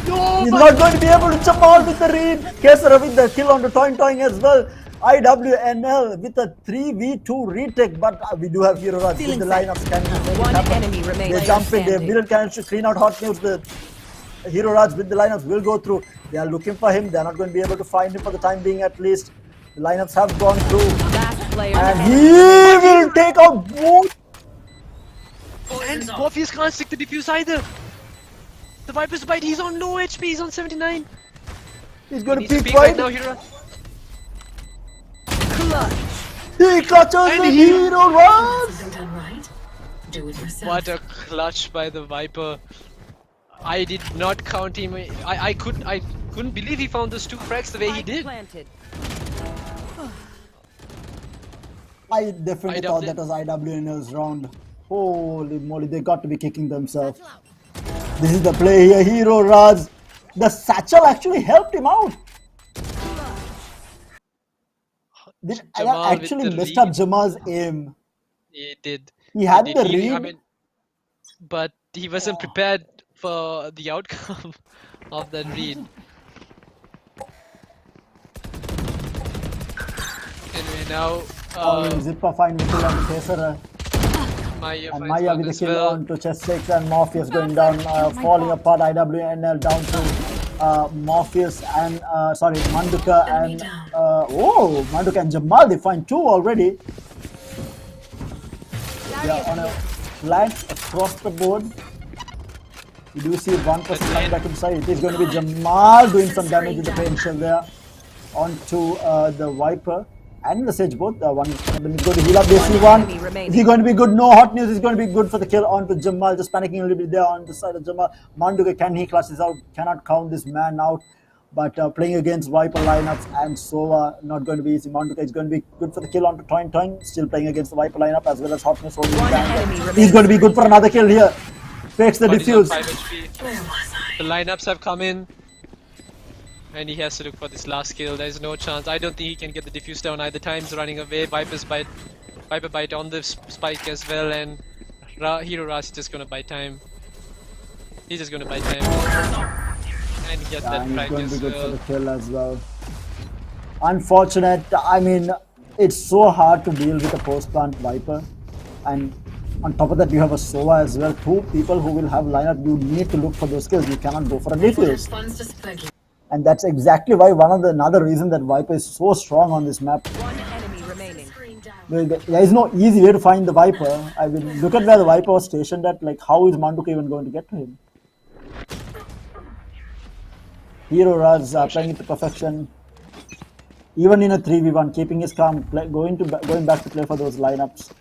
S4: No,
S1: he's not going to be able to jump out with the read. Kesara with the kill on the toying as well. IWNL with a 3v2 retake, but we do have Hero Raj with the lineups. Can
S6: one enemy remaining.
S1: They jump in, they build cannons to clean out Hot News. The Hero Raj with the lineups will go through. They are looking for him. They are not going to be able to find him for the time being at least. The lineups have gone through. And he will take out both.
S4: And Morpheus can't stick the defuse either. The Viper's bite, he's on low HP, he's on 79.
S1: He's going
S4: He
S1: to
S4: needs
S1: peek
S4: right
S1: wide.
S4: now, Hero.
S1: He clutches
S4: And
S1: the
S4: he-
S1: Hero Raj.
S4: What a clutch by the Viper. I did not count him. I couldn't believe he found those 2 frags the way he did.
S1: I definitely thought that was IWNL's round. Holy moly, they got to be kicking themselves. This is the play here, Hero Raj. The satchel actually helped him out. I
S4: Jamal with
S1: actually
S4: the
S1: messed
S4: lead.
S1: up Jamal's aim.
S4: He did.
S1: He had
S4: did.
S1: the
S4: I
S1: read.
S4: mean, but he wasn't prepared for the outcome of that read. Anyway, now
S1: Zipper find the kill on Kesara.
S4: Maya
S1: And
S4: finds
S1: Maya
S4: one
S1: with the
S4: as
S1: kill
S4: well.
S1: on to Chessex, and Morpheus going down, falling apart. IWNL down to Morpheus and Manduka and Manduka and Jamal. They find 2 already. They are on a flank across the board. You do see one person coming back inside. It is going to be Jamal doing some damage with the pain shell there onto the Viper and the Sage both. One is going to heal up. They see one. Is he going to be good? No. Hot News is going to be good for the kill onto Jamal. Just panicking a little bit there on the side of Jamal. Manduka, can he clutch this out? Cannot count this man out. But playing against Viper lineups and Sova, not going to be easy. Manduka is going to be good for the kill onto Toin Toin. Still playing against the Viper lineup as well as Hotness. He's going to be good for another kill here. Fakes the defuse.
S4: The lineups have come in. And he has to look for this last kill. There's no chance. I don't think he can get the defuse down either. Time's running away. Viper bite on the spike as well. And Hero Raj is just going to buy time. He's just going to buy time. And get that
S1: he's
S4: frag
S1: going to be
S4: as
S1: good
S4: well.
S1: for the kill as well. Unfortunate. I mean, it's so hard to deal with a post-plant Viper. And on top of that, you have a Sova as well. Two people who will have lineup. You need to look for those kills. You cannot go for a defuse. And that's exactly why another reason that Viper is so strong on this map.
S6: One enemy remaining.
S1: There is no easy way to find the Viper. I mean, look at where the Viper was stationed at. Like, how is Manduka even going to get to him? Hero Raj playing it to perfection. Even in a 3v1, keeping his calm, going back to play for those lineups.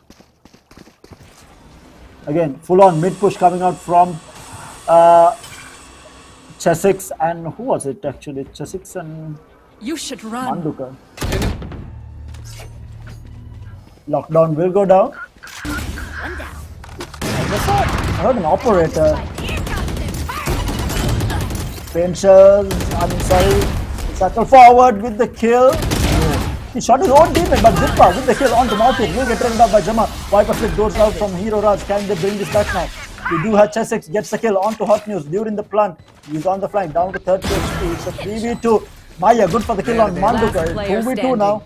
S1: Again, full on mid push coming out from Chesix and who was it actually? Chesix and
S6: You should run.
S1: Manduka. Lockdown will go down. I heard an operator. Pinchers, I'm sorry. Circle forward with the kill. He shot his own teammate, but Zippa with the kill onto Morphin. Will get turned up by Jamal. Viper flip goes out from Hero Raj. Can they bring this back now? We do have Chesix gets the kill onto Hot News during the plant. He's on the flank down to 30 HP. It's a 3v2. Maya good for the kill on Manduka. 2v2 now.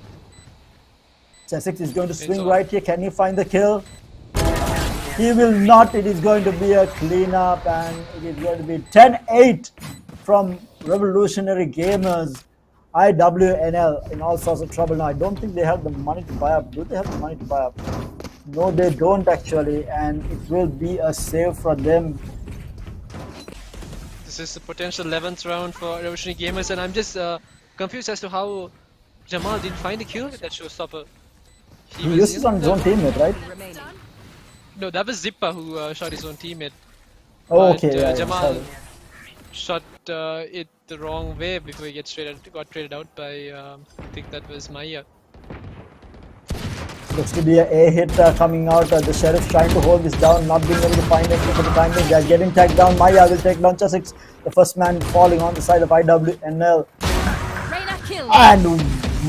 S1: Chesix is going to swing right here. Can he find the kill? He will not. It is going to be a cleanup and it is going to be 10-8 from Revolutionary Gamers. IWNL in all sorts of trouble now. I don't think they have the money to buy up. Do they have the money to buy up? No, they don't actually, and it will be a save for them.
S4: This is the potential 11th round for Revolutionary Gamers, and I'm just confused as to how Jamal didn't find a kill with that showstopper.
S1: He used it on his own teammate, right?
S4: No, that was Zippa who shot his own teammate.
S1: Oh,
S4: But,
S1: okay, yeah,
S4: Jamal
S1: sorry.
S4: shot it the wrong way before he got traded out by, I think that was Maya.
S1: Looks to be a hit coming out. The Sheriff trying to hold this down, not being able to find anything for the time being. They are getting tagged down. Maya will take down Chesix. The first man falling on the side of IWNL. And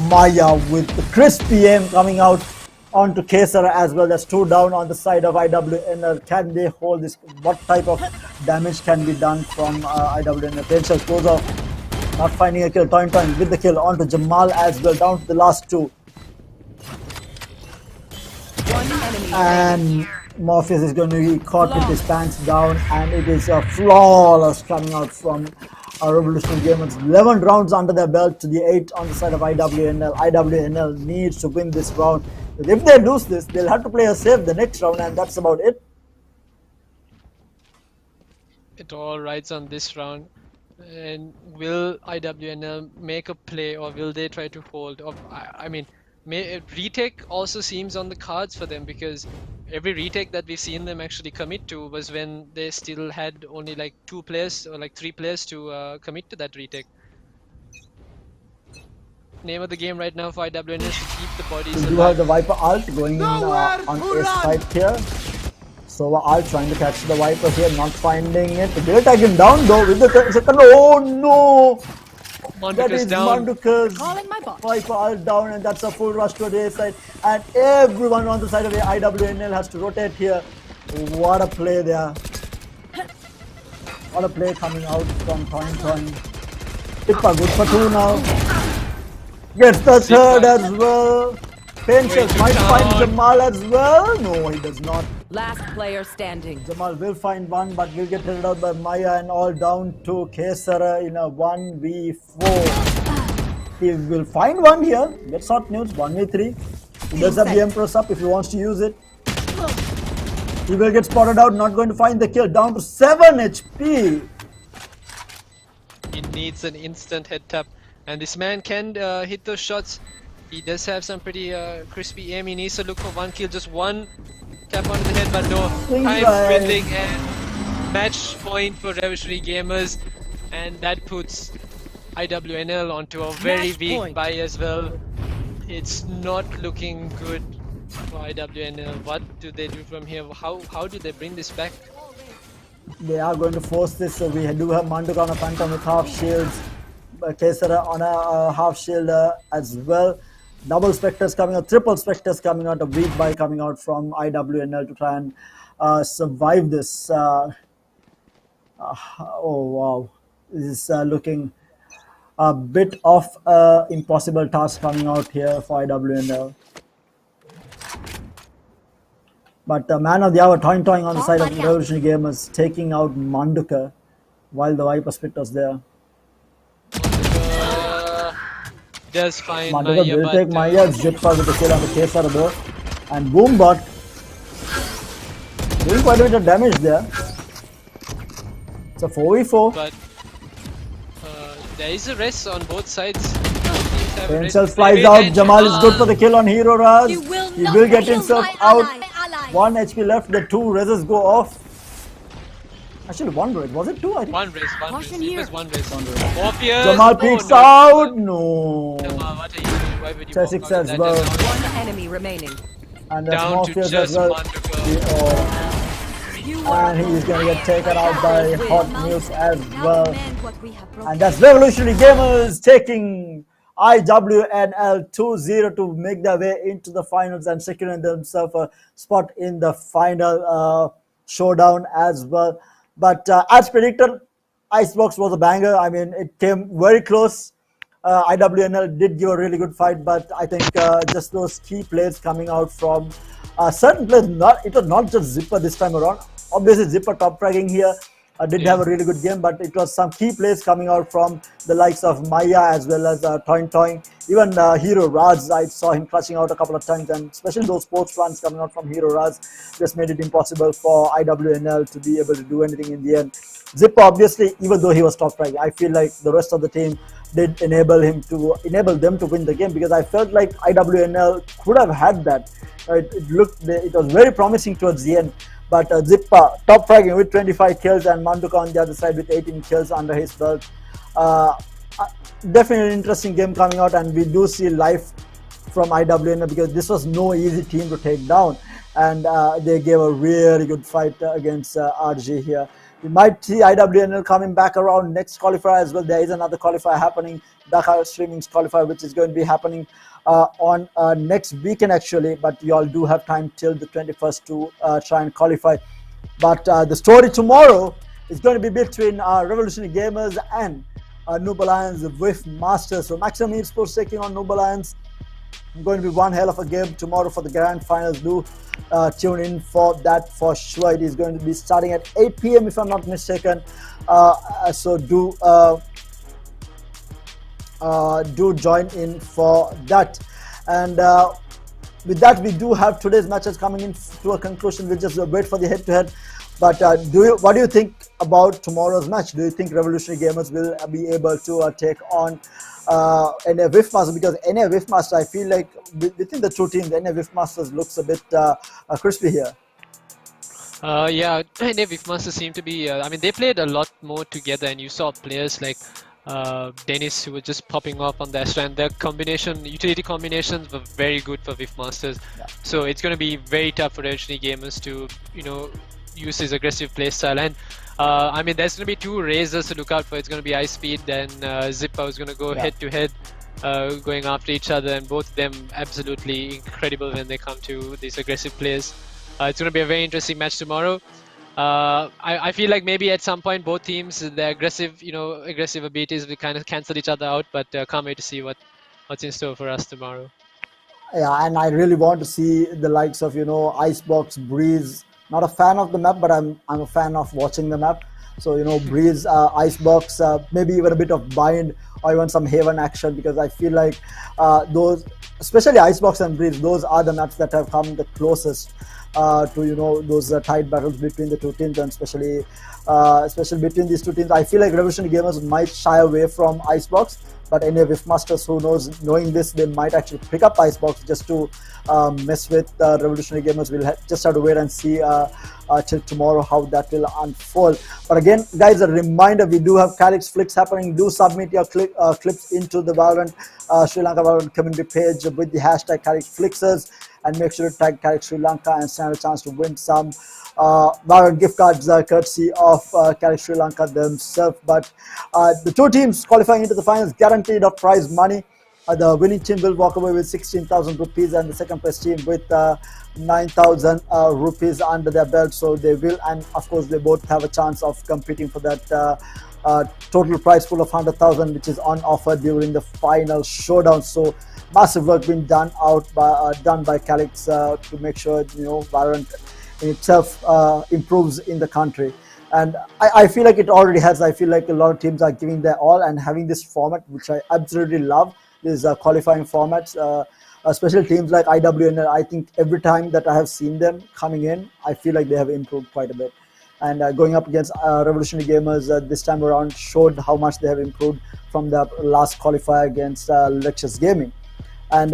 S1: Maya with the crispy aim coming out onto Kesara as well. That's two down on the side of IWNL. Can they hold this? What type of damage can be done from IWNL? Tension goes off. Not finding a kill. Toin Toin with the kill onto Jamal as well. Down to the last two. And Morpheus is going to be caught with his pants down, and it is a flawless coming out from our Revolutionary Gamers. 11 rounds under their belt to the 8 on the side of IWNL. IWNL needs to win this round. If they lose this, they'll have to play a save the next round, and that's about it.
S4: It all rides on this round. And will IWNL make a play, or will they try to hold? Or, I mean, retake also seems on the cards for them, because every retake that we've seen them actually commit to was when they still had only like 2 players or like 3 players to commit to that retake. Name of the game right now for IWN is to keep the bodies alive.
S1: We do have the Viper ult going in on ace side here. So ult trying to catch the Viper here, not finding it. They'll tag him down though with the second. Oh no! That is Manduka's Viper ult down, and that's a full rush to the A side. And everyone on the side of the IWNL has to rotate here. What a play there. What a play coming out from Toin Toin. Pippa good for 2 now. Gets the third as well. Pinches might find Jamal as well. No, he does not.
S6: Last player standing.
S1: Jamal will find one, but will get headed out by Maya, and all down to Kesara in a 1v4. He will find one here. Gets hot news. 1v3. He does have the Empress up if he wants to use it. He will get spotted out. Not going to find the kill. Down to 7 HP.
S4: He needs an instant head tap. And this man can hit those shots. He does have some pretty crispy aim. He needs to look for one kill, just one tap onto the head, but no. Time dwindling, and match point for Revolutionary Gamers. And that puts IWNL onto a very
S6: Match
S4: weak
S6: point.
S4: buy as well. It's not looking good for IWNL. What do they do from here? How do they bring this back?
S1: They are going to force this. So we do have Manduk on a Phantom with half shields, Kesara on a half shield as well. Double Spectres coming out, triple Spectres coming out, a weak buy coming out from IWNL to try and survive this. Oh wow, this is looking a bit of impossible task coming out here for IWNL. But the man of the hour, Toing on the side of Revolutionary Gamers, taking out Manduka while the Viper Spit was there.
S4: Does find
S1: Manduka
S4: Maya,
S1: will
S4: but
S1: take Maya, Zipper with the kill on the Kesar though. And Boombot doing quite a bit of damage there. It's a 4v4.
S4: but there is a rest on both sides. Both teams have rest.
S1: Himself flies out. Jamal is good for the kill on Hero Raz. He will get himself out. 1 HP left. The 2 reses go off. Actually, 1 res. Was it 2? I think.
S4: One race, one race.
S6: Caution
S4: It
S6: here.
S4: was one race. Morpheus.
S1: Jamal
S4: Oh,
S1: peeks
S4: no.
S1: out. No.
S4: Jamal, what are you doing? Why would you
S1: Chesix
S4: walk out
S1: as
S4: of
S1: well.
S4: that?
S6: One enemy remaining.
S1: And that's
S4: Down to
S1: Morpheus
S4: just
S1: as well.
S4: Manduka.
S1: And he's going to get taken out by Hot News as well. And that's Revolutionary Gamers taking IWNL 2-0 to make their way into the finals and securing themselves a spot in the final showdown as well. But as predicted, Icebox was a banger. I mean, it came very close. IWNL did give a really good fight, but I think just those key plays coming out from certain players, it was not just Zipper this time around. Obviously, Zipper top fragging here did have a really good game, but it was some key plays coming out from the likes of Maya as well as Toing. Even Hero Raz, I saw him clutching out a couple of times, and especially those sports plans coming out from Hero Raz just made it impossible for IWNL to be able to do anything in the end. Zipper, obviously, even though he was top fragging, I feel like the rest of the team did enable them to win the game, because I felt like IWNL could have had that. It was very promising towards the end. But Zipper top fragging with 25 kills and Manduka on the other side with 18 kills under his belt. Definitely an interesting game coming out, and we do see life from IWNL because this was no easy team to take down, and they gave a really good fight against RG here. We might see IWNL coming back around next qualifier as well. There is another qualifier happening, Dakar Streaming's qualifier, which is going to be happening on next weekend actually, but you all do have time till the 21st to try and qualify. But the story tomorrow is going to be between Revolutionary Gamers and Noob Alliance with Masters. So Maximum Esports taking on Noob Alliance. Going to be one hell of a game tomorrow for the grand finals. Do tune in for that for sure. It is going to be starting at 8 PM if I'm not mistaken. So do join in for that. And with that, we do have today's matches coming in to a conclusion. We'll just wait for the head-to-head. But what do you think about tomorrow's match? Do you think Revolutionary Gamers will be able to take on NA Whiffmaster? Because NA Whiffmaster, I feel like within the two teams, NA Whiffmasters looks a bit crispy here.
S4: Yeah, NA Whiffmaster seem to be. I mean, they played a lot more together, and you saw players like Dennis who were just popping off on the Astra, and their utility combinations were very good for Whiffmasters. Yeah. So it's going to be very tough for Revolutionary Gamers to, use his aggressive playstyle. And I mean, there's going to be two razors to look out for. It's going to be Ice Speed and Zipper is going to go head to head, going after each other, and both of them absolutely incredible when they come to these aggressive plays. It's going to be a very interesting match tomorrow. I feel like maybe at some point both teams, their aggressive abilities will kind of cancel each other out, but can't wait to see what's in store for us tomorrow.
S1: Yeah, and I really want to see the likes of Icebox, Breeze. Not a fan of the map, but I'm a fan of watching the map. So Breeze, Icebox, maybe even a bit of Bind or even some Haven action, because I feel like those, especially Icebox and Breeze, those are the maps that have come the closest to those tight battles between the two teams, and especially between these two teams. I feel like Revolutionary Gamers might shy away from Icebox, But anyway, with Masters, who knows, knowing this, they might actually pick up Icebox just to mess with Revolutionary Gamers. We'll just have to wait and see till tomorrow how that will unfold. But again, guys, a reminder, we do have Calyx Flicks happening. Do submit your clips into the Valorant Sri Lanka Valorant community page with the hashtag Calyx Flixers, and make sure to tag Calyx Sri Lanka and stand a chance to win some Valorant gift cards courtesy of Calyx Sri Lanka themselves. But the two teams qualifying into the finals guaranteed of prize money. The winning team will walk away with 16,000 rupees, and the second place team with 9,000 rupees under their belt. So they will, and of course they both have a chance of competing for that total prize pool of 100,000, which is on offer during the final showdown. So massive work being done by Calyx to make sure Valorant in itself improves in the country. And I feel like it already has. I feel like a lot of teams are giving their all and having this format, which I absolutely love. These qualifying formats, especially teams like IWNL. I think every time that I have seen them coming in, I feel like they have improved quite a bit. And going up against Revolutionary Gamers this time around showed how much they have improved from the last qualifier against Lexus Gaming. And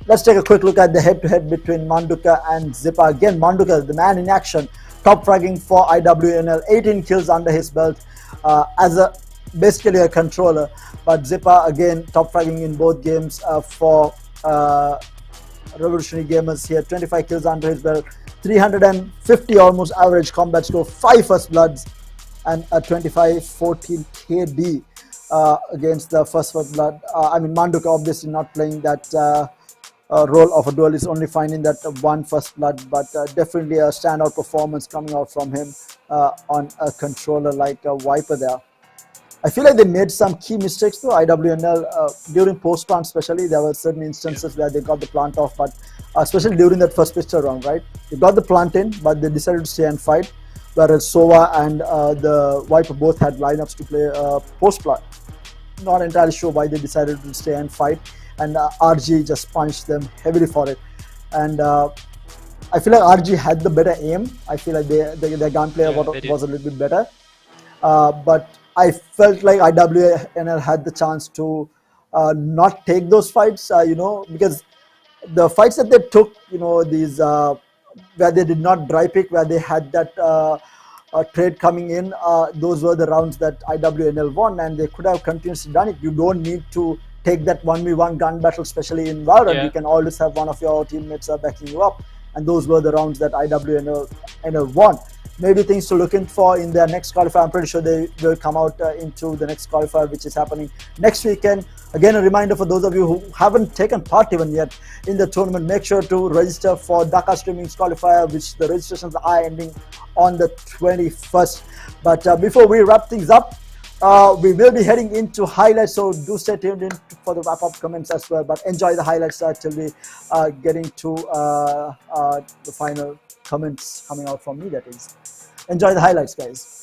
S1: let's take a quick look at the head-to-head between Manduka and Zipper. Again, Manduka, the man in action, top fragging for IWNL, 18 kills under his belt as basically a controller. But Zipper, again, top fragging in both games for Revolutionary Gamers here, 25 kills under his belt, 350 almost average combat score, 5 first bloods, and a 25-14 KD against the first blood. I mean, Manduka obviously not playing that role of a duelist, only finding that one first blood, but definitely a standout performance coming out from him on a controller like a Viper there. I feel like they made some key mistakes though, IWNL, during post-plant especially. There were certain instances where they got the plant off, but especially during that first pistol round, right? They got the plant in, but they decided to stay and fight, whereas Sova and the Viper both had lineups to play post-plant. Not entirely sure why they decided to stay and fight, and RG just punished them heavily for it. And I feel like RG had the better aim. I feel like their gunplay was a little bit better, but I felt like IWNL had the chance to not take those fights, because the fights that they took, these where they did not dry pick, where they had that trade coming in, those were the rounds that IWNL won, and they could have continuously done it. You don't need to take that 1v1 gun battle, especially in Valorant. You can always have one of your teammates backing you up, and those were the rounds that IWNL won. Maybe things to look in for in their next qualifier. I'm pretty sure they will come out into the next qualifier, which is happening next weekend. Again, a reminder for those of you who haven't taken part even yet in the tournament, make sure to register for Dhaka Streaming's qualifier, which the registrations are ending on the 21st. But before we wrap things up, we will be heading into highlights, so do stay tuned in for the wrap-up comments as well. But enjoy the highlights till we get into the final comments coming out from me, that is. Enjoy the highlights, guys.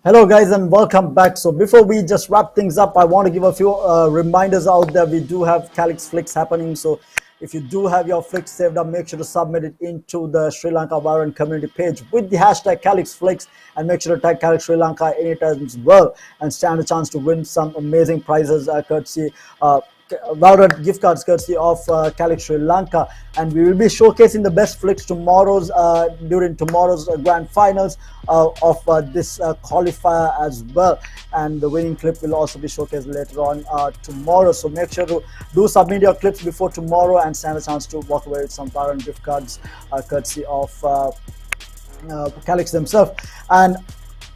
S1: Hello guys and welcome back. So before we just wrap things up, I want to give a few reminders out there. We do have Calyx flicks happening, so if you do have your flicks saved up, make sure to submit it into the Sri Lanka Valorant community page with the hashtag Calyx flicks, and make sure to tag Calyx Sri Lanka anytime as well, and stand a chance to win some amazing prizes courtesy Valorant gift cards courtesy of Calyx Sri Lanka. And we will be showcasing the best flicks during tomorrow's grand finals of this qualifier as well, and the winning clip will also be showcased later on tomorrow. So make sure to do submit your clips before tomorrow and stand a chance to walk away with some Valorant gift cards courtesy of Calyx themselves. And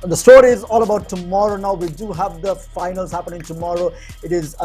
S1: the story is all about tomorrow. Now we do have the finals happening tomorrow. It is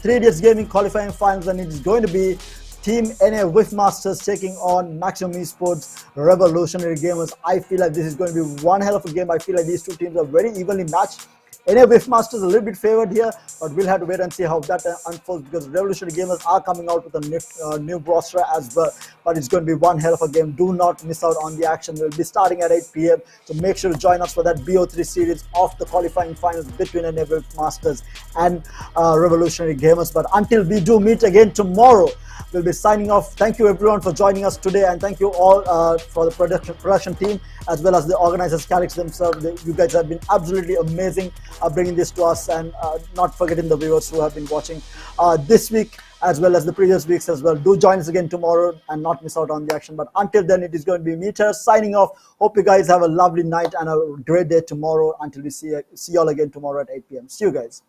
S1: 3 Idiots Gaming qualifying finals, and it is going to be Team NA Whiffmasters taking on Maximum Esports Revolutionary Gamers. I feel like this is going to be one hell of a game. I feel like these two teams are very evenly matched. NA Whiffmasters a little bit favored here, but we'll have to wait and see how that unfolds, because Revolutionary Gamers are coming out with a new roster as well. But it's going to be one hell of a game. Do not miss out on the action. We'll be starting at 8 p.m. So make sure to join us for that BO3 series of the qualifying finals between NA Whiffmasters and Revolutionary Gamers. But until we do meet again tomorrow, we'll be signing off. Thank you everyone for joining us today, and thank you all for the production team as well as the organizers, Calyx themselves. You guys have been absolutely amazing bringing this to us, and not forgetting the viewers who have been watching this week as well as the previous weeks as well. Do join us again tomorrow and not miss out on the action. But until then, it is going to be me signing off. Hope you guys have a lovely night and a great day tomorrow until we see you all again tomorrow at 8 p.m. See you guys.